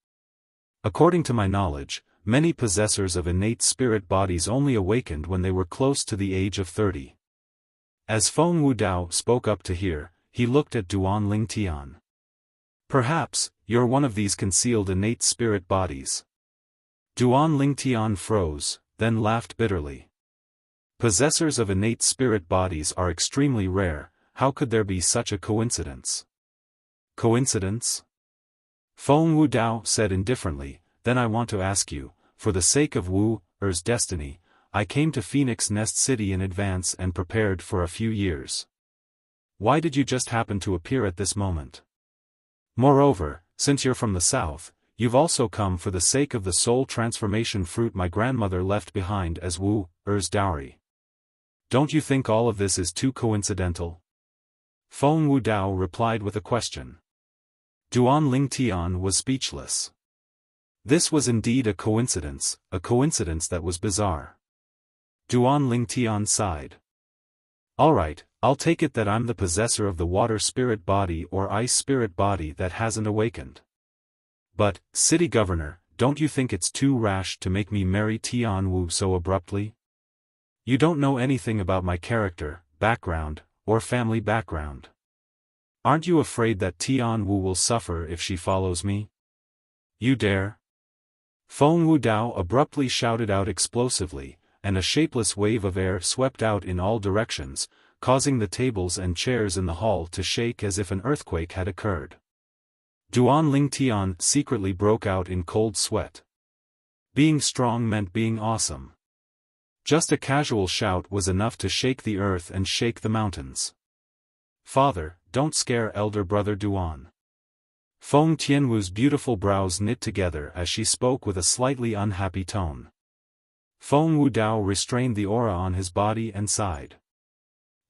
According to my knowledge, many possessors of innate spirit bodies only awakened when they were close to the age of 30. As Feng Wudao spoke up to hear, he looked at Duan Lingtian. Perhaps, you're one of these concealed innate spirit bodies. Duan Lingtian froze, then laughed bitterly. Possessors of innate spirit bodies are extremely rare, how could there be such a coincidence? Coincidence? Feng Wudao said indifferently, then I want to ask you, for the sake of Wu-Er's destiny, I came to Phoenix Nest City in advance and prepared for a few years. Why did you just happen to appear at this moment? Moreover, since you're from the south, you've also come for the sake of the soul transformation fruit my grandmother left behind as Wu-Er's dowry. Don't you think all of this is too coincidental? Feng Wudao replied with a question. Duan Lingtian was speechless. This was indeed a coincidence that was bizarre. Duan Lingtian sighed. Alright, I'll take it that I'm the possessor of the water spirit body or ice spirit body that hasn't awakened. But, City Governor, don't you think it's too rash to make me marry Tian Wu so abruptly? You don't know anything about my character, background, or family background. Aren't you afraid that Tian Wu will suffer if she follows me? You dare? Feng Wudao abruptly shouted out explosively, and a shapeless wave of air swept out in all directions, causing the tables and chairs in the hall to shake as if an earthquake had occurred. Duan Lingtian secretly broke out in cold sweat. Being strong meant being awesome. Just a casual shout was enough to shake the earth and shake the mountains. Father, don't scare elder brother Duan. Feng Tianwu's beautiful brows knit together as she spoke with a slightly unhappy tone. Feng Wudao restrained the aura on his body and sighed.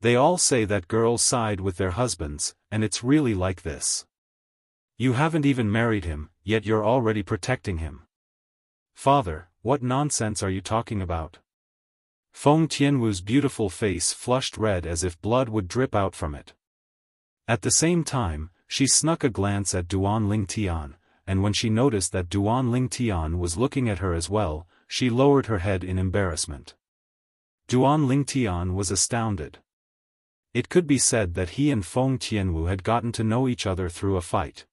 They all say that girls side with their husbands, and it's really like this. You haven't even married him, yet you're already protecting him. Father, what nonsense are you talking about? Feng Tianwu's beautiful face flushed red as if blood would drip out from it. At the same time, she snuck a glance at Duan Lingtian, and when she noticed that Duan Lingtian was looking at her as well, she lowered her head in embarrassment. Duan Lingtian was astounded. It could be said that he and Feng Tianwu had gotten to know each other through a fight.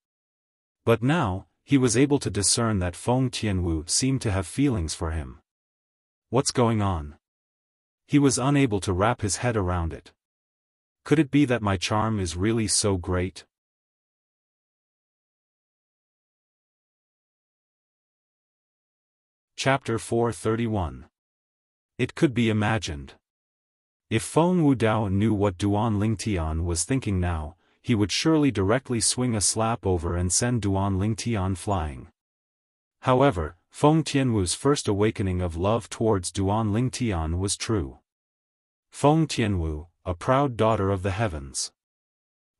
But now, he was able to discern that Feng Tianwu seemed to have feelings for him. What's going on? He was unable to wrap his head around it. Could it be that my charm is really so great? Chapter 431. It could be imagined. If Feng Wudao knew what Duan Lingtian was thinking now, he would surely directly swing a slap over and send Duan Lingtian flying. However, Feng Tianwu's first awakening of love towards Duan Lingtian was true. Feng Tianwu, a proud daughter of the heavens.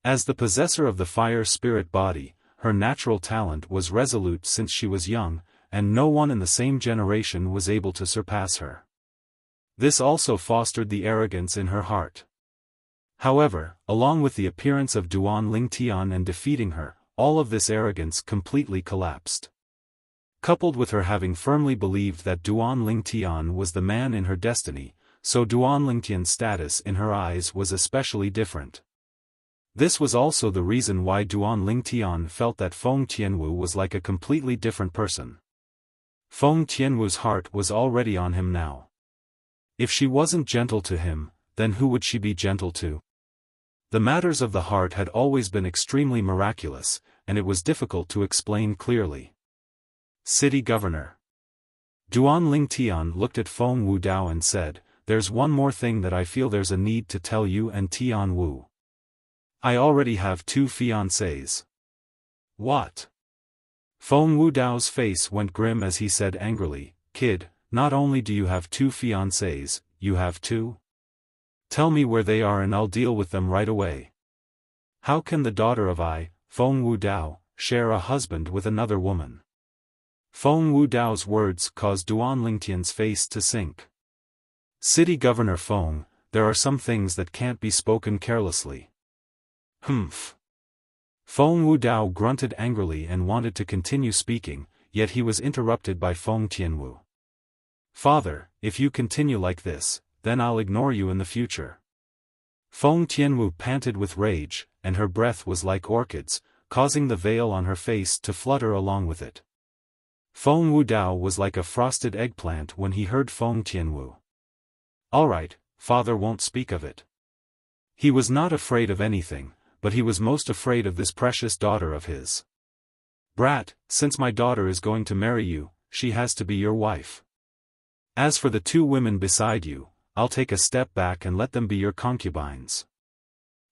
As the possessor of the fire spirit body, her natural talent was resolute since she was young, and no one in the same generation was able to surpass her. This also fostered the arrogance in her heart. However, along with the appearance of Duan Lingtian and defeating her, all of this arrogance completely collapsed. Coupled with her having firmly believed that Duan Lingtian was the man in her destiny, so Duan Lingtian's status in her eyes was especially different. This was also the reason why Duan Lingtian felt that Feng Tianwu was like a completely different person. Feng Tianwu's heart was already on him now. If she wasn't gentle to him, then who would she be gentle to? The matters of the heart had always been extremely miraculous, and it was difficult to explain clearly. City Governor. Duan Lingtian looked at Feng Wudao and said, "There's one more thing that I feel there's a need to tell you and Tian Wu. I already have 2 fiancés." What? Feng Wudao's face went grim as he said angrily, "Kid, not only do you have 2 fiancés, you have 2? Tell me where they are and I'll deal with them right away. How can the daughter of Feng Wudao, share a husband with another woman?" Feng Wudao's words caused Duan Lingtian's face to sink. City Governor Feng, there are some things that can't be spoken carelessly. Humph. Feng Wudao grunted angrily and wanted to continue speaking, yet he was interrupted by Feng Tianwu. "Father, if you continue like this, then I'll ignore you in the future." Feng Tianwu panted with rage, and her breath was like orchids, causing the veil on her face to flutter along with it. Feng Wudao was like a frosted eggplant when he heard Feng Tianwu. "All right, father won't speak of it." He was not afraid of anything, but he was most afraid of this precious daughter of his. "Brat, since my daughter is going to marry you, she has to be your wife. As for the 2 women beside you, I'll take a step back and let them be your concubines."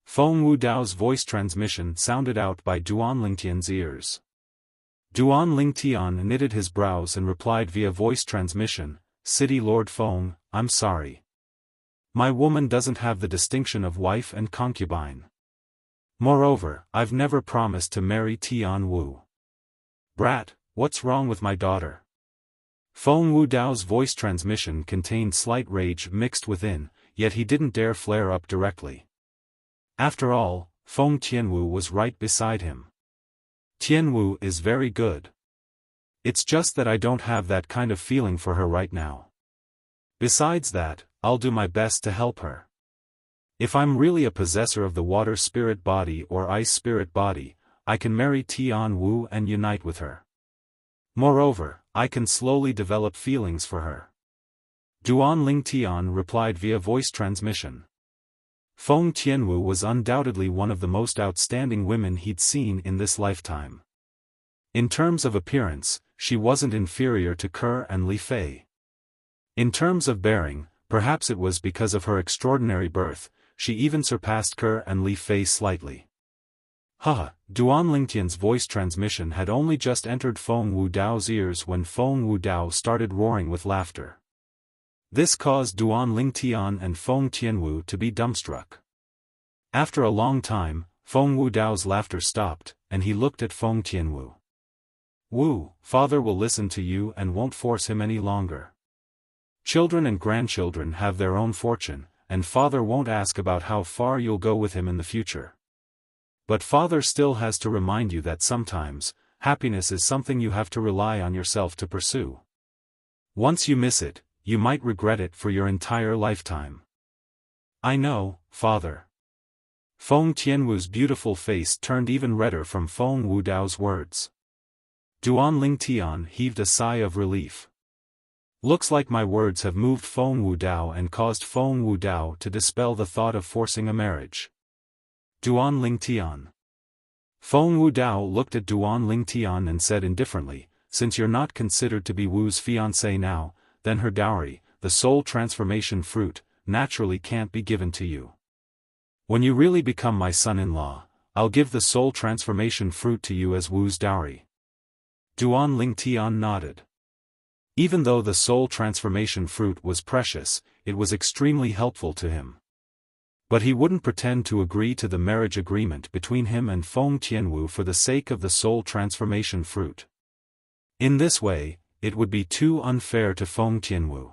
Feng Wudao's voice transmission sounded out by Duan Lingtian's ears. Duan Lingtian knitted his brows and replied via voice transmission, "City Lord Feng, I'm sorry. My woman doesn't have the distinction of wife and concubine. Moreover, I've never promised to marry Tian Wu." "Brat, what's wrong with my daughter?" Feng Wudao's voice transmission contained slight rage mixed within, yet he didn't dare flare up directly. After all, Feng Tianwu was right beside him. "Tianwu is very good. It's just that I don't have that kind of feeling for her right now. Besides that, I'll do my best to help her. If I'm really a possessor of the water spirit body or ice spirit body, I can marry Tian Wu and unite with her. Moreover, I can slowly develop feelings for her." Duan Lingtian replied via voice transmission. Feng Tianwu was undoubtedly one of the most outstanding women he'd seen in this lifetime. In terms of appearance, she wasn't inferior to Ke and Li Fei. In terms of bearing, perhaps it was because of her extraordinary birth, she even surpassed Ke and Li Fei slightly. Haha, Duan Lingtian's voice transmission had only just entered Feng Wudao's ears when Feng Wudao started roaring with laughter. This caused Duan Lingtian and Feng Tianwu to be dumbstruck. After a long time, Feng Wudao's laughter stopped, and he looked at Feng Tianwu. "Wu, father will listen to you and won't force him any longer. Children and grandchildren have their own fortune, and father won't ask about how far you'll go with him in the future. But father still has to remind you that sometimes, happiness is something you have to rely on yourself to pursue. Once you miss it, you might regret it for your entire lifetime." "I know, father." Feng Tianwu's beautiful face turned even redder from Feng Wudao's words. Duan Lingtian heaved a sigh of relief. Looks like my words have moved Feng Wudao and caused Feng Wudao to dispel the thought of forcing a marriage. Duan Lingtian. Feng Wudao looked at Duan Lingtian and said indifferently, "Since you're not considered to be Wu's fiancé now, then her dowry, the soul transformation fruit, naturally can't be given to you. When you really become my son-in-law, I'll give the soul transformation fruit to you as Wu's dowry." Duan Lingtian nodded. Even though the soul transformation fruit was precious, it was extremely helpful to him. But he wouldn't pretend to agree to the marriage agreement between him and Feng Tianwu for the sake of the soul transformation fruit. In this way, it would be too unfair to Feng Tianwu.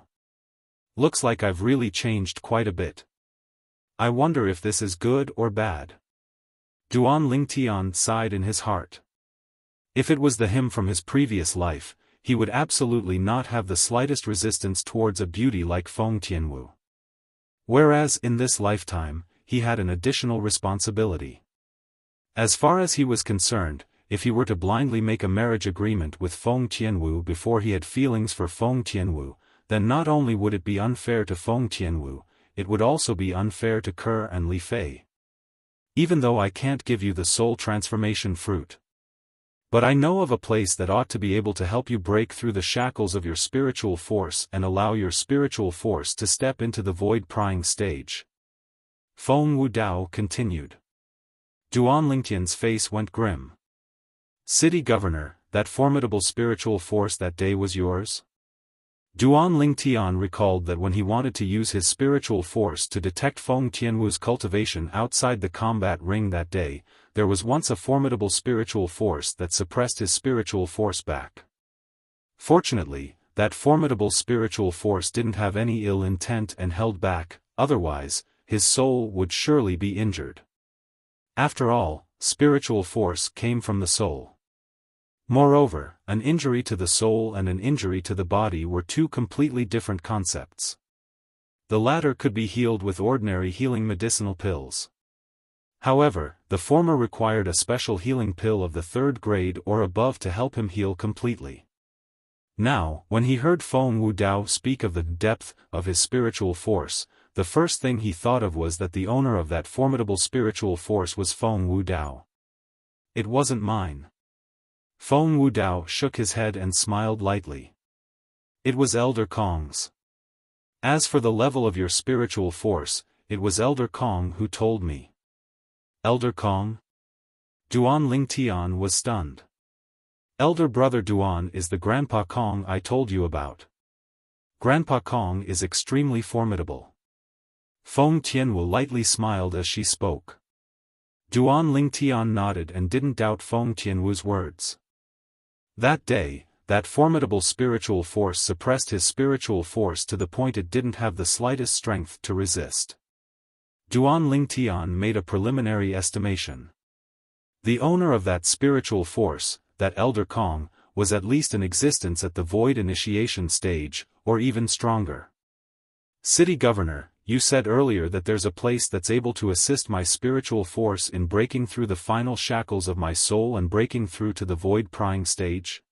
Looks like I've really changed quite a bit. I wonder if this is good or bad. Duan Lingtian sighed in his heart. If it was the him from his previous life, he would absolutely not have the slightest resistance towards a beauty like Feng Tianwu. Whereas in this lifetime, he had an additional responsibility. As far as he was concerned, if he were to blindly make a marriage agreement with Feng Tianwu before he had feelings for Feng Tianwu, then not only would it be unfair to Feng Tianwu, it would also be unfair to Ke and Li Fei. Even though I can't give you the soul transformation fruit. But I know of a place that ought to be able to help you break through the shackles of your spiritual force and allow your spiritual force to step into the void prying stage. Feng Wudao continued. Duan Lingtian's face went grim. City governor, that formidable spiritual force that day was yours? Duan Lingtian recalled that when he wanted to use his spiritual force to detect Feng Tianwu's cultivation outside the combat ring that day, there was once a formidable spiritual force that suppressed his spiritual force back. Fortunately, that formidable spiritual force didn't have any ill intent and held back, otherwise, his soul would surely be injured. After all, spiritual force came from the soul. Moreover, an injury to the soul and an injury to the body were two completely different concepts. The latter could be healed with ordinary healing medicinal pills. However, the former required a special healing pill of the 3rd grade or above to help him heal completely. Now, when he heard Feng Wudao speak of the depth of his spiritual force, the first thing he thought of was that the owner of that formidable spiritual force was Feng Wudao. It wasn't mine. Feng Wudao shook his head and smiled lightly. It was Elder Kong's. As for the level of your spiritual force, it was Elder Kong who told me. Elder Kong? Duan Lingtian was stunned. Elder brother Duan is the Grandpa Kong I told you about. Grandpa Kong is extremely formidable. Feng Tianwu lightly smiled as she spoke. Duan Lingtian nodded and didn't doubt Feng Tianwu's words. That day, that formidable spiritual force suppressed his spiritual force to the point it didn't have the slightest strength to resist. Duan Lingtian made a preliminary estimation. The owner of that spiritual force, that Elder Kong, was at least in existence at the void initiation stage, or even stronger. City Governor, you said earlier that there's a place that's able to assist my spiritual force in breaking through the final shackles of my soul and breaking through to the void prying stage?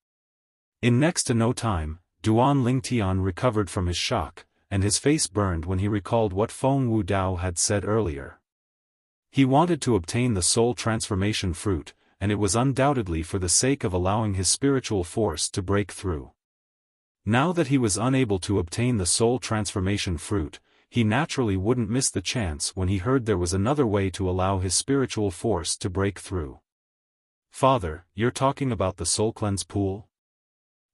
In next to no time, Duan Lingtian recovered from his shock, and his face burned when he recalled what Feng Wudao had said earlier. He wanted to obtain the soul transformation fruit, and it was undoubtedly for the sake of allowing his spiritual force to break through. Now that he was unable to obtain the soul transformation fruit, he naturally wouldn't miss the chance when he heard there was another way to allow his spiritual force to break through. Father, you're talking about the soul cleanse pool?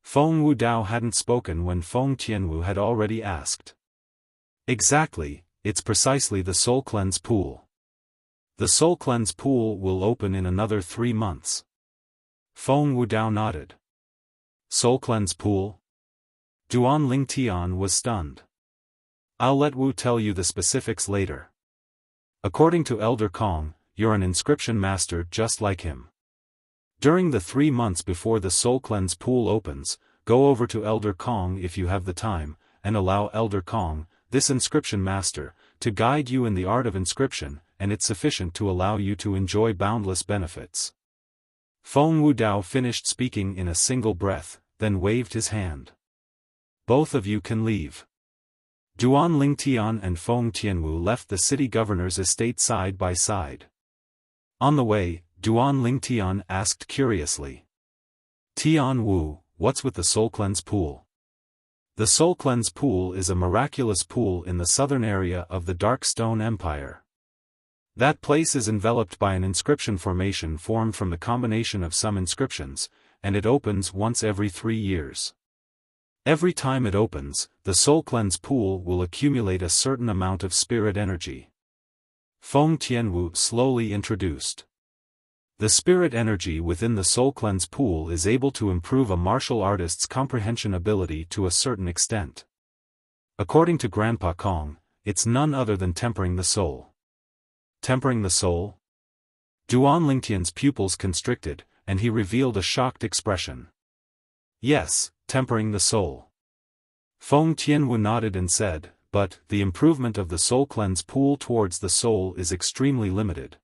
Feng Wudao hadn't spoken when Feng Tianwu had already asked. Exactly, it's precisely the soul cleanse pool. The soul cleanse pool will open in another 3 months. Feng Wudao nodded. Soul cleanse pool? Duan Lingtian was stunned. I'll let Wu tell you the specifics later. According to Elder Kong, you're an inscription master just like him. During the 3 months before the soul cleanse pool opens, go over to Elder Kong if you have the time, and allow Elder Kong, this inscription master, to guide you in the art of inscription, and it's sufficient to allow you to enjoy boundless benefits. Feng Wudao finished speaking in a single breath, then waved his hand. Both of you can leave. Duan Lingtian and Feng Tianwu left the city governor's estate side by side. On the way, Duan Lingtian asked curiously. Tian Wu, what's with the soul cleanse pool? The soul cleanse pool is a miraculous pool in the southern area of the Dark Stone Empire. That place is enveloped by an inscription formation formed from the combination of some inscriptions, and it opens once every 3 years. Every time it opens, the soul cleanse pool will accumulate a certain amount of spirit energy. Feng Tianwu slowly introduced. The spirit energy within the soul cleanse pool is able to improve a martial artist's comprehension ability to a certain extent. According to Grandpa Kong, it's none other than tempering the soul. Tempering the soul? Duan Lingtian's pupils constricted, and he revealed a shocked expression. Yes, tempering the soul. Feng Tianwu nodded and said, but, the improvement of the soul cleanse pool towards the soul is extremely limited.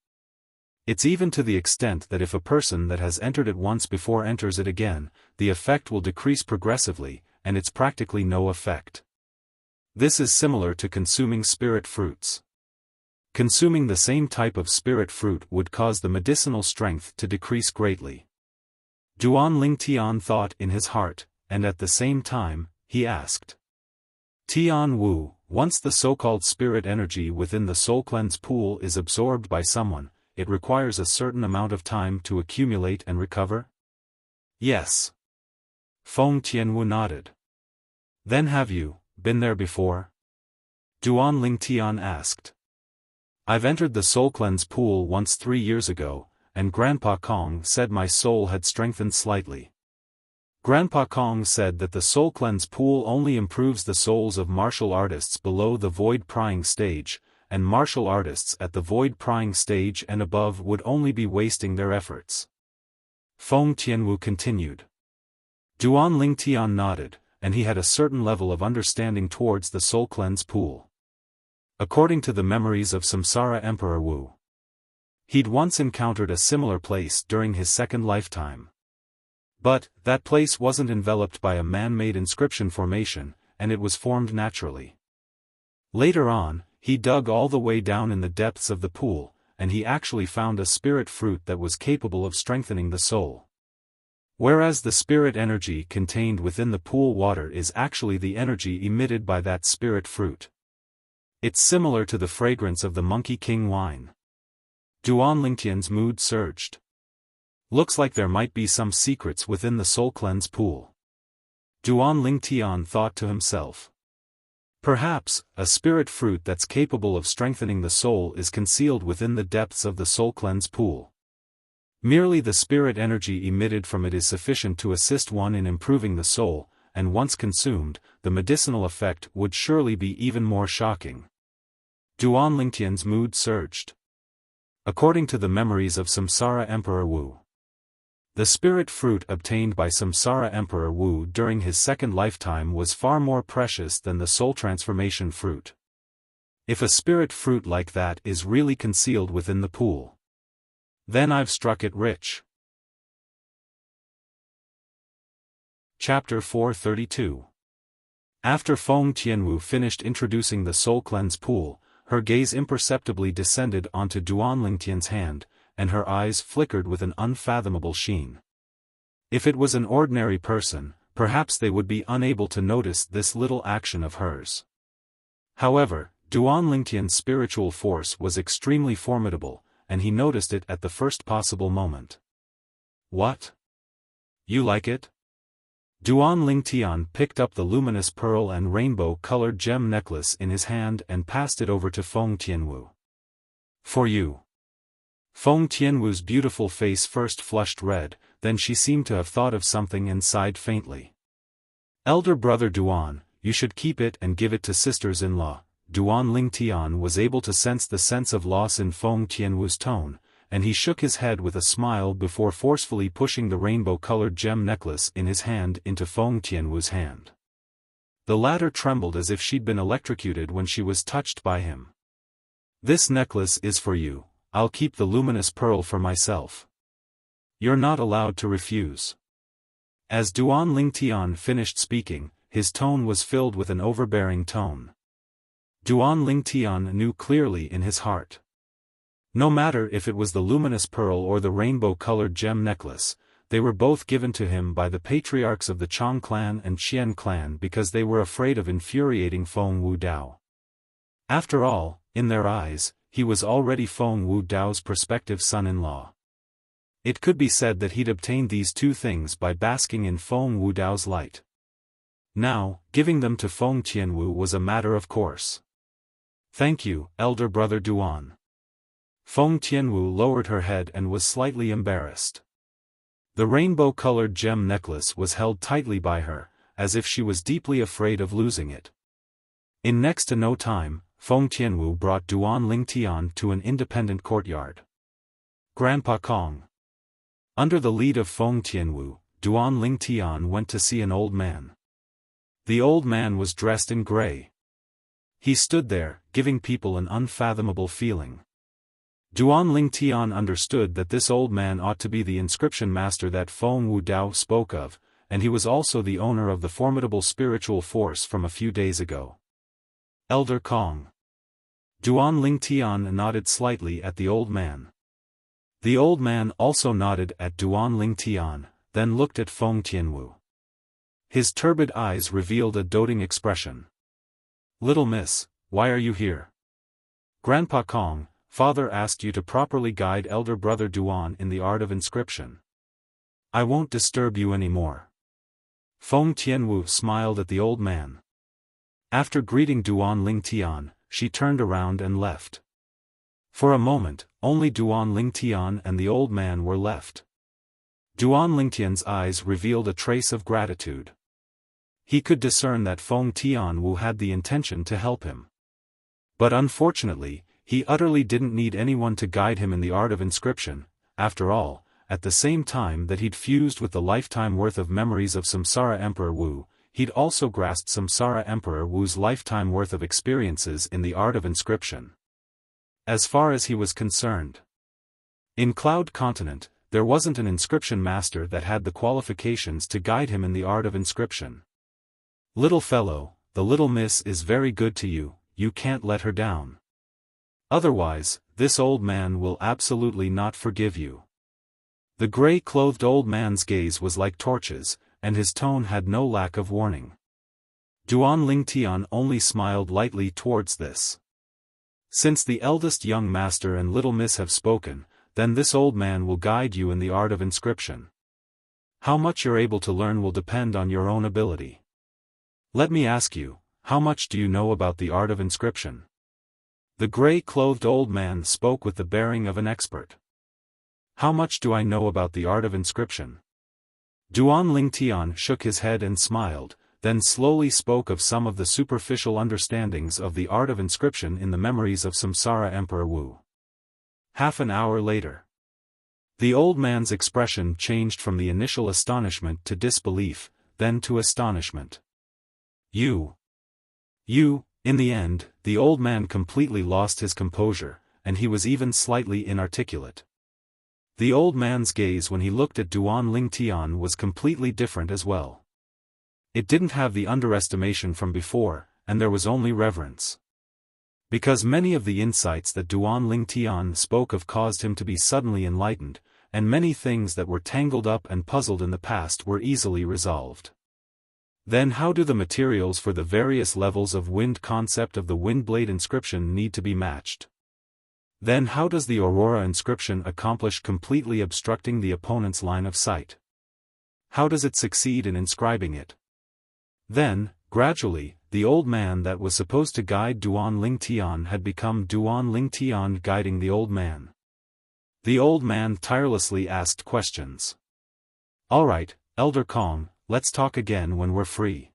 It's even to the extent that if a person that has entered it once before enters it again, the effect will decrease progressively, and it's practically no effect. This is similar to consuming spirit fruits. Consuming the same type of spirit fruit would cause the medicinal strength to decrease greatly. Duan Lingtian thought in his heart, and at the same time, he asked. Tian Wu, once the so-called spirit energy within the soul cleanse pool is absorbed by someone, it requires a certain amount of time to accumulate and recover? Yes. Feng Tianwu nodded. Then have you been there before? Duan Lingtian asked. I've entered the soul cleanse pool once 3 years ago, and Grandpa Kong said my soul had strengthened slightly. Grandpa Kong said that the soul cleanse pool only improves the souls of martial artists below the void prying stage, and martial artists at the void prying stage and above would only be wasting their efforts. Feng Tianwu continued. Duan Lingtian nodded, and he had a certain level of understanding towards the soul cleanse pool. According to the memories of Samsara Emperor Wu, he'd once encountered a similar place during his second lifetime. But, that place wasn't enveloped by a man-made inscription formation, and it was formed naturally. Later on, he dug all the way down in the depths of the pool, and he actually found a spirit fruit that was capable of strengthening the soul. Whereas the spirit energy contained within the pool water is actually the energy emitted by that spirit fruit. It's similar to the fragrance of the Monkey King wine. Duan Lingtian's mood surged. Looks like there might be some secrets within the soul cleanse pool. Duan Lingtian thought to himself. Perhaps, a spirit fruit that's capable of strengthening the soul is concealed within the depths of the soul cleanse pool. Merely the spirit energy emitted from it is sufficient to assist one in improving the soul, and once consumed, the medicinal effect would surely be even more shocking. Duan Lingtian's mood surged. According to the memories of Samsara Emperor Wu, the spirit fruit obtained by Samsara Emperor Wu during his second lifetime was far more precious than the soul transformation fruit. If a spirit fruit like that is really concealed within the pool, then I've struck it rich. Chapter 432. After Feng Tianwu finished introducing the soul cleanse pool, her gaze imperceptibly descended onto Duan Lingtian's hand, and her eyes flickered with an unfathomable sheen. If it was an ordinary person, perhaps they would be unable to notice this little action of hers. However, Duan Lingtian's spiritual force was extremely formidable, and he noticed it at the first possible moment. What? You like it? Duan Lingtian picked up the luminous pearl and rainbow-colored gem necklace in his hand and passed it over to Feng Tianwu. For you. Feng Tianwu's beautiful face first flushed red, then she seemed to have thought of something and sighed faintly. Elder brother Duan, you should keep it and give it to sisters-in-law. Duan Lingtian was able to sense the sense of loss in Feng Tianwu's tone, and he shook his head with a smile before forcefully pushing the rainbow-colored gem necklace in his hand into Feng Tianwu's hand. The latter trembled as if she'd been electrocuted when she was touched by him. This necklace is for you. I'll keep the luminous pearl for myself. You're not allowed to refuse. As Duan Lingtian finished speaking, his tone was filled with an overbearing tone. Duan Lingtian knew clearly in his heart. No matter if it was the luminous pearl or the rainbow-colored gem necklace, they were both given to him by the patriarchs of the Chang clan and Qian clan because they were afraid of infuriating Feng Wu Dao. After all, in their eyes, he was already Feng Wu Dao's prospective son-in-law. It could be said that he'd obtained these two things by basking in Feng Wu Dao's light. Now, giving them to Feng Tianwu was a matter of course. Thank you, elder brother Duan. Feng Tianwu lowered her head and was slightly embarrassed. The rainbow-colored gem necklace was held tightly by her, as if she was deeply afraid of losing it. In next to no time, Feng Tianwu brought Duan Lingtian to an independent courtyard. Grandpa Kong. Under the lead of Feng Tianwu, Duan Lingtian went to see an old man. The old man was dressed in gray. He stood there, giving people an unfathomable feeling. Duan Lingtian understood that this old man ought to be the inscription master that Feng Wudao spoke of, and he was also the owner of the formidable spiritual force from a few days ago. Elder Kong. Duan Lingtian nodded slightly at the old man. The old man also nodded at Duan Lingtian, then looked at Feng Tianwu. His turbid eyes revealed a doting expression. "Little miss, why are you here?" "Grandpa Kong, father asked you to properly guide elder brother Duan in the art of inscription. I won't disturb you anymore." Feng Tianwu smiled at the old man. After greeting Duan Lingtian, she turned around and left. For a moment, only Duan Lingtian and the old man were left. Duan Lingtian's eyes revealed a trace of gratitude. He could discern that Feng Tianwu had the intention to help him. But unfortunately, he utterly didn't need anyone to guide him in the art of inscription. After all, at the same time that he'd fused with the lifetime worth of memories of Samsara Emperor Wu, he'd also grasped Samsara Emperor Wu's lifetime worth of experiences in the art of inscription. As far as he was concerned, in Cloud Continent, there wasn't an inscription master that had the qualifications to guide him in the art of inscription. "Little fellow, the little miss is very good to you, you can't let her down. Otherwise, this old man will absolutely not forgive you." The gray-clothed old man's gaze was like torches, and his tone had no lack of warning. Duan Lingtian only smiled lightly towards this. Since the eldest young master and little miss have spoken, then this old man will guide you in the art of inscription. How much you're able to learn will depend on your own ability. Let me ask you, how much do you know about the art of inscription? The gray-clothed old man spoke with the bearing of an expert. How much do I know about the art of inscription? Duan Lingtian shook his head and smiled, then slowly spoke of some of the superficial understandings of the art of inscription in the memories of Samsara Emperor Wu. Half an hour later, the old man's expression changed from the initial astonishment to disbelief, then to astonishment. You. In the end, the old man completely lost his composure, and he was even slightly inarticulate. The old man's gaze when he looked at Duan Lingtian was completely different as well. It didn't have the underestimation from before, and there was only reverence. Because many of the insights that Duan Lingtian spoke of caused him to be suddenly enlightened, and many things that were tangled up and puzzled in the past were easily resolved. Then how do the materials for the various levels of wind concept of the Windblade inscription need to be matched? Then how does the Aurora inscription accomplish completely obstructing the opponent's line of sight? How does it succeed in inscribing it? Then, gradually, the old man that was supposed to guide Duan Lingtian had become Duan Lingtian guiding the old man. The old man tirelessly asked questions. "All right, Elder Kong, let's talk again when we're free."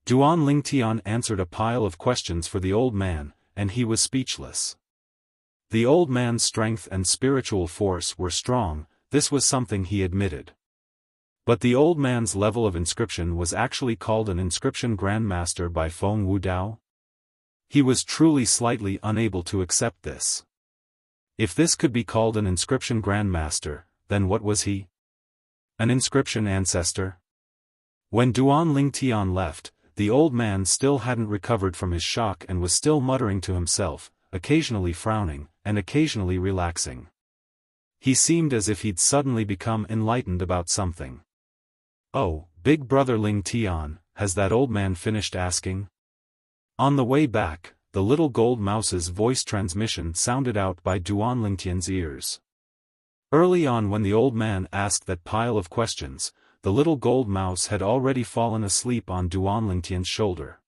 Duan Lingtian answered a pile of questions for the old man, and he was speechless. The old man's strength and spiritual force were strong, this was something he admitted. But the old man's level of inscription was actually called an inscription grandmaster by Feng Wudao? He was truly slightly unable to accept this. If this could be called an inscription grandmaster, then what was he? An inscription ancestor? When Duan Lingtian left, the old man still hadn't recovered from his shock and was still muttering to himself, occasionally frowning, and occasionally relaxing. He seemed as if he'd suddenly become enlightened about something. "Oh, big brother Lingtian, has that old man finished asking?" On the way back, the little gold mouse's voice transmission sounded out by Duan Lingtian's ears. Early on when the old man asked that pile of questions, the little gold mouse had already fallen asleep on Duan Lingtian's shoulder.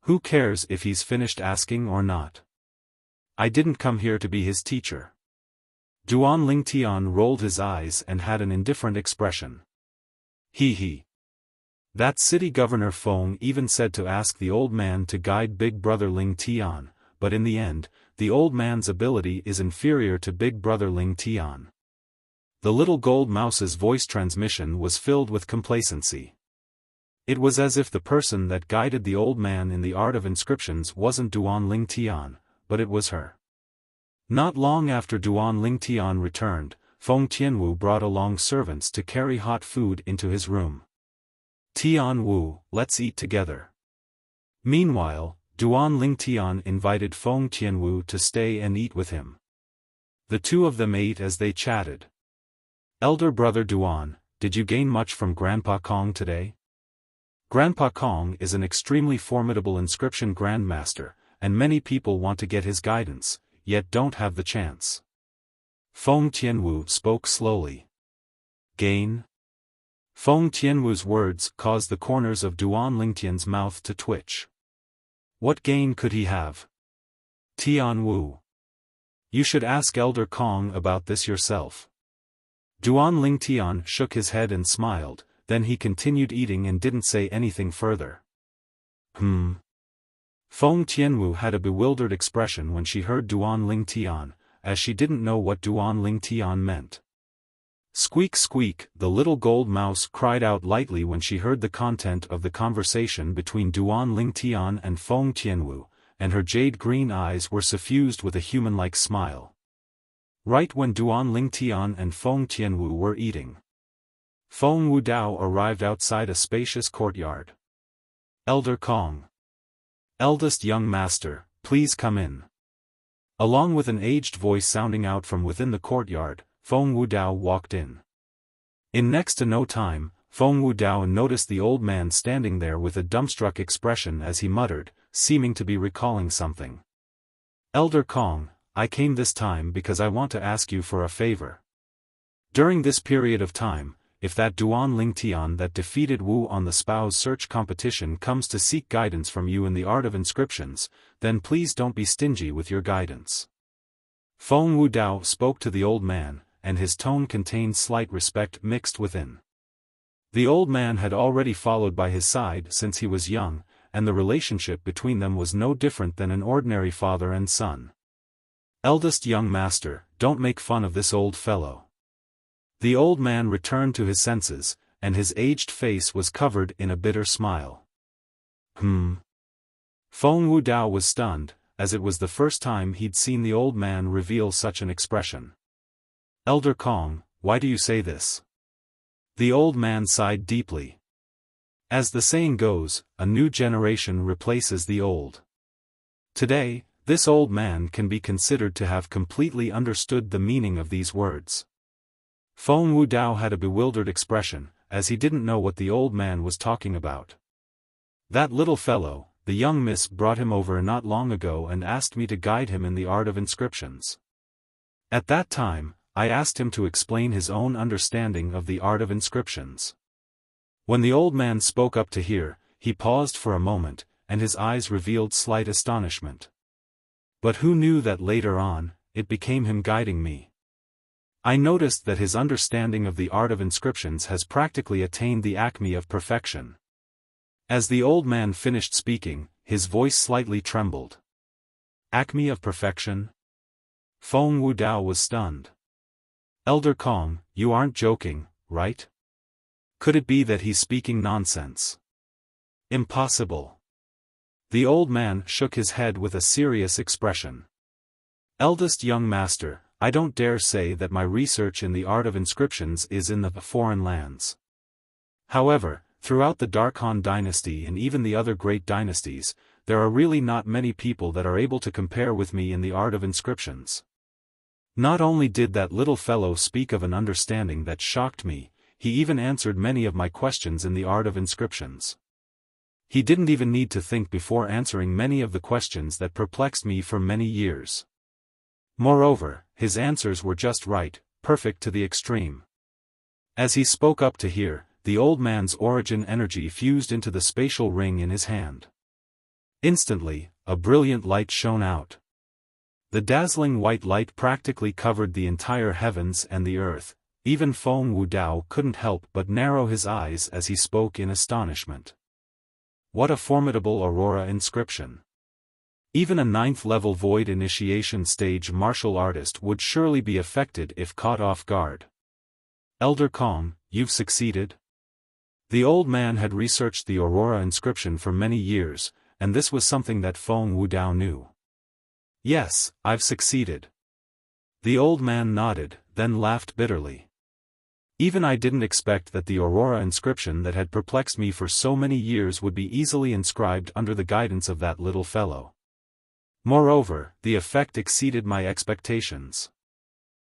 Who cares if he's finished asking or not? I didn't come here to be his teacher. Duan Lingtian rolled his eyes and had an indifferent expression. He. That city governor Feng even said to ask the old man to guide big brother Ling Tian, but in the end, the old man's ability is inferior to big brother Ling Tian. The little gold mouse's voice transmission was filled with complacency. It was as if the person that guided the old man in the art of inscriptions wasn't Duan Ling Tian, but it was her. Not long after Duan Ling Tian returned, Feng Tianwu brought along servants to carry hot food into his room. Tian Wu, let's eat together. Meanwhile, Duan Ling Tian invited Feng Tianwu to stay and eat with him. The two of them ate as they chatted. Elder brother Duan, did you gain much from Grandpa Kong today? Grandpa Kong is an extremely formidable inscription grandmaster, and many people want to get his guidance, yet don't have the chance. Feng Tianwu spoke slowly. Gain? Feng Tianwu's words caused the corners of Duan Lingtian's mouth to twitch. What gain could he have? Tian Wu. You should ask Elder Kong about this yourself. Duan Lingtian shook his head and smiled, then he continued eating and didn't say anything further. Feng Tianwu had a bewildered expression when she heard Duan Lingtian, as she didn't know what Duan Lingtian meant. Squeak squeak, the little gold mouse cried out lightly when she heard the content of the conversation between Duan Lingtian and Feng Tianwu, and her jade-green eyes were suffused with a human-like smile. Right when Duan Lingtian and Feng Tianwu were eating, Feng Wudao arrived outside a spacious courtyard. Elder Kong. Eldest young master, please come in. Along with an aged voice sounding out from within the courtyard, Feng Wudao walked in. In next to no time, Feng Wudao noticed the old man standing there with a dumbstruck expression as he muttered, seeming to be recalling something. Elder Kong, I came this time because I want to ask you for a favor. During this period of time, if that Duan Lingtian that defeated Wu on the spouse search competition comes to seek guidance from you in the art of inscriptions, then please don't be stingy with your guidance. Feng Wudao spoke to the old man, and his tone contained slight respect mixed within. The old man had already followed by his side since he was young, and the relationship between them was no different than an ordinary father and son. Eldest young master, don't make fun of this old fellow. The old man returned to his senses, and his aged face was covered in a bitter smile. Feng Wudao was stunned, as it was the first time he'd seen the old man reveal such an expression. Elder Kong, why do you say this? The old man sighed deeply. As the saying goes, a new generation replaces the old. Today, this old man can be considered to have completely understood the meaning of these words. Feng Wudao had a bewildered expression, as he didn't know what the old man was talking about. That little fellow, the young miss brought him over not long ago and asked me to guide him in the art of inscriptions. At that time, I asked him to explain his own understanding of the art of inscriptions. When the old man spoke up to hear, he paused for a moment, and his eyes revealed slight astonishment. But who knew that later on, it became him guiding me. I noticed that his understanding of the art of inscriptions has practically attained the acme of perfection. As the old man finished speaking, his voice slightly trembled. Acme of perfection? Feng Wudao was stunned. Elder Kong, you aren't joking, right? Could it be that he's speaking nonsense? Impossible. The old man shook his head with a serious expression. Eldest young master, I don't dare say that my research in the art of inscriptions is in the foreign lands. However, throughout the Dark Han dynasty and even the other great dynasties, there are really not many people that are able to compare with me in the art of inscriptions. Not only did that little fellow speak of an understanding that shocked me, he even answered many of my questions in the art of inscriptions. He didn't even need to think before answering many of the questions that perplexed me for many years. Moreover, his answers were just right, perfect to the extreme. As he spoke up to hear, the old man's origin energy fused into the spatial ring in his hand. Instantly, a brilliant light shone out. The dazzling white light practically covered the entire heavens and the earth. Even Feng Wudao couldn't help but narrow his eyes as he spoke in astonishment. What a formidable aurora inscription! Even a 9th-level void initiation stage martial artist would surely be affected if caught off guard. Elder Kong, you've succeeded? The old man had researched the aurora inscription for many years, and this was something that Feng Wudao knew. Yes, I've succeeded. The old man nodded, then laughed bitterly. Even I didn't expect that the aurora inscription that had perplexed me for so many years would be easily inscribed under the guidance of that little fellow. Moreover, the effect exceeded my expectations.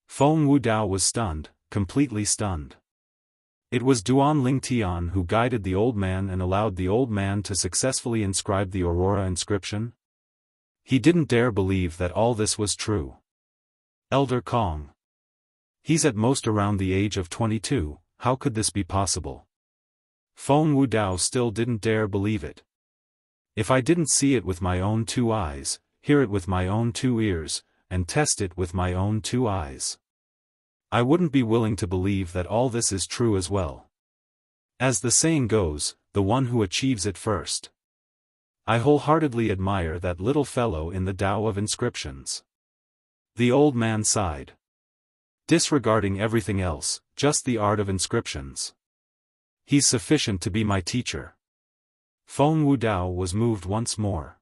Feng Wudao was stunned, completely stunned. It was Duan Lingtian who guided the old man and allowed the old man to successfully inscribe the aurora inscription. He didn't dare believe that all this was true. Elder Kong. He's at most around the age of 22, how could this be possible? Feng Wudao still didn't dare believe it. If I didn't see it with my own 2 eyes, hear it with my own 2 ears, and test it with my own 2 eyes, I wouldn't be willing to believe that all this is true as well. As the saying goes, the one who achieves it first. I wholeheartedly admire that little fellow in the Tao of inscriptions. The old man sighed. Disregarding everything else, just the art of inscriptions. He's sufficient to be my teacher. Feng Wudao was moved once more.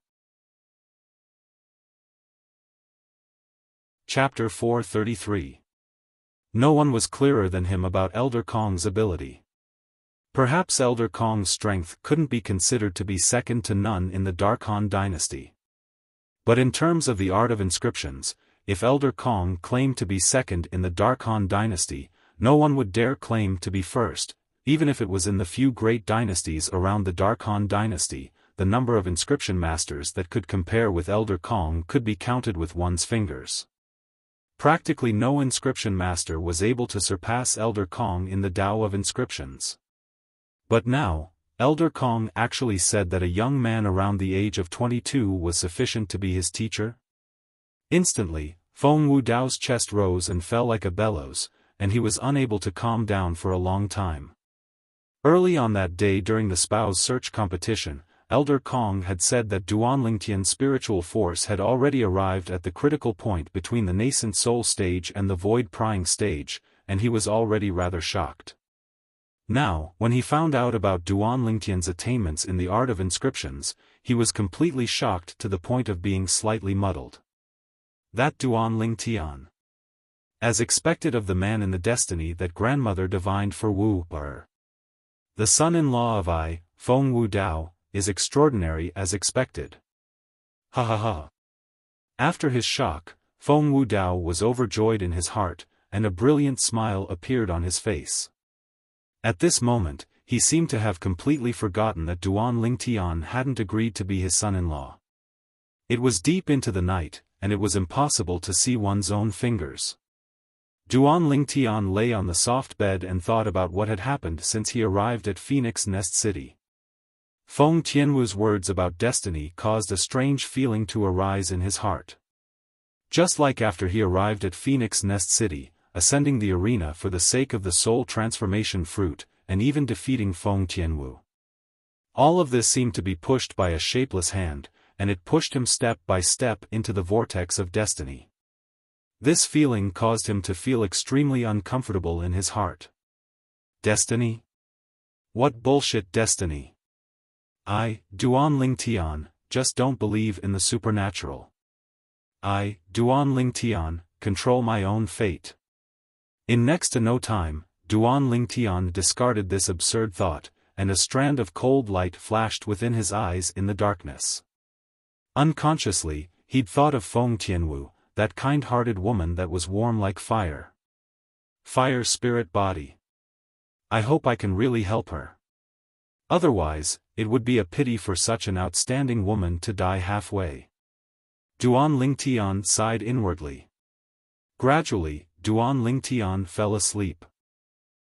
Chapter 433. No one was clearer than him about Elder Kong's ability. Perhaps Elder Kong's strength couldn't be considered to be second to none in the Dark Han dynasty. But in terms of the art of inscriptions, if Elder Kong claimed to be second in the Dark Han dynasty, no one would dare claim to be first, even if it was in the few great dynasties around the Dark Han dynasty. The number of inscription masters that could compare with Elder Kong could be counted with one's fingers. Practically no inscription master was able to surpass Elder Kong in the Tao of inscriptions. But now, Elder Kong actually said that a young man around the age of 22 was sufficient to be his teacher? Instantly, Feng Wudao's chest rose and fell like a bellows, and he was unable to calm down for a long time. Early on that day during the spouse search competition, Elder Kong had said that Duan Lingtian's spiritual force had already arrived at the critical point between the nascent soul stage and the void prying stage, and he was already rather shocked. Now, when he found out about Duan Lingtian's attainments in the art of inscriptions, he was completely shocked to the point of being slightly muddled. That Duan Lingtian. As expected of the man in the destiny that grandmother divined for Wu Er. The son-in-law of I, Feng Wudao, is extraordinary as expected. Ha ha ha. After his shock, Feng Wudao was overjoyed in his heart, and a brilliant smile appeared on his face. At this moment, he seemed to have completely forgotten that Duan Lingtian hadn't agreed to be his son-in-law. It was deep into the night, and it was impossible to see one's own fingers. Duan Lingtian lay on the soft bed and thought about what had happened since he arrived at Phoenix Nest City. Feng Tianwu's words about destiny caused a strange feeling to arise in his heart. Just like after he arrived at Phoenix Nest City, ascending the arena for the sake of the soul transformation fruit, and even defeating Feng Tianwu. All of this seemed to be pushed by a shapeless hand, and it pushed him step by step into the vortex of destiny. This feeling caused him to feel extremely uncomfortable in his heart. Destiny? What bullshit destiny? I, Duan Lingtian, just don't believe in the supernatural. I, Duan Lingtian, control my own fate. In next to no time, Duan Lingtian discarded this absurd thought, and a strand of cold light flashed within his eyes in the darkness. Unconsciously, he'd thought of Feng Tianwu, that kind-hearted woman that was warm like fire. Fire spirit body. I hope I can really help her. Otherwise, it would be a pity for such an outstanding woman to die halfway. Duan Lingtian sighed inwardly. Gradually, Duan Lingtian fell asleep.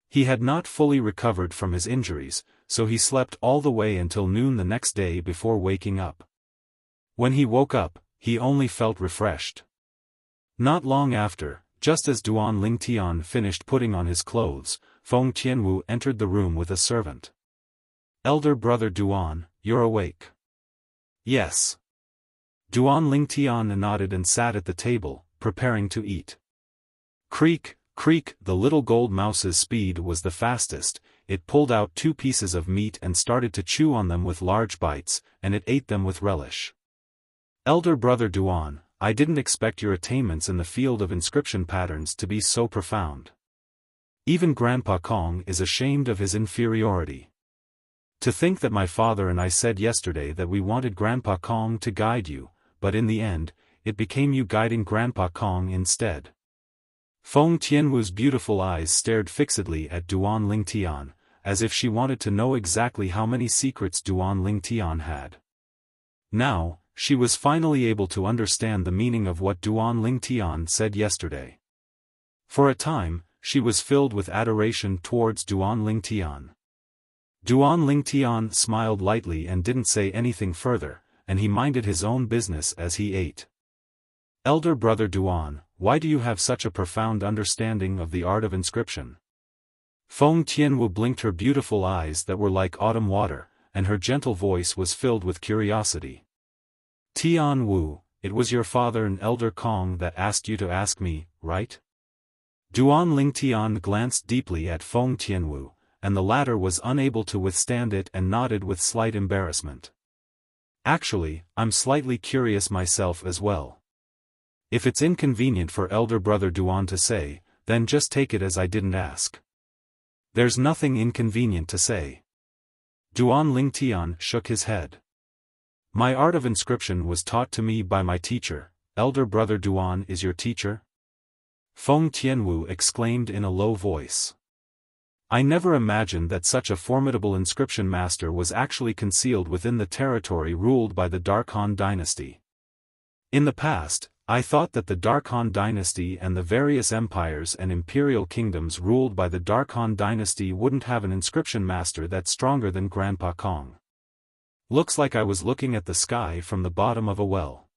He had not fully recovered from his injuries, so he slept all the way until noon the next day before waking up. When he woke up, he only felt refreshed. Not long after, just as Duan Lingtian finished putting on his clothes, Feng Tianwu entered the room with a servant. "Elder brother Duan, you're awake." "Yes." Duan Lingtian nodded and sat at the table, preparing to eat. Creak, creak, the little gold mouse's speed was the fastest. It pulled out 2 pieces of meat and started to chew on them with large bites, and it ate them with relish. "Elder brother Duan, I didn't expect your attainments in the field of inscription patterns to be so profound. Even Grandpa Kong is ashamed of his inferiority. To think that my father and I said yesterday that we wanted Grandpa Kong to guide you, but in the end, it became you guiding Grandpa Kong instead." Feng Tianwu's beautiful eyes stared fixedly at Duan Lingtian, as if she wanted to know exactly how many secrets Duan Lingtian had. Now, she was finally able to understand the meaning of what Duan Lingtian said yesterday. For a time, she was filled with adoration towards Duan Lingtian. Duan Lingtian smiled lightly and didn't say anything further, and he minded his own business as he ate. "Elder brother Duan, why do you have such a profound understanding of the art of inscription?" Feng Tianwu blinked her beautiful eyes that were like autumn water, and her gentle voice was filled with curiosity. "Tian Wu, it was your father and Elder Kong that asked you to ask me, right?" Duan Lingtian glanced deeply at Feng Tianwu, and the latter was unable to withstand it and nodded with slight embarrassment. "Actually, I'm slightly curious myself as well. If it's inconvenient for Elder brother Duan to say, then just take it as I didn't ask." "There's nothing inconvenient to say." Duan Lingtian shook his head. "My art of inscription was taught to me by my teacher. Elder brother Duan is your teacher?" Feng Tianwu exclaimed in a low voice. "I never imagined that such a formidable inscription master was actually concealed within the territory ruled by the Dark Han dynasty. In the past, I thought that the Dark Han dynasty and the various empires and imperial kingdoms ruled by the Dark Han dynasty wouldn't have an inscription master that's stronger than Grandpa Kong. Looks like I was looking at the sky from the bottom of a well."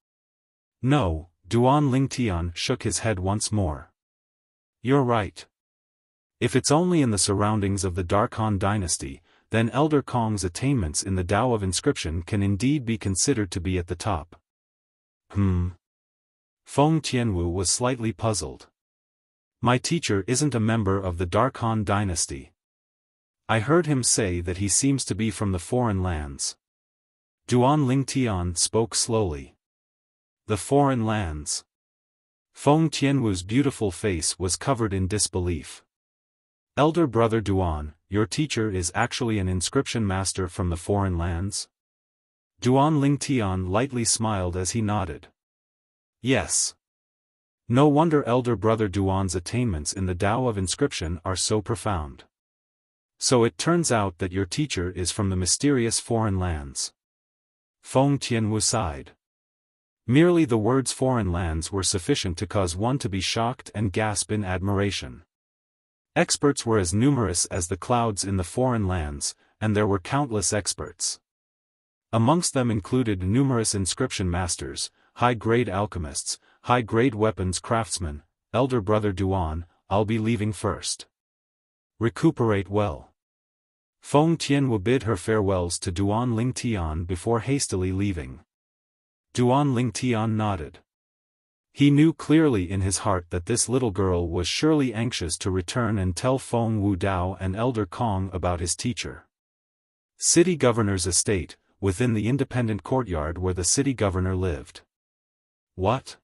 "No," Duan Lingtian shook his head once more. "You're right. If it's only in the surroundings of the Dark Han dynasty, then Elder Kong's attainments in the Tao of inscription can indeed be considered to be at the top." Feng Tianwu was slightly puzzled. "My teacher isn't a member of the Dark Han dynasty. I heard him say that he seems to be from the foreign lands." Duan Lingtian spoke slowly. "The foreign lands?" Feng Tianwu's beautiful face was covered in disbelief. "Elder brother Duan, your teacher is actually an inscription master from the foreign lands?" Duan Lingtian lightly smiled as he nodded. "Yes. No wonder Elder brother Duan's attainments in the Tao of inscription are so profound. So it turns out that your teacher is from the mysterious foreign lands." Feng Tianwu sighed. Merely the words foreign lands were sufficient to cause one to be shocked and gasp in admiration. Experts were as numerous as the clouds in the foreign lands, and there were countless experts. Amongst them included numerous inscription masters, high-grade alchemists, high-grade weapons craftsmen. "Elder brother Duan, I'll be leaving first. Recuperate well." Feng Tianwu bid her farewells to Duan Lingtian before hastily leaving. Duan Lingtian nodded. He knew clearly in his heart that this little girl was surely anxious to return and tell Feng Wu Dao and Elder Kong about his teacher. City Governor's estate, within the independent courtyard where the city governor lived. "What?"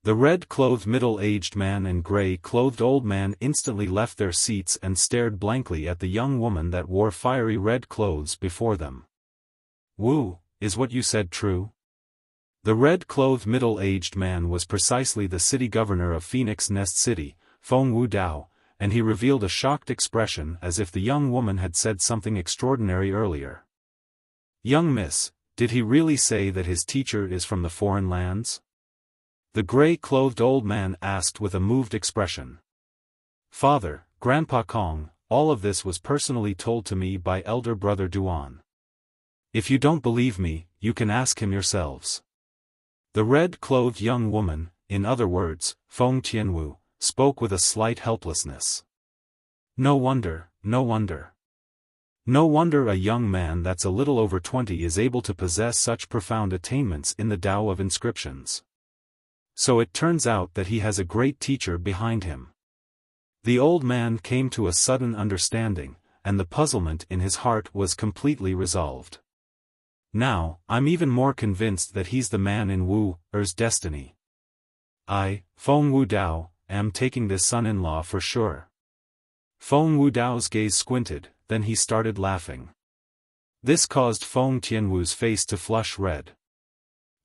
The red-clothed middle-aged man and gray-clothed old man instantly left their seats and stared blankly at the young woman that wore fiery red clothes before them. "Wu, is what you said true?" The red-clothed middle-aged man was precisely the city governor of Phoenix Nest City, Feng Wu Dao, and he revealed a shocked expression as if the young woman had said something extraordinary earlier. "Young miss, did he really say that his teacher is from the foreign lands?" The gray-clothed old man asked with a moved expression. "Father, Grandpa Kong, all of this was personally told to me by Elder brother Duan. If you don't believe me, you can ask him yourselves." The red-clothed young woman, in other words, Feng Tianwu, spoke with a slight helplessness. No wonder, no wonder. No wonder a young man that's a little over 20 is able to possess such profound attainments in the Tao of inscriptions. So it turns out that he has a great teacher behind him. The old man came to a sudden understanding, and the puzzlement in his heart was completely resolved. Now, I'm even more convinced that he's the man in Wu Er's destiny. I, Feng Wu Dao, am taking this son-in-law for sure. Feng Wu Dao's gaze squinted, then he started laughing. This caused Feng Tianwu's face to flush red.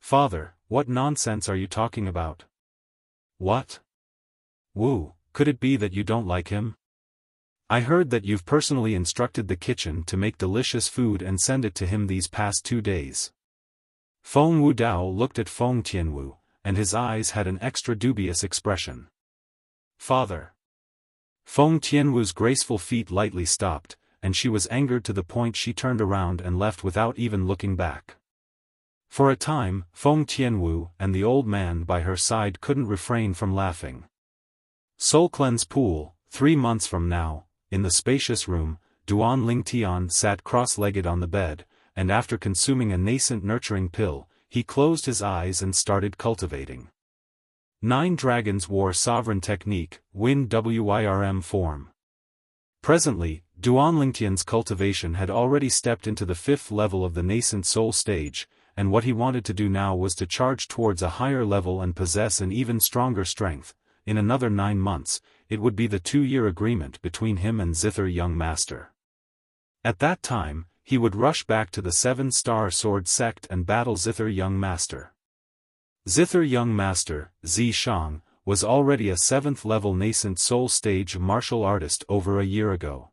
Father, what nonsense are you talking about? What? Wu, could it be that you don't like him? I heard that you've personally instructed the kitchen to make delicious food and send it to him these past 2 days. Feng Wu Dao looked at Feng Tianwu, and his eyes had an extra dubious expression. Father. Feng Tianwu's graceful feet lightly stopped, and she was angered to the point she turned around and left without even looking back. For a time, Feng Tianwu and the old man by her side couldn't refrain from laughing. Soul Cleanse Pool, 3 months from now, in the spacious room, Duan Lingtian sat cross-legged on the bed, and after consuming a nascent nurturing pill, he closed his eyes and started cultivating. 9 dragons wore sovereign technique, Win Wirm form. Presently, Duan Lingtian's cultivation had already stepped into the 5th level of the nascent soul stage, and what he wanted to do now was to charge towards a higher level and possess an even stronger strength. In another 9 months, it would be the 2-year agreement between him and Zither Young Master. At that time, he would rush back to the 7-star sword sect and battle Zither Young Master. Zither Young Master, Zi Shang, was already a 7th-level nascent soul stage martial artist over a year ago.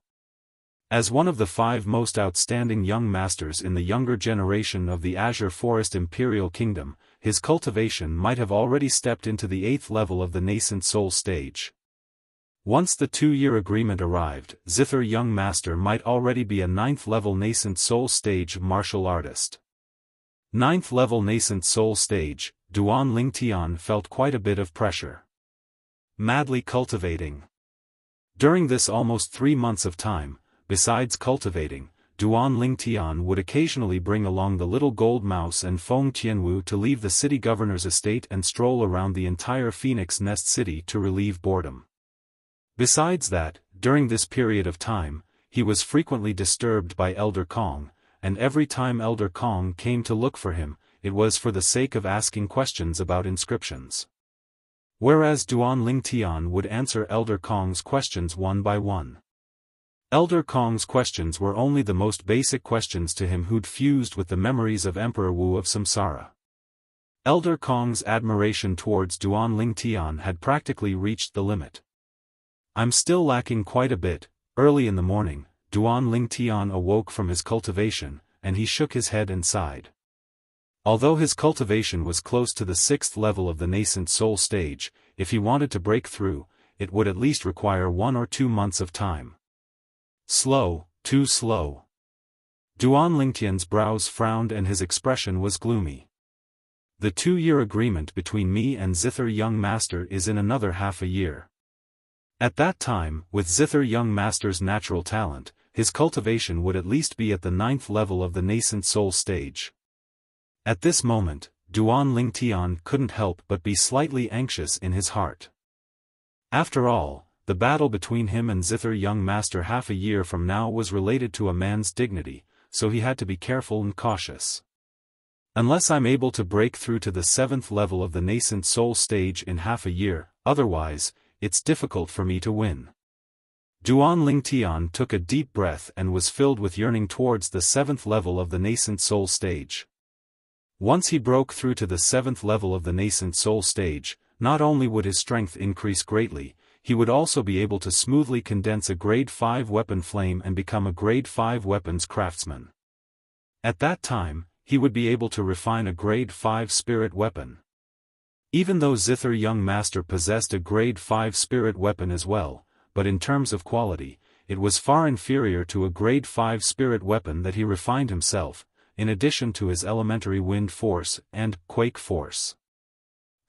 As one of the 5 most outstanding young masters in the younger generation of the Azure Forest Imperial Kingdom, his cultivation might have already stepped into the 8th level of the nascent soul stage. Once the 2-year agreement arrived, Zither Young Master might already be a 9th-level nascent soul stage martial artist. 9th-level nascent soul stage, Duan Lingtian felt quite a bit of pressure. Madly cultivating. During this almost 3 months of time, besides cultivating, Duan Lingtian would occasionally bring along the little gold mouse and Feng Tianwu to leave the city governor's estate and stroll around the entire Phoenix Nest City to relieve boredom. Besides that, during this period of time, he was frequently disturbed by Elder Kong, and every time Elder Kong came to look for him, it was for the sake of asking questions about inscriptions. Whereas Duan Lingtian would answer Elder Kong's questions one by one. Elder Kong's questions were only the most basic questions to him who'd fused with the memories of Emperor Wu of Samsara. Elder Kong's admiration towards Duan Lingtian had practically reached the limit. I'm still lacking quite a bit. Early in the morning, Duan Lingtian awoke from his cultivation, and he shook his head and sighed. Although his cultivation was close to the 6th level of the nascent soul stage, if he wanted to break through, it would at least require 1 or 2 months of time. Slow, too slow. Duan Lingtian's brows frowned and his expression was gloomy. The 2-year agreement between me and Zither Young Master is in another half a year. At that time, with Zither Young Master's natural talent, his cultivation would at least be at the 9th level of the nascent soul stage. At this moment, Duan Lingtian couldn't help but be slightly anxious in his heart. After all, the battle between him and Zither Young Master half a year from now was related to a man's dignity, so he had to be careful and cautious. Unless I'm able to break through to the 7th level of the nascent soul stage in half a year, otherwise, it's difficult for me to win. Duan Lingtian took a deep breath and was filled with yearning towards the 7th level of the nascent soul stage. Once he broke through to the 7th level of the nascent soul stage, not only would his strength increase greatly, he would also be able to smoothly condense a grade 5 weapon flame and become a grade 5 weapons craftsman. At that time, he would be able to refine a grade 5 spirit weapon. Even though Zither Young Master possessed a grade 5 spirit weapon as well, but in terms of quality, it was far inferior to a grade 5 spirit weapon that he refined himself, in addition to his elementary wind force and quake force.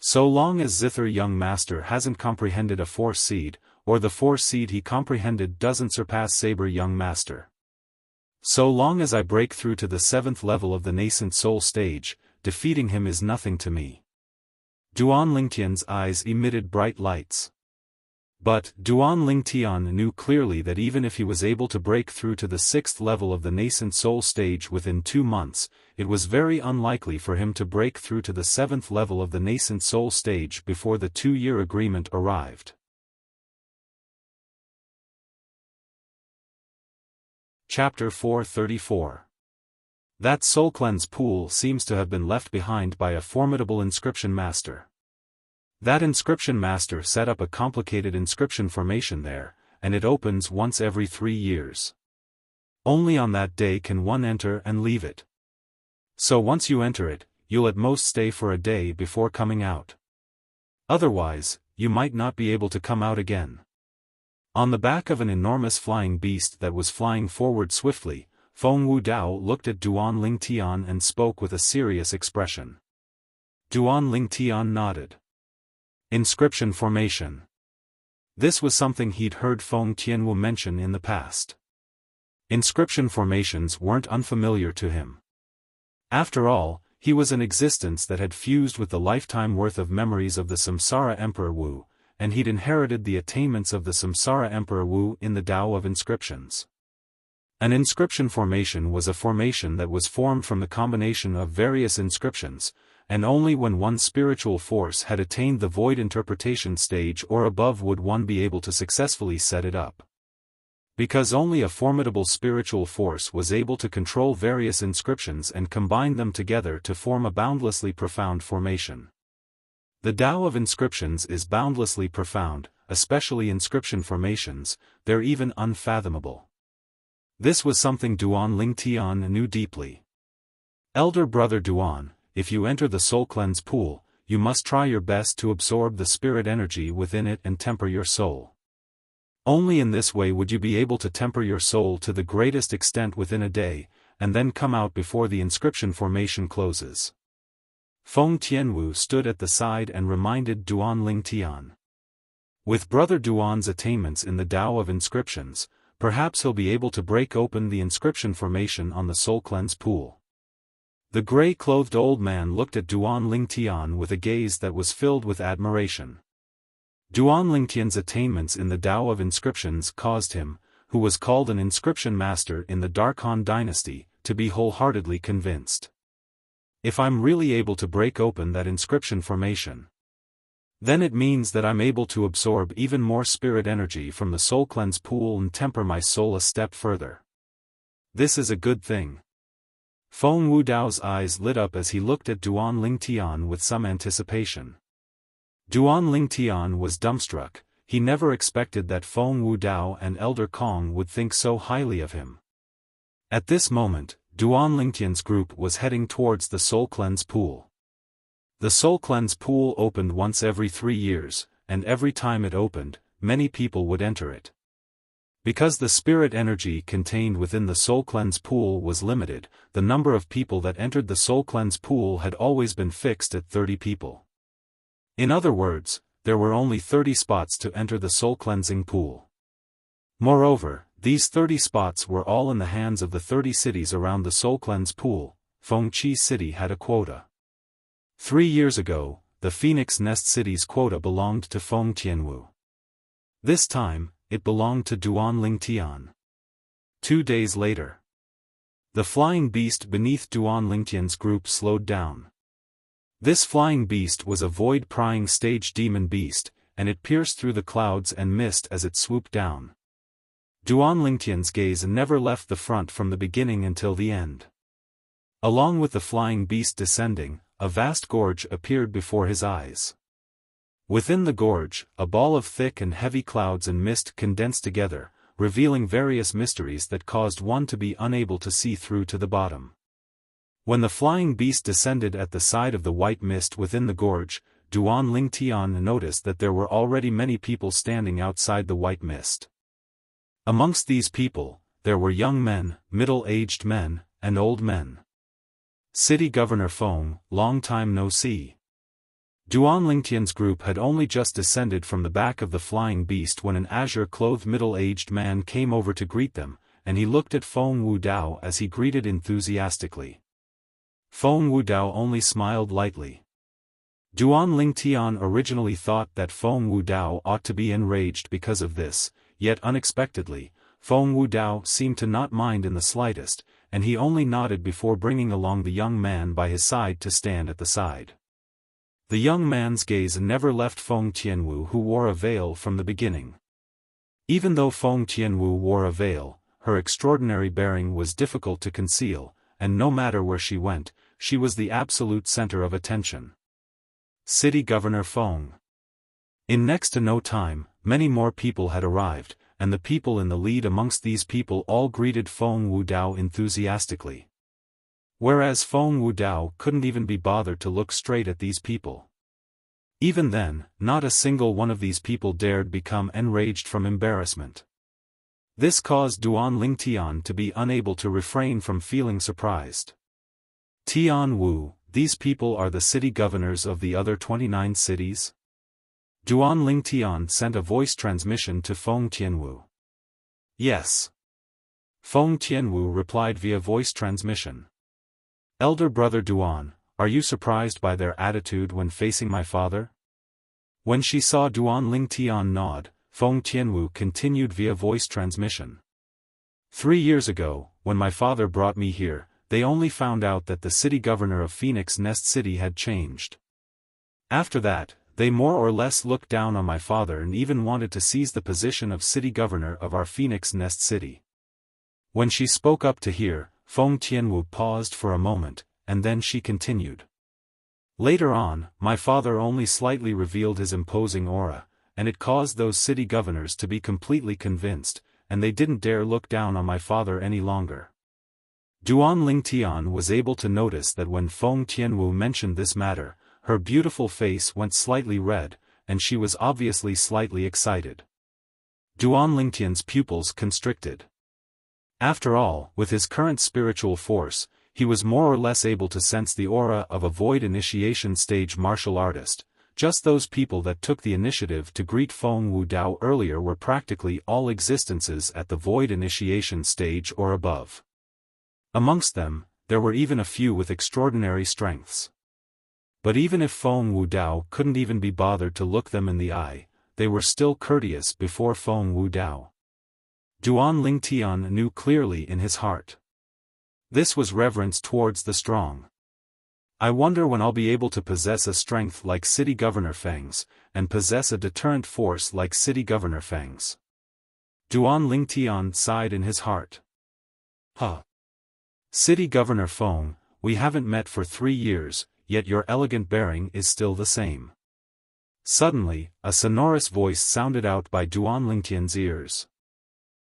So long as Zither young master hasn't comprehended a Force seed, or the Force seed he comprehended doesn't surpass Saber young master. So long as I break through to the 7th level of the nascent soul stage, defeating him is nothing to me. Duan Lingtian's eyes emitted bright lights. But Duan Lingtian knew clearly that even if he was able to break through to the 6th level of the nascent soul stage within 2 months, it was very unlikely for him to break through to the 7th level of the nascent soul stage before the 2-year agreement arrived. Chapter 434. That soul cleanse pool seems to have been left behind by a formidable inscription master. That inscription master set up a complicated inscription formation there, and it opens once every 3 years. Only on that day can one enter and leave it. So once you enter it, you'll at most stay for a day before coming out. Otherwise, you might not be able to come out again. On the back of an enormous flying beast that was flying forward swiftly, Feng Wudao looked at Duan Lingtian and spoke with a serious expression. Duan Lingtian nodded. Inscription formation. This was something he'd heard Feng Tianwu mention in the past. Inscription formations weren't unfamiliar to him. After all, he was an existence that had fused with the lifetime worth of memories of the Samsara Emperor Wu, and he'd inherited the attainments of the Samsara Emperor Wu in the Tao of inscriptions. An inscription formation was a formation that was formed from the combination of various inscriptions, and only when one's spiritual force had attained the void interpretation stage or above would one be able to successfully set it up. Because only a formidable spiritual force was able to control various inscriptions and combine them together to form a boundlessly profound formation. The Tao of inscriptions is boundlessly profound, especially inscription formations, they're even unfathomable. This was something Duan Lingtian knew deeply. Elder brother Duan, if you enter the soul cleanse pool, you must try your best to absorb the spirit energy within it and temper your soul. Only in this way would you be able to temper your soul to the greatest extent within a day, and then come out before the inscription formation closes. Feng Tianwu stood at the side and reminded Duan Lingtian. With brother Duan's attainments in the Tao of inscriptions, perhaps he'll be able to break open the inscription formation on the soul cleanse pool. The gray-clothed old man looked at Duan Lingtian with a gaze that was filled with admiration. Duan Lingtian's attainments in the Tao of inscriptions caused him, who was called an inscription master in the Dark Han dynasty, to be wholeheartedly convinced. If I'm really able to break open that inscription formation, then it means that I'm able to absorb even more spirit energy from the soul cleanse pool and temper my soul a step further. This is a good thing. Feng Wudao's eyes lit up as he looked at Duan Lingtian with some anticipation. Duan Lingtian was dumbstruck, he never expected that Feng Wudao and Elder Kong would think so highly of him. At this moment, Duan Lingtian's group was heading towards the soul cleanse pool. The soul cleanse pool opened once every 3 years, and every time it opened, many people would enter it. Because the spirit energy contained within the soul cleanse pool was limited, the number of people that entered the soul cleanse pool had always been fixed at 30 people. In other words, there were only 30 spots to enter the soul cleansing pool. Moreover, these 30 spots were all in the hands of the 30 cities around the soul cleanse pool. Fengqi City had a quota. 3 years ago, the Phoenix Nest City's quota belonged to Feng Tianwu. This time, it belonged to Duan Lingtian. 2 days later, the flying beast beneath Duan Lingtian's group slowed down. This flying beast was a void-prying stage demon beast, and it pierced through the clouds and mist as it swooped down. Duan Lingtian's gaze never left the front from the beginning until the end. Along with the flying beast descending, a vast gorge appeared before his eyes. Within the gorge, a ball of thick and heavy clouds and mist condensed together, revealing various mysteries that caused one to be unable to see through to the bottom. When the flying beast descended at the side of the white mist within the gorge, Duan Lingtian noticed that there were already many people standing outside the white mist. Amongst these people, there were young men, middle-aged men, and old men. City Governor Feng, long time no see. Duan Lingtian's group had only just descended from the back of the flying beast when an azure-clothed middle-aged man came over to greet them, and he looked at Feng Wudao as he greeted enthusiastically. Feng Wudao only smiled lightly. Duan Lingtian originally thought that Feng Wudao ought to be enraged because of this, yet unexpectedly, Feng Wudao seemed to not mind in the slightest, and he only nodded before bringing along the young man by his side to stand at the side. The young man's gaze never left Feng Tianwu, who wore a veil from the beginning. Even though Feng Tianwu wore a veil, her extraordinary bearing was difficult to conceal, and no matter where she went, she was the absolute center of attention. City Governor Feng. In next to no time, many more people had arrived, and the people in the lead amongst these people all greeted Feng Wudao enthusiastically. Whereas Feng Wudao couldn't even be bothered to look straight at these people. Even then, not a single one of these people dared become enraged from embarrassment. This caused Duan Lingtian to be unable to refrain from feeling surprised. Tian Wu, these people are the city governors of the other 29 cities? Duan Lingtian sent a voice transmission to Feng Tianwu. Yes. Feng Tianwu replied via voice transmission. Elder brother Duan, are you surprised by their attitude when facing my father? When she saw Duan Lingtian nod, Feng Tianwu continued via voice transmission. 3 years ago, when my father brought me here, they only found out that the city governor of Phoenix Nest City had changed. After that, they more or less looked down on my father and even wanted to seize the position of city governor of our Phoenix Nest City. When she spoke up to hear, Feng Tianwu paused for a moment, and then she continued. Later on, my father only slightly revealed his imposing aura, and it caused those city governors to be completely convinced, and they didn't dare look down on my father any longer. Duan Lingtian was able to notice that when Feng Tianwu mentioned this matter, her beautiful face went slightly red, and she was obviously slightly excited. Duan Lingtian's pupils constricted. After all, with his current spiritual force, he was more or less able to sense the aura of a void initiation stage martial artist. Just those people that took the initiative to greet Feng Wudao earlier were practically all existences at the void initiation stage or above. Amongst them, there were even a few with extraordinary strengths. But even if Feng Wudao couldn't even be bothered to look them in the eye, they were still courteous before Feng Wudao. Duan Lingtian knew clearly in his heart. This was reverence towards the strong. I wonder when I'll be able to possess a strength like City Governor Feng's, and possess a deterrent force like City Governor Feng's. Duan Lingtian sighed in his heart. Huh. City Governor Feng, we haven't met for 3 years, yet your elegant bearing is still the same. Suddenly, a sonorous voice sounded out by Duan Lingtian's ears.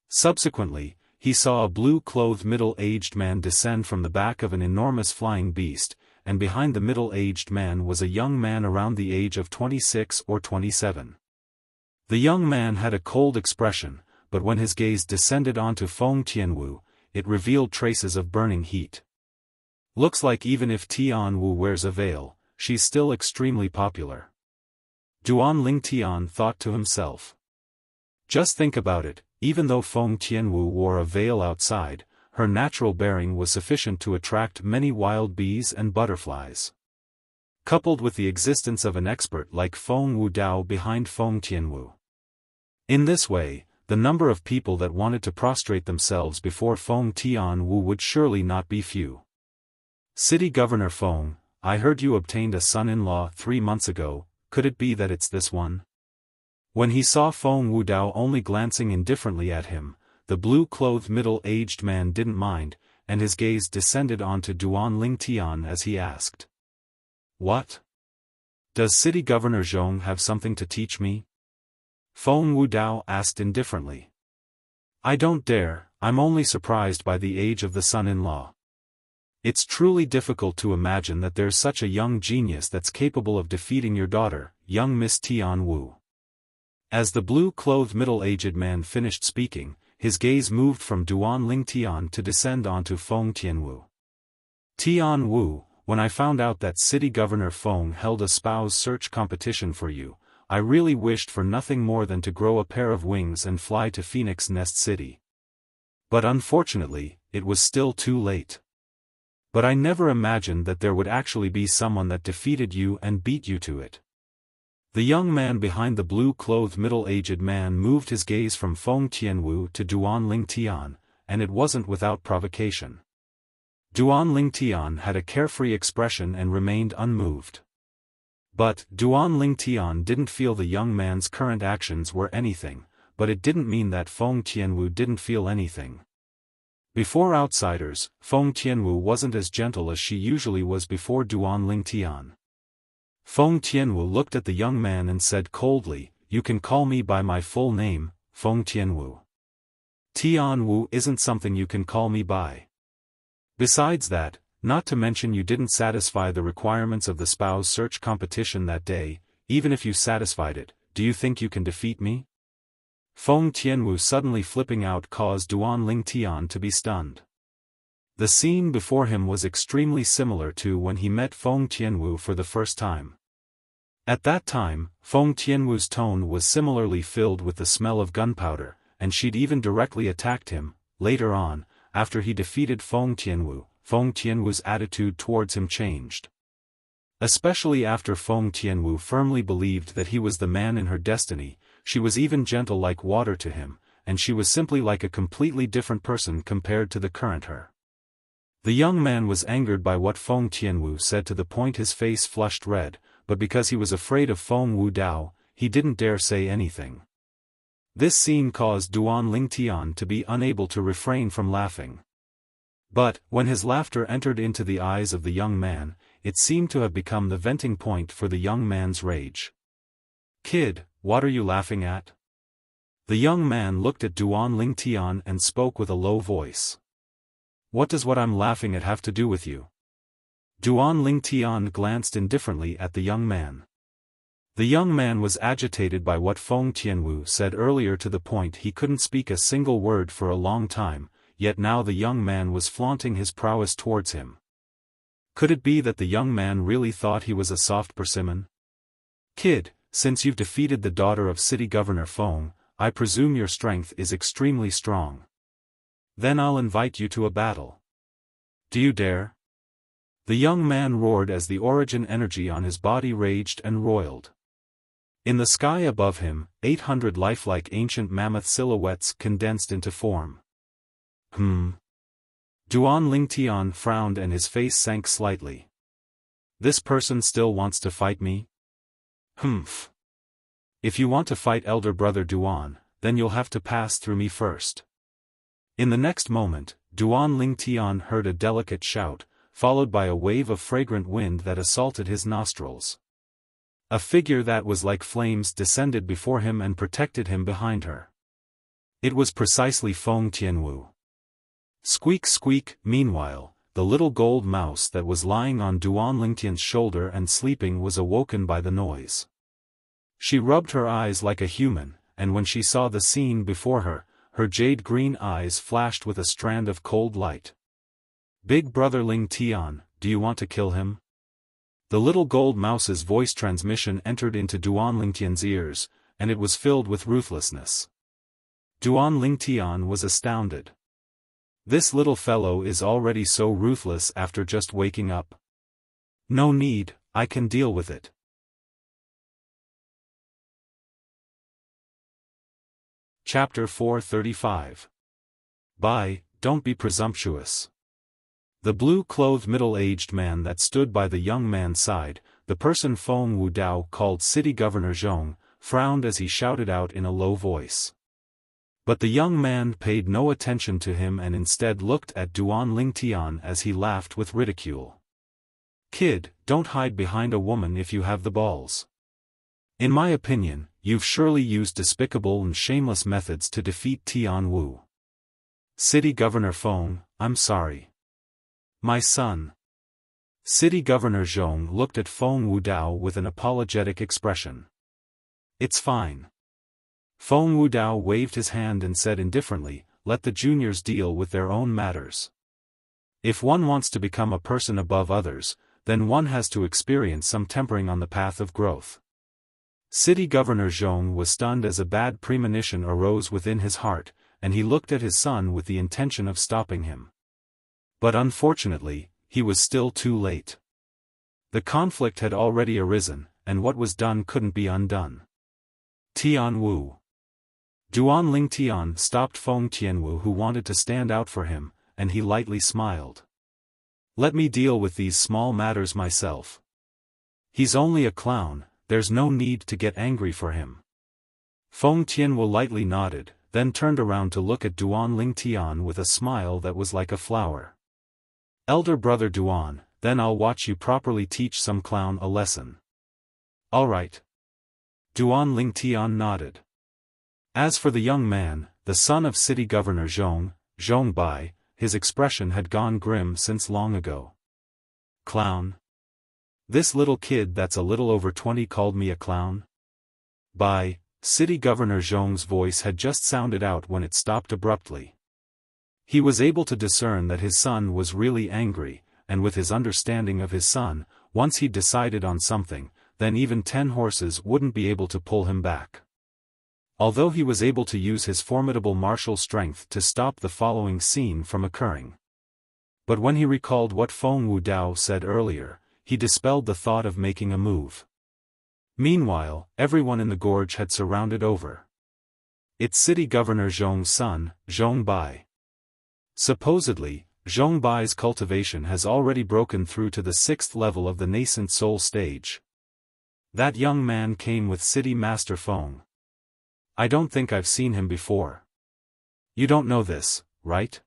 Subsequently, he saw a blue-clothed middle-aged man descend from the back of an enormous flying beast, and behind the middle-aged man was a young man around the age of 26 or 27. The young man had a cold expression, but when his gaze descended onto Feng Tianwu, it revealed traces of burning heat. Looks like even if Tianwu wears a veil, she's still extremely popular. Duan Lingtian thought to himself. Just think about it, even though Feng Tianwu wore a veil outside, her natural bearing was sufficient to attract many wild bees and butterflies. Coupled with the existence of an expert like Feng Wudao behind Feng Tianwu. In this way, the number of people that wanted to prostrate themselves before Feng Tianwu would surely not be few. City Governor Feng, I heard you obtained a son-in-law 3 months ago, could it be that it's this one? When he saw Feng Wudao only glancing indifferently at him, the blue-clothed middle-aged man didn't mind, and his gaze descended onto Duan Lingtian as he asked. What? Does City Governor Zhong have something to teach me? Feng Wudao asked indifferently. I don't dare, I'm only surprised by the age of the son-in-law. It's truly difficult to imagine that there's such a young genius that's capable of defeating your daughter, young Miss Tianwu. As the blue-clothed middle-aged man finished speaking, his gaze moved from Duan Lingtian to descend onto Feng Tianwu. Tianwu, when I found out that City Governor Feng held a spouse search competition for you, I really wished for nothing more than to grow a pair of wings and fly to Phoenix Nest City. But unfortunately, it was still too late. But I never imagined that there would actually be someone that defeated you and beat you to it. The young man behind the blue-clothed middle-aged man moved his gaze from Feng Tianwu to Duan Lingtian, and it wasn't without provocation. Duan Lingtian had a carefree expression and remained unmoved. But Duan Lingtian didn't feel the young man's current actions were anything, but it didn't mean that Feng Tianwu didn't feel anything. Before outsiders, Feng Tianwu wasn't as gentle as she usually was before Duan Lingtian. Feng Tianwu looked at the young man and said coldly, "You can call me by my full name, Feng Tianwu. Tianwu isn't something you can call me by. Besides that, not to mention you didn't satisfy the requirements of the spouse search competition that day, even if you satisfied it, do you think you can defeat me?" Feng Tianwu suddenly flipping out caused Duan Lingtian to be stunned. The scene before him was extremely similar to when he met Feng Tianwu for the first time. At that time, Feng Tianwu's tone was similarly filled with the smell of gunpowder, and she'd even directly attacked him. Later on, after he defeated Feng Tianwu's attitude towards him changed. Especially after Feng Tianwu firmly believed that he was the man in her destiny, she was even gentle like water to him, and she was simply like a completely different person compared to the current her. The young man was angered by what Feng Tianwu said to the point his face flushed red, but because he was afraid of Feng Wudao, he didn't dare say anything. This scene caused Duan Lingtian to be unable to refrain from laughing. But, when his laughter entered into the eyes of the young man, it seemed to have become the venting point for the young man's rage. "Kid, what are you laughing at?" The young man looked at Duan Lingtian and spoke with a low voice. "What does what I'm laughing at have to do with you?" Duan Lingtian glanced indifferently at the young man. The young man was agitated by what Feng Tianwu said earlier to the point he couldn't speak a single word for a long time, yet now the young man was flaunting his prowess towards him. Could it be that the young man really thought he was a soft persimmon? "Kid, since you've defeated the daughter of City Governor Feng, I presume your strength is extremely strong. Then I'll invite you to a battle. Do you dare?" The young man roared as the origin energy on his body raged and roiled. In the sky above him, 800 lifelike ancient mammoth silhouettes condensed into form. Duan Lingtian frowned and his face sank slightly. "This person still wants to fight me? Humph. If you want to fight elder brother Duan, then you'll have to pass through me first." In the next moment, Duan Lingtian heard a delicate shout, followed by a wave of fragrant wind that assaulted his nostrils. A figure that was like flames descended before him and protected him behind her. It was precisely Feng Tianwu. Squeak squeak. Meanwhile, the little gold mouse that was lying on Duan Lingtian's shoulder and sleeping was awoken by the noise. She rubbed her eyes like a human, and when she saw the scene before her, her jade-green eyes flashed with a strand of cold light. "Big brother Lingtian, do you want to kill him?" The little gold mouse's voice transmission entered into Duan Lingtian's ears, and it was filled with ruthlessness. Duan Lingtian was astounded. This little fellow is already so ruthless after just waking up. "No need, I can deal with it." Chapter 435. Don't be presumptuous. The blue-clothed middle-aged man that stood by the young man's side, the person Feng Wudao called City Governor Zhong, frowned as he shouted out in a low voice. But the young man paid no attention to him and instead looked at Duan Lingtian as he laughed with ridicule. "Kid, don't hide behind a woman if you have the balls. In my opinion, you've surely used despicable and shameless methods to defeat Tianwu. City Governor Feng, I'm sorry. My son." City Governor Zhong looked at Feng Wudao with an apologetic expression. "It's fine." Feng Wudao waved his hand and said indifferently, "Let the juniors deal with their own matters. If one wants to become a person above others, then one has to experience some tempering on the path of growth. City Governor Zhong was stunned as a bad premonition arose within his heart, and he looked at his son with the intention of stopping him. But unfortunately, he was still too late. The conflict had already arisen, and what was done couldn't be undone. Tian Wu. Duan Ling Tian stopped Feng Tianwu, who wanted to stand out for him, and he lightly smiled. Let me deal with these small matters myself. He's only a clown, there's no need to get angry for him. Feng Tianwu lightly nodded, then turned around to look at Duan Ling Tian with a smile that was like a flower. Elder brother Duan, then I'll watch you properly teach some clown a lesson. All right. Duan Ling Tian nodded. As for the young man, the son of city governor Zhong Bai, his expression had gone grim since long ago. Clown? This little kid that's a little over 20 called me a clown? Bai, city governor Zhong's voice had just sounded out when it stopped abruptly. He was able to discern that his son was really angry, and with his understanding of his son, once he'd decided on something, then even 10 horses wouldn't be able to pull him back. Although he was able to use his formidable martial strength to stop the following scene from occurring. But when he recalled what Feng Wudao said earlier, he dispelled the thought of making a move. Meanwhile, everyone in the gorge had surrounded over. It's city governor Zhong's son, Zhong Bai. Supposedly, Zhong Bai's cultivation has already broken through to the 6th level of the nascent soul stage. That young man came with city master Feng. I don't think I've seen him before. You don't know this, right?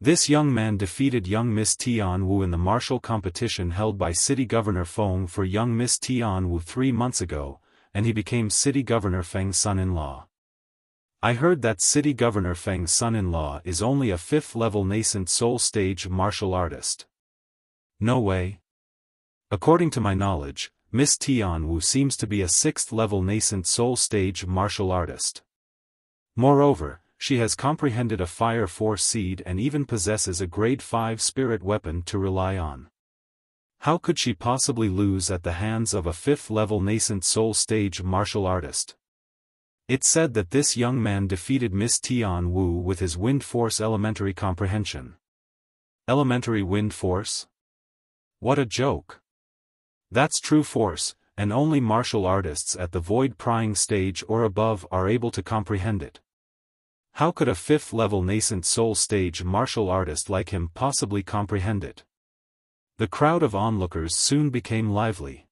This young man defeated young Miss Tian Wu in the martial competition held by City Governor Feng for young Miss Tian Wu 3 months ago, and he became City Governor Feng's son-in-law. I heard that City Governor Feng's son-in-law is only a 5th-level nascent soul stage martial artist. No way. According to my knowledge, Miss Tian Wu seems to be a 6th-level nascent soul stage martial artist. Moreover, she has comprehended a fire force seed and even possesses a grade 5 spirit weapon to rely on. How could she possibly lose at the hands of a 5th-level nascent soul stage martial artist? It's said that this young man defeated Miss Tian Wu with his wind force elementary comprehension. Elementary wind force? What a joke. That's true force, and only martial artists at the void prying stage or above are able to comprehend it. How could a 5th-level nascent soul stage martial artist like him possibly comprehend it? The crowd of onlookers soon became lively.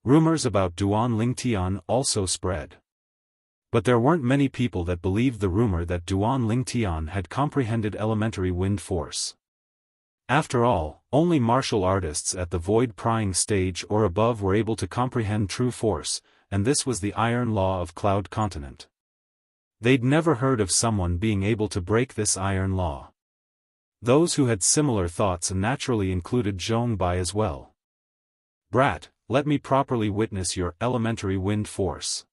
Rumors about Duan Ling Tian also spread. But there weren't many people that believed the rumor that Duan Ling Tian had comprehended elementary wind force. After all, only martial artists at the void prying stage or above were able to comprehend true force, and this was the iron law of Cloud Continent. They'd never heard of someone being able to break this iron law. Those who had similar thoughts naturally included Zhong Bai as well. Brat, let me properly witness your elementary wind force.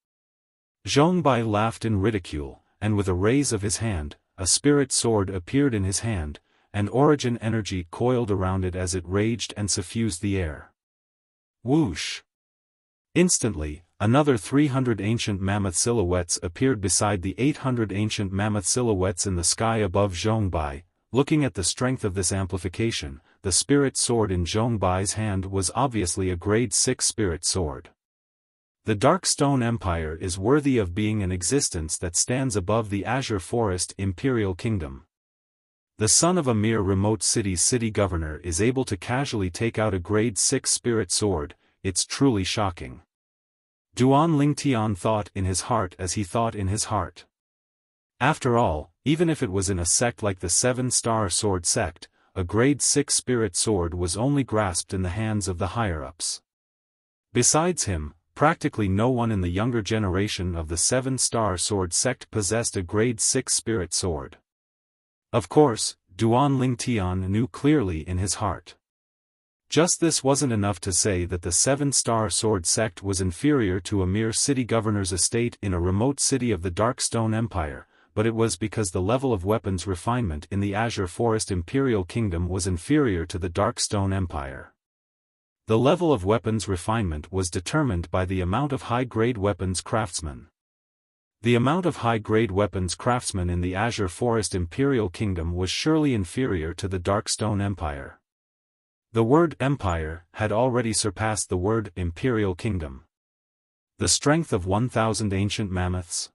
Zhong Bai laughed in ridicule, and with a raise of his hand, a spirit sword appeared in his hand, and origin energy coiled around it as it raged and suffused the air. Whoosh! Instantly, another 300 ancient mammoth silhouettes appeared beside the 800 ancient mammoth silhouettes in the sky above Zhong Bai. Looking at the strength of this amplification, the spirit sword in Zhong Bai's hand was obviously a grade 6 spirit sword. The Dark Stone Empire is worthy of being an existence that stands above the Azure Forest Imperial Kingdom. The son of a mere remote city's city governor is able to casually take out a grade 6 spirit sword. It's truly shocking. Duan Ling Tian thought in his heart as he thought in his heart. After all, even if it was in a sect like the 7-star sword sect, a grade 6 spirit sword was only grasped in the hands of the higher-ups. Besides him, practically no one in the younger generation of the 7-star sword sect possessed a grade 6 spirit sword. Of course, Duan Ling Tian knew clearly in his heart. Just this wasn't enough to say that the 7-star sword sect was inferior to a mere city governor's estate in a remote city of the Dark Stone Empire, but it was because the level of weapons refinement in the Azure Forest Imperial Kingdom was inferior to the Dark Stone Empire. The level of weapons refinement was determined by the amount of high-grade weapons craftsmen. The amount of high-grade weapons craftsmen in the Azure Forest Imperial Kingdom was surely inferior to the Darkstone Empire. The word empire had already surpassed the word Imperial Kingdom. The strength of 1,000 ancient mammoths.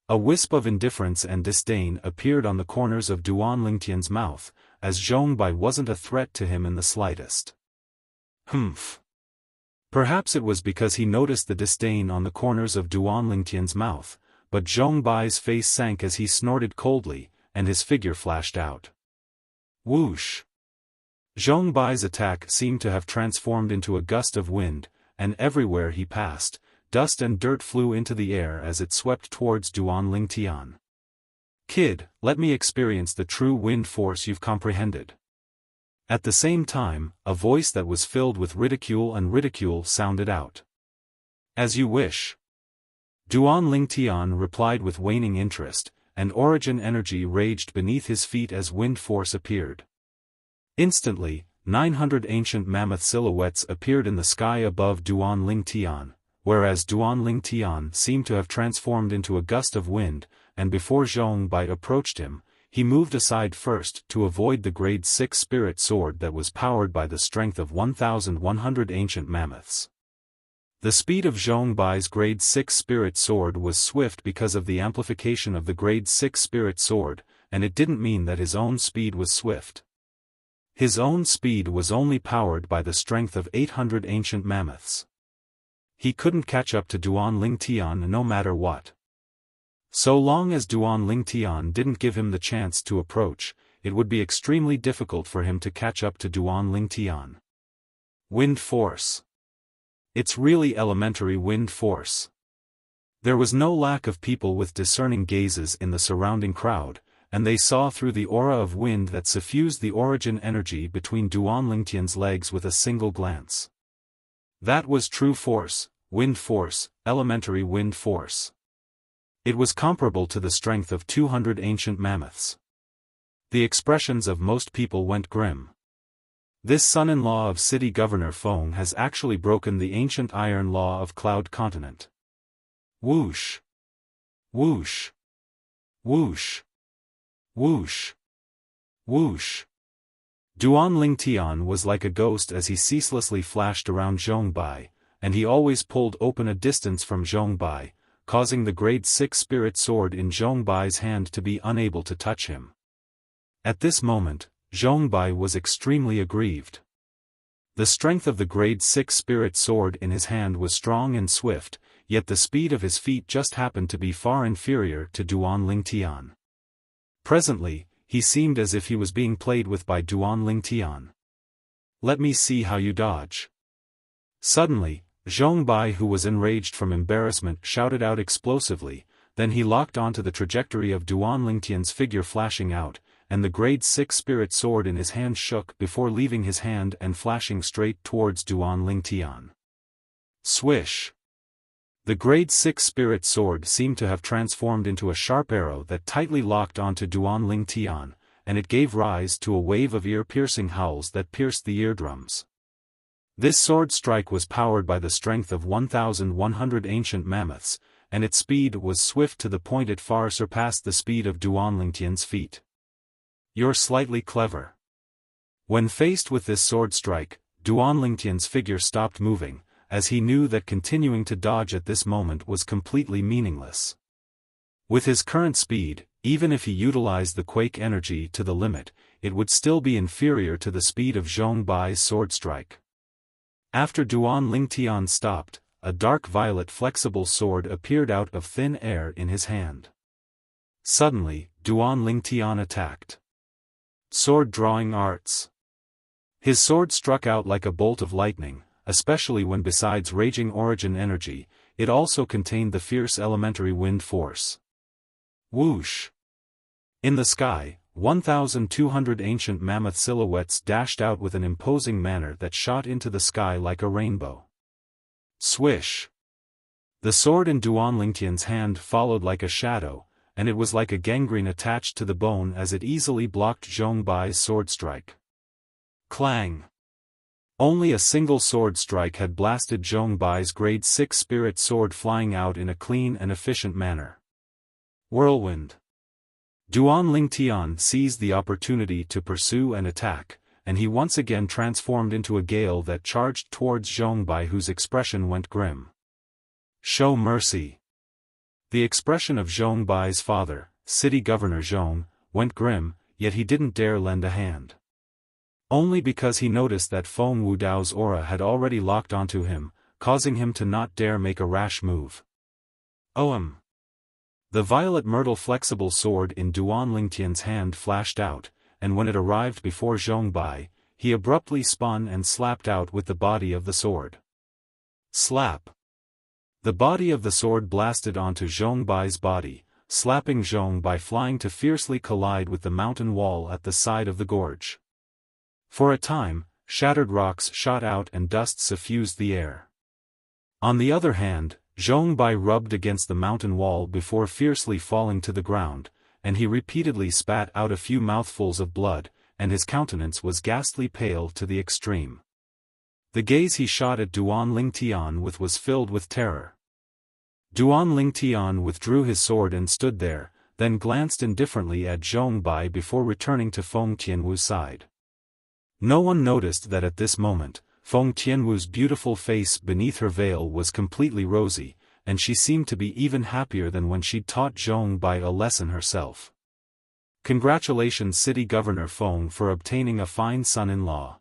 A wisp of indifference and disdain appeared on the corners of Duan Lingtian's mouth, as Zhong Bai wasn't a threat to him in the slightest. Humph. Perhaps it was because he noticed the disdain on the corners of Duan Lingtian's mouth, but Zhong Bai's face sank as he snorted coldly, and his figure flashed out. Whoosh! Zhong Bai's attack seemed to have transformed into a gust of wind, and everywhere he passed, dust and dirt flew into the air as it swept towards Duan Lingtian. Kid, let me experience the true wind force you've comprehended. At the same time, a voice that was filled with ridicule sounded out. As you wish. Duan Lingtian replied with waning interest, and origin energy raged beneath his feet as wind force appeared. Instantly, 900 ancient mammoth silhouettes appeared in the sky above Duan Lingtian, whereas Duan Lingtian seemed to have transformed into a gust of wind, and before Zhong Bai approached him, he moved aside first to avoid the grade 6 spirit sword that was powered by the strength of 1,100 ancient mammoths. The speed of Zhong Bai's grade 6 spirit sword was swift because of the amplification of the grade 6 spirit sword, and it didn't mean that his own speed was swift. His own speed was only powered by the strength of 800 ancient mammoths. He couldn't catch up to Duan Lingtian no matter what. So long as Duan Lingtian didn't give him the chance to approach, it would be extremely difficult for him to catch up to Duan Lingtian. Wind force. It's really elementary wind force. There was no lack of people with discerning gazes in the surrounding crowd, and they saw through the aura of wind that suffused the origin energy between Duan Lingtian's legs with a single glance. That was true force, wind force, elementary wind force. It was comparable to the strength of 200 ancient mammoths. The expressions of most people went grim. This son-in-law of city governor Feng has actually broken the ancient iron law of Cloud Continent. Whoosh! Whoosh! Whoosh! Whoosh! Whoosh! Duan Lingtian was like a ghost as he ceaselessly flashed around Zhong Bai, and he always pulled open a distance from Zhong Bai, causing the grade 6 spirit sword in Zhong Bai's hand to be unable to touch him. At this moment, Zhong Bai was extremely aggrieved. The strength of the grade 6 spirit sword in his hand was strong and swift, yet the speed of his feet just happened to be far inferior to Duan Lingtian. Presently, he seemed as if he was being played with by Duan Lingtian. Let me see how you dodge. Suddenly, Zhong Bai, who was enraged from embarrassment, shouted out explosively, then he locked onto the trajectory of Duan Lingtian's figure flashing out, and the grade 6 spirit sword in his hand shook before leaving his hand and flashing straight towards Duan Lingtian. Swish! The grade 6 spirit sword seemed to have transformed into a sharp arrow that tightly locked onto Duan Lingtian, and it gave rise to a wave of ear-piercing howls that pierced the eardrums. This sword strike was powered by the strength of 1,100 ancient mammoths, and its speed was swift to the point it far surpassed the speed of Duan Lingtian's feet. You're slightly clever. When faced with this sword strike, Duan Lingtian's figure stopped moving, as he knew that continuing to dodge at this moment was completely meaningless. With his current speed, even if he utilized the quake energy to the limit, it would still be inferior to the speed of Zhong Bai's sword strike. After Duan Lingtian stopped, a dark violet flexible sword appeared out of thin air in his hand. Suddenly, Duan Lingtian attacked. Sword drawing arts. His sword struck out like a bolt of lightning, especially when besides raging origin energy, it also contained the fierce elementary wind force. Whoosh! In the sky, 1,200 ancient mammoth silhouettes dashed out with an imposing manner that shot into the sky like a rainbow. Swish! The sword in Duan Lingtian's hand followed like a shadow, and it was like a gangrene attached to the bone as it easily blocked Zhong Bai's sword strike. Clang! Only a single sword strike had blasted Zhong Bai's grade 6 spirit sword flying out in a clean and efficient manner. Whirlwind. Duan Lingtian seized the opportunity to pursue and attack, and he once again transformed into a gale that charged towards Zhong Bai, whose expression went grim. Show mercy. The expression of Zhong Bai's father, City Governor Zhong, went grim, yet he didn't dare lend a hand. Only because he noticed that Feng Wudao's aura had already locked onto him, causing him to not dare make a rash move. OM. The violet myrtle flexible sword in Duan Lingtian's hand flashed out, and when it arrived before Zhong Bai, he abruptly spun and slapped out with the body of the sword. Slap. The body of the sword blasted onto Zhong Bai's body, slapping Zhong Bai flying to fiercely collide with the mountain wall at the side of the gorge. For a time, shattered rocks shot out and dust suffused the air. On the other hand, Zhong Bai rubbed against the mountain wall before fiercely falling to the ground, and he repeatedly spat out a few mouthfuls of blood, and his countenance was ghastly pale to the extreme. The gaze he shot at Duan Lingtian with was filled with terror. Duan Lingtian withdrew his sword and stood there, then glanced indifferently at Zhong Bai before returning to Feng Tianwu's side. No one noticed that at this moment, Feng Tianwu's beautiful face beneath her veil was completely rosy, and she seemed to be even happier than when she'd taught Zhong Bai a lesson herself. Congratulations City Governor Feng for obtaining a fine son-in-law.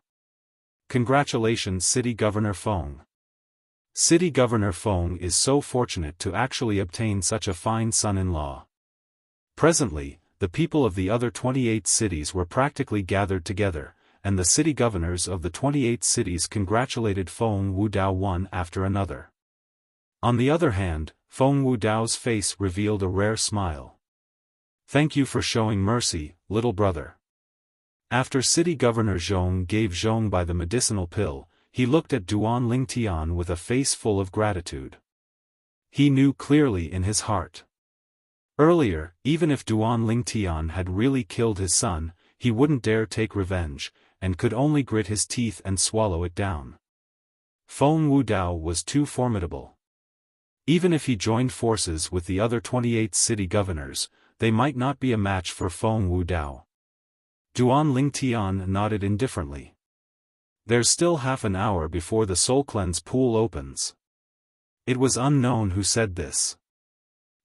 Congratulations City Governor Feng. City Governor Feng is so fortunate to actually obtain such a fine son-in-law. Presently, the people of the other 28 cities were practically gathered together, and the city governors of the 28 cities congratulated Feng Wudao one after another. On the other hand, Feng Wudao's face revealed a rare smile. Thank you for showing mercy, little brother. After City Governor Zhong gave Zhong Bai the medicinal pill, he looked at Duan Lingtian with a face full of gratitude. He knew clearly in his heart. Earlier, even if Duan Lingtian had really killed his son, he wouldn't dare take revenge, and could only grit his teeth and swallow it down. Feng Wudao was too formidable. Even if he joined forces with the other 28 city governors, they might not be a match for Feng Wudao. Duan Lingtian nodded indifferently. There's still half an hour before the soul cleanse pool opens. It was unknown who said this.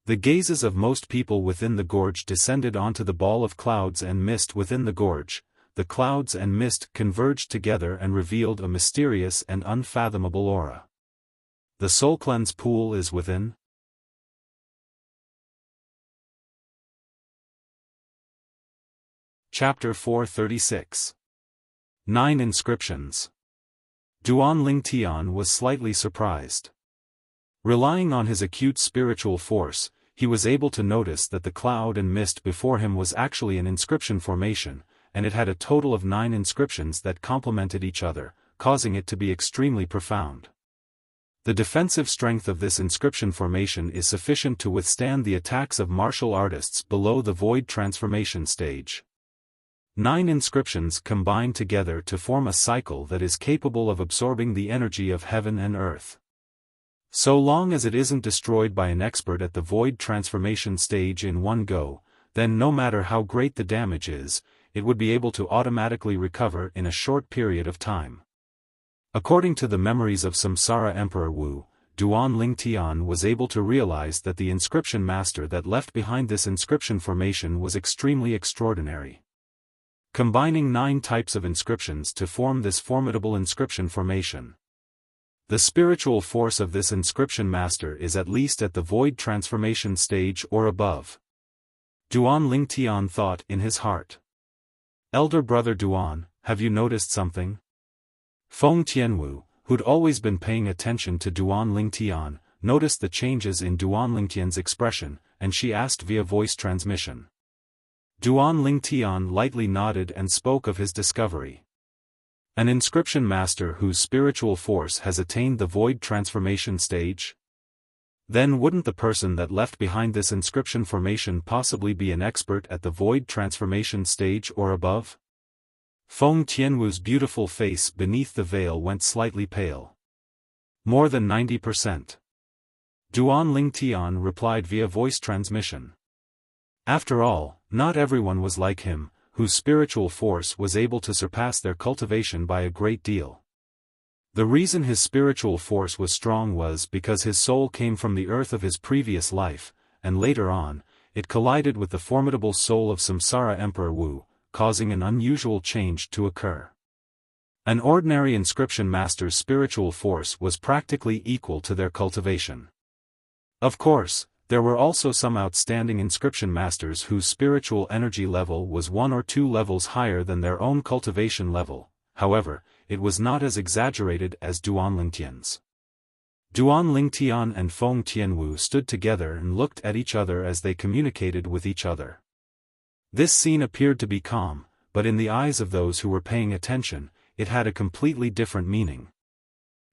The gazes of most people within the gorge descended onto the ball of clouds and mist within the gorge. The clouds and mist converged together and revealed a mysterious and unfathomable aura. The soul cleanse pool is within. Chapter 436. 9 Inscriptions. Duan Lingtian was slightly surprised. Relying on his acute spiritual force, he was able to notice that the cloud and mist before him was actually an inscription formation, and it had a total of 9 inscriptions that complemented each other, causing it to be extremely profound. The defensive strength of this inscription formation is sufficient to withstand the attacks of martial artists below the void transformation stage. 9 inscriptions combine together to form a cycle that is capable of absorbing the energy of heaven and earth. So long as it isn't destroyed by an expert at the void transformation stage in one go, then no matter how great the damage is, it would be able to automatically recover in a short period of time. According to the memories of Samsara Emperor Wu, Duan Lingtian was able to realize that the inscription master that left behind this inscription formation was extremely extraordinary. Combining 9 types of inscriptions to form this formidable inscription formation. The spiritual force of this inscription master is at least at the void transformation stage or above. Duan Lingtian thought in his heart. Elder brother Duan, have you noticed something? Feng Tianwu, who'd always been paying attention to Duan Lingtian, noticed the changes in Duan Lingtian's expression, and she asked via voice transmission. Duan Lingtian lightly nodded and spoke of his discovery. An inscription master whose spiritual force has attained the void transformation stage? Then wouldn't the person that left behind this inscription formation possibly be an expert at the void transformation stage or above? Feng Tianwu's beautiful face beneath the veil went slightly pale. More than 90%. Duan Lingtian replied via voice transmission. After all, not everyone was like him, whose spiritual force was able to surpass their cultivation by a great deal. The reason his spiritual force was strong was because his soul came from the earth of his previous life, and later on, it collided with the formidable soul of Samsara Emperor Wu, causing an unusual change to occur. An ordinary inscription master's spiritual force was practically equal to their cultivation. Of course, there were also some outstanding inscription masters whose spiritual energy level was 1 or 2 levels higher than their own cultivation level. However, it was not as exaggerated as Duan Lingtian's. Duan Lingtian and Feng Tianwu stood together and looked at each other as they communicated with each other. This scene appeared to be calm, but in the eyes of those who were paying attention, it had a completely different meaning.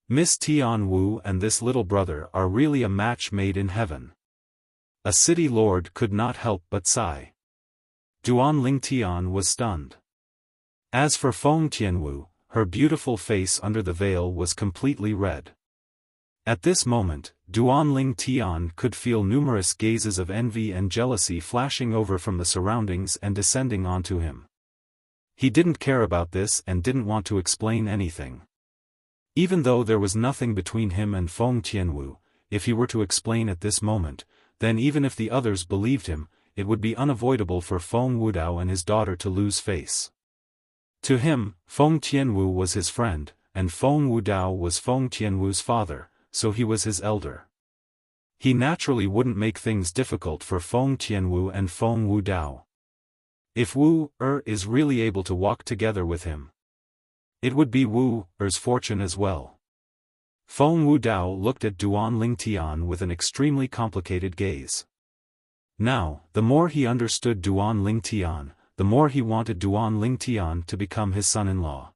Miss Tianwu and this little brother are really a match made in heaven. A city lord could not help but sigh. Duan Lingtian was stunned. As for Feng Tianwu, her beautiful face under the veil was completely red. At this moment, Duan Lingtian could feel numerous gazes of envy and jealousy flashing over from the surroundings and descending onto him. He didn't care about this and didn't want to explain anything. Even though there was nothing between him and Feng Tianwu, if he were to explain at this moment, then even if the others believed him, it would be unavoidable for Feng Wudao and his daughter to lose face. To him, Feng Tianwu was his friend, and Feng Wudao was Feng Tianwu's father, so he was his elder. He naturally wouldn't make things difficult for Feng Tianwu and Feng Wudao. If Wu-Er is really able to walk together with him, it would be Wu-Er's fortune as well. Feng Wudao looked at Duan Lingtian with an extremely complicated gaze. Now, the more he understood Duan Lingtian, the more he wanted Duan Lingtian to become his son-in-law.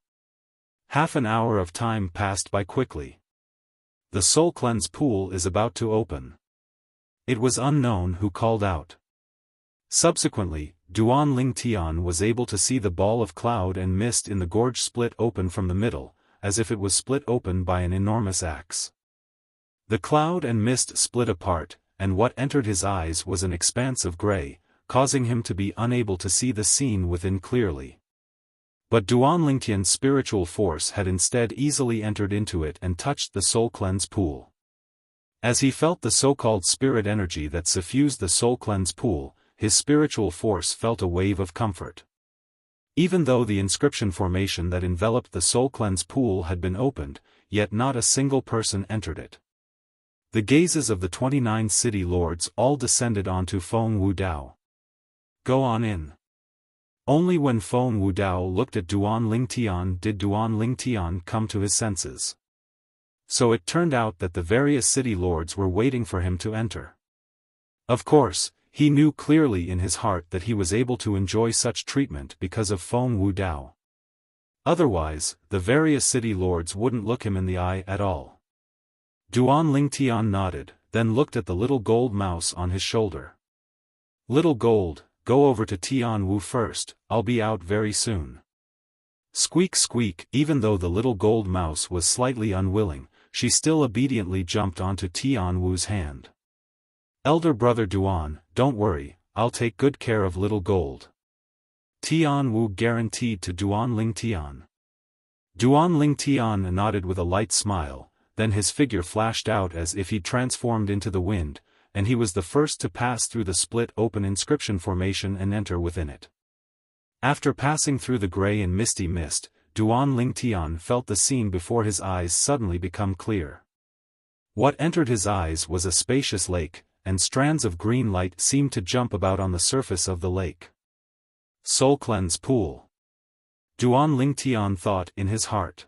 Half an hour of time passed by quickly. The soul cleanse pool is about to open. It was unknown who called out. Subsequently, Duan Lingtian was able to see the ball of cloud and mist in the gorge split open from the middle, as if it was split open by an enormous axe. The cloud and mist split apart, and what entered his eyes was an expanse of gray, causing him to be unable to see the scene within clearly. But Duan Lingtian's spiritual force had instead easily entered into it and touched the soul cleanse pool. As he felt the so-called spirit energy that suffused the soul cleanse pool, his spiritual force felt a wave of comfort. Even though the inscription formation that enveloped the soul cleanse pool had been opened, yet not a single person entered it. The gazes of the 29 city lords all descended onto Feng Wudao. Go on in. Only when Feng Wudao looked at Duan Lingtian did Duan Lingtian come to his senses. So it turned out that the various city lords were waiting for him to enter. Of course, he knew clearly in his heart that he was able to enjoy such treatment because of Feng Wudao. Otherwise, the various city lords wouldn't look him in the eye at all. Duan Lingtian nodded, then looked at the little gold mouse on his shoulder. Little gold, go over to Tianwu first, I'll be out very soon. Squeak squeak, even though the little gold mouse was slightly unwilling, she still obediently jumped onto Tianwu's hand. Elder brother Duan, don't worry, I'll take good care of little gold. Tianwu guaranteed to Duan Lingtian. Duan Lingtian nodded with a light smile, then his figure flashed out as if he'd transformed into the wind, and he was the first to pass through the split-open inscription formation and enter within it. After passing through the gray and misty mist, Duan Lingtian felt the scene before his eyes suddenly become clear. What entered his eyes was a spacious lake, and strands of green light seemed to jump about on the surface of the lake. Soul cleanse pool. Duan Lingtian thought in his heart.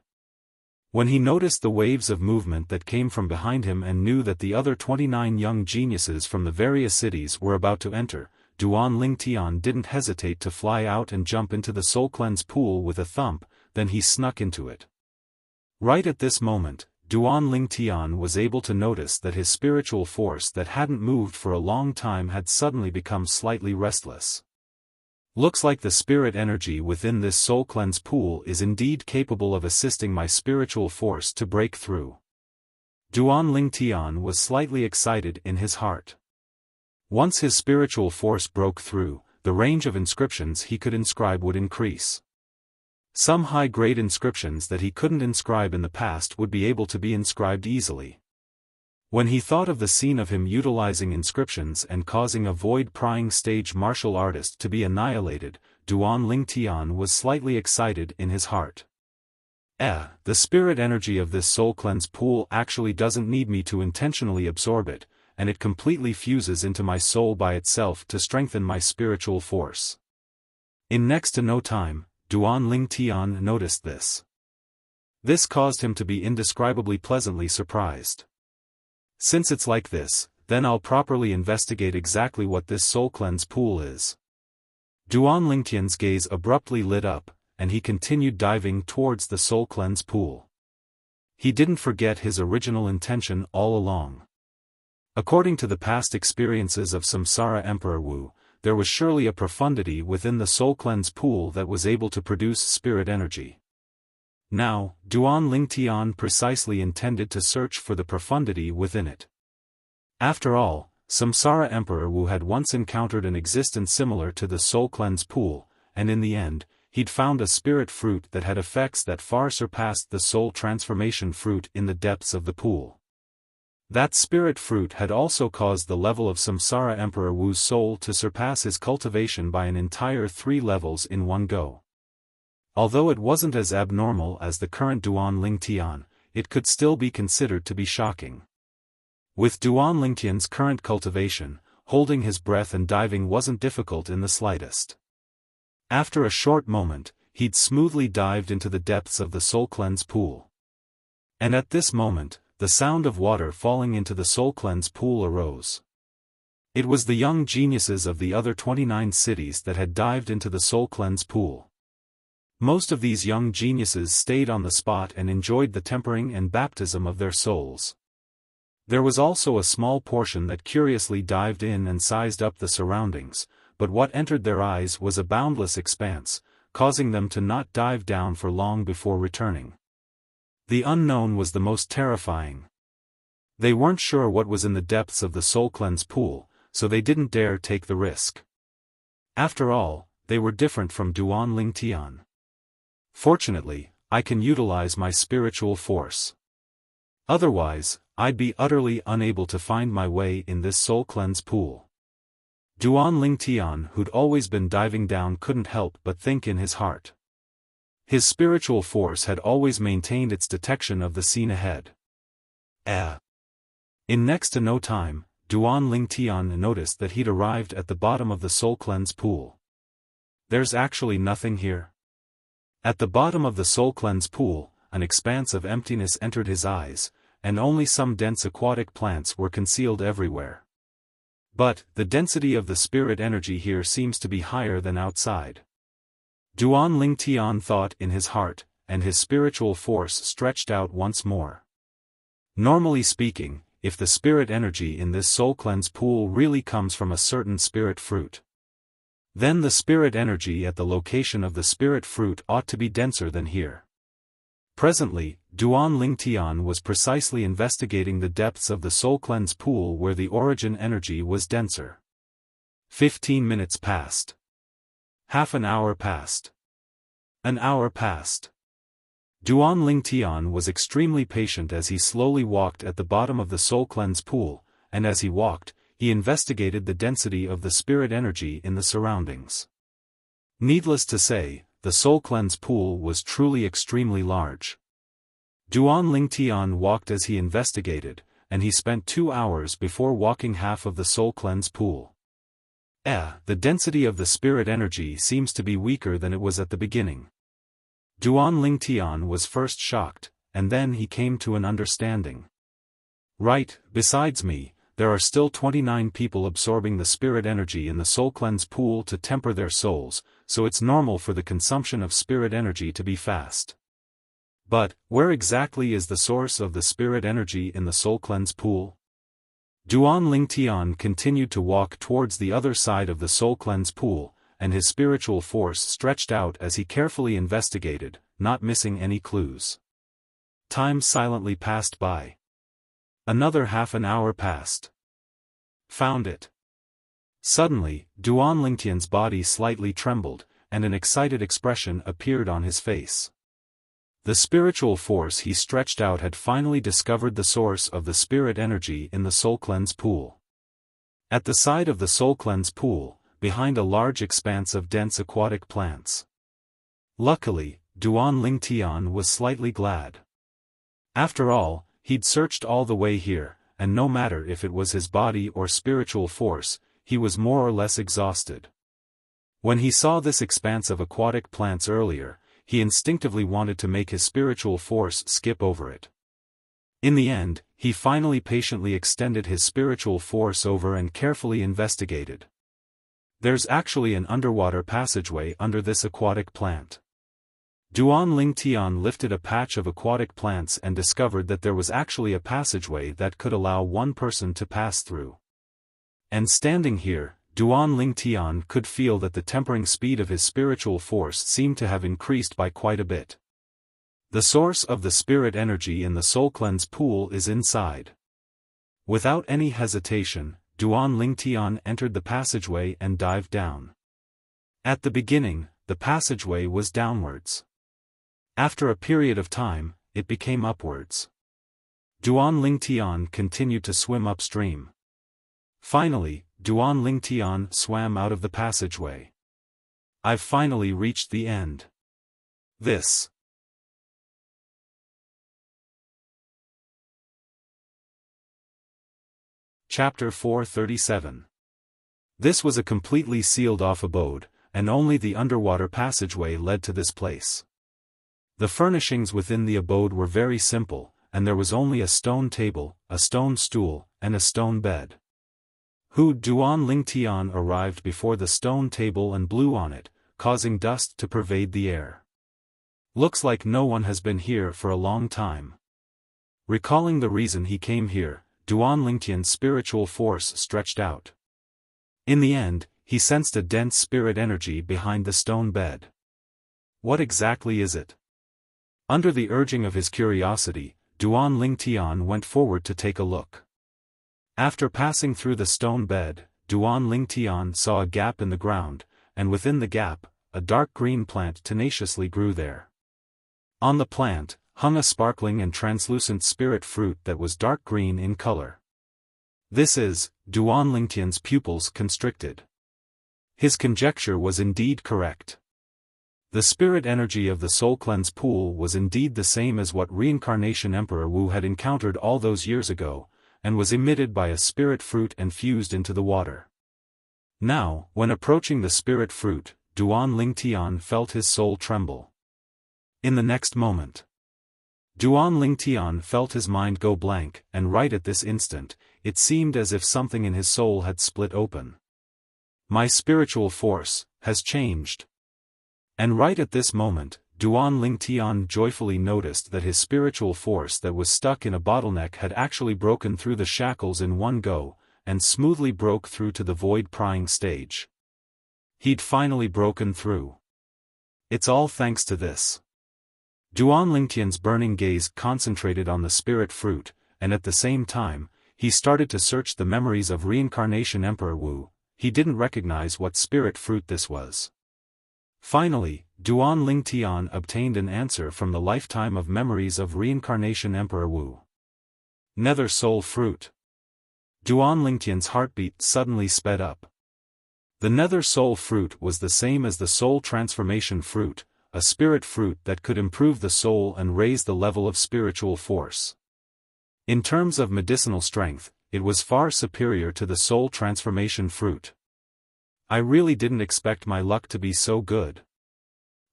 When he noticed the waves of movement that came from behind him and knew that the other 29 young geniuses from the various cities were about to enter, Duan Lingtian didn't hesitate to fly out and jump into the soul cleanse pool with a thump, then he snuck into it. Right at this moment, Duan Lingtian was able to notice that his spiritual force that hadn't moved for a long time had suddenly become slightly restless. Looks like the spirit energy within this soul cleanse pool is indeed capable of assisting my spiritual force to break through. Duan Lingtian was slightly excited in his heart. Once his spiritual force broke through, the range of inscriptions he could inscribe would increase. Some high-grade inscriptions that he couldn't inscribe in the past would be able to be inscribed easily. When he thought of the scene of him utilizing inscriptions and causing a void-prying stage martial artist to be annihilated, Duan Lingtian was slightly excited in his heart. The spirit energy of this soul cleanse pool actually doesn't need me to intentionally absorb it, and it completely fuses into my soul by itself to strengthen my spiritual force. In next to no time, Duan Lingtian noticed this. This caused him to be indescribably pleasantly surprised. Since it's like this, then I'll properly investigate exactly what this soul cleanse pool is. Duan Lingtian's gaze abruptly lit up, and he continued diving towards the soul cleanse pool. He didn't forget his original intention all along. According to the past experiences of Samsara Emperor Wu, there was surely a profundity within the soul cleanse pool that was able to produce spirit energy. Now, Duan Lingtian precisely intended to search for the profundity within it. After all, Samsara Emperor Wu had once encountered an existence similar to the soul cleanse pool, and in the end, he'd found a spirit fruit that had effects that far surpassed the soul transformation fruit in the depths of the pool. That spirit fruit had also caused the level of Samsara Emperor Wu's soul to surpass his cultivation by an entire 3 levels in one go. Although it wasn't as abnormal as the current Duan Lingtian, it could still be considered to be shocking. With Duan Lingtian's current cultivation, holding his breath and diving wasn't difficult in the slightest. After a short moment, he'd smoothly dived into the depths of the soul cleanse pool. And at this moment, the sound of water falling into the soul cleanse pool arose. It was the young geniuses of the other 29 cities that had dived into the soul cleanse pool. Most of these young geniuses stayed on the spot and enjoyed the tempering and baptism of their souls. There was also a small portion that curiously dived in and sized up the surroundings, but what entered their eyes was a boundless expanse, causing them to not dive down for long before returning. The unknown was the most terrifying. They weren't sure what was in the depths of the soul cleanse pool, so they didn't dare take the risk. After all, they were different from Duan Lingtian. Fortunately, I can utilize my spiritual force. Otherwise, I'd be utterly unable to find my way in this soul cleanse pool. Duan Lingtian, who'd always been diving down, couldn't help but think in his heart. His spiritual force had always maintained its detection of the scene ahead. In next to no time, Duan Lingtian noticed that he'd arrived at the bottom of the soul cleanse pool. There's actually nothing here. At the bottom of the soul cleanse pool, an expanse of emptiness entered his eyes, and only some dense aquatic plants were concealed everywhere. But, the density of the spirit energy here seems to be higher than outside. Duan Lingtian thought in his heart, and his spiritual force stretched out once more. Normally speaking, if the spirit energy in this soul cleanse pool really comes from a certain spirit fruit, then the spirit energy at the location of the spirit fruit ought to be denser than here. Presently, Duan Lingtian was precisely investigating the depths of the soul cleanse pool where the origin energy was denser. 15 minutes passed. Half an hour passed. An hour passed. Duan Lingtian was extremely patient as he slowly walked at the bottom of the soul cleanse pool, and as he walked, he investigated the density of the spirit energy in the surroundings. Needless to say, the soul cleanse pool was truly extremely large. Duan Lingtian walked as he investigated, and he spent 2 hours before walking half of the soul cleanse pool. The density of the spirit energy seems to be weaker than it was at the beginning. Duan Lingtian was first shocked, and then he came to an understanding. Right, besides me, there are still 29 people absorbing the spirit energy in the soul cleanse pool to temper their souls, so it's normal for the consumption of spirit energy to be fast. But, where exactly is the source of the spirit energy in the soul cleanse pool? Duan Lingtian continued to walk towards the other side of the soul cleanse pool, and his spiritual force stretched out as he carefully investigated, not missing any clues. Time silently passed by. Another half an hour passed. Found it. Suddenly, Duan Lingtian's body slightly trembled, and an excited expression appeared on his face. The spiritual force he stretched out had finally discovered the source of the spirit energy in the soul cleanse pool. At the side of the soul cleanse pool, behind a large expanse of dense aquatic plants. Luckily, Duan Lingtian was slightly glad. After all, he'd searched all the way here, and no matter if it was his body or spiritual force, he was more or less exhausted. When he saw this expanse of aquatic plants earlier, he instinctively wanted to make his spiritual force skip over it. In the end, he finally patiently extended his spiritual force over and carefully investigated. There's actually an underwater passageway under this aquatic plant. Duan Lingtian lifted a patch of aquatic plants and discovered that there was actually a passageway that could allow one person to pass through. And standing here, Duan Lingtian could feel that the tempering speed of his spiritual force seemed to have increased by quite a bit. The source of the spirit energy in the soul cleanse pool is inside. Without any hesitation, Duan Lingtian entered the passageway and dived down. At the beginning, the passageway was downwards. After a period of time, it became upwards. Duan Lingtian continued to swim upstream. Finally, Duan Lingtian swam out of the passageway. I've finally reached the end. This. Chapter 437. This was a completely sealed-off abode, and only the underwater passageway led to this place. The furnishings within the abode were very simple, and there was only a stone table, a stone stool, and a stone bed. Duan Lingtian arrived before the stone table and blew on it, causing dust to pervade the air. Looks like no one has been here for a long time. Recalling the reason he came here, Duan Lingtian's spiritual force stretched out. In the end, he sensed a dense spirit energy behind the stone bed. What exactly is it? Under the urging of his curiosity, Duan Lingtian went forward to take a look. After passing through the stone bed, Duan Lingtian saw a gap in the ground, and within the gap, a dark green plant tenaciously grew there. On the plant, hung a sparkling and translucent spirit fruit that was dark green in color. This is, Duan Lingtian's pupils constricted. His conjecture was indeed correct. The spirit energy of the soul cleanse pool was indeed the same as what Reincarnation Emperor Wu had encountered all those years ago, and was emitted by a spirit fruit and fused into the water. Now, when approaching the spirit fruit, Duan Lingtian felt his soul tremble. In the next moment, Duan Lingtian felt his mind go blank, and right at this instant, it seemed as if something in his soul had split open. My spiritual force has changed. And right at this moment, Duan Lingtian joyfully noticed that his spiritual force that was stuck in a bottleneck had actually broken through the shackles in one go, and smoothly broke through to the void prying stage. He'd finally broken through. It's all thanks to this. Duan Lingtian's burning gaze concentrated on the spirit fruit, and at the same time, he started to search the memories of Reincarnation Emperor Wu. He didn't recognize what spirit fruit this was. Finally, Duan Lingtian obtained an answer from the lifetime of memories of Reincarnation Emperor Wu. Nether soul fruit. Duan Lingtian's heartbeat suddenly sped up. The nether soul fruit was the same as the soul transformation fruit, a spirit fruit that could improve the soul and raise the level of spiritual force. In terms of medicinal strength, it was far superior to the soul transformation fruit. I really didn't expect my luck to be so good.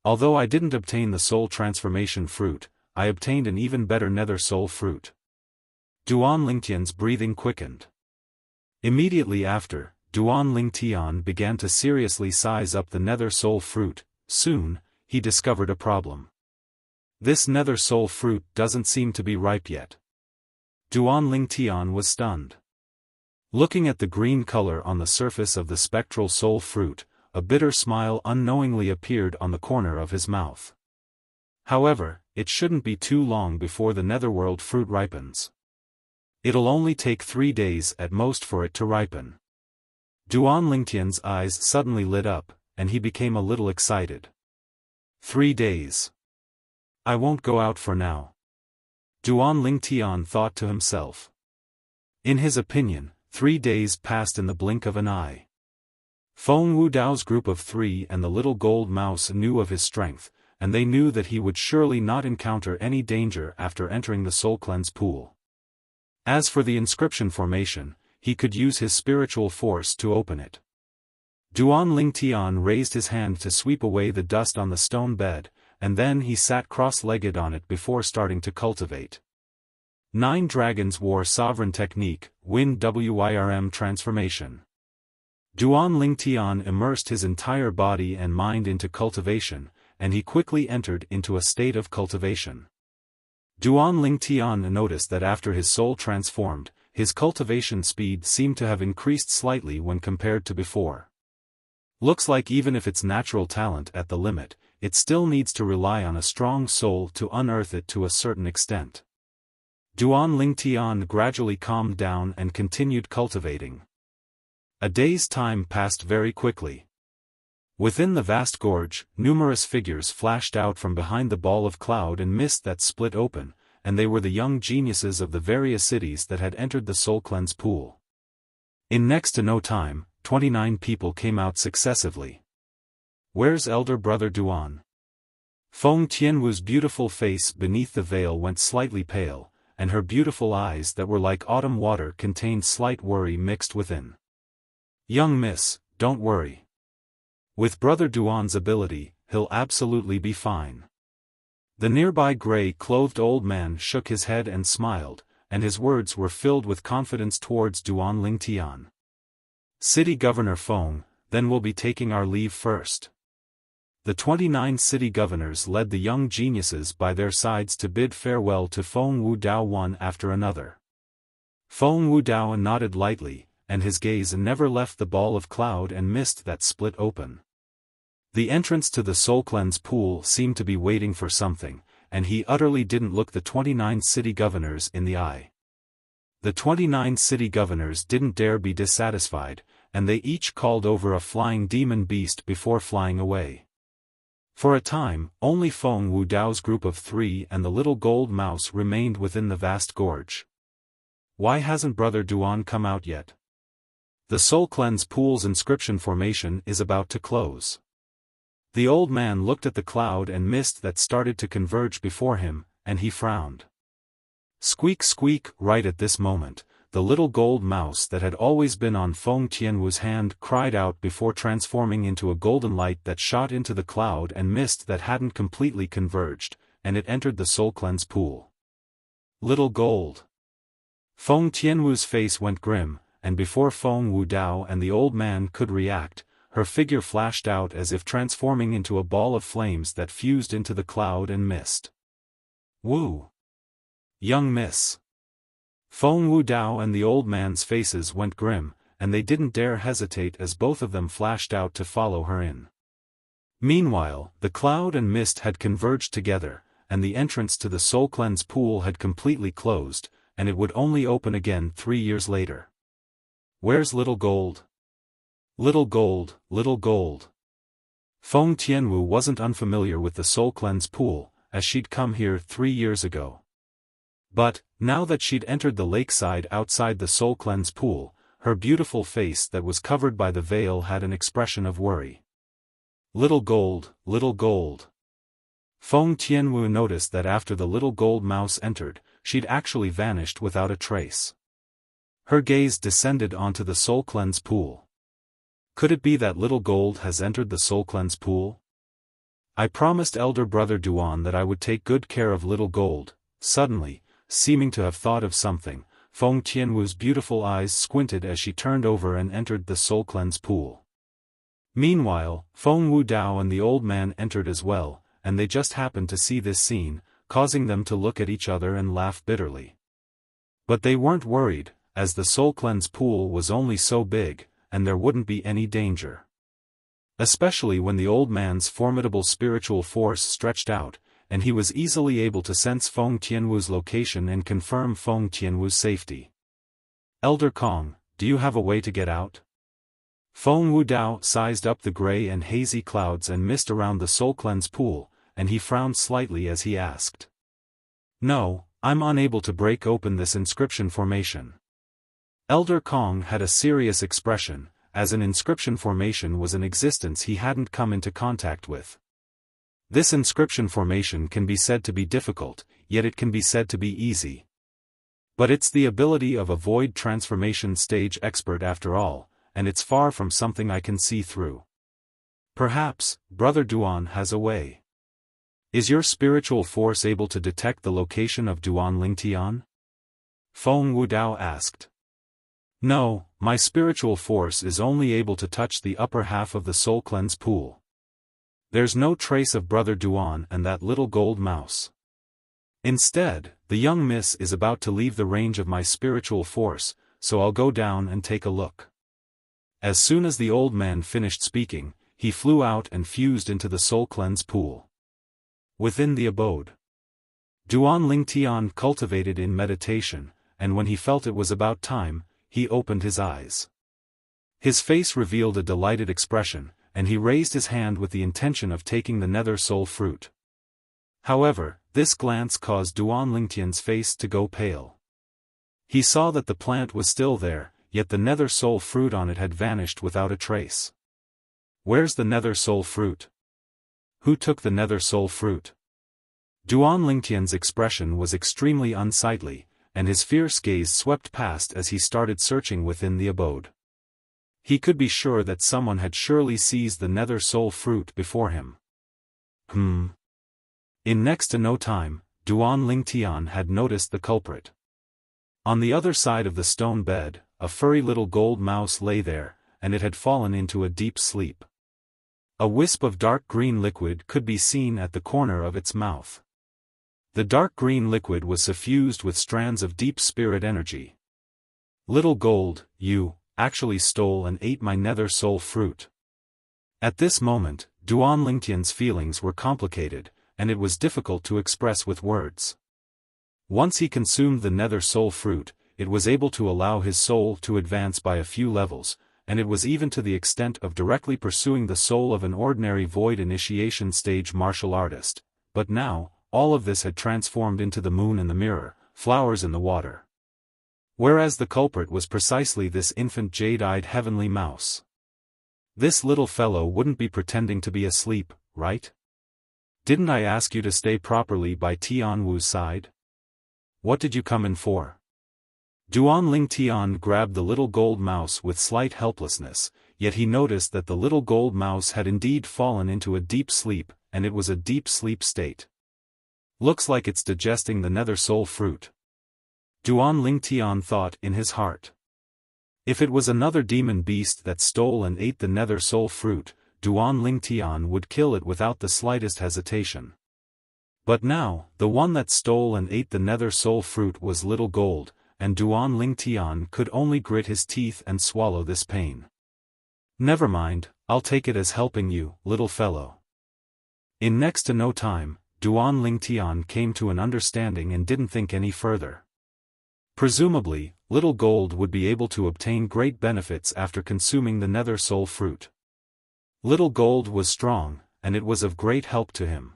Although I didn't obtain the soul transformation fruit, I obtained an even better nether soul fruit. Duan Lingtian's breathing quickened. Immediately after, Duan Lingtian began to seriously size up the nether soul fruit. Soon, he discovered a problem. This nether soul fruit doesn't seem to be ripe yet. Duan Lingtian was stunned. Looking at the green color on the surface of the spectral soul fruit, a bitter smile unknowingly appeared on the corner of his mouth. However, it shouldn't be too long before the netherworld fruit ripens. It'll only take 3 days at most for it to ripen. Duan Lingtian's eyes suddenly lit up, and he became a little excited. 3 days. I won't go out for now. Duan Lingtian thought to himself. In his opinion, 3 days passed in the blink of an eye. Feng Wudao's group of 3 and the little gold mouse knew of his strength, and they knew that he would surely not encounter any danger after entering the soul cleanse pool. As for the inscription formation, he could use his spiritual force to open it. Duan Lingtian raised his hand to sweep away the dust on the stone bed, and then he sat cross-legged on it before starting to cultivate. 9 dragons wore sovereign technique, Wind Wirm transformation. Duan Lingtian immersed his entire body and mind into cultivation, and he quickly entered into a state of cultivation. Duan Lingtian noticed that after his soul transformed, his cultivation speed seemed to have increased slightly when compared to before. Looks like even if it's natural talent at the limit, it still needs to rely on a strong soul to unearth it to a certain extent. Duan Lingtian gradually calmed down and continued cultivating. A day's time passed very quickly. Within the vast gorge, numerous figures flashed out from behind the ball of cloud and mist that split open, and they were the young geniuses of the various cities that had entered the soul cleanse pool. In next to no time, 29 people came out successively. Where's elder brother Duan? Feng Tianwu's beautiful face beneath the veil went slightly pale, and her beautiful eyes that were like autumn water contained slight worry mixed within. Young miss, don't worry. With brother Duan's ability, he'll absolutely be fine. The nearby gray-clothed old man shook his head and smiled, and his words were filled with confidence towards Duan Lingtian. City Governor Feng, then we'll be taking our leave first. The 29 city governors led the young geniuses by their sides to bid farewell to Feng Wudao one after another. Feng Wudao nodded lightly, and his gaze never left the ball of cloud and mist that split open. The entrance to the soul cleanse pool seemed to be waiting for something, and he utterly didn't look the 29 city governors in the eye. The 29 city governors didn't dare be dissatisfied, and they each called over a flying demon beast before flying away. For a time, only Feng Wudao's group of 3 and the little gold mouse remained within the vast gorge. Why hasn't brother Duan come out yet? The soul cleanse pool's inscription formation is about to close. The old man looked at the cloud and mist that started to converge before him, and he frowned. Squeak squeak! Right at this moment, the little gold mouse that had always been on Feng Tianwu's hand cried out before transforming into a golden light that shot into the cloud and mist that hadn't completely converged, and it entered the soul cleanse pool. Little gold. Feng Tianwu's face went grim, and before Feng Wudao and the old man could react, her figure flashed out as if transforming into a ball of flames that fused into the cloud and mist. Woo! Young miss. Feng Wudao and the old man's faces went grim, and they didn't dare hesitate as both of them flashed out to follow her in. Meanwhile, the cloud and mist had converged together, and the entrance to the soul cleanse pool had completely closed, and it would only open again 3 years later. Where's little gold? Little gold, little gold. Feng Tianwu wasn't unfamiliar with the soul cleanse pool, as she'd come here 3 years ago. But, now that she'd entered the lakeside outside the soul cleanse pool, her beautiful face that was covered by the veil had an expression of worry. Little gold, little gold. Feng Tianwu noticed that after the little gold mouse entered, she'd actually vanished without a trace. Her gaze descended onto the soul cleanse pool. Could it be that little gold has entered the soul cleanse pool? I promised elder brother Duan that I would take good care of little gold. Suddenly, seeming to have thought of something, Feng Tianwu's beautiful eyes squinted as she turned over and entered the soul cleanse pool. Meanwhile, Feng Wudao and the old man entered as well, and they just happened to see this scene, causing them to look at each other and laugh bitterly. But they weren't worried, as the soul cleanse pool was only so big, and there wouldn't be any danger. Especially when the old man's formidable spiritual force stretched out, and he was easily able to sense Feng Tianwu's location and confirm Feng Tianwu's safety. Elder Kong, do you have a way to get out? Feng Wudao sized up the gray and hazy clouds and mist around the soul cleanse pool, and he frowned slightly as he asked. No, I'm unable to break open this inscription formation. Elder Kong had a serious expression, as an inscription formation was an existence he hadn't come into contact with. This inscription formation can be said to be difficult, yet it can be said to be easy. But it's the ability of a void transformation stage expert after all, and it's far from something I can see through. Perhaps, Brother Duan has a way. Is your spiritual force able to detect the location of Duan Lingtian? Feng Wudao asked. No, my spiritual force is only able to touch the upper half of the soul cleanse pool. There's no trace of Brother Duan and that little gold mouse. Instead, the young miss is about to leave the range of my spiritual force, so I'll go down and take a look. As soon as the old man finished speaking, he flew out and fused into the soul cleanse pool. Within the abode, Duan Lingtian cultivated in meditation, and when he felt it was about time, he opened his eyes. His face revealed a delighted expression, and he raised his hand with the intention of taking the nether soul fruit. However, this glance caused Duan Lingtian's face to go pale. He saw that the plant was still there, yet the nether soul fruit on it had vanished without a trace. Where's the nether soul fruit? Who took the nether soul fruit? Duan Lingtian's expression was extremely unsightly, and his fierce gaze swept past as he started searching within the abode. He could be sure that someone had surely seized the nether soul fruit before him. In next to no time, Duan Lingtian had noticed the culprit. On the other side of the stone bed, a furry little gold mouse lay there, and it had fallen into a deep sleep. A wisp of dark green liquid could be seen at the corner of its mouth. The dark green liquid was suffused with strands of deep spirit energy. Little gold, you actually stole and ate my nether soul fruit. At this moment, Duan Lingtian's feelings were complicated, and it was difficult to express with words. Once he consumed the nether soul fruit, it was able to allow his soul to advance by a few levels, and it was even to the extent of directly pursuing the soul of an ordinary void initiation stage martial artist. But now, all of this had transformed into the moon in the mirror, flowers in the water. Whereas the culprit was precisely this infant jade-eyed heavenly mouse. This little fellow wouldn't be pretending to be asleep, right? Didn't I ask you to stay properly by Tianwu's side? What did you come in for? Duan Lingtian grabbed the little gold mouse with slight helplessness, yet he noticed that the little gold mouse had indeed fallen into a deep sleep, and it was a deep sleep state. Looks like it's digesting the nether soul fruit. Duan Lingtian thought in his heart. If it was another demon beast that stole and ate the nether soul fruit, Duan Lingtian would kill it without the slightest hesitation. But now, the one that stole and ate the nether soul fruit was little gold, and Duan Lingtian could only grit his teeth and swallow this pain. Never mind, I'll take it as helping you, little fellow. In next to no time, Duan Lingtian came to an understanding and didn't think any further. Presumably, little gold would be able to obtain great benefits after consuming the nether soul fruit. Little gold was strong, and it was of great help to him.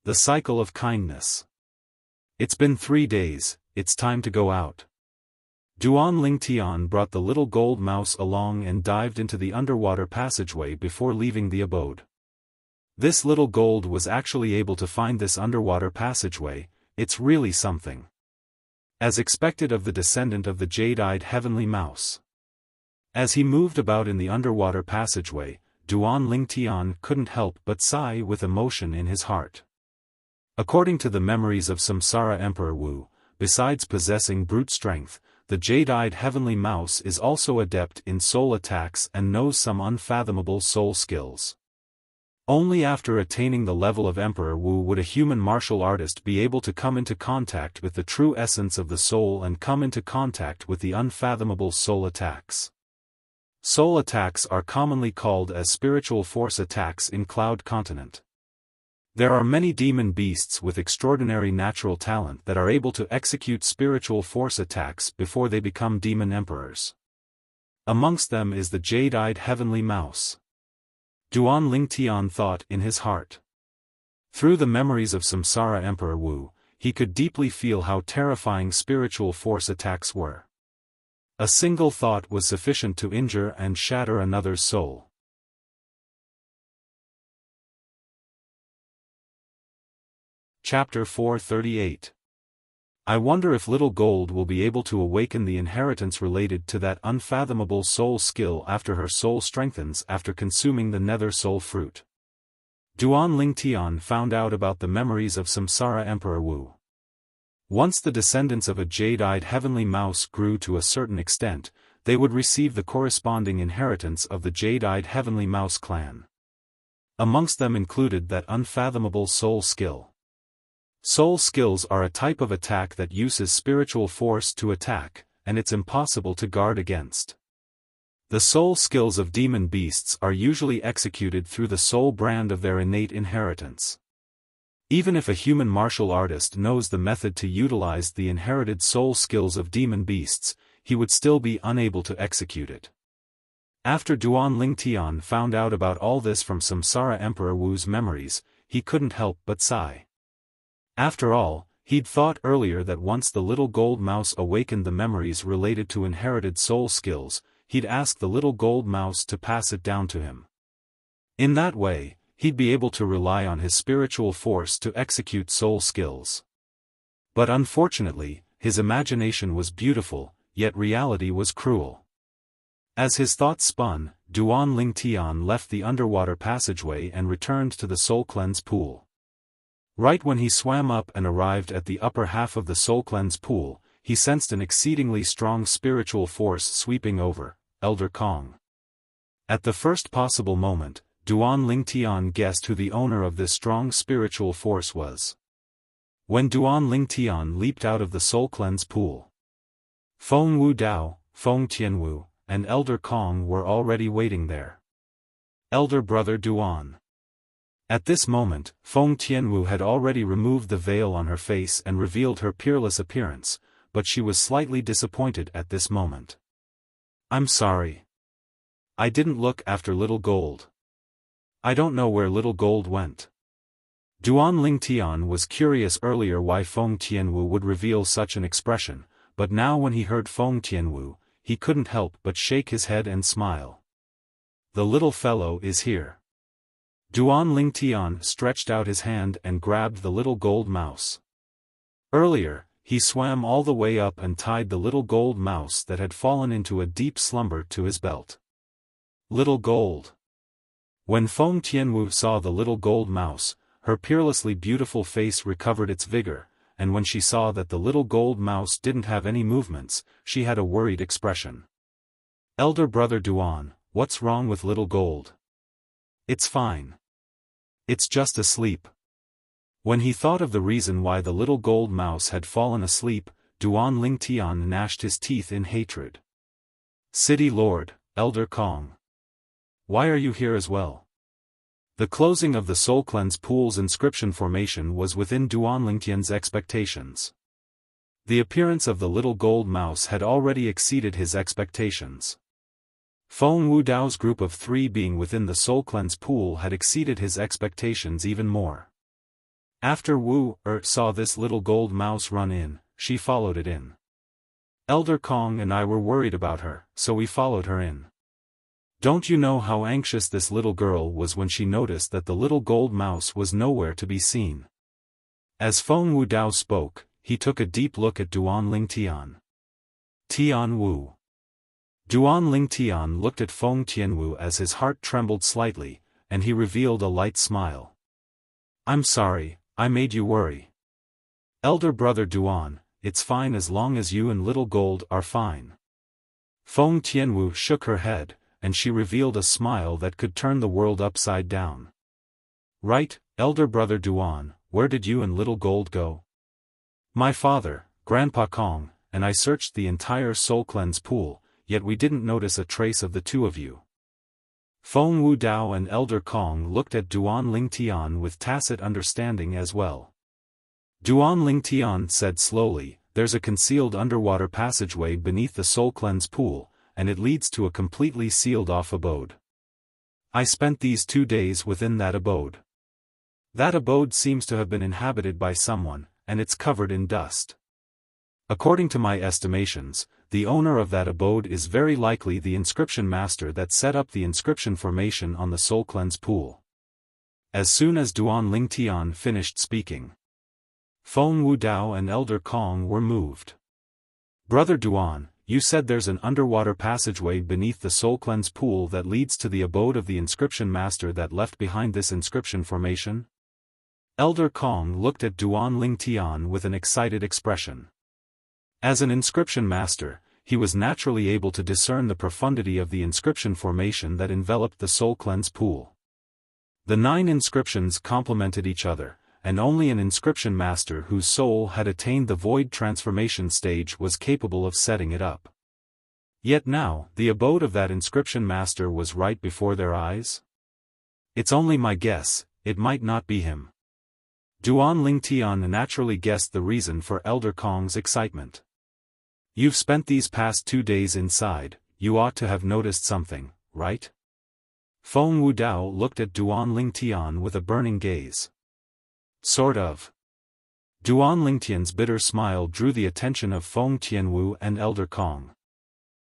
The cycle of kindness. It's been 3 days, it's time to go out. Duan Lingtian brought the little gold mouse along and dived into the underwater passageway before leaving the abode. This little gold was actually able to find this underwater passageway, it's really something. As expected of the descendant of the jade-eyed heavenly mouse. As he moved about in the underwater passageway, Duan Lingtian couldn't help but sigh with emotion in his heart. According to the memories of Samsara Emperor Wu, besides possessing brute strength, the jade-eyed heavenly mouse is also adept in soul attacks and knows some unfathomable soul skills. Only after attaining the level of Emperor Wu would a human martial artist be able to come into contact with the true essence of the soul and come into contact with the unfathomable soul attacks. Soul attacks are commonly called as spiritual force attacks in Cloud Continent. There are many demon beasts with extraordinary natural talent that are able to execute spiritual force attacks before they become demon emperors. Amongst them is the jade-eyed heavenly mouse. Duan Lingtian thought in his heart. Through the memories of Samsara Emperor Wu, he could deeply feel how terrifying spiritual force attacks were. A single thought was sufficient to injure and shatter another's soul. Chapter 438. I wonder if Little Gold will be able to awaken the inheritance related to that unfathomable soul skill after her soul strengthens after consuming the nether soul fruit. Duan Lingtian found out about the memories of Samsara Emperor Wu. Once the descendants of a jade-eyed heavenly mouse grew to a certain extent, they would receive the corresponding inheritance of the jade-eyed heavenly mouse clan. Amongst them included that unfathomable soul skill. Soul skills are a type of attack that uses spiritual force to attack, and it's impossible to guard against. The soul skills of demon beasts are usually executed through the soul brand of their innate inheritance. Even if a human martial artist knows the method to utilize the inherited soul skills of demon beasts, he would still be unable to execute it. After Duan Lingtian found out about all this from Samsara Emperor Wu's memories, he couldn't help but sigh. After all, he'd thought earlier that once the little gold mouse awakened the memories related to inherited soul skills, he'd ask the little gold mouse to pass it down to him. In that way, he'd be able to rely on his spiritual force to execute soul skills. But unfortunately, his imagination was beautiful, yet reality was cruel. As his thoughts spun, Duan Lingtian left the underwater passageway and returned to the soul cleanse pool. Right when he swam up and arrived at the upper half of the soul cleanse pool, he sensed an exceedingly strong spiritual force sweeping over Elder Kong. At the first possible moment, Duan Lingtian guessed who the owner of this strong spiritual force was. When Duan Lingtian leaped out of the soul cleanse pool, Feng Wu Dao, Feng Tianwu, and Elder Kong were already waiting there. Elder brother Duan. At this moment, Feng Tianwu had already removed the veil on her face and revealed her peerless appearance, but she was slightly disappointed at this moment. I'm sorry. I didn't look after Little Gold. I don't know where Little Gold went. Duan Lingtian was curious earlier why Feng Tianwu would reveal such an expression, but now when he heard Feng Tianwu, he couldn't help but shake his head and smile. The little fellow is here. Duan Lingtian stretched out his hand and grabbed the little gold mouse. Earlier, he swam all the way up and tied the little gold mouse that had fallen into a deep slumber to his belt. Little Gold. When Feng Tianwu saw the little gold mouse, her peerlessly beautiful face recovered its vigor, and when she saw that the little gold mouse didn't have any movements, she had a worried expression. Elder brother Duan, what's wrong with Little Gold? It's fine. It's just asleep. When he thought of the reason why the little gold mouse had fallen asleep, Duan Lingtian gnashed his teeth in hatred. City Lord, Elder Kong. Why are you here as well? The closing of the Soul Cleanse Pool's inscription formation was within Duan Lingtian's expectations. The appearance of the little gold mouse had already exceeded his expectations. Feng Wu Dao's group of 3 being within the Soul Cleanse Pool had exceeded his expectations even more. After Wu saw this little gold mouse run in, she followed it in. Elder Kong and I were worried about her, so we followed her in. Don't you know how anxious this little girl was when she noticed that the little gold mouse was nowhere to be seen? As Feng Wu Dao spoke, he took a deep look at Duan Lingtian. Tian Wu. Duan Lingtian looked at Feng Tianwu as his heart trembled slightly, and he revealed a light smile. I'm sorry, I made you worry. Elder brother Duan, it's fine as long as you and Little Gold are fine. Feng Tianwu shook her head, and she revealed a smile that could turn the world upside down. Right, elder brother Duan, where did you and Little Gold go? My father, Grandpa Kong, and I searched the entire Soul Cleanse Pool, yet we didn't notice a trace of the two of you." Feng Wudao and Elder Kong looked at Duan Lingtian with tacit understanding as well. Duan Lingtian said slowly, "There's a concealed underwater passageway beneath the Soul Cleanse pool, and it leads to a completely sealed-off abode. I spent these 2 days within that abode. That abode seems to have been inhabited by someone, and it's covered in dust. According to my estimations, the owner of that abode is very likely the inscription master that set up the inscription formation on the Soul Cleanse pool." As soon as Duan Lingtian finished speaking, Feng Wudao and Elder Kong were moved. "Brother Duan, you said there's an underwater passageway beneath the Soul Cleanse pool that leads to the abode of the inscription master that left behind this inscription formation?" Elder Kong looked at Duan Lingtian with an excited expression. As an inscription master, he was naturally able to discern the profundity of the inscription formation that enveloped the Soul Cleanse pool. The 9 inscriptions complemented each other, and only an inscription master whose soul had attained the void transformation stage was capable of setting it up. Yet now, the abode of that inscription master was right before their eyes? "It's only my guess, it might not be him." Duan Lingtian naturally guessed the reason for Elder Kong's excitement. "You've spent these past 2 days inside, you ought to have noticed something, right?" Feng Wudao looked at Duan Lingtian with a burning gaze. "Sort of." Duan Lingtian's bitter smile drew the attention of Feng Tianwu and Elder Kong.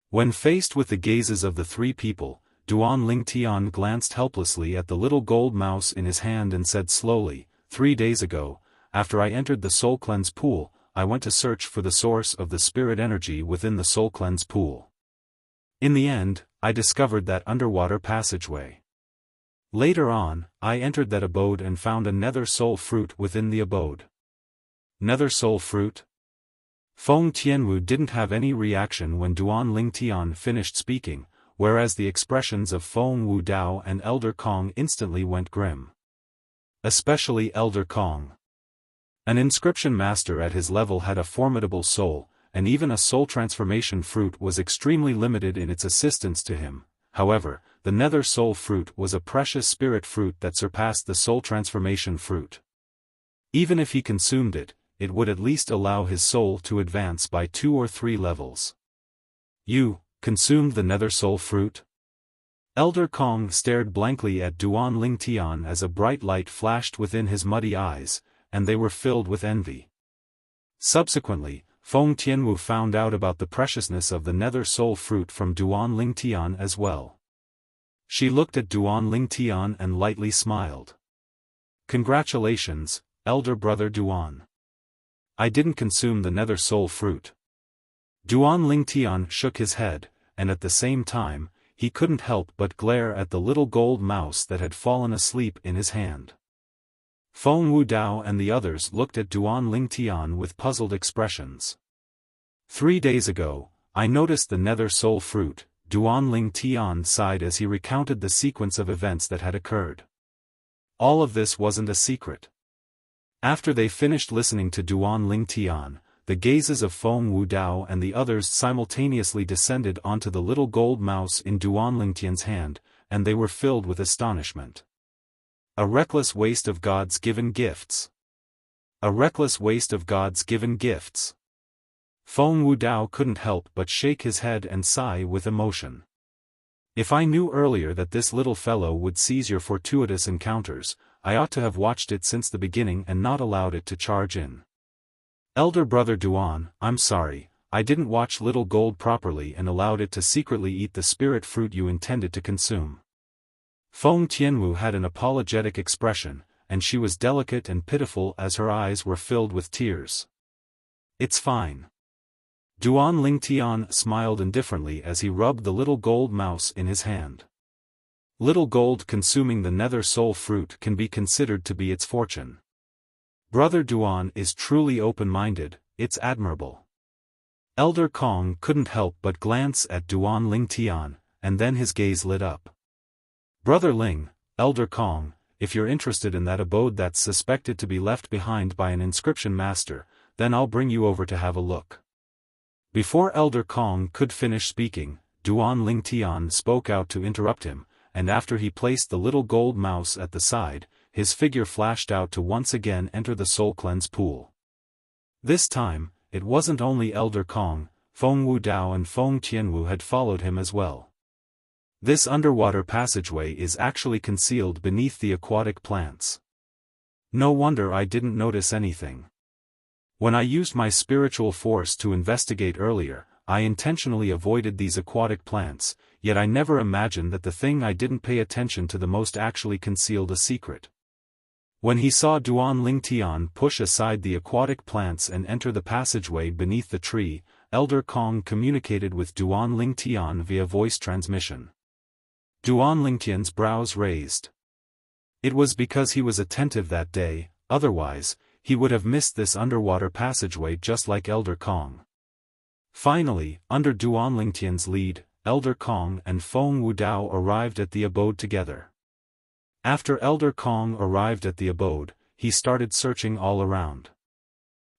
When faced with the gazes of the 3 people, Duan Lingtian glanced helplessly at the little gold mouse in his hand and said slowly, 3 days ago, after I entered the Soul Cleanse pool, I went to search for the source of the spirit energy within the Soul Cleanse pool. In the end, I discovered that underwater passageway. Later on, I entered that abode and found a nether soul fruit within the abode." "Nether soul fruit?" Feng Tianwu didn't have any reaction when Duan Lingtian finished speaking, whereas the expressions of Feng Wudao and Elder Kong instantly went grim. Especially Elder Kong. An inscription master at his level had a formidable soul, and even a soul transformation fruit was extremely limited in its assistance to him. However, the nether soul fruit was a precious spirit fruit that surpassed the soul transformation fruit. Even if he consumed it, it would at least allow his soul to advance by 2 or 3 levels. "You consumed the nether soul fruit?" Elder Kong stared blankly at Duan Lingtian as a bright light flashed within his muddy eyes, and they were filled with envy. Subsequently, Feng Tianwu found out about the preciousness of the nether soul fruit from Duan Lingtian as well. She looked at Duan Lingtian and lightly smiled. "Congratulations, elder brother Duan. I didn't consume the nether soul fruit." Duan Lingtian shook his head, and at the same time, he couldn't help but glare at the little gold mouse that had fallen asleep in his hand. Feng Wudao and the others looked at Duan Lingtian with puzzled expressions. 3 days ago, I noticed the nether soul fruit," Duan Lingtian sighed as he recounted the sequence of events that had occurred. All of this wasn't a secret. After they finished listening to Duan Lingtian, the gazes of Feng Wudao and the others simultaneously descended onto the little gold mouse in Duan Lingtian's hand, and they were filled with astonishment. A reckless waste of God's given gifts. A reckless waste of God's given gifts. Feng Wudao couldn't help but shake his head and sigh with emotion. "If I knew earlier that this little fellow would seize your fortuitous encounters, I ought to have watched it since the beginning and not allowed it to charge in. Elder brother Duan, I'm sorry, I didn't watch Little Gold properly and allowed it to secretly eat the spirit fruit you intended to consume." Feng Tianwu had an apologetic expression, and she was delicate and pitiful as her eyes were filled with tears. "It's fine." Duan Lingtian smiled indifferently as he rubbed the little gold mouse in his hand. Little Gold consuming the nether soul fruit can be considered to be its fortune. Brother Duan is truly open-minded, it's admirable. Elder Kong couldn't help but glance at Duan Lingtian, and then his gaze lit up. "Brother Ling, Elder Kong, if you're interested in that abode that's suspected to be left behind by an inscription master, then I'll bring you over to have a look." Before Elder Kong could finish speaking, Duan Lingtian spoke out to interrupt him, and after he placed the little gold mouse at the side, his figure flashed out to once again enter the soul cleanse pool. This time, it wasn't only Elder Kong, Feng Wudao and Feng Tianwu had followed him as well. This underwater passageway is actually concealed beneath the aquatic plants. No wonder I didn't notice anything. When I used my spiritual force to investigate earlier, I intentionally avoided these aquatic plants, yet I never imagined that the thing I didn't pay attention to the most actually concealed a secret. When he saw Duan Lingtian push aside the aquatic plants and enter the passageway beneath the tree, Elder Kong communicated with Duan Lingtian via voice transmission. Duan Lingtian's brows raised. It was because he was attentive that day, otherwise, he would have missed this underwater passageway just like Elder Kong. Finally, under Duan Lingtian's lead, Elder Kong and Feng Wudao arrived at the abode together. After Elder Kong arrived at the abode, he started searching all around.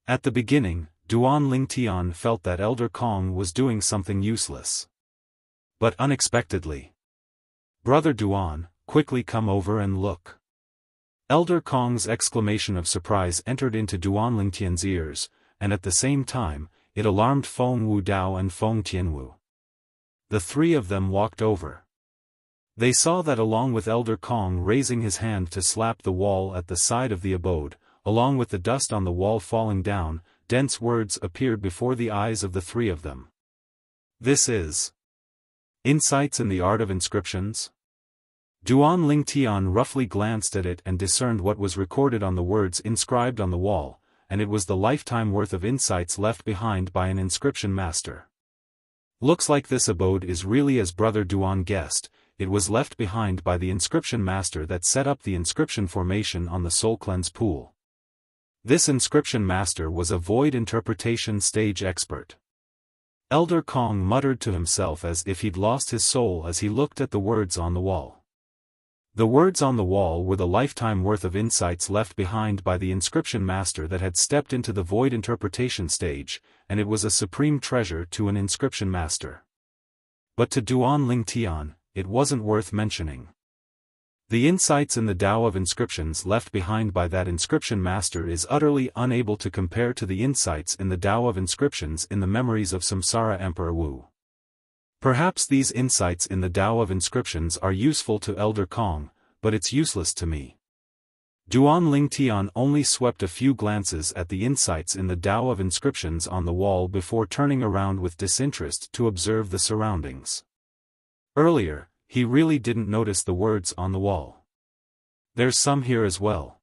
At the beginning, Duan Lingtian felt that Elder Kong was doing something useless. But unexpectedly, "Brother Duan, quickly come over and look." Elder Kong's exclamation of surprise entered into Duan Lingtian's ears, and at the same time, it alarmed Feng Wudao and Feng Tianwu. The three of them walked over. They saw that along with Elder Kong raising his hand to slap the wall at the side of the abode, along with the dust on the wall falling down, dense words appeared before the eyes of the three of them. This is Insights in the Art of Inscriptions? Duan Lingtian roughly glanced at it and discerned what was recorded on the words inscribed on the wall, and it was the lifetime worth of insights left behind by an inscription master. Looks like this abode is really as Brother Duan guessed, it was left behind by the inscription master that set up the inscription formation on the soul cleanse pool. This inscription master was a void interpretation stage expert. Elder Kong muttered to himself as if he'd lost his soul as he looked at the words on the wall. The words on the wall were the lifetime worth of insights left behind by the inscription master that had stepped into the void interpretation stage, and it was a supreme treasure to an inscription master. But to Duan Lingtian, it wasn't worth mentioning. The insights in the Tao of inscriptions left behind by that inscription master is utterly unable to compare to the insights in the Tao of inscriptions in the memories of Samsara Emperor Wu. Perhaps these insights in the Tao of inscriptions are useful to Elder Kong, but it's useless to me. Duan Lingtian only swept a few glances at the insights in the Tao of inscriptions on the wall before turning around with disinterest to observe the surroundings. Earlier, he really didn't notice the words on the wall. There's some here as well.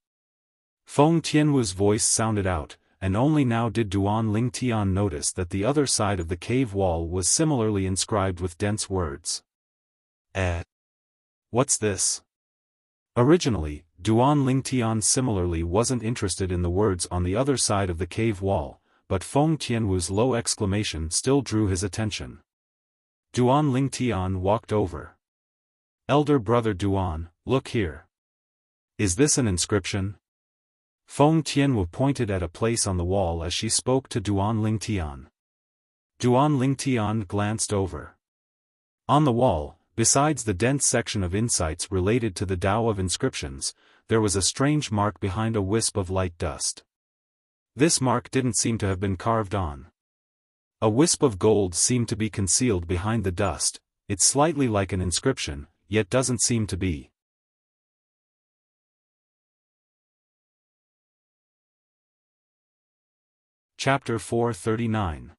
Feng Tianwu's voice sounded out, and only now did Duan Lingtian notice that the other side of the cave wall was similarly inscribed with dense words. What's this? Originally, Duan Lingtian similarly wasn't interested in the words on the other side of the cave wall, but Feng Tianwu's low exclamation still drew his attention. Duan Lingtian walked over. Elder Brother Duan, look here. Is this an inscription? Feng Tianwu pointed at a place on the wall as she spoke to Duan Lingtian. Duan Lingtian glanced over. On the wall, besides the dense section of insights related to the Tao of inscriptions, there was a strange mark behind a wisp of light dust. This mark didn't seem to have been carved on. A wisp of gold seemed to be concealed behind the dust. It's slightly like an inscription, yet doesn't seem to be. Chapter 439.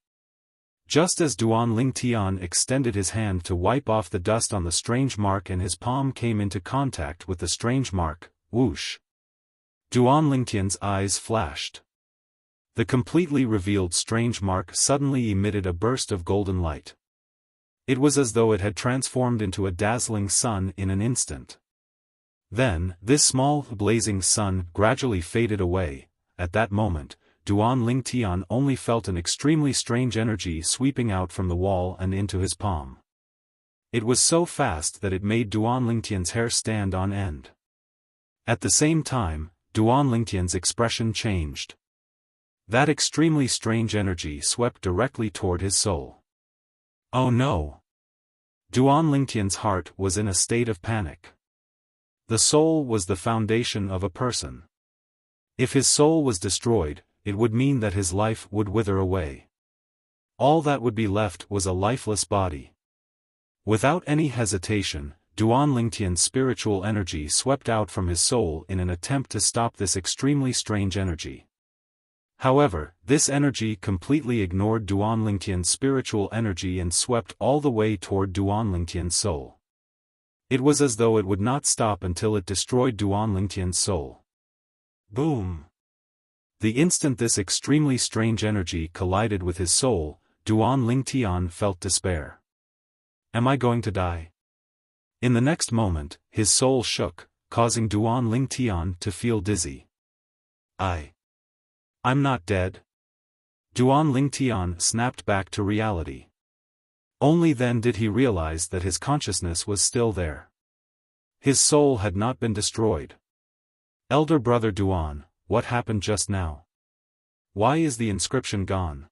Just as Duan Lingtian extended his hand to wipe off the dust on the strange mark and his palm came into contact with the strange mark, whoosh. Duan Lingtian's eyes flashed. The completely revealed strange mark suddenly emitted a burst of golden light. It was as though it had transformed into a dazzling sun in an instant. Then, this small, blazing sun gradually faded away. At that moment, Duan Lingtian only felt an extremely strange energy sweeping out from the wall and into his palm. It was so fast that it made Duan Lingtian's hair stand on end. At the same time, Duan Lingtian's expression changed. That extremely strange energy swept directly toward his soul. Oh no! Duan Lingtian's heart was in a state of panic. The soul was the foundation of a person. If his soul was destroyed, it would mean that his life would wither away. All that would be left was a lifeless body. Without any hesitation, Duan Lingtian's spiritual energy swept out from his soul in an attempt to stop this extremely strange energy. However, this energy completely ignored Duan Lingtian's spiritual energy and swept all the way toward Duan Lingtian's soul. It was as though it would not stop until it destroyed Duan Lingtian's soul. Boom! The instant this extremely strange energy collided with his soul, Duan Lingtian felt despair. Am I going to die? In the next moment, his soul shook, causing Duan Lingtian to feel dizzy. I'm not dead. Duan Lingtian snapped back to reality. Only then did he realize that his consciousness was still there. His soul had not been destroyed. Elder brother Duan, what happened just now? Why is the inscription gone?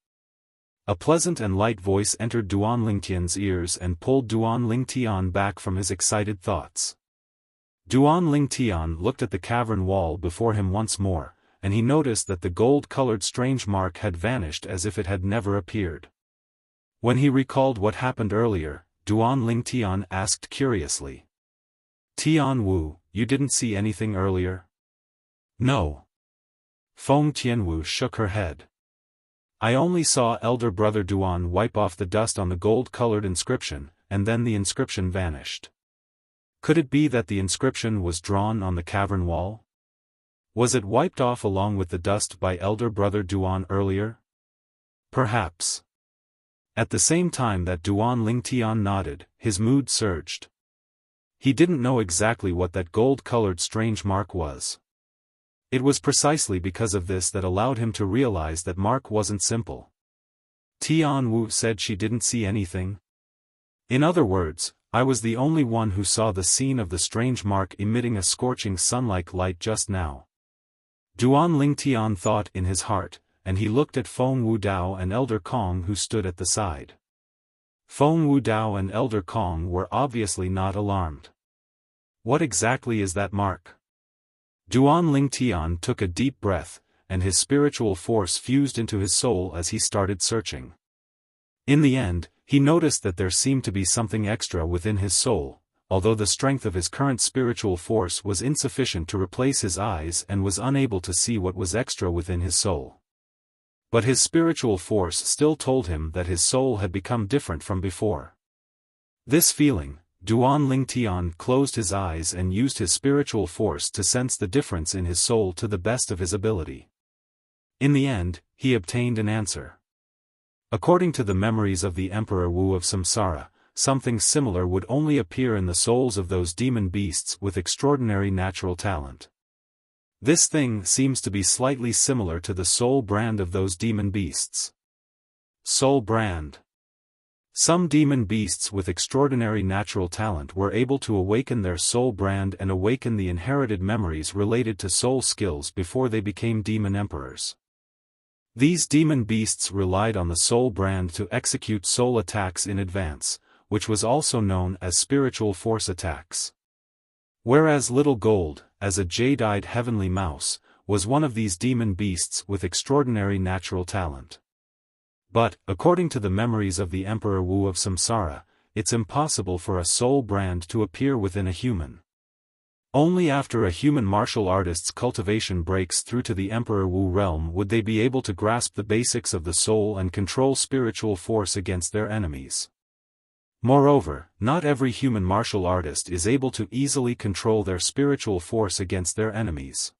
A pleasant and light voice entered Duan Lingtian's ears and pulled Duan Lingtian back from his excited thoughts. Duan Lingtian looked at the cavern wall before him once more, and he noticed that the gold-colored strange mark had vanished as if it had never appeared. When he recalled what happened earlier, Duan Lingtian asked curiously. Tian Wu, you didn't see anything earlier? No. Feng Tianwu shook her head. I only saw elder brother Duan wipe off the dust on the gold-colored inscription, and then the inscription vanished. Could it be that the inscription was drawn on the cavern wall? Was it wiped off along with the dust by elder brother Duan earlier? Perhaps. At the same time that Duan Lingtian nodded, his mood surged. He didn't know exactly what that gold-colored strange mark was. It was precisely because of this that allowed him to realize that mark wasn't simple. Tian Wu said she didn't see anything. In other words, I was the only one who saw the scene of the strange mark emitting a scorching sun-like light just now. Duan Lingtian thought in his heart, and he looked at Feng Wu Dao and Elder Kong who stood at the side. Feng Wu Dao and Elder Kong were obviously not alarmed. What exactly is that mark? Duan Lingtian took a deep breath, and his spiritual force fused into his soul as he started searching. In the end, he noticed that there seemed to be something extra within his soul, although the strength of his current spiritual force was insufficient to replace his eyes and was unable to see what was extra within his soul. But his spiritual force still told him that his soul had become different from before. This feeling, Duan Lingtian closed his eyes and used his spiritual force to sense the difference in his soul to the best of his ability. In the end, he obtained an answer. According to the memories of the Emperor Wu of Samsara, something similar would only appear in the souls of those demon beasts with extraordinary natural talent. This thing seems to be slightly similar to the soul brand of those demon beasts. Soul brand. Some demon beasts with extraordinary natural talent were able to awaken their soul brand and awaken the inherited memories related to soul skills before they became demon emperors. These demon beasts relied on the soul brand to execute soul attacks in advance, which was also known as spiritual force attacks. Whereas Little Gold, as a jade-eyed heavenly mouse, was one of these demon beasts with extraordinary natural talent. But, according to the memories of the Emperor Wu of Samsara, it's impossible for a soul brand to appear within a human. Only after a human martial artist's cultivation breaks through to the Emperor Wu realm would they be able to grasp the basics of the soul and control spiritual force against their enemies. Moreover, not every human martial artist is able to easily control their spiritual force against their enemies.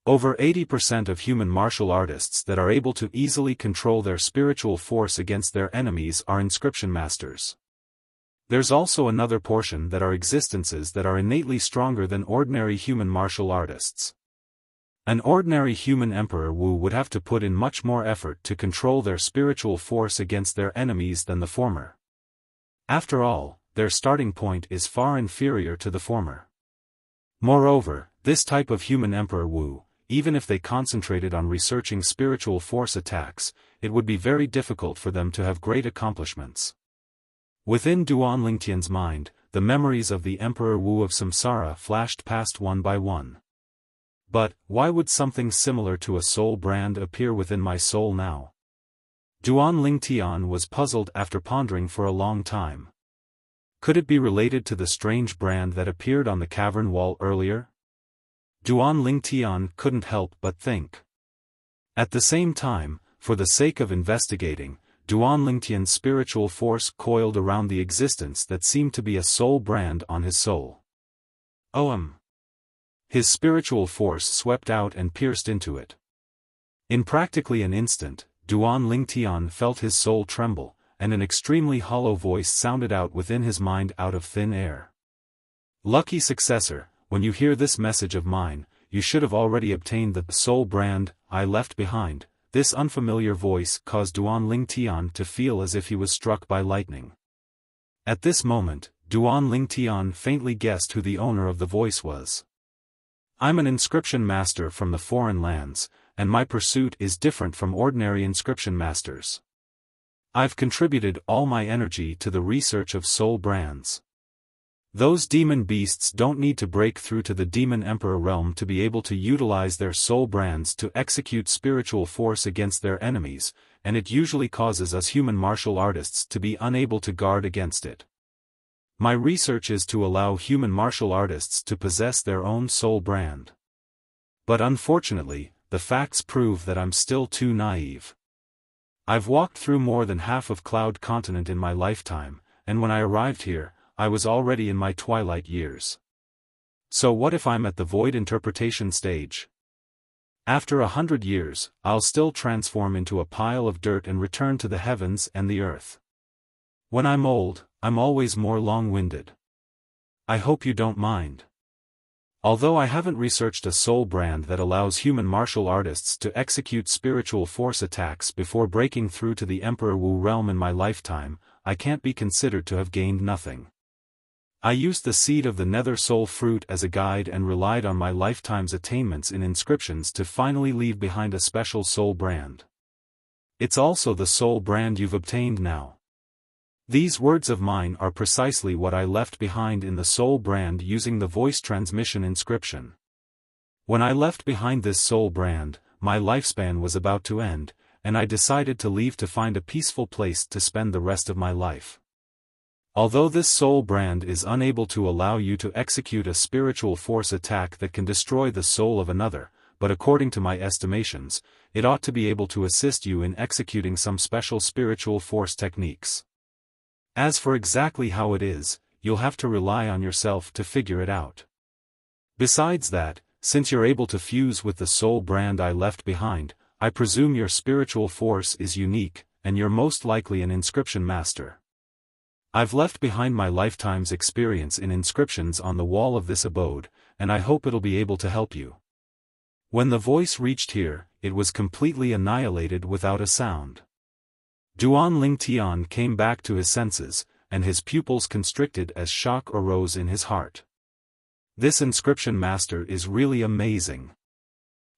Over 80% of human martial artists that are able to easily control their spiritual force against their enemies are inscription masters. There's also another portion that are existences that are innately stronger than ordinary human martial artists. An ordinary human Emperor Wu would have to put in much more effort to control their spiritual force against their enemies than the former. After all, their starting point is far inferior to the former. Moreover, this type of human Emperor Wu, even if they concentrated on researching spiritual force attacks, it would be very difficult for them to have great accomplishments. Within Duan Lingtian's mind, the memories of the Emperor Wu of Samsara flashed past one by one. But, why would something similar to a soul brand appear within my soul now? Duan Lingtian was puzzled after pondering for a long time. Could it be related to the strange brand that appeared on the cavern wall earlier? Duan Lingtian couldn't help but think. At the same time, for the sake of investigating, Duan Lingtian's spiritual force coiled around the existence that seemed to be a soul brand on his soul. His spiritual force swept out and pierced into it. In practically an instant, Duan Lingtian felt his soul tremble, and an extremely hollow voice sounded out within his mind out of thin air. Lucky successor, when you hear this message of mine, you should have already obtained the soul brand I left behind. This unfamiliar voice caused Duan Lingtian to feel as if he was struck by lightning. At this moment, Duan Lingtian faintly guessed who the owner of the voice was. I'm an inscription master from the foreign lands, and my pursuit is different from ordinary inscription masters. I've contributed all my energy to the research of soul brands. Those demon beasts don't need to break through to the demon emperor realm to be able to utilize their soul brands to execute spiritual force against their enemies, and it usually causes us human martial artists to be unable to guard against it. My research is to allow human martial artists to possess their own soul brand. But unfortunately, the facts prove that I'm still too naive. I've walked through more than half of Cloud Continent in my lifetime, and when I arrived here, I was already in my twilight years. So what if I'm at the void interpretation stage? After 100 years, I'll still transform into a pile of dirt and return to the heavens and the earth. When I'm old, I'm always more long-winded. I hope you don't mind. Although I haven't researched a soul brand that allows human martial artists to execute spiritual force attacks before breaking through to the Emperor Wu realm in my lifetime, I can't be considered to have gained nothing. I used the seed of the nether soul fruit as a guide and relied on my lifetime's attainments in inscriptions to finally leave behind a special soul brand. It's also the soul brand you've obtained now. These words of mine are precisely what I left behind in the soul brand using the voice transmission inscription. When I left behind this soul brand, my lifespan was about to end, and I decided to leave to find a peaceful place to spend the rest of my life. Although this soul brand is unable to allow you to execute a spiritual force attack that can destroy the soul of another, but according to my estimations, it ought to be able to assist you in executing some special spiritual force techniques. As for exactly how it is, you'll have to rely on yourself to figure it out. Besides that, since you're able to fuse with the soul brand I left behind, I presume your spiritual force is unique, and you're most likely an inscription master. I've left behind my lifetime's experience in inscriptions on the wall of this abode, and I hope it'll be able to help you. When the voice reached here, it was completely annihilated without a sound. Duan Lingtian came back to his senses, and his pupils constricted as shock arose in his heart. This inscription master is really amazing.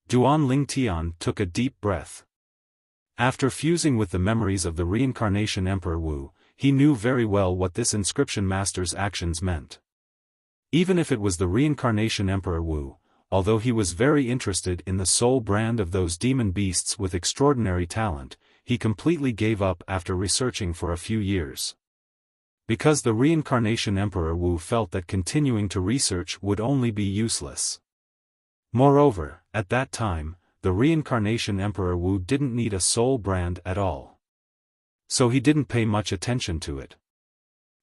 Duan Lingtian took a deep breath. After fusing with the memories of the reincarnation Emperor Wu, he knew very well what this inscription master's actions meant. Even if it was the reincarnation Emperor Wu, although he was very interested in the soul brand of those demon beasts with extraordinary talent, he completely gave up after researching for a few years. Because the reincarnation Emperor Wu felt that continuing to research would only be useless. Moreover, at that time, the reincarnation Emperor Wu didn't need a soul brand at all. So he didn't pay much attention to it.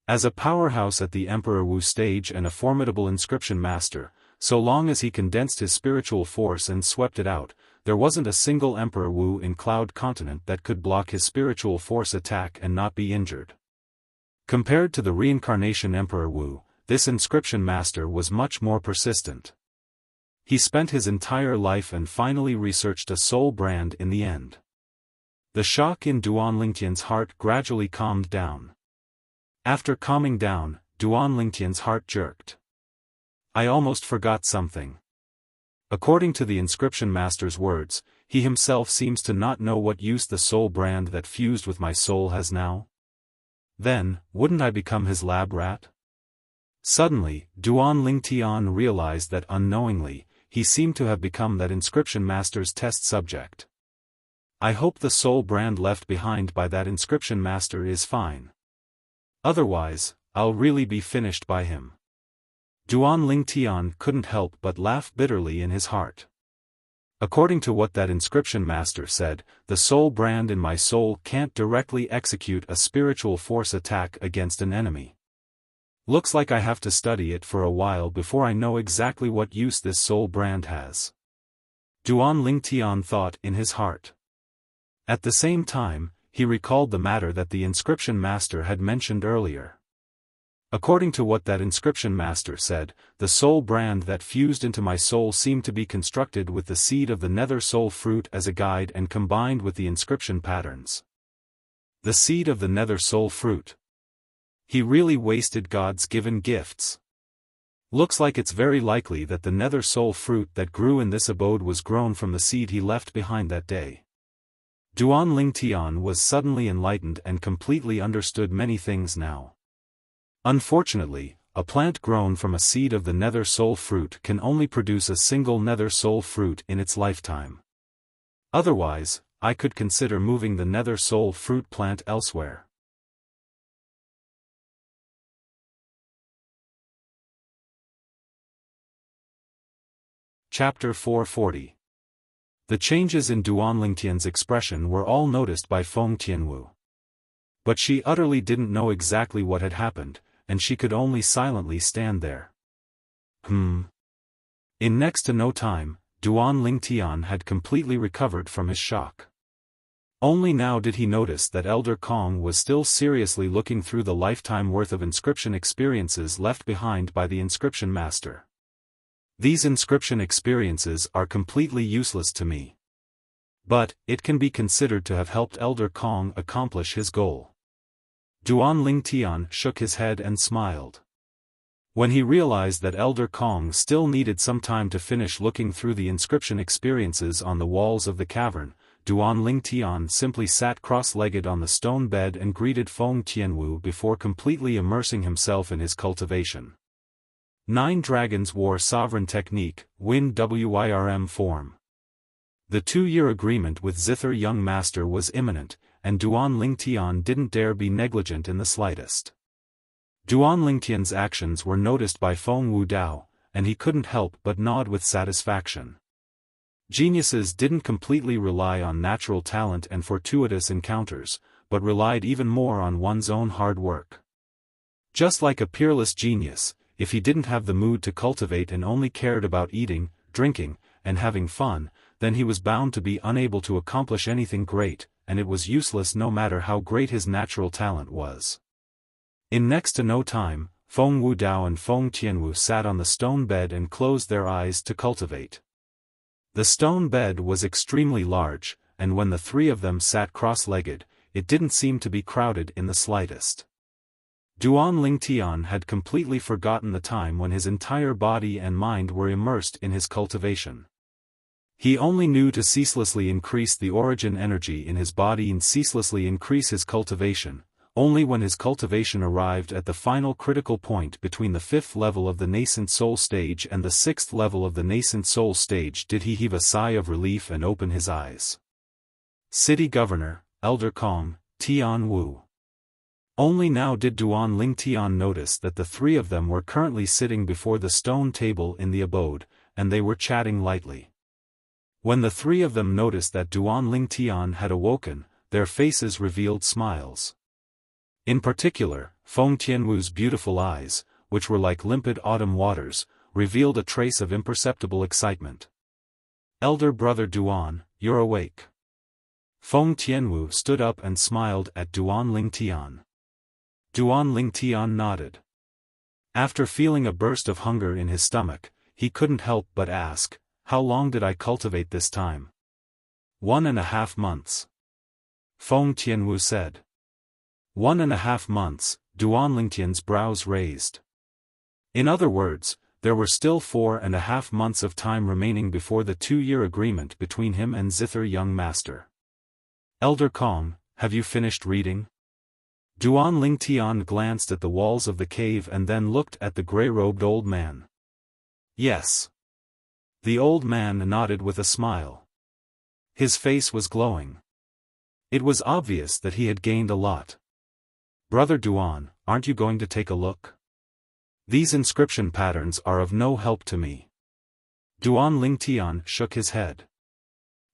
As a powerhouse at the Emperor Wu stage and a formidable inscription master, so long as he condensed his spiritual force and swept it out, there wasn't a single Emperor Wu in Cloud Continent that could block his spiritual force attack and not be injured. Compared to the reincarnation Emperor Wu, this inscription master was much more persistent. He spent his entire life and finally researched a soul brand in the end. The shock in Duan Lingtian's heart gradually calmed down. After calming down, Duan Lingtian's heart jerked. I almost forgot something. According to the inscription master's words, he himself seems to not know what use the soul brand that fused with my soul has now. Then, wouldn't I become his lab rat? Suddenly, Duan Lingtian realized that unknowingly, he seemed to have become that inscription master's test subject. I hope the soul brand left behind by that inscription master is fine. Otherwise, I'll really be finished by him. Duan Lingtian couldn't help but laugh bitterly in his heart. According to what that inscription master said, the soul brand in my soul can't directly execute a spiritual force attack against an enemy. Looks like I have to study it for a while before I know exactly what use this soul brand has. Duan Lingtian thought in his heart. At the same time, he recalled the matter that the inscription master had mentioned earlier. According to what that inscription master said, the soul brand that fused into my soul seemed to be constructed with the seed of the nether soul fruit as a guide and combined with the inscription patterns. The seed of the nether soul fruit. He really wasted God's given gifts. Looks like it's very likely that the nether soul fruit that grew in this abode was grown from the seed he left behind that day. Duan Lingtian was suddenly enlightened and completely understood many things now. Unfortunately, a plant grown from a seed of the nether soul fruit can only produce a single nether soul fruit in its lifetime. Otherwise, I could consider moving the nether soul fruit plant elsewhere. Chapter 440. The changes in Duan Lingtian's expression were all noticed by Feng Tianwu. But she utterly didn't know exactly what had happened, and she could only silently stand there. In next to no time, Duan Lingtian had completely recovered from his shock. Only now did he notice that Elder Kong was still seriously looking through the lifetime worth of inscription experiences left behind by the inscription master. These inscription experiences are completely useless to me. But, it can be considered to have helped Elder Kong accomplish his goal. Duan Lingtian shook his head and smiled. When he realized that Elder Kong still needed some time to finish looking through the inscription experiences on the walls of the cavern, Duan Lingtian simply sat cross-legged on the stone bed and greeted Feng Tianwu before completely immersing himself in his cultivation. 9 dragons wore sovereign technique, Win Wirm form. The 2-year agreement with Zither young master was imminent, and Duan Lingtian didn't dare be negligent in the slightest. Duan Lingtian's actions were noticed by Feng Wudao, and he couldn't help but nod with satisfaction. Geniuses didn't completely rely on natural talent and fortuitous encounters, but relied even more on one's own hard work. Just like a peerless genius, if he didn't have the mood to cultivate and only cared about eating, drinking, and having fun, then he was bound to be unable to accomplish anything great, and it was useless no matter how great his natural talent was. In next to no time, Feng Wudao and Feng Tianwu sat on the stone bed and closed their eyes to cultivate. The stone bed was extremely large, and when the 3 of them sat cross-legged, it didn't seem to be crowded in the slightest. Duan Lingtian had completely forgotten the time when his entire body and mind were immersed in his cultivation. He only knew to ceaselessly increase the origin energy in his body and ceaselessly increase his cultivation. Only when his cultivation arrived at the final critical point between the 5th level of the nascent soul stage and the 6th level of the nascent soul stage did he heave a sigh of relief and open his eyes. City Governor, Elder Kong, Tian Wu. Only now did Duan Lingtian notice that the 3 of them were currently sitting before the stone table in the abode, and they were chatting lightly. When the 3 of them noticed that Duan Lingtian had awoken, their faces revealed smiles. In particular, Feng Tianwu's beautiful eyes, which were like limpid autumn waters, revealed a trace of imperceptible excitement. Elder brother Duan, you're awake. Feng Tianwu stood up and smiled at Duan Lingtian. Duan Lingtian nodded. After feeling a burst of hunger in his stomach, he couldn't help but ask, how long did I cultivate this time? 1.5 months. Feng Tianwu said. 1.5 months, Duan Lingtian's brows raised. In other words, there were still 4.5 months of time remaining before the 2-year agreement between him and Zither young master. Elder Kong, have you finished reading? Duan Lingtian glanced at the walls of the cave and then looked at the gray-robed old man. Yes. The old man nodded with a smile. His face was glowing. It was obvious that he had gained a lot. Brother Duan, aren't you going to take a look? These inscription patterns are of no help to me. Duan Lingtian shook his head.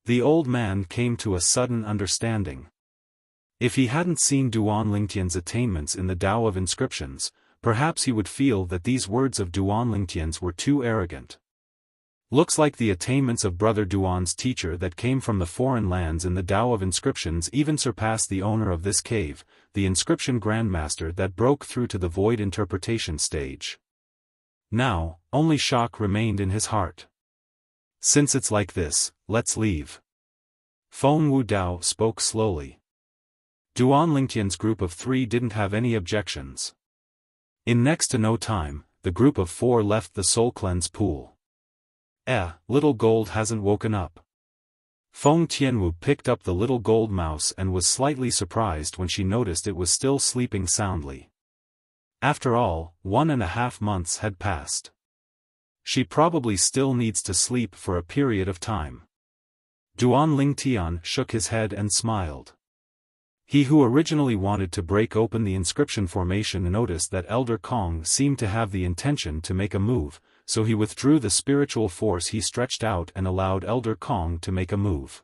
The old man came to a sudden understanding. If he hadn't seen Duan Lingtian's attainments in the Tao of inscriptions, perhaps he would feel that these words of Duan Lingtian's were too arrogant. Looks like the attainments of Brother Duan's teacher that came from the foreign lands in the Tao of inscriptions even surpassed the owner of this cave, the inscription grandmaster that broke through to the void interpretation stage. Now, only shock remained in his heart. Since it's like this, let's leave. Feng Wu Dao spoke slowly. Duan Lingtian's group of 3 didn't have any objections. In next to no time, the group of 4 left the soul cleanse pool. Little gold hasn't woken up. Feng Tianwu picked up the little gold mouse and was slightly surprised when she noticed it was still sleeping soundly. After all, 1.5 months had passed. She probably still needs to sleep for a period of time. Duan Lingtian shook his head and smiled. He who originally wanted to break open the inscription formation noticed that Elder Kong seemed to have the intention to make a move, so he withdrew the spiritual force he stretched out and allowed Elder Kong to make a move.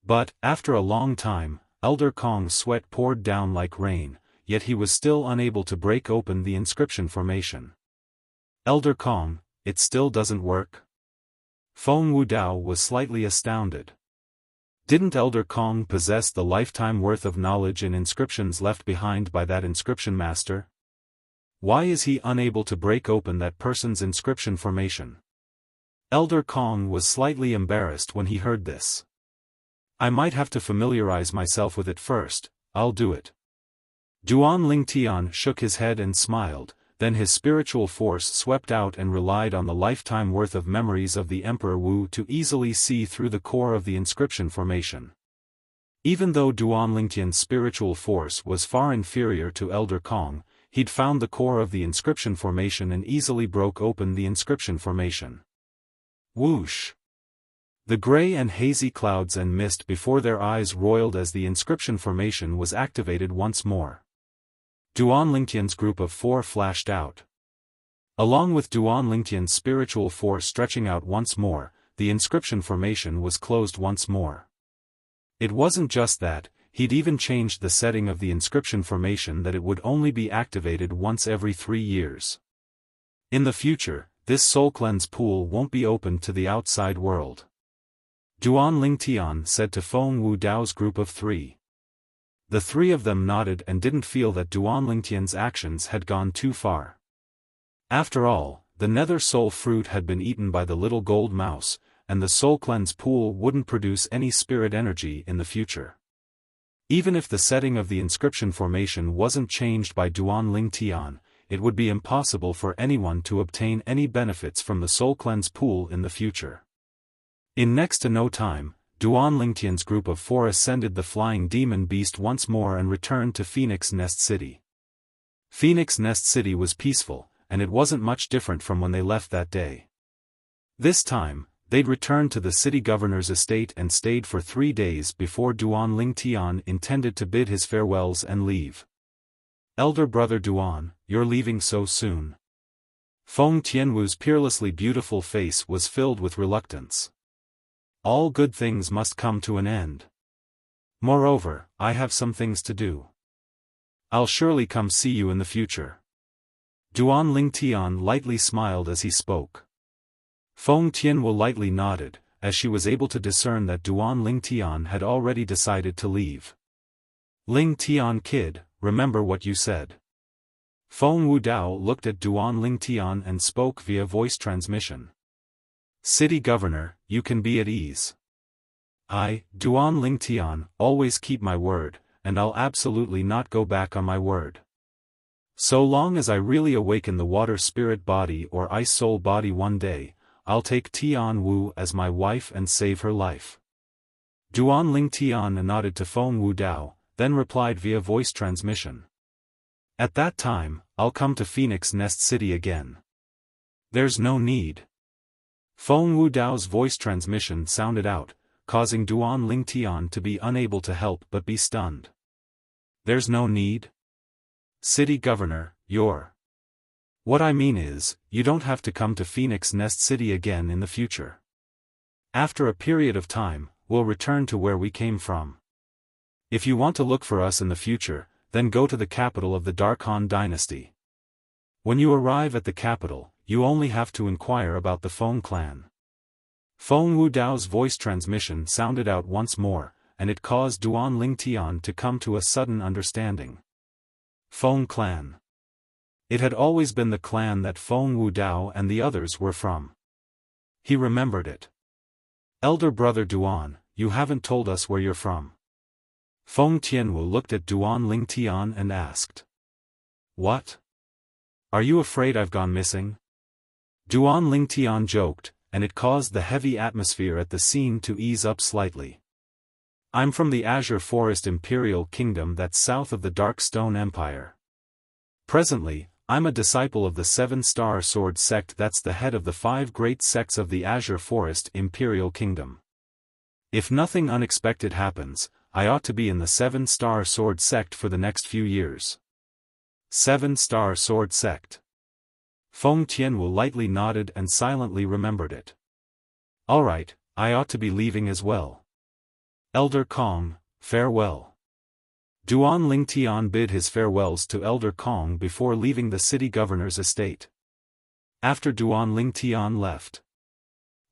But, after a long time, Elder Kong's sweat poured down like rain, yet he was still unable to break open the inscription formation. Elder Kong, it still doesn't work? Feng Wu Dao was slightly astounded. Didn't Elder Kong possess the lifetime worth of knowledge in inscriptions left behind by that inscription master? Why is he unable to break open that person's inscription formation? Elder Kong was slightly embarrassed when he heard this. I might have to familiarize myself with it first, I'll do it. Duan Lingtian shook his head and smiled, then his spiritual force swept out and relied on the lifetime worth of memories of the Emperor Wu to easily see through the core of the inscription formation. Even though Duan Lingtian's spiritual force was far inferior to Elder Kong, he'd found the core of the inscription formation and easily broke open the inscription formation. Whoosh! The gray and hazy clouds and mist before their eyes roiled as the inscription formation was activated once more. Duan Lingtian's group of 4 flashed out. Along with Duan Lingtian's spiritual force stretching out once more, the inscription formation was closed once more. It wasn't just that, he'd even changed the setting of the inscription formation that it would only be activated once every 3 years. In the future, this soul cleanse pool won't be open to the outside world. Duan Lingtian said to Feng Wu Dao's group of 3. The 3 of them nodded and didn't feel that Duan Lingtian's actions had gone too far. After all, the nether soul fruit had been eaten by the little gold mouse, and the soul cleanse pool wouldn't produce any spirit energy in the future. Even if the setting of the inscription formation wasn't changed by Duan Lingtian, it would be impossible for anyone to obtain any benefits from the soul cleanse pool in the future. In next to no time, Duan Lingtian's group of 4 ascended the flying demon beast once more and returned to Phoenix Nest City. Phoenix Nest City was peaceful, and it wasn't much different from when they left that day. This time, they'd returned to the city governor's estate and stayed for 3 days before Duan Lingtian intended to bid his farewells and leave. Elder brother Duan, you're leaving so soon. Feng Tianwu's peerlessly beautiful face was filled with reluctance. All good things must come to an end. Moreover, I have some things to do. I'll surely come see you in the future. Duan Lingtian lightly smiled as he spoke. Feng Tianwu lightly nodded, as she was able to discern that Duan Lingtian had already decided to leave. Lingtian kid, remember what you said. Feng Wu Dao looked at Duan Lingtian and spoke via voice transmission. City Governor, you can be at ease. I, Duan Lingtian, always keep my word, and I'll absolutely not go back on my word. So long as I really awaken the water spirit body or ice soul body one day, I'll take Tian Wu as my wife and save her life. Duan Ling Tian nodded to Feng Wu Dao, then replied via voice transmission. At that time, I'll come to Phoenix Nest City again. There's no need. Feng Wu Dao's voice transmission sounded out, causing Duan Ling Tian to be unable to help but be stunned. There's no need? City Governor, you're... What I mean is, you don't have to come to Phoenix Nest City again in the future. After a period of time, we'll return to where we came from. If you want to look for us in the future, then go to the capital of the Dark Han dynasty. When you arrive at the capital, you only have to inquire about the Feng clan. Feng Wu Dao's voice transmission sounded out once more, and it caused Duan Ling Tian to come to a sudden understanding. Feng clan. It had always been the clan that Feng Wu Dao and the others were from. He remembered it. Elder brother Duan, you haven't told us where you're from. Feng Tianwu looked at Duan Ling Tian and asked. What? Are you afraid I've gone missing? Duan Ling Tian joked, and it caused the heavy atmosphere at the scene to ease up slightly. I'm from the Azure Forest Imperial Kingdom that's south of the Dark Stone Empire. Presently, I'm a disciple of the 7-Star Sword sect that's the head of the 5 great sects of the Azure Forest Imperial Kingdom. If nothing unexpected happens, I ought to be in the 7-Star Sword sect for the next few years. 7-Star Sword sect. Feng Tianwu lightly nodded and silently remembered it. Alright, I ought to be leaving as well. Elder Kong, farewell. Duan Ling Tian bid his farewells to Elder Kong before leaving the city governor's estate. After Duan Ling Tian left.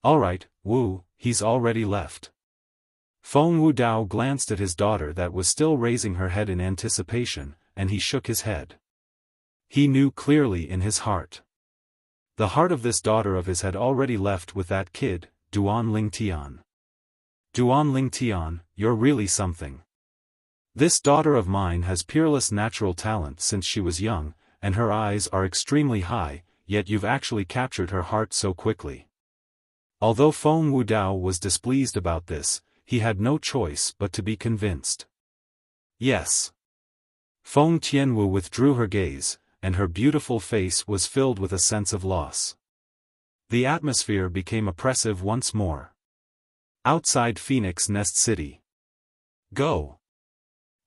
Alright, Wu, he's already left. Feng Wu Dao glanced at his daughter that was still raising her head in anticipation, and he shook his head. He knew clearly in his heart. The heart of this daughter of his had already left with that kid, Duan Ling Tian. Duan Ling Tian, you're really something. This daughter of mine has peerless natural talent since she was young, and her eyes are extremely high, yet you've actually captured her heart so quickly. Although Feng Wu Dao was displeased about this, he had no choice but to be convinced. Yes. Feng Tianwu withdrew her gaze, and her beautiful face was filled with a sense of loss. The atmosphere became oppressive once more. Outside Phoenix Nest City. Go!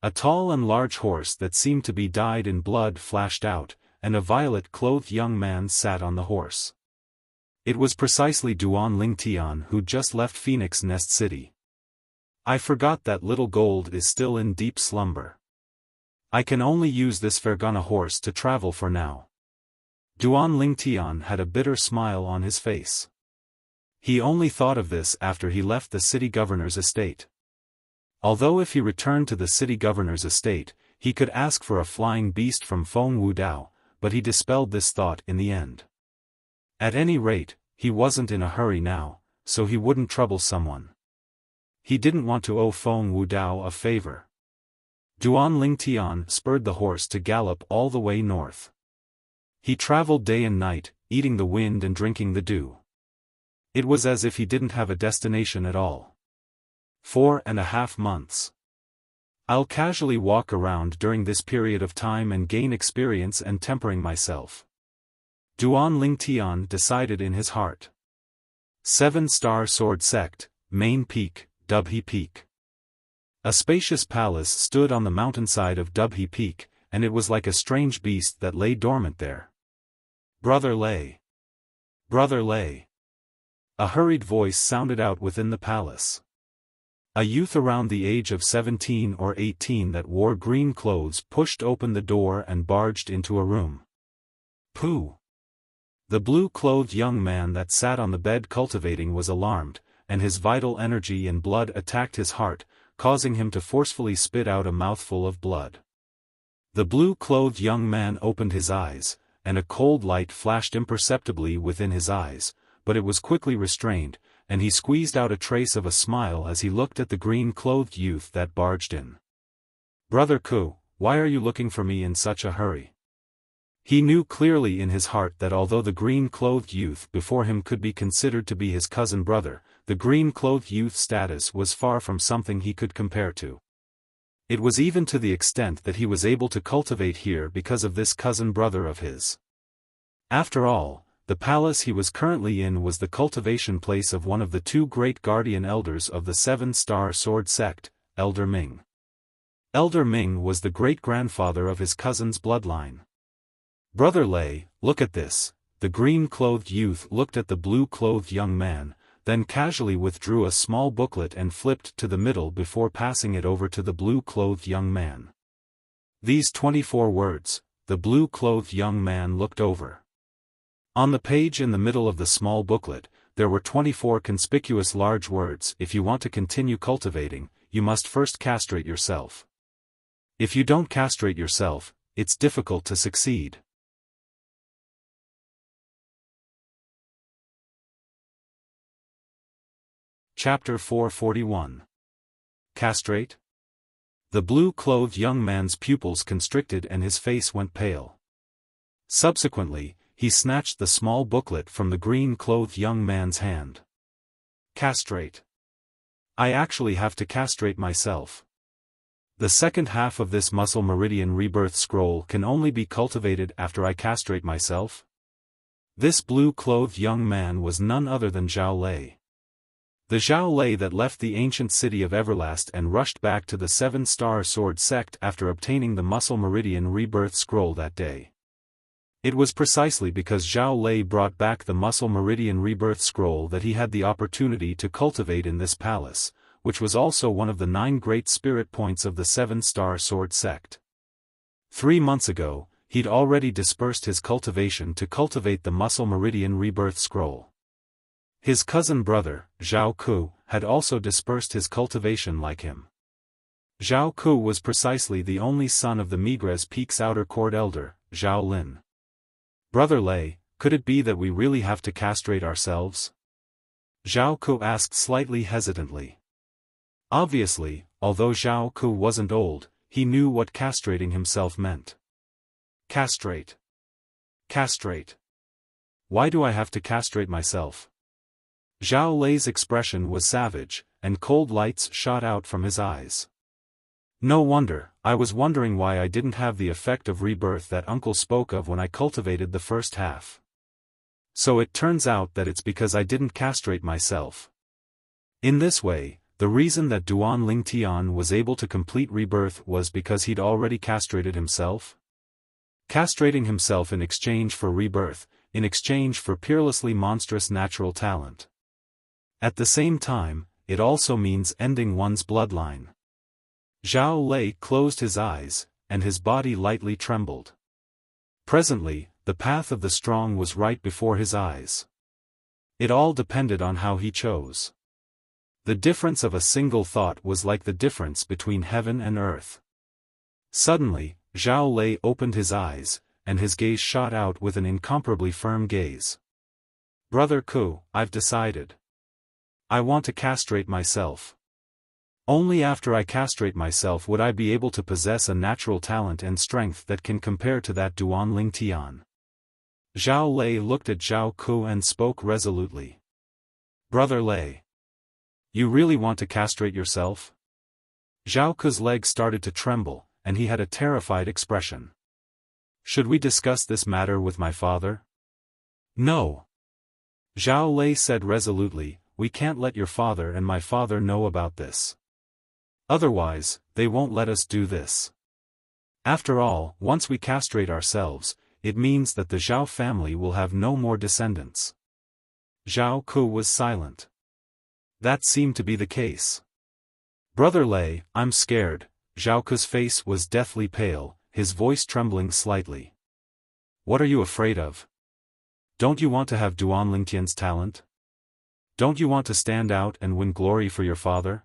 A tall and large horse that seemed to be dyed in blood flashed out, and a violet-clothed young man sat on the horse. It was precisely Duan Ling Tian who'd just left Phoenix Nest City. I forgot that little gold is still in deep slumber. I can only use this Fergana horse to travel for now. Duan Ling Tian had a bitter smile on his face. He only thought of this after he left the city governor's estate. Although if he returned to the city governor's estate, he could ask for a flying beast from Feng Wu Dao, but he dispelled this thought in the end. At any rate, he wasn't in a hurry now, so he wouldn't trouble someone. He didn't want to owe Feng Wu Dao a favor. Duan Ling Tian spurred the horse to gallop all the way north. He traveled day and night, eating the wind and drinking the dew. It was as if he didn't have a destination at all. 4.5 months. I'll casually walk around during this period of time and gain experience and tempering myself. Duan Ling Tian decided in his heart. 7-Star Sword Sect, Main Peak, Dubhe Peak. A spacious palace stood on the mountainside of Dubhe Peak, and it was like a strange beast that lay dormant there. Brother Lei. Brother Lei. A hurried voice sounded out within the palace. A youth around the age of 17 or 18 that wore green clothes pushed open the door and barged into a room. Pooh! The blue-clothed young man that sat on the bed cultivating was alarmed, and his vital energy and blood attacked his heart, causing him to forcefully spit out a mouthful of blood. The blue-clothed young man opened his eyes, and a cold light flashed imperceptibly within his eyes, but it was quickly restrained, and he squeezed out a trace of a smile as he looked at the green-clothed youth that barged in. Brother Ku, why are you looking for me in such a hurry? He knew clearly in his heart that although the green-clothed youth before him could be considered to be his cousin brother, the green-clothed youth's status was far from something he could compare to. It was even to the extent that he was able to cultivate here because of this cousin brother of his. After all, the palace he was currently in was the cultivation place of one of the two great guardian elders of the Seven-Star Sword sect, Elder Ming. Elder Ming was the great-grandfather of his cousin's bloodline. "Brother Lei, look at this." The green-clothed youth looked at the blue-clothed young man, then casually withdrew a small booklet and flipped to the middle before passing it over to the blue-clothed young man. These 24 words, the blue-clothed young man looked over. On the page in the middle of the small booklet, there were 24 conspicuous large words. If you want to continue cultivating, you must first castrate yourself. If you don't castrate yourself, it's difficult to succeed. Chapter 441. Castrate? The blue-clothed young man's pupils constricted and his face went pale. Subsequently, he snatched the small booklet from the green-clothed young man's hand. Castrate. I actually have to castrate myself. The second half of this muscle meridian rebirth scroll can only be cultivated after I castrate myself? This blue-clothed young man was none other than Zhao Lei. The Zhao Lei that left the ancient city of Everlast and rushed back to the Seven-Star Sword sect after obtaining the muscle meridian rebirth scroll that day. It was precisely because Zhao Lei brought back the muscle meridian rebirth scroll that he had the opportunity to cultivate in this palace, which was also one of the 9 great spirit points of the Seven-Star Sword sect. 3 months ago, he'd already dispersed his cultivation to cultivate the muscle meridian rebirth scroll. His cousin brother, Zhao Ku, had also dispersed his cultivation like him. Zhao Ku was precisely the only son of the Migres Peak's outer court elder, Zhao Lin. Brother Lei, could it be that we really have to castrate ourselves? Zhao Ku asked slightly hesitantly. Obviously, although Zhao Ku wasn't old, he knew what castrating himself meant. Castrate. Castrate. Why do I have to castrate myself? Zhao Lei's expression was savage, and cold lights shot out from his eyes. No wonder, I was wondering why I didn't have the effect of rebirth that uncle spoke of when I cultivated the first half. So it turns out that it's because I didn't castrate myself. In this way, the reason that Duan Lingtian was able to complete rebirth was because he'd already castrated himself? Castrating himself in exchange for rebirth, in exchange for peerlessly monstrous natural talent. At the same time, it also means ending one's bloodline. Zhao Lei closed his eyes, and his body lightly trembled. Presently, the path of the strong was right before his eyes. It all depended on how he chose. The difference of a single thought was like the difference between heaven and earth. Suddenly, Zhao Lei opened his eyes, and his gaze shot out with an incomparably firm gaze. Brother Ku, I've decided. I want to castrate myself. Only after I castrate myself would I be able to possess a natural talent and strength that can compare to that Duan Lingtian. Zhao Lei looked at Zhao Ku and spoke resolutely. Brother Lei. You really want to castrate yourself? Zhao Ku's legs started to tremble, and he had a terrified expression. Should we discuss this matter with my father? No. Zhao Lei said resolutely, we can't let your father and my father know about this. Otherwise, they won't let us do this. After all, once we castrate ourselves, it means that the Zhao family will have no more descendants. Zhao Ku was silent. That seemed to be the case. Brother Lei, I'm scared. Zhao Ku's face was deathly pale, his voice trembling slightly. What are you afraid of? Don't you want to have Duan Lingtian's talent? Don't you want to stand out and win glory for your father?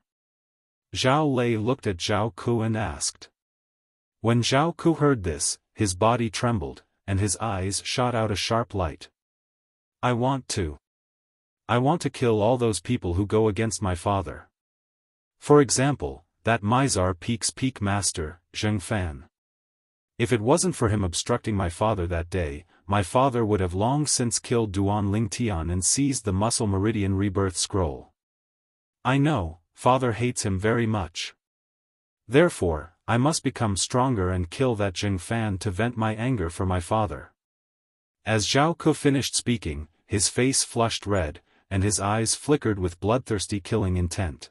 Zhao Lei looked at Zhao Ku and asked. When Zhao Ku heard this, his body trembled, and his eyes shot out a sharp light. I want to kill all those people who go against my father. For example, that Mizar Peak's peak master, Xiaofan. If it wasn't for him obstructing my father that day, my father would have long since killed Duan Lingtian and seized the Muscle Meridian Rebirth Scroll. I know, father hates him very much. Therefore, I must become stronger and kill that Xiaofan to vent my anger for my father. As Zhao Ke finished speaking, his face flushed red, and his eyes flickered with bloodthirsty killing intent.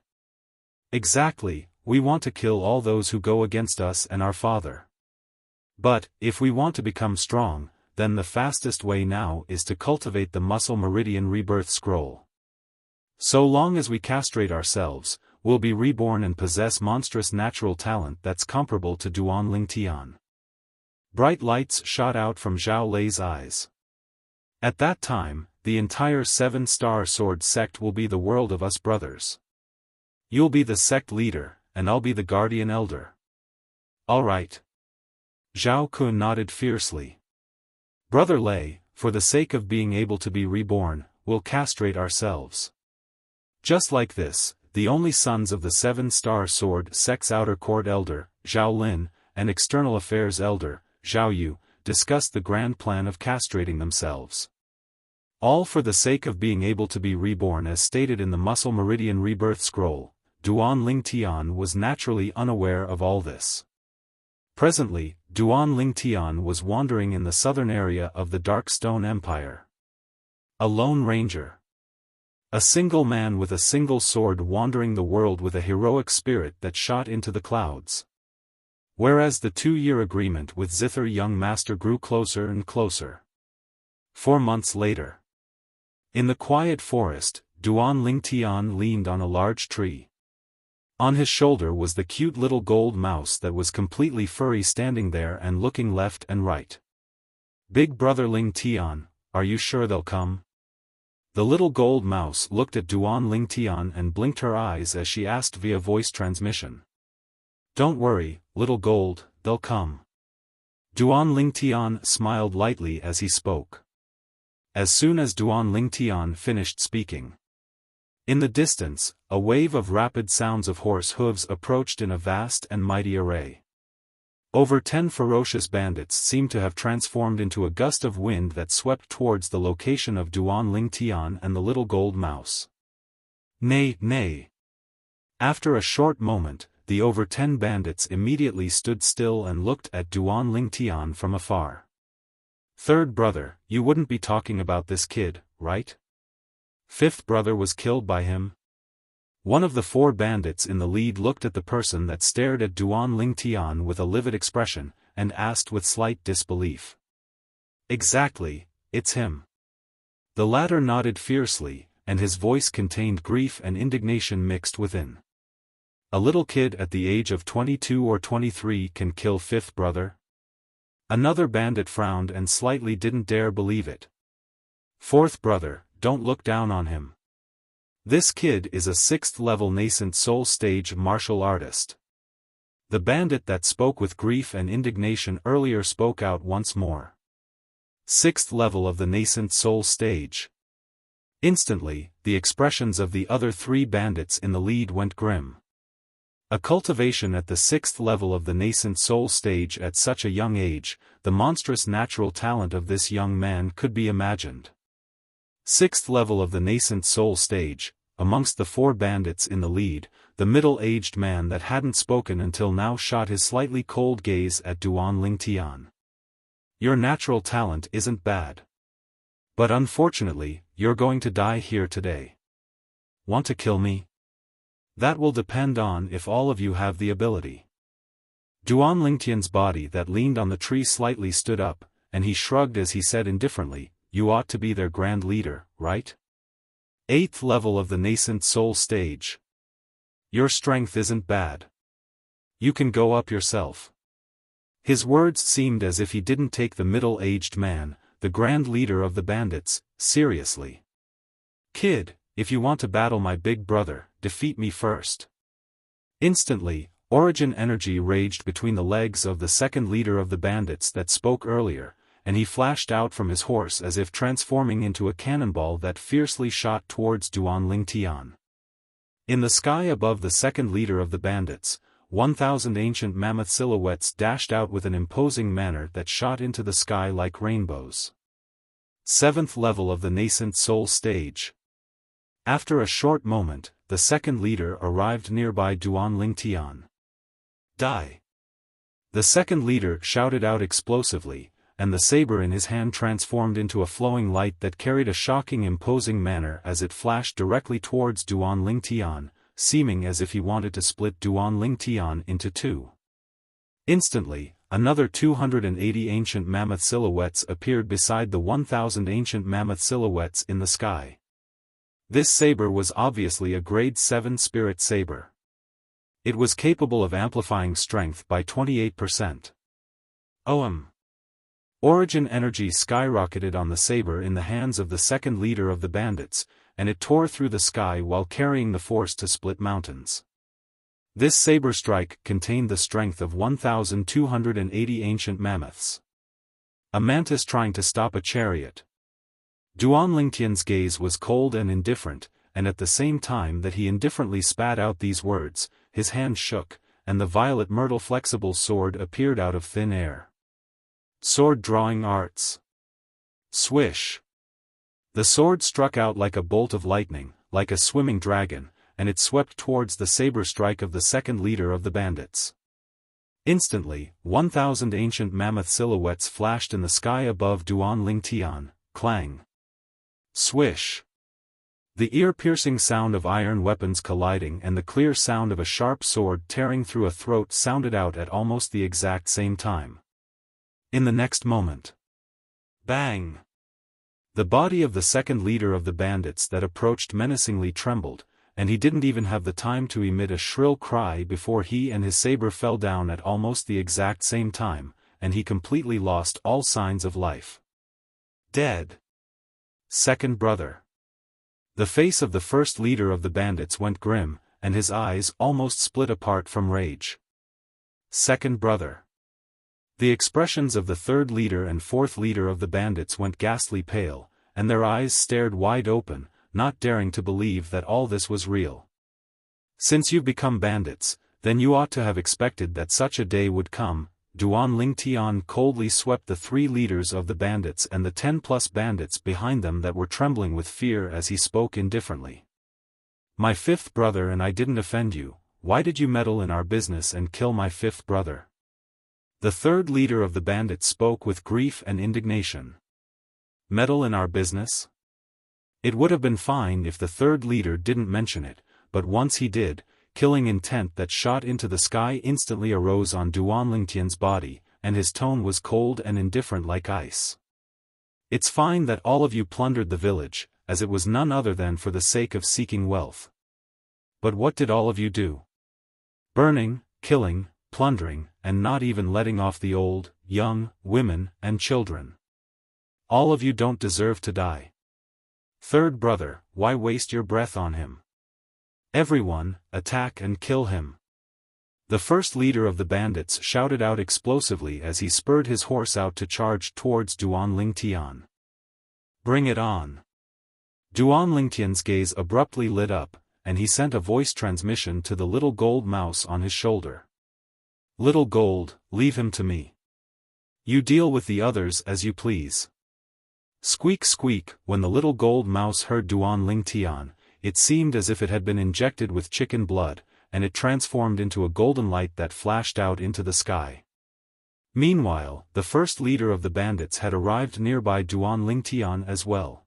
Exactly, we want to kill all those who go against us and our father. But, if we want to become strong, then the fastest way now is to cultivate the Muscle Meridian Rebirth Scroll. So long as we castrate ourselves, we'll be reborn and possess monstrous natural talent that's comparable to Duan Lingtian. Bright lights shot out from Zhao Lei's eyes. At that time, the entire 7-star sword sect will be the world of us brothers. You'll be the sect leader, and I'll be the guardian elder. All right. Zhao Ke nodded fiercely. Brother Lei, for the sake of being able to be reborn, we'll castrate ourselves. Just like this, the only sons of the 7-star sword sect's outer court elder, Zhao Lin, and external affairs elder, Zhao Yu, discussed the grand plan of castrating themselves. All for the sake of being able to be reborn as stated in the Muscle Meridian Rebirth Scroll. Duan Lingtian was naturally unaware of all this. Presently, Duan Lingtian was wandering in the southern area of the Dark Stone Empire. A lone ranger. A single man with a single sword wandering the world with a heroic spirit that shot into the clouds. Whereas the 2-year agreement with Zither young master grew closer and closer. 4 months later. In the quiet forest, Duan Lingtian leaned on a large tree. On his shoulder was the cute little gold mouse that was completely furry standing there and looking left and right. Big brother Lingtian, are you sure they'll come? The little gold mouse looked at Duan Lingtian and blinked her eyes as she asked via voice transmission. Don't worry, little gold, they'll come. Duan Lingtian smiled lightly as he spoke. As soon as Duan Lingtian finished speaking. In the distance, a wave of rapid sounds of horse hooves approached in a vast and mighty array. Over 10 ferocious bandits seemed to have transformed into a gust of wind that swept towards the location of Duan Lingtian and the little gold mouse. Nay, nay. After a short moment, the over 10 bandits immediately stood still and looked at Duan Lingtian from afar. Third brother, you wouldn't be talking about this kid, right? Fifth brother was killed by him? One of the 4 bandits in the lead looked at the person that stared at Duan Lingtian with a livid expression, and asked with slight disbelief. Exactly, it's him. The latter nodded fiercely, and his voice contained grief and indignation mixed within. A little kid at the age of 22 or 23 can kill fifth brother? Another bandit frowned and slightly didn't dare believe it. Fourth brother, don't look down on him. This kid is a 6th-level nascent soul stage martial artist. The bandit that spoke with grief and indignation earlier spoke out once more. 6th level of the nascent soul stage. Instantly, the expressions of the other 3 bandits in the lead went grim. A cultivation at the 6th level of the nascent soul stage at such a young age, the monstrous natural talent of this young man could be imagined. 6th level of the nascent soul stage, amongst the 4 bandits in the lead, the middle-aged man that hadn't spoken until now shot his slightly cold gaze at Duan Lingtian. Your natural talent isn't bad. But unfortunately, you're going to die here today. Want to kill me? That will depend on if all of you have the ability. Duan Lingtian's body that leaned on the tree slightly stood up, and he shrugged as he said indifferently, you ought to be their grand leader, right? 8th level of the nascent soul stage. Your strength isn't bad. You can go up yourself. His words seemed as if he didn't take the middle-aged man, the grand leader of the bandits, seriously. Kid, if you want to battle my big brother, defeat me first. Instantly, origin energy raged between the legs of the second leader of the bandits that spoke earlier, and he flashed out from his horse as if transforming into a cannonball that fiercely shot towards Duan Lingtian. In the sky above the second leader of the bandits, 1,000 ancient mammoth silhouettes dashed out with an imposing manner that shot into the sky like rainbows. 7th level of the nascent soul stage. After a short moment, the second leader arrived nearby Duan Tian. Die! The second leader shouted out explosively, and the saber in his hand transformed into a flowing light that carried a shocking imposing manner as it flashed directly towards Duan Tian, seeming as if he wanted to split Duan Tian into two. Instantly, another 280 ancient mammoth silhouettes appeared beside the 1,000 ancient mammoth silhouettes in the sky. This saber was obviously a grade 7 spirit saber. It was capable of amplifying strength by 28%. Origin energy skyrocketed on the saber in the hands of the second leader of the bandits, and it tore through the sky while carrying the force to split mountains. This saber strike contained the strength of 1,280 ancient mammoths. A mantis trying to stop a chariot. Duan Tian's gaze was cold and indifferent, and at the same time that he indifferently spat out these words, his hand shook, and the violet myrtle flexible sword appeared out of thin air. Sword drawing arts. Swish. The sword struck out like a bolt of lightning, like a swimming dragon, and it swept towards the saber strike of the second leader of the bandits. Instantly, 1,000 ancient mammoth silhouettes flashed in the sky above Duan Tian, clang. Swish. The ear-piercing sound of iron weapons colliding and the clear sound of a sharp sword tearing through a throat sounded out at almost the exact same time. In the next moment. Bang! The body of the second leader of the bandits that approached menacingly trembled, and he didn't even have the time to emit a shrill cry before he and his saber fell down at almost the exact same time, and he completely lost all signs of life. Dead. Second brother. The face of the first leader of the bandits went grim, and his eyes almost split apart from rage. Second brother. The expressions of the third leader and fourth leader of the bandits went ghastly pale, and their eyes stared wide open, not daring to believe that all this was real. Since you've become bandits, then you ought to have expected that such a day would come. Duan Tian coldly swept the 3 leaders of the bandits and the 10+ bandits behind them that were trembling with fear as he spoke indifferently. My 5th brother and I didn't offend you, why did you meddle in our business and kill my 5th brother? The third leader of the bandits spoke with grief and indignation. Meddle in our business? It would have been fine if the third leader didn't mention it, but once he did, killing intent that shot into the sky instantly arose on Duan Tian's body, and his tone was cold and indifferent like ice. It's fine that all of you plundered the village, as it was none other than for the sake of seeking wealth. But what did all of you do? Burning, killing, plundering, and not even letting off the old, young, women, and children. All of you don't deserve to die. Third brother, why waste your breath on him? Everyone, attack and kill him. The first leader of the bandits shouted out explosively as he spurred his horse out to charge towards Duan Tian. Bring it on. Duan Tian's gaze abruptly lit up, and he sent a voice transmission to the little gold mouse on his shoulder. Little Gold, leave him to me. You deal with the others as you please. Squeak squeak, when the little gold mouse heard Duan Tian, it seemed as if it had been injected with chicken blood, and it transformed into a golden light that flashed out into the sky. Meanwhile, the first leader of the bandits had arrived nearby Duan Tian as well.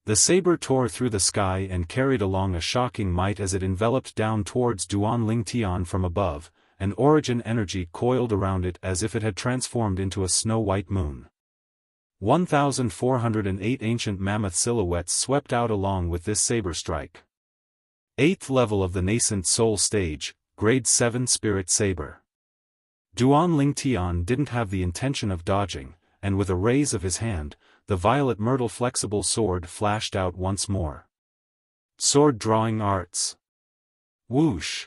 The saber tore through the sky and carried along a shocking might as it enveloped down towards Duan Tian from above, and origin energy coiled around it as if it had transformed into a snow-white moon. 1,408 ancient mammoth silhouettes swept out along with this saber strike. 8th level of the nascent soul stage, grade 7 spirit saber. Duan Tian didn't have the intention of dodging, and with a raise of his hand, the violet myrtle flexible sword flashed out once more. Sword drawing arts. Whoosh.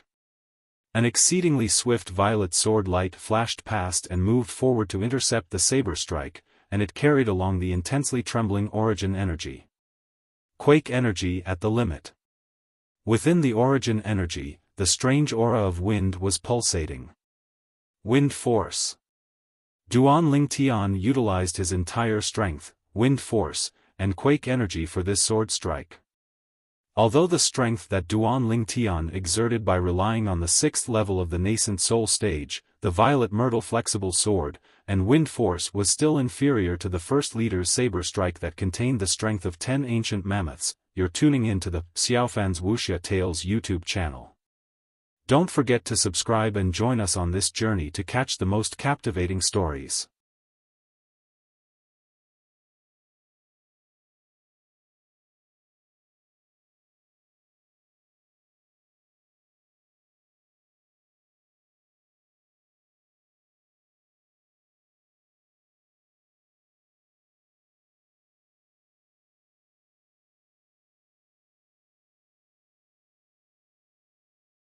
An exceedingly swift violet sword light flashed past and moved forward to intercept the saber strike, and it carried along the intensely trembling origin energy. Quake energy at the limit. Within the origin energy, the strange aura of wind was pulsating. Wind force. Duan Ling Tian utilized his entire strength, wind force, and quake energy for this sword strike. Although the strength that Duan Ling Tian exerted by relying on the 6th level of the nascent soul stage, the Violet Myrtle flexible sword, and wind force was still inferior to the first leader's saber strike that contained the strength of 10 ancient mammoths, you're tuning in to the Xiaofan's Wuxia Tales YouTube channel. Don't forget to subscribe and join us on this journey to catch the most captivating stories.